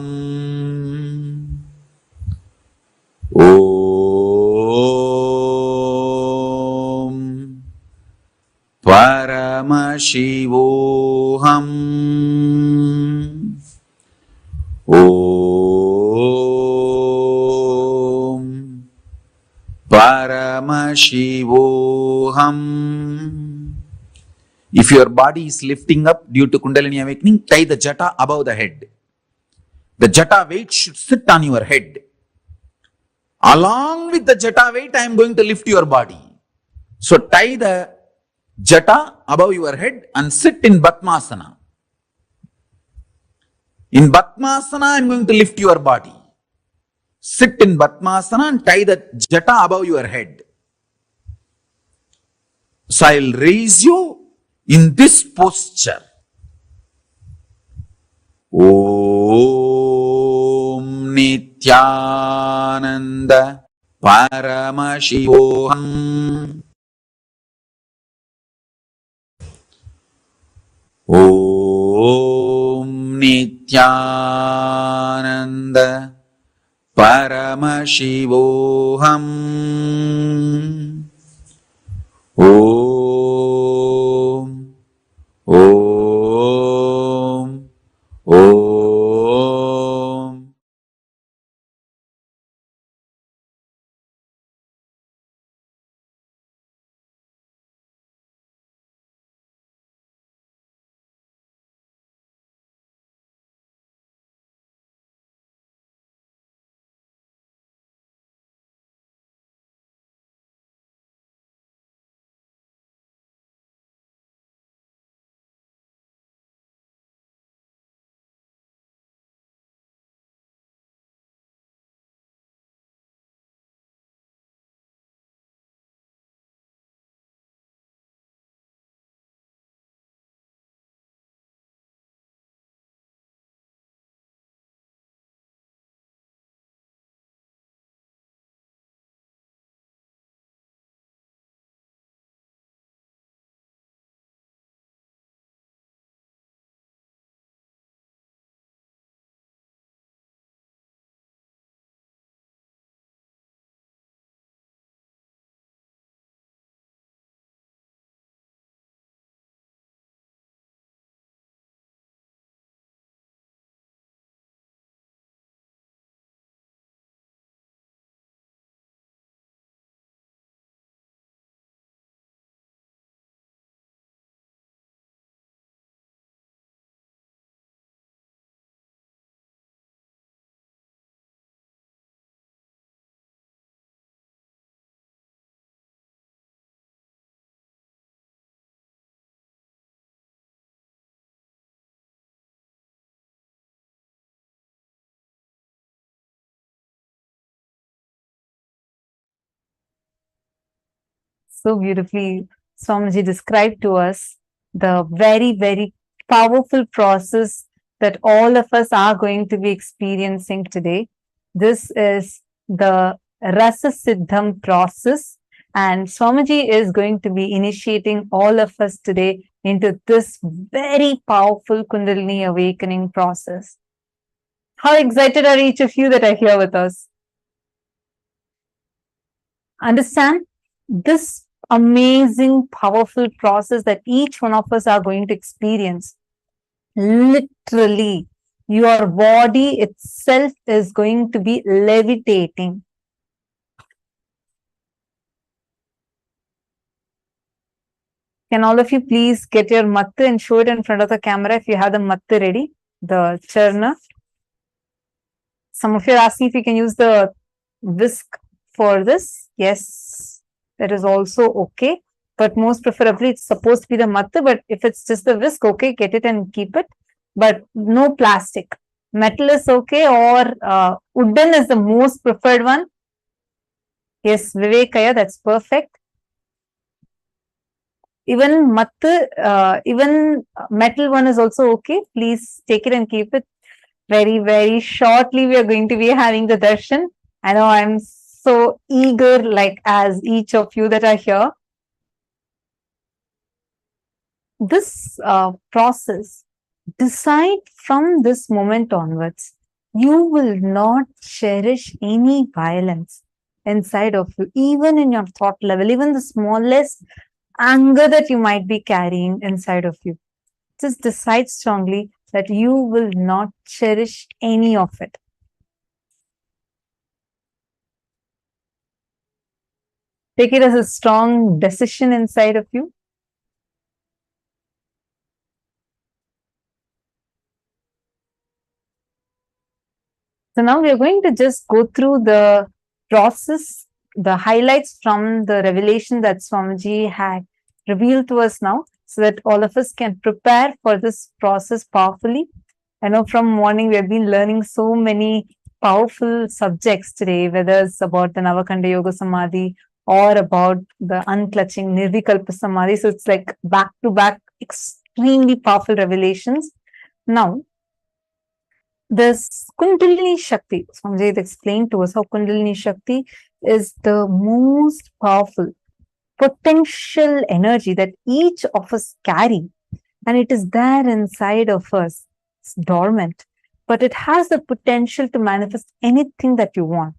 Om Paramashivoham. Om Paramashivoham. If your body is lifting up due to Kundalini awakening, tie the jata above the head. The jata weight should sit on your head. Along with the jata weight, I am going to lift your body. So tie the jata above your head and sit in Batmasana. In Batmasana, I am going to lift your body. Sit in Batmasana and tie the jata above your head. So I will raise you in this posture. Om Nithyananda Paramashivoham. Om Nithyananda Paramashivoham. Om Om Om. So beautifully, Swamiji described to us the very, very powerful process that all of us are going to be experiencing today. This is the Rasa Siddham process, and Swamiji is going to be initiating all of us today into this very powerful Kundalini awakening process. How excited are each of you that are here with us? Understand this amazing, powerful process that each one of us are going to experience. Literally, your body itself is going to be levitating. Can all of you please get your matte and show it in front of the camera if you have the matte ready, the churner. Some of you are asking if you can use the whisk for this. Yes, that is also okay. But most preferably, it's supposed to be the matte. But if it's just the whisk, okay, get it and keep it. But no plastic. Metal is okay, or wooden is the most preferred one. Yes, Vivekaya, that's perfect. Even matte, even metal one is also okay. Please take it and keep it. Very, very shortly, we are going to be having the darshan. I know I'm so eager, like as each of you that are here. This process, decide from this moment onwards, you will not cherish any violence inside of you, even in your thought level, even the smallest anger that you might be carrying inside of you. Just decide strongly that you will not cherish any of it. Take it as a strong decision inside of you. So now we are going to just go through the process, the highlights from the revelation that Swamiji had revealed to us now, so that all of us can prepare for this process powerfully. I know from morning we have been learning so many powerful subjects today, whether it's about the Navakanda Yoga Samādhi or about the unclutching Nirvikalpa Samadhi. So it's like back to back, extremely powerful revelations. Now, this Kundalini Shakti, Swamiji had explained to us how Kundalini Shakti is the most powerful potential energy that each of us carry, and it is there inside of us. It's dormant, but it has the potential to manifest anything that you want.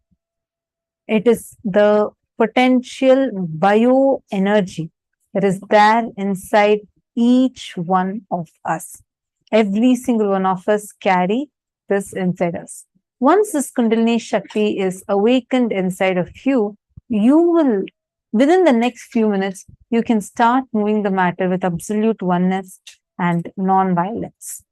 It is the potential bioenergy that is there inside each one of us. Every single one of us carry this inside us. Once this Kundalini Shakti is awakened inside of you, you will, within the next few minutes, you can start moving the matter with absolute oneness and non-violence.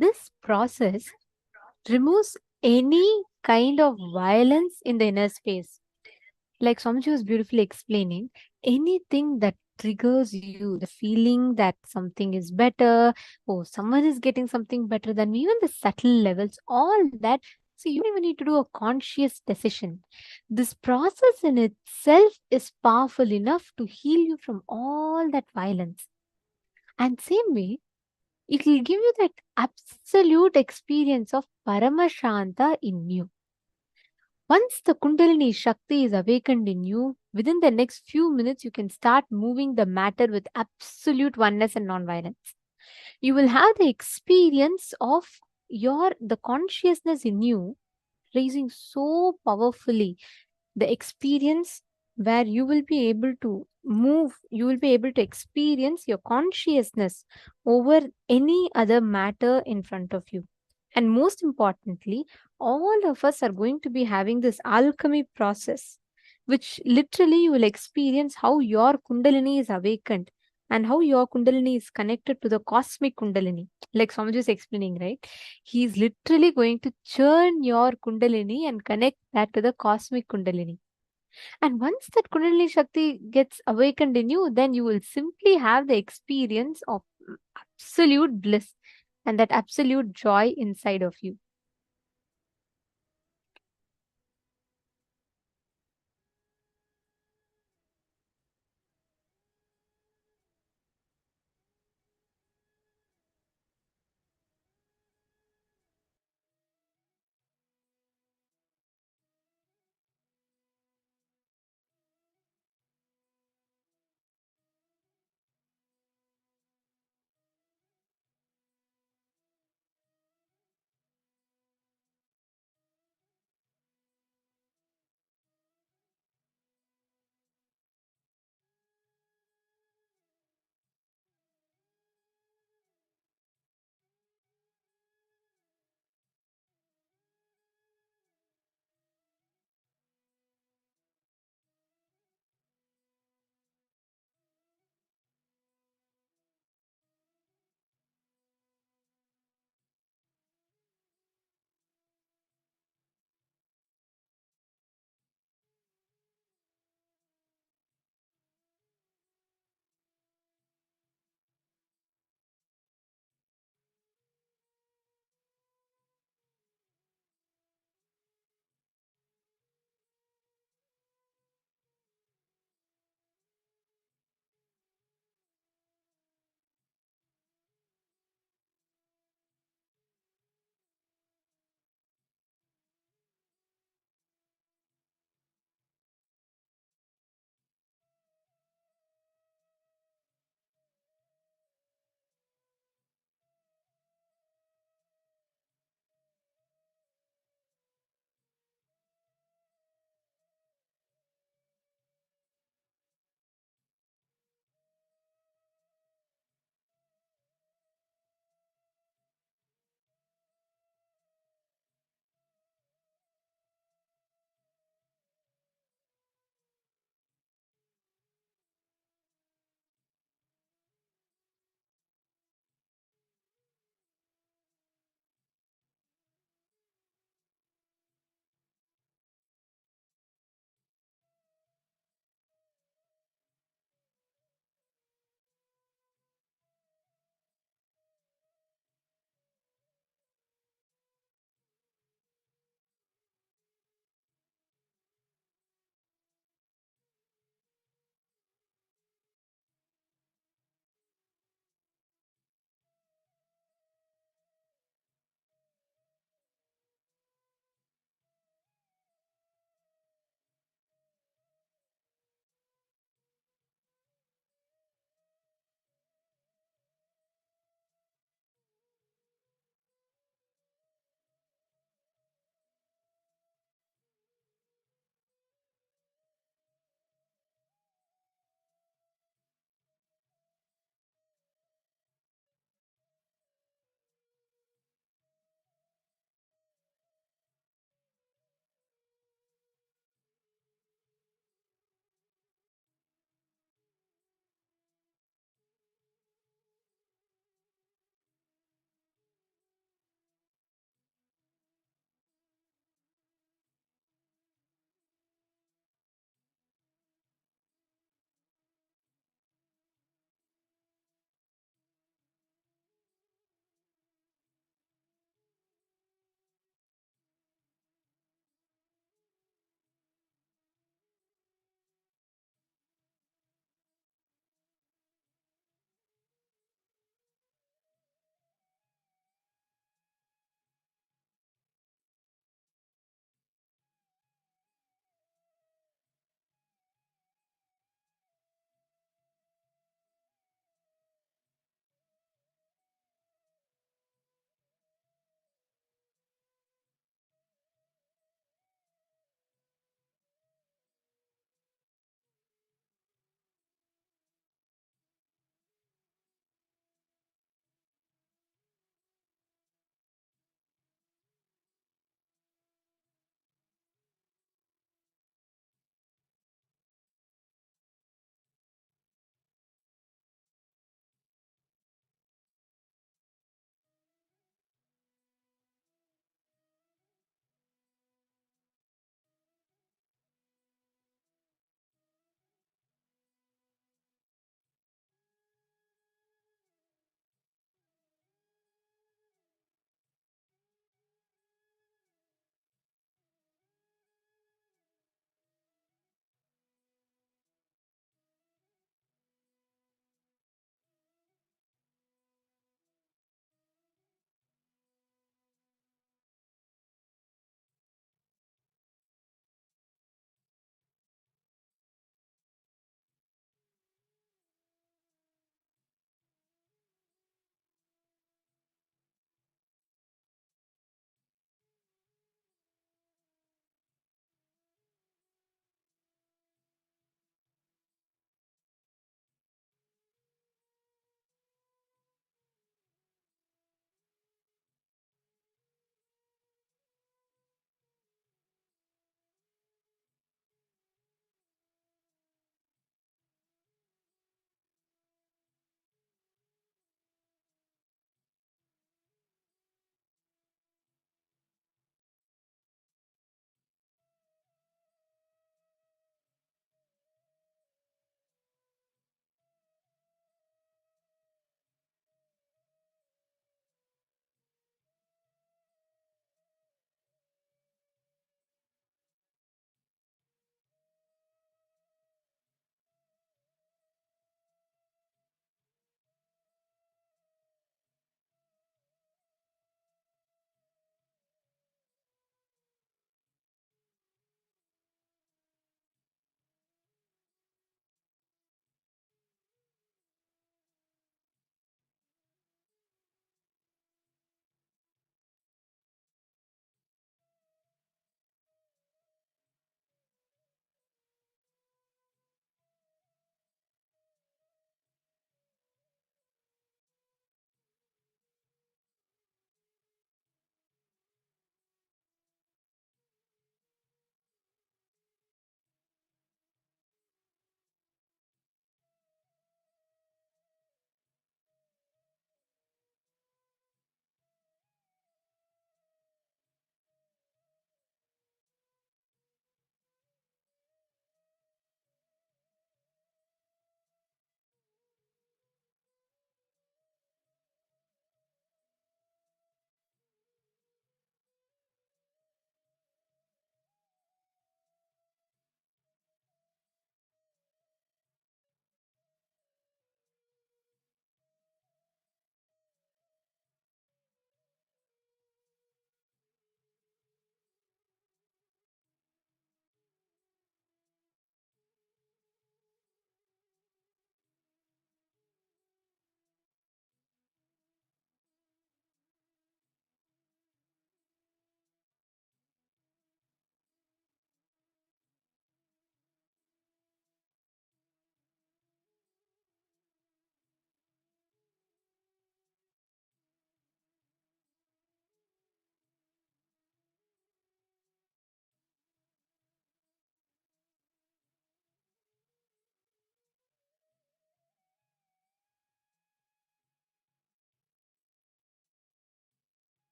This process removes any kind of violence in the inner space. Like Swamiji was beautifully explaining, anything that triggers you, the feeling that something is better, or someone is getting something better than me, even the subtle levels, all that. So you don't even need to do a conscious decision. This process in itself is powerful enough to heal you from all that violence. And same way, it will give you that absolute experience of Paramashanta in you. Once the Kundalini Shakti is awakened in you, within the next few minutes, you can start moving the matter with absolute oneness and non-violence. You will have the experience of the consciousness in you raising so powerfully. The experience where you will be able to move, you will be able to experience your consciousness over any other matter in front of you. And most importantly, all of us are going to be having this alchemy process, which literally you will experience how your Kundalini is awakened and how your Kundalini is connected to the cosmic Kundalini. Like Swamiji is explaining, right? He is literally going to churn your Kundalini and connect that to the cosmic Kundalini. And once that Kundalini Shakti gets awakened in you, then you will simply have the experience of absolute bliss and that absolute joy inside of you.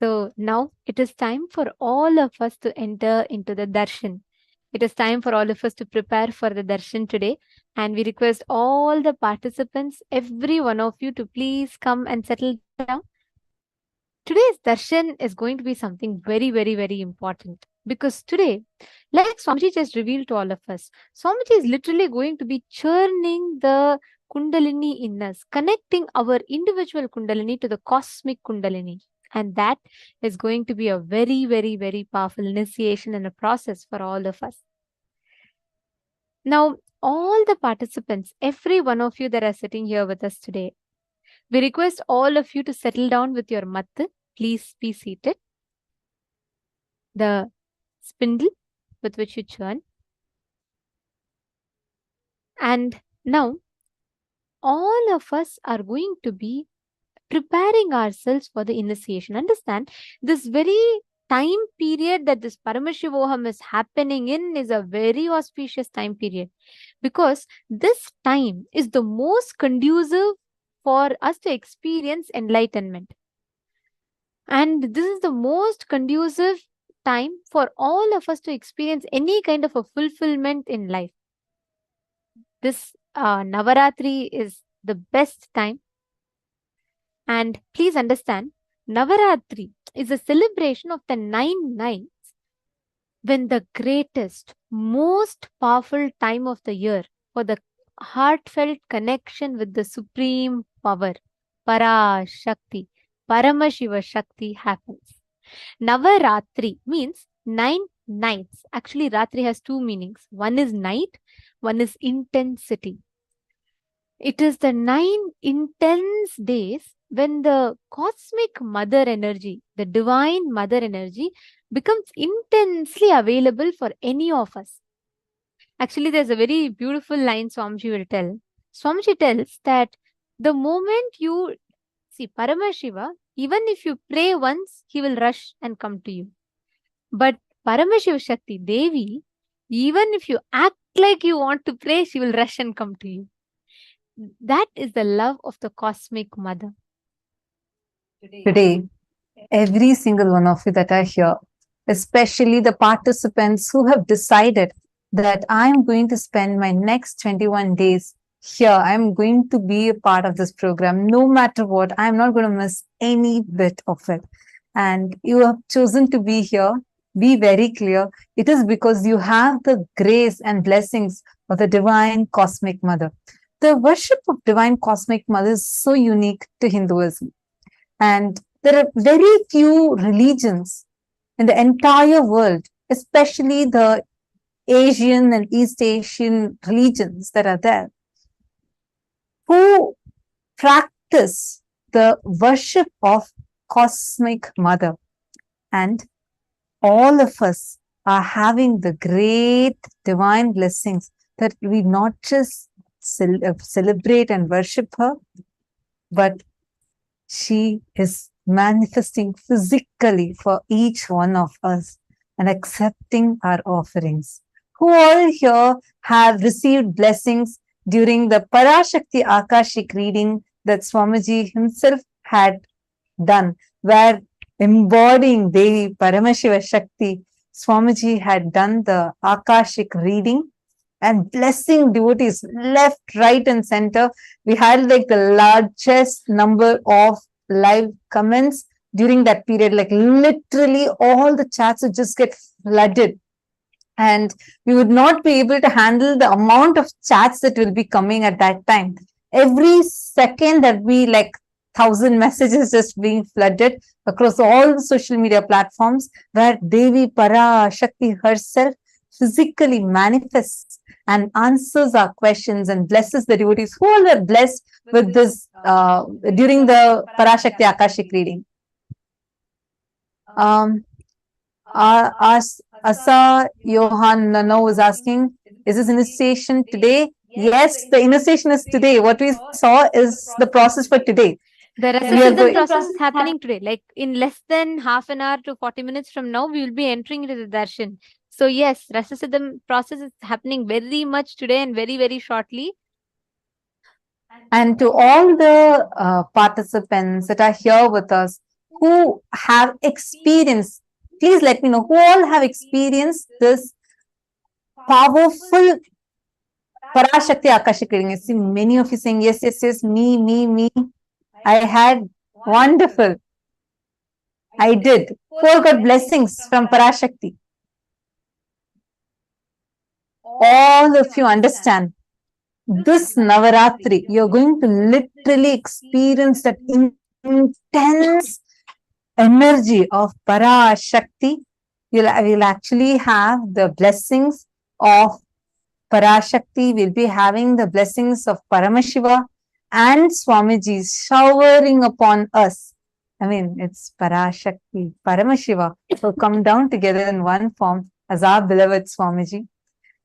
So now it is time for all of us to enter into the darshan. It is time for all of us to prepare for the darshan today. And we request all the participants, every one of you, to please come and settle down. Today's darshan is going to be something very, very, very important. Because today, like Swamiji just revealed to all of us, Swamiji is literally going to be churning the Kundalini in us, connecting our individual Kundalini to the cosmic Kundalini. And that is going to be a very, very, very powerful initiation and a process for all of us. Now, all the participants, every one of you that are sitting here with us today, we request all of you to settle down with your mat. Please be seated. The spindle with which you churn. And now, all of us are going to be preparing ourselves for the initiation. Understand, this very time period that this Paramashivoham is happening in is a very auspicious time period, because this time is the most conducive for us to experience enlightenment. And this is the most conducive time for all of us to experience any kind of a fulfillment in life. This Navaratri is the best time. And please understand, Navaratri is a celebration of the 9 nights when the greatest, most powerful time of the year for the heartfelt connection with the supreme power, Parashakti, Paramashiva Shakti happens. Navaratri means 9 nights. Actually, Ratri has 2 meanings. One is night, one is intensity. It is the 9 intense days when the cosmic mother energy, the divine mother energy, becomes intensely available for any of us. Actually, there's a very beautiful line Swamiji will tell. Swamiji tells that the moment you see Paramashiva, even if you pray once, he will rush and come to you. But Paramashiva Shakti, Devi, even if you act like you want to pray, she will rush and come to you. That is the love of the cosmic mother. Today, every single one of you that are here, especially the participants who have decided that I'm going to spend my next 21 days here, I'm going to be a part of this program, no matter what, I'm not going to miss any bit of it. And you have chosen to be here. Be very clear. It is because you have the grace and blessings of the divine cosmic mother. The worship of divine cosmic mother is so unique to Hinduism. And there are very few religions in the entire world, especially the Asian and East Asian religions that are there, who practice the worship of cosmic mother. And all of us are having the great divine blessings that we not just celebrate and worship her, but she is manifesting physically for each one of us and accepting our offerings. Who all here have received blessings during the Parashakti Akashic reading that Swamiji himself had done, where embodying Devi Paramashiva Shakti, Swamiji had done the Akashic reading and blessing devotees left, right, and center. We had like the largest number of live comments during that period. Like literally all the chats would just get flooded. And we would not be able to handle the amount of chats that will be coming at that time. Every second that we like 1,000 messages just being flooded across all the social media platforms, where Devi Parashakti herself physically manifests and answers our questions and blesses the devotees who all were blessed with this during the Parashakti Akashic reading. Asa Johan Nano was asking, is this initiation today? Yes, the initiation is today. What we saw is the process for today. The Rasa Siddha process is happening today. Like in less than half an hour to 40 minutes from now, we will be entering into the darshan. So yes, Rasa Siddha process is happening very much today and very, very shortly. And to all the participants that are here with us, who have experienced, please let me know, who all have experienced this powerful Parashakti Akashic reading. I see many of you saying, yes, yes, yes, me. I had wonderful. I did. Four got blessings from Parashakti. All of you understand. This Navaratri, you're going to literally experience that intense energy of Parashakti. You'll actually have the blessings of Parashakti. We'll be having the blessings of Paramashiva and Swamiji showering upon us. I mean, it's Parashakti, Paramashiva will come down together in one form as our beloved Swamiji.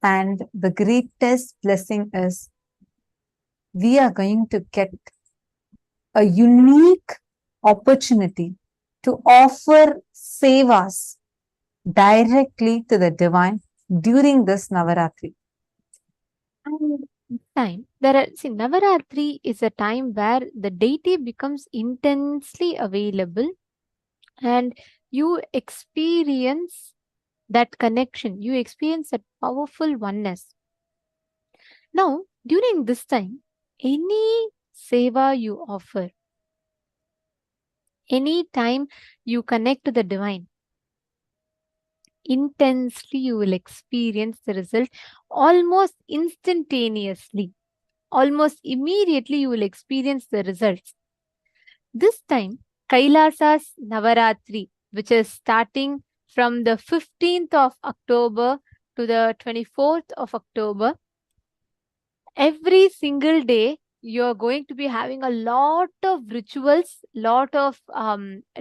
And the greatest blessing is we are going to get a unique opportunity to offer sevas directly to the divine during this Navaratri. Time Navaratri is a time where the deity becomes intensely available and you experience that connection, you experience that powerful oneness. Now, during this time, any seva you offer, any time you connect to the divine, intensely you will experience the result almost instantaneously. Almost immediately you will experience the results. This time, KAILASA's Navaratri, which is starting from the 15th of October to the 24th of October, every single day you're going to be having a lot of rituals, lot of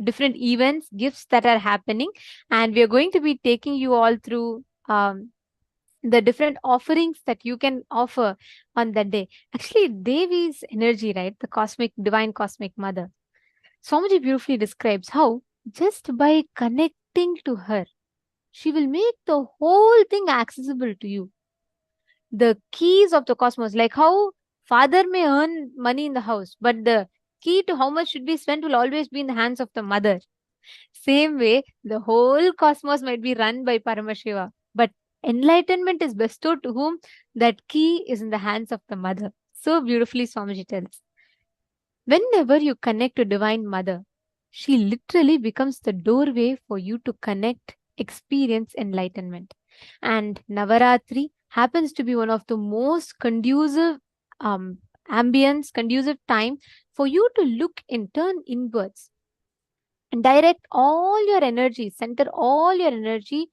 different events, gifts that are happening, and we are going to be taking you all through the different offerings that you can offer on that day. Actually, Devi's energy, right? The cosmic, divine cosmic mother. Swamiji beautifully describes how just by connecting to her, she will make the whole thing accessible to you. The keys of the cosmos, like how father may earn money in the house, but the key to how much should be spent will always be in the hands of the mother. Same way, the whole cosmos might be run by Paramashiva, but enlightenment is bestowed to whom? That key is in the hands of the mother. So beautifully Swamiji tells. Whenever you connect to Divine Mother, she literally becomes the doorway for you to connect, experience enlightenment. And Navaratri happens to be one of the most conducive ambience, conducive time for you to look and turn inwards and direct all your energy, center all your energy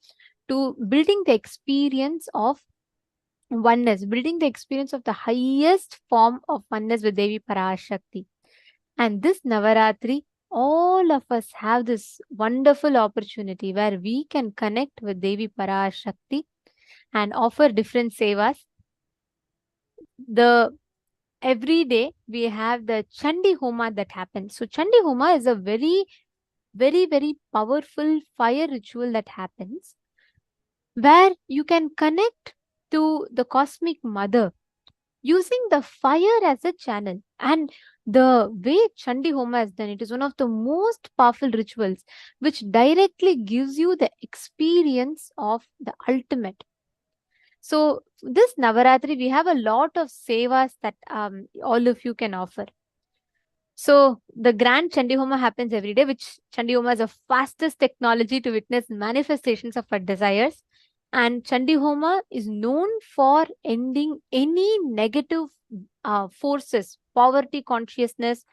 to building the experience of oneness, building the experience of the highest form of oneness with Devi Parashakti. And this Navaratri, all of us have this wonderful opportunity where we can connect with Devi Parashakti and offer different sevas. Every day we have the Chandi Homa that happens. So Chandi Homa is a very, very, very powerful fire ritual that happens where you can connect to the cosmic mother using the fire as a channel. And the way Chandi Homa has done, it is one of the most powerful rituals which directly gives you the experience of the ultimate. So this Navaratri, we have a lot of sevas that all of you can offer. So the grand Chandi Homa happens every day, which Chandi Homa is the fastest technology to witness manifestations of our desires. And Chandi Homa is known for ending any negative forces, poverty consciousness,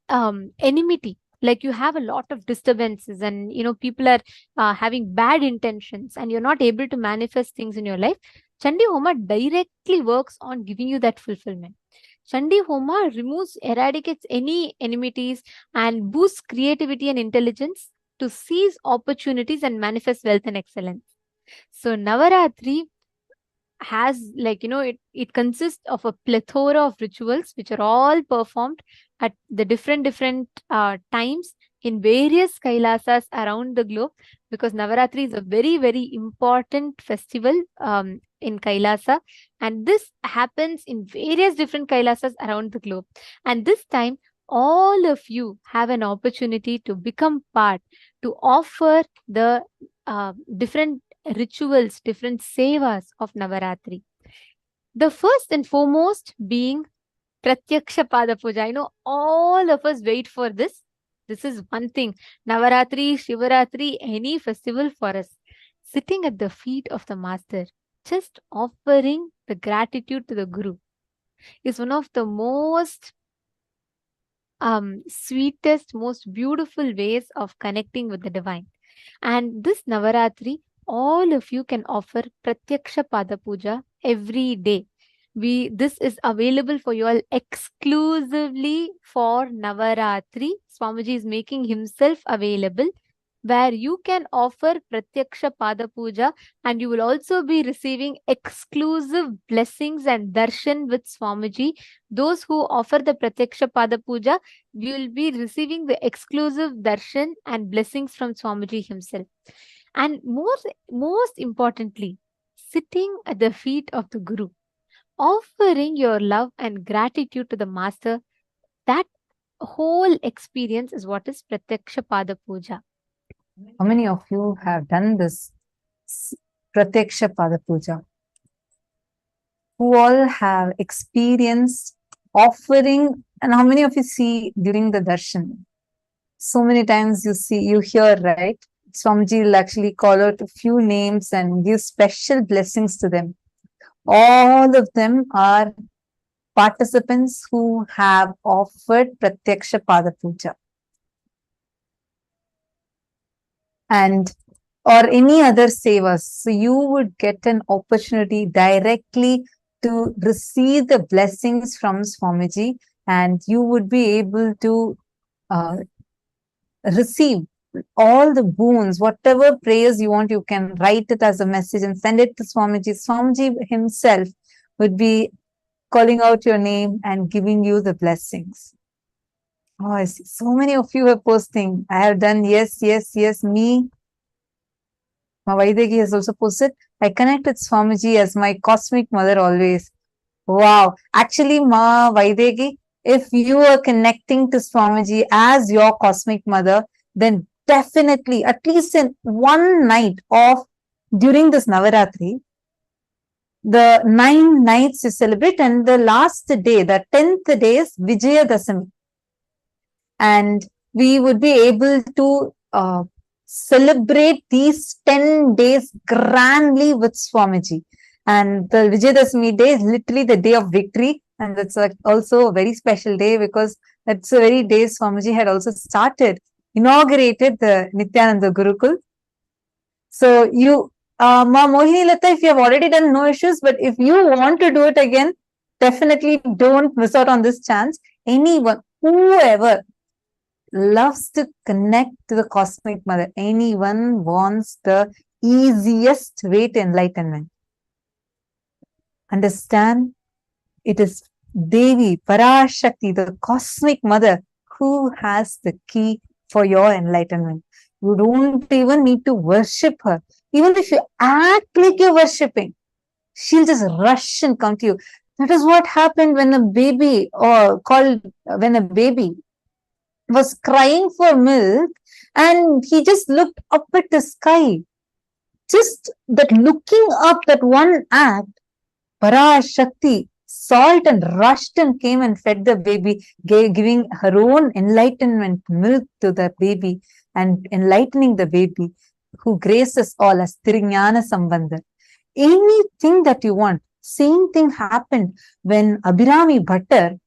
enmity. Like you have a lot of disturbances and, people are having bad intentions and you're not able to manifest things in your life. Chandi Homa directly works on giving you that fulfillment. Chandi Homa eradicates any enmities and boosts creativity and intelligence to seize opportunities and manifest wealth and excellence. So Navaratri has it consists of a plethora of rituals which are all performed at the different times in various Kailasas around the globe, because Navaratri is a very, very important festival in Kailasa, and this happens in various different Kailasas around the globe. And this time, all of you have an opportunity to become part, to offer the different rituals, different sevas of Navaratri. The first and foremost being Pratyaksha Pada Puja. I know all of us wait for this. This is one thing. Navaratri, Shivaratri, any festival for us. Sitting at the feet of the Master, just offering the gratitude to the Guru, is one of the most sweetest, most beautiful ways of connecting with the divine. And this Navaratri, all of you can offer Pratyaksha Pada Puja every day. This is available for you all exclusively for Navaratri. Swamiji is making himself available, where you can offer Pratyaksha Pada Puja, and you will also be receiving exclusive blessings and darshan with Swamiji. Those who offer the Pratyaksha Pada Puja will be receiving the exclusive darshan and blessings from Swamiji himself. And most importantly, sitting at the feet of the Guru, offering your love and gratitude to the Master, that whole experience is what is Pratyaksha Pada Puja. How many of you have done this Pratyaksha Pada Puja? Who all have experienced offering, and how many of you see during the darshan? So many times you hear, right? Swamiji will actually call out a few names and give special blessings to them. All of them are participants who have offered Pratyaksha Pada Puja. And or any other sevas. So you would get an opportunity directly to receive the blessings from Swamiji, and you would be able to receive all the boons, whatever prayers you want, you can write it as a message and send it to Swamiji. Swamiji himself would be calling out your name and giving you the blessings. Oh, I see. So many of you are posting. I have done yes, yes, yes, me. Ma Vaidegi has also posted. I connect with Swamiji as my cosmic mother always. Wow. Actually, Ma Vaidegi, if you are connecting to Swamiji as your cosmic mother, then definitely, at least in one night of during this Navaratri, the 9 nights you celebrate, and the last day, the 10th day is Vijayadasami. And we would be able to celebrate these 10 days grandly with Swamiji. And the Vijayadasami day is literally the day of victory. And that's also a very special day, because that's the very day Swamiji had also inaugurated the Nithyananda Gurukul. So you, Ma Mohini Lata, if you have already done, no issues. But if you want to do it again, definitely don't miss out on this chance. Anyone, whoever loves to connect to the cosmic mother, anyone wants the easiest way to enlightenment. Understand, it is Devi, Parashakti, the cosmic mother, who has the key for your enlightenment. You don't even need to worship her. Even if you act like you're worshipping, she'll just rush and come to you. That is what happened when a baby, when a baby was crying for milk, and he just looked up at the sky. Just that looking up, that one act, Parashakti saw it and rushed and came and fed the baby, giving her own enlightenment milk to the baby and enlightening the baby, who graces all as Tirignana Sambandha. Anything that you want. Same thing happened when Abhirami Bhattar,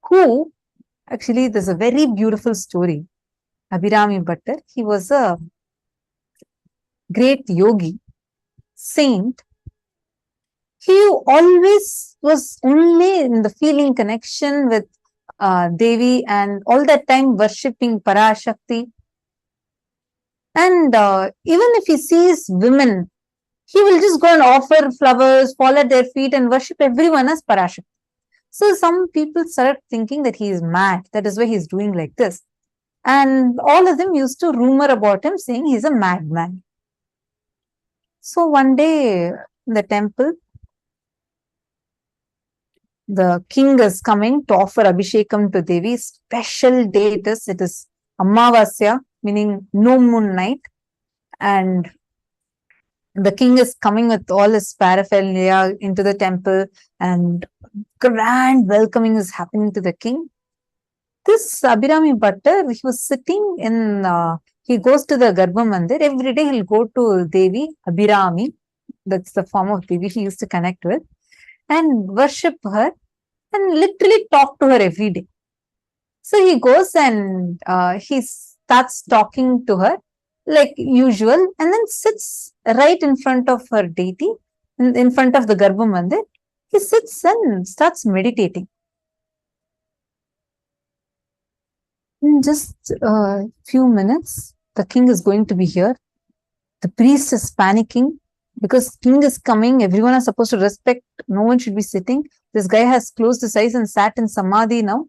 who actually, there's a very beautiful story. Abhirami Bhattar, he was a great yogi, saint. He always was only in the feeling connection with Devi, and all that time worshipping Parashakti. And even if he sees women, he will just go and offer flowers, fall at their feet and worship everyone as Parashakti. So some people started thinking that he is mad. That is why he is doing like this. And all of them used to rumor about him, saying he's a madman. So one day in the temple, the king is coming to offer Abhishekam to Devi. Special day it is. It is Amavasya, meaning no moon night. And the king is coming with all his paraphernalia into the temple, and grand welcoming is happening to the king. This Abhirami Bhattar, he was sitting in, he goes to the Garbha Mandir. Every day he'll go to Devi, Abhirami. That's the form of Devi he used to connect with, and worship her and literally talk to her every day. So he goes and he starts talking to her like usual, and then sits right in front of her deity, in front of the Garbha Mandir. He sits and starts meditating. In just a few minutes, the king is going to be here. The priest is panicking because king is coming. Everyone is supposed to respect. No one should be sitting. This guy has closed his eyes and sat in Samadhi now.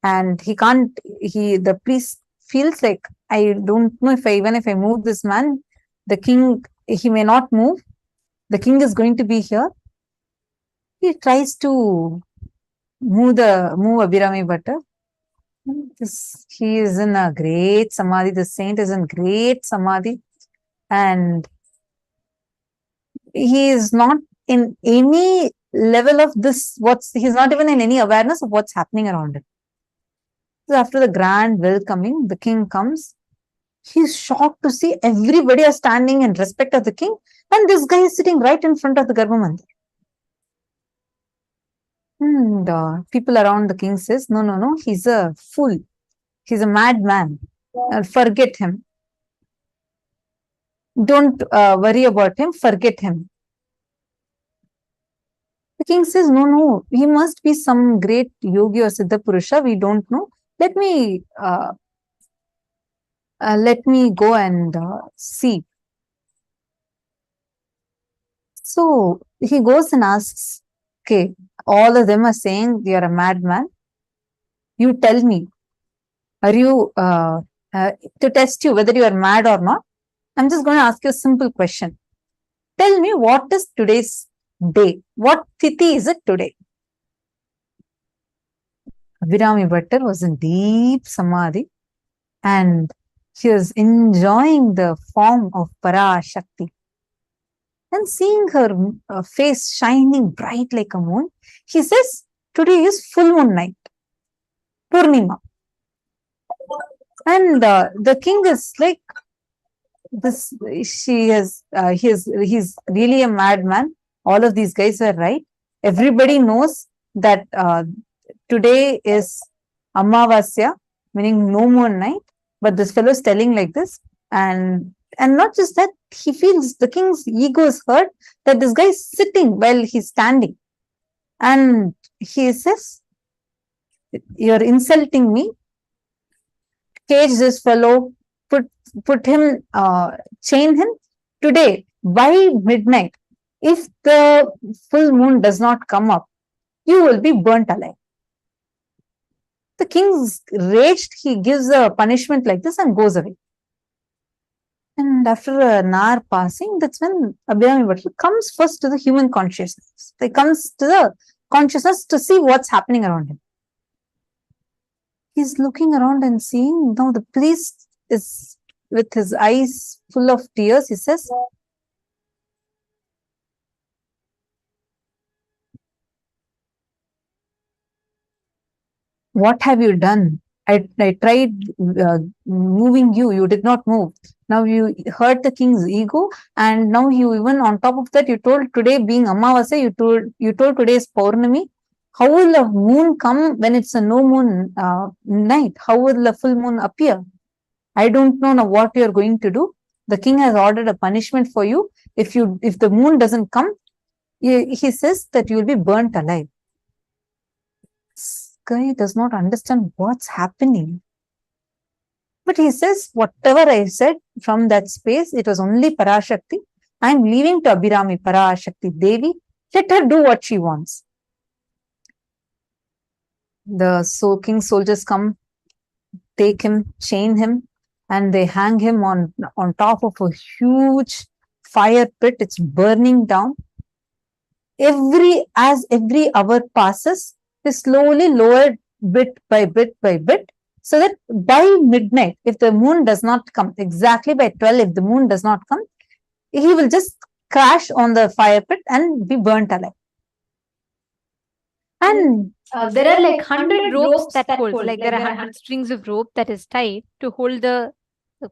And he can't, the priest feels like, I don't know if even if I move this man, the king, he may not move. The king is going to be here. He tries to move Abhirami Bhattar. He is in a great Samadhi. The saint is in great Samadhi. And he is not in any level of this, he's not even in any awareness of what's happening around him. So after the grand welcoming, the king comes. He's shocked to see everybody are standing in respect of the king, and this guy is sitting right in front of the Garbha Mandir. And people around the king says, no, he's a fool. He's a madman. Forget him. Don't worry about him. Forget him. The king says, no, he must be some great yogi or Siddha Purusha. We don't know. Let me go and see. So he goes and asks, okay, all of them are saying you're a madman. You tell me, are you, to test you whether you are mad or not, I'm just going to ask you a simple question. Tell me, what is today's day? What tithi is it today? Abhirami Bhattar was in deep Samadhi, and he was enjoying the form of Parashakti. And seeing her face shining bright like a moon, he says, today is full moon night, Purnima. And the king is like, this, he's really a madman. All of these guys are right. Everybody knows that today is Amavasya, meaning no moon night. But this fellow is telling like this. And not just that, he feels the king's ego is hurt that this guy is sitting while he's standing. And he says, you're insulting me. Cage this fellow, put him, chain him. Today, by midnight, if the full moon does not come up, you will be burnt alive. The king's raged, he gives a punishment like this and goes away. And after an hour passing, that's when Abhirami Bhattar comes first to the human consciousness. He comes to the consciousness to see what's happening around him. He's looking around and seeing, now the priest is with his eyes full of tears. He says, what have you done? I tried moving you. You did not move. Now you hurt the king's ego, and now you even on top of that, you told today being Amavasya, you told today is Paurnami. How will a moon come when it's a no moon night? How will the full moon appear? I don't know now what you are going to do. The king has ordered a punishment for you. If the moon doesn't come, he says that you will be burnt alive. This guy does not understand what's happening. But he says, whatever I said from that space, it was only Parashakti. I am leaving to Abhirami Parashakti Devi. Let her do what she wants. The king's soldiers come, take him, chain him, and they hang him on top of a huge fire pit. It's burning down. As every hour passes, they slowly lowered bit by bit by bit, so that by midnight, if the moon does not come, exactly by 12, if the moon does not come, he will just crash on the fire pit and be burnt alive. And there are like 100 ropes that hold, like there are 100 strings of rope that is tied to hold the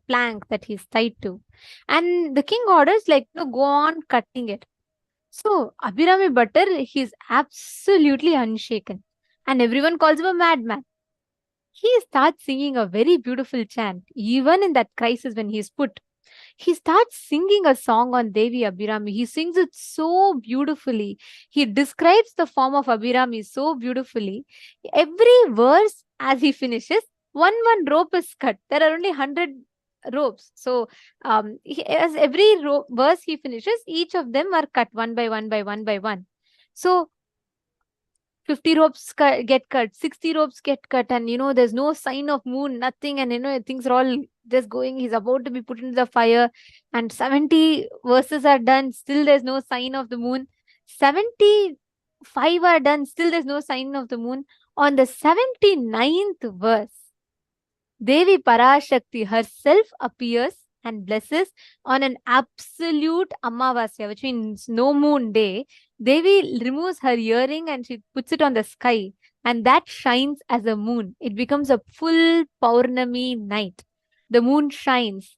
plank that he's tied to. And the king orders like to go on cutting it. So Abhirami Bhattar, he's absolutely unshaken. And everyone calls him a madman. He starts singing a very beautiful chant, even in that crisis when he's put. He starts singing a song on Devi Abhirami. He sings it so beautifully. He describes the form of Abhirami so beautifully. Every verse, as he finishes, one rope is cut. There are only 100 ropes. So, as every verse he finishes, each of them are cut one by one. So, 50 ropes get cut, 60 ropes get cut, and there's no sign of moon, nothing, and things are all just going. He's about to be put into the fire, and 70 verses are done, still there's no sign of the moon. 75 are done, still there's no sign of the moon. On the 79th verse, Devi Parashakti herself appears and blesses on an absolute Amavasya, which means no moon day. Devi removes her earring and she puts it on the sky, and that shines as a moon. It becomes a full Paurnami night. The moon shines,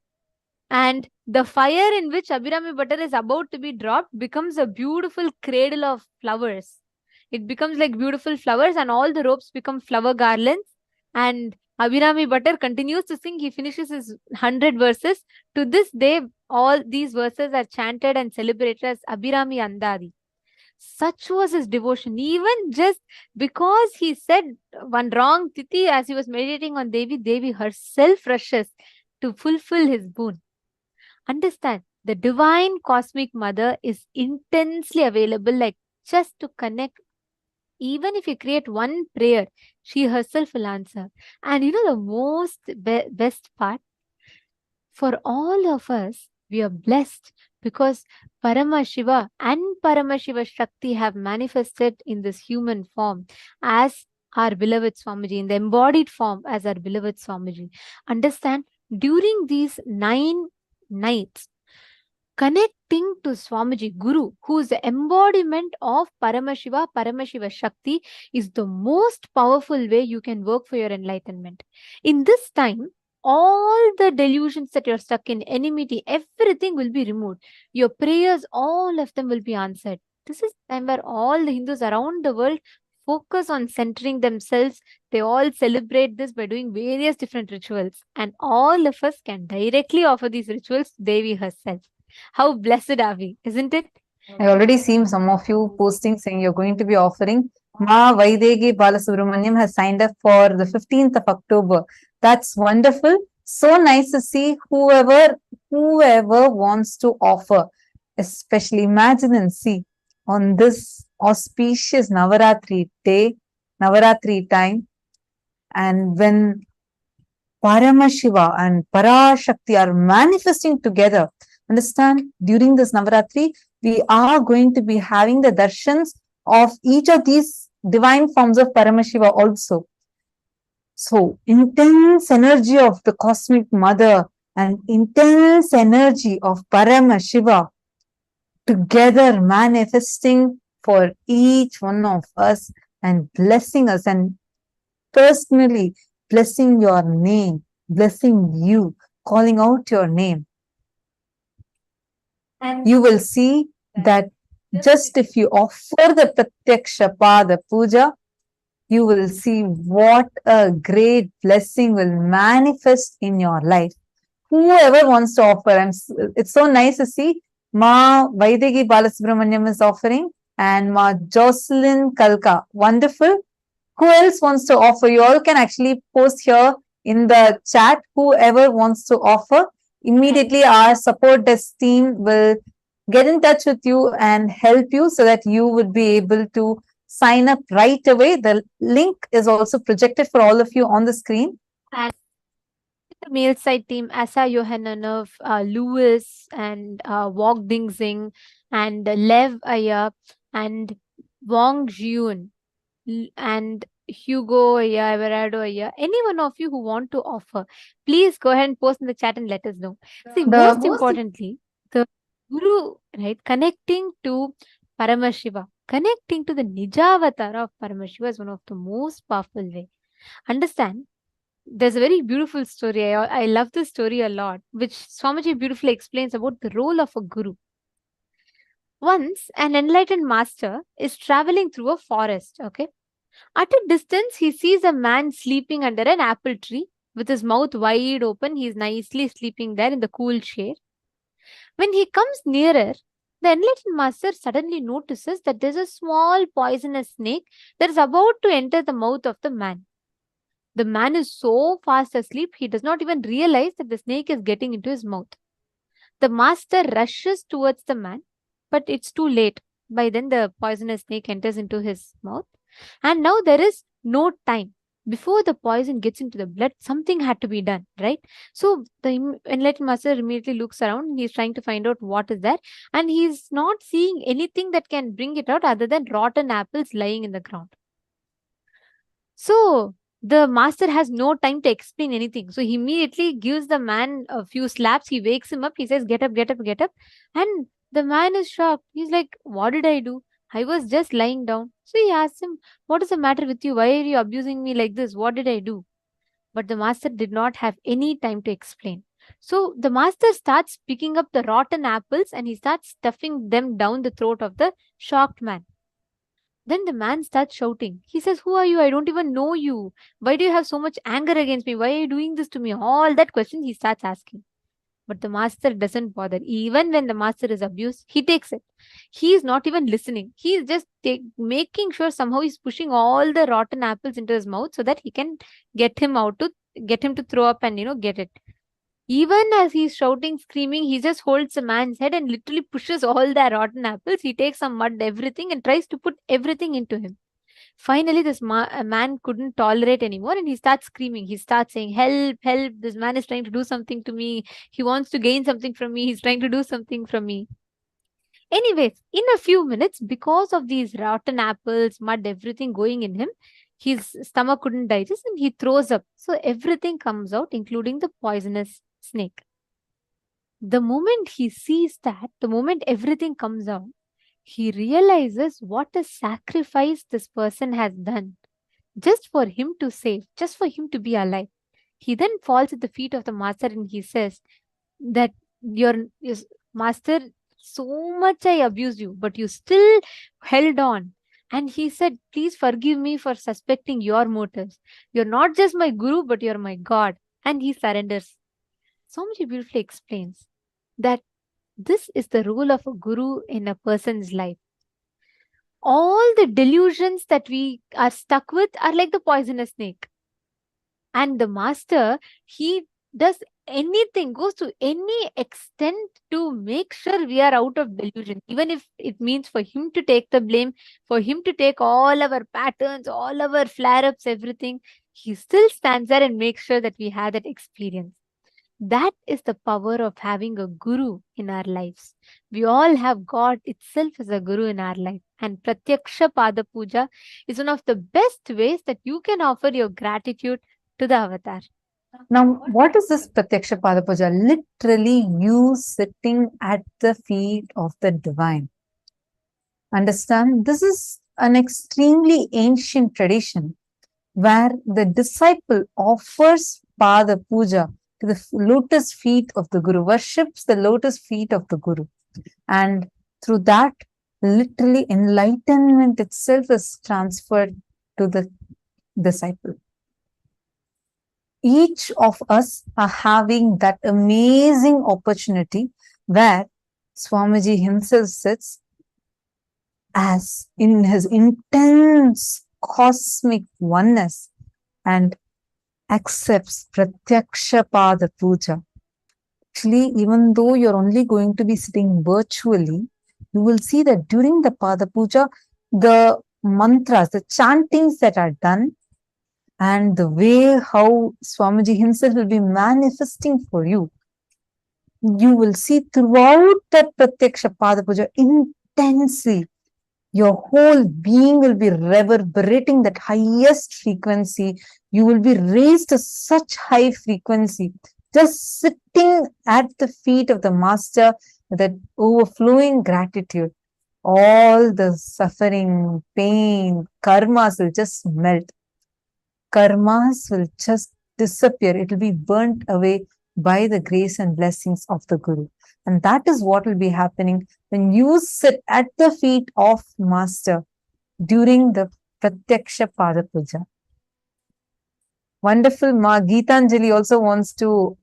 and the fire in which Abhirami Bhattar is about to be dropped becomes a beautiful cradle of flowers. It becomes like beautiful flowers, and all the ropes become flower garlands. And Abhirami Bhattar continues to sing. He finishes his 100 verses. To this day, all these verses are chanted and celebrated as Abhirami Andadi. Such was his devotion. Even just because he said one wrong tithi as he was meditating on Devi, Devi herself rushes to fulfill his boon. Understand, the divine cosmic mother is intensely available, like just to connect. Even if you create one prayer, she herself will answer. And the most best part, for all of us, we are blessed because Paramashiva and Paramashiva Shakti have manifested in this human form as our beloved Swamiji, in the embodied form as our beloved Swamiji. Understand, during these 9 nights, connecting to Swamiji, Guru, who is the embodiment of Paramashiva, Paramashiva Shakti, is the most powerful way you can work for your enlightenment. In this time, all the delusions that you're stuck in, enmity, everything will be removed. Your prayers, all of them will be answered. This is the time where all the Hindus around the world focus on centering themselves. They all celebrate this by doing various different rituals. And all of us can directly offer these rituals to Devi herself. How blessed are we, isn't it? I already seen some of you posting saying you're going to be offering. Ma Vaidegi Balasubramaniam has signed up for the 15th of October. That's wonderful. So nice to see whoever wants to offer. Especially imagine and see on this auspicious Navaratri day, Navaratri time, and when Paramashiva and Parashakti are manifesting together. Understand, during this Navaratri, we are going to be having the darshans of each of these divine forms of Paramashiva also. So, intense energy of the cosmic mother and intense energy of Paramashiva together manifesting for each one of us and blessing us, and personally blessing your name, blessing you, calling out your name. And you will see that just if you offer the Pratyaksha Pada Puja, you will see what a great blessing will manifest in your life. Whoever wants to offer, it's so nice to see Ma Vaidegi Balasubramaniam is offering and Ma Jocelyn Kalka. Wonderful. Who else wants to offer? You all can actually post here in the chat whoever wants to offer. Immediately our support desk team will get in touch with you and help you so that you would be able to sign up right away. The link is also projected for all of you on the screen. And The male side team, Asa Yohananov, Lewis, and Wok Ding Zing, and Lev Aya, and Wong Jiun, and Hugo Aya, Everardo Aya, any one of you who want to offer, please go ahead and post in the chat and let us know. See, most importantly, the Guru, right, connecting to Paramashiva, connecting to the Nijavatar of Paramashiva is one of the most powerful way. Understand? There's a very beautiful story. I love this story a lot, which Swamiji beautifully explains about the role of a guru. Once, an enlightened master is traveling through a forest, okay? At a distance, he sees a man sleeping under an apple tree with his mouth wide open. He's nicely sleeping there in the cool shade. When he comes nearer, the enlightened master suddenly notices that there's a small poisonous snake that is about to enter the mouth of the man. The man is so fast asleep, he does not even realize that the snake is getting into his mouth. The master rushes towards the man, but it's too late. By then, the poisonous snake enters into his mouth. And now there is no time. Before the poison gets into the blood, something had to be done, right? So the enlightened master immediately looks around and he's trying to find out what is there. And he's not seeing anything that can bring it out other than rotten apples lying in the ground. So the master has no time to explain anything. So he immediately gives the man a few slaps. He wakes him up. He says, get up, get up, get up. And the man is shocked. He's like, what did I do? I was just lying down. So he asks him, what is the matter with you? Why are you abusing me like this? What did I do? But the master did not have any time to explain. So the master starts picking up the rotten apples and he starts stuffing them down the throat of the shocked man. Then the man starts shouting. He says, who are you? I don't even know you. Why do you have so much anger against me? Why are you doing this to me? All that question he starts asking. But the master doesn't bother. Even when the master is abused, he takes it. He is not even listening. He is just making sure somehow he's pushing all the rotten apples into his mouth so that he can get him to throw up and, get it. Even as he's shouting, screaming, he just holds the man's head and literally pushes all the rotten apples. He takes some mud, everything, and tries to put everything into him. Finally, this man couldn't tolerate anymore and he starts screaming. He starts saying, help, help. This man is trying to do something to me. He wants to gain something from me. He's trying to do something from me. Anyways, in a few minutes, because of these rotten apples, mud, everything going in him, his stomach couldn't digest and he throws up. So everything comes out, including the poisonous snake. The moment he sees that, the moment everything comes out, he realizes what a sacrifice this person has done just for him to save, just for him to be alive. He then falls at the feet of the master and he says that your master, so much I abused you, but you still held on. And he said, please forgive me for suspecting your motives. You're not just my guru, but you're my God. And he surrenders. Swamiji beautifully explains that this is the role of a guru in a person's life. All the delusions that we are stuck with are like the poisonous snake. And the master, he does anything, goes to any extent to make sure we are out of delusion. Even if it means for him to take the blame, for him to take all our patterns, all our flare-ups, everything, he still stands there and makes sure that we have that experience. That is the power of having a guru in our lives. We all have God itself as a guru in our life. And Pratyaksha Pada Puja is one of the best ways that you can offer your gratitude to the avatar. Now, what is this Pratyaksha Pada Puja? Literally, you sitting at the feet of the divine. Understand? This is an extremely ancient tradition where the disciple offers Pada Puja to the lotus feet of the Guru, worships the lotus feet of the Guru. And through that, literally enlightenment itself is transferred to the disciple. Each of us are having that amazing opportunity where Swamiji himself sits as in his intense cosmic oneness and accepts Pratyaksha Pada Puja. Actually, even though you're only going to be sitting virtually, you will see that during the Pada Puja, the mantras, the chantings that are done and the way how Swamiji himself will be manifesting for you, you will see throughout that Pratyaksha Pada Puja intensely. Your whole being will be reverberating that highest frequency. You will be raised to such high frequency, just sitting at the feet of the Master with that overflowing gratitude. All the suffering, pain, karmas will just melt. Karmas will just disappear. It will be burnt away by the grace and blessings of the Guru. And that is what will be happening when you sit at the feet of Master during the Pratyaksha Pada Puja. Wonderful. Ma Geetanjali also wants to,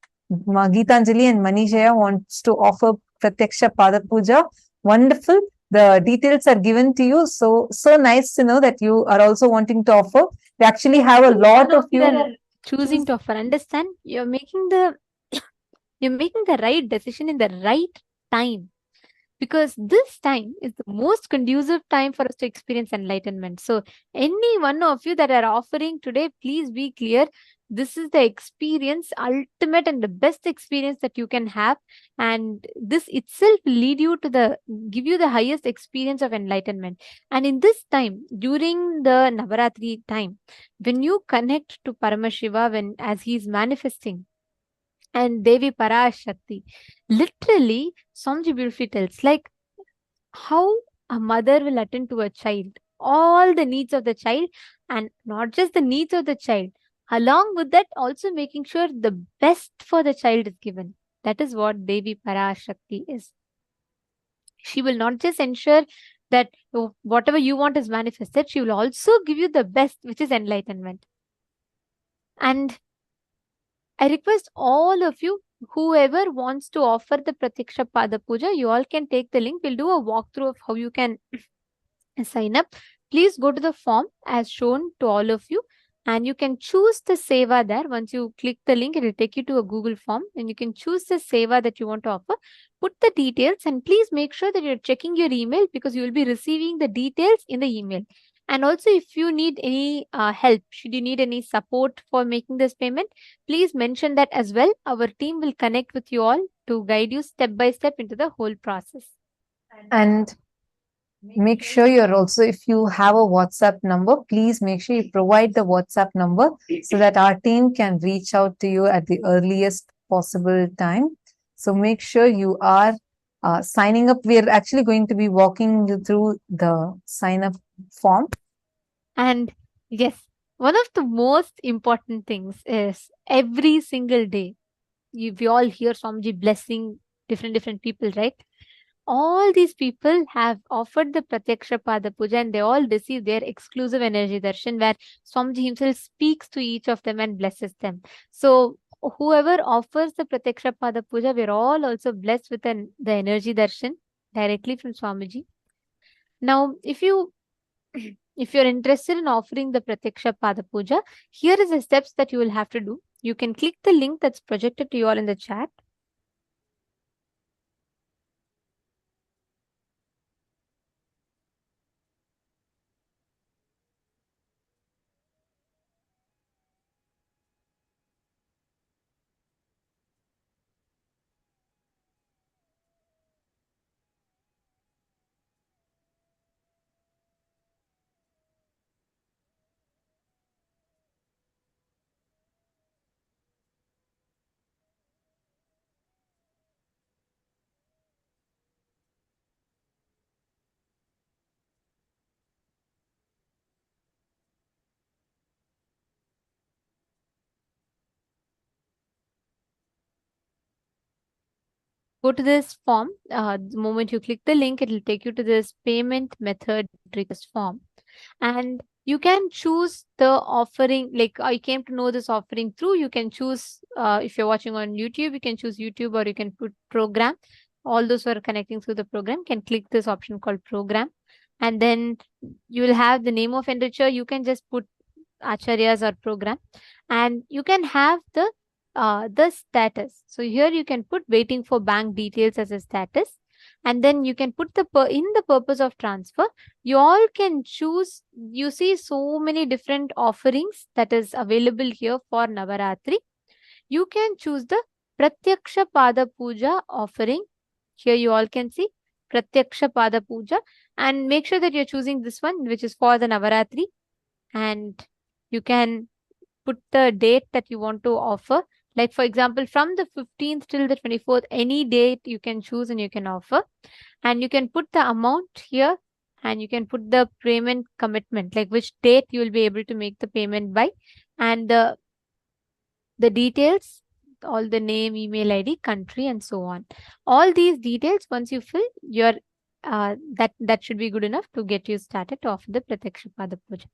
Ma Geetanjali and Manishaya wants to offer Pratyaksha Pada Puja. Wonderful. The details are given to you. So nice to know that you are also wanting to offer. We actually have a lot of you choosing to offer. Understand? You're making the right decision in the right time, because this time is the most conducive time for us to experience enlightenment. So any one of you that are offering today, please be clear. This is the experience, ultimate and the best experience that you can have. And this itself will lead you to give you the highest experience of enlightenment. And in this time, during the Navaratri time, when you connect to Paramashiva, as he is manifesting, and Devi Parashakti, literally, Swamiji beautifully tells, like, how a mother will attend to a child, all the needs of the child, and not just the needs of the child, along with that also making sure the best for the child is given. That is what Devi Parashakti is. She will not just ensure that whatever you want is manifested, she will also give you the best, which is enlightenment. And I request all of you, whoever wants to offer the Pratiksha Pada Puja, you all can take the link. We'll do a walkthrough of how you can sign up. Please go to the form as shown to all of you, and you can choose the seva there. Once you click the link, it will take you to a Google form, and you can choose the seva that you want to offer. Put the details, and please make sure that you're checking your email, because you will be receiving the details in the email. And also, if you need any help, should you need any support for making this payment, please mention that as well. Our team will connect with you all to guide you step by step into the whole process. And make sure you're also, if you have a WhatsApp number, please make sure you provide the WhatsApp number so that our team can reach out to you at the earliest possible time. So make sure you are signing up. We are actually going to be walking you through the sign up form. And yes, one of the most important things is every single day, we all hear Swamiji blessing different people, right? All these people have offered the Pratyaksha Pada Puja, and they all receive their exclusive energy darshan, where Swamiji himself speaks to each of them and blesses them. So whoever offers the Pratyaksha Pada Puja, we're all also blessed with the energy darshan directly from Swamiji. Now, if you're interested in offering the Pratyaksha Pada Puja, here is the steps that you will have to do. You can click the link that's projected to you all in the chat. Go to this form. The moment you click the link, it will take you to this payment method request form. And you can choose the offering, like I came to know this offering through, you can choose, if you're watching on YouTube, you can choose YouTube, or you can put program. All those who are connecting through the program can click this option called program. And then you will have the name of enricher. You can just put acharyas or program. And you can have the status. So here you can put waiting for bank details as a status. and then you can put in the purpose of transfer. You all can choose. You see so many different offerings that is available here for Navaratri. You can choose the Pratyaksha Pada Puja offering. Here you all can see Pratyaksha Pada Puja, and make sure that you're choosing this one, which is for the Navaratri. And you can put the date that you want to offer. Like, for example, from the 15th till the 24th, any date you can choose and you can offer. And you can put the amount here, and you can put the payment commitment, like which date you will be able to make the payment by, and the details, all the name, email ID, country, and so on. All these details, once you fill, your that should be good enough to get you started off the Pratyaksha Pada Puja.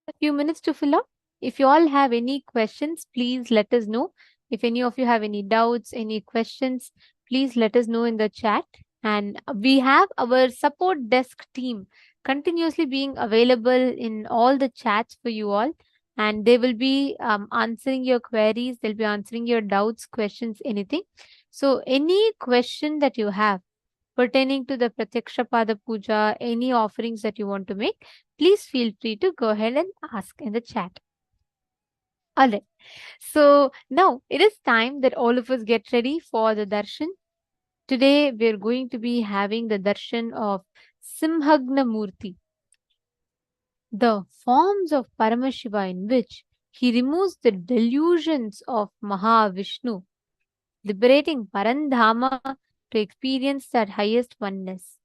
A few minutes to fill up. If you all have any questions, please let us know. If any of you have any doubts, any questions, please let us know in the chat. And we have our support desk team continuously being available in all the chats for you all. And they will be answering your queries, they'll be answering your doubts, questions, anything. So, any question that you have pertaining to the Pratyaksha Pada Puja, any offerings that you want to make, please feel free to go ahead and ask in the chat. All right. So now it is time that all of us get ready for the darshan. Today we're going to be having the darshan of Simhagna Murti, the forms of Paramashiva in which he removes the delusions of Mahavishnu, liberating Parandhama to experience that highest oneness.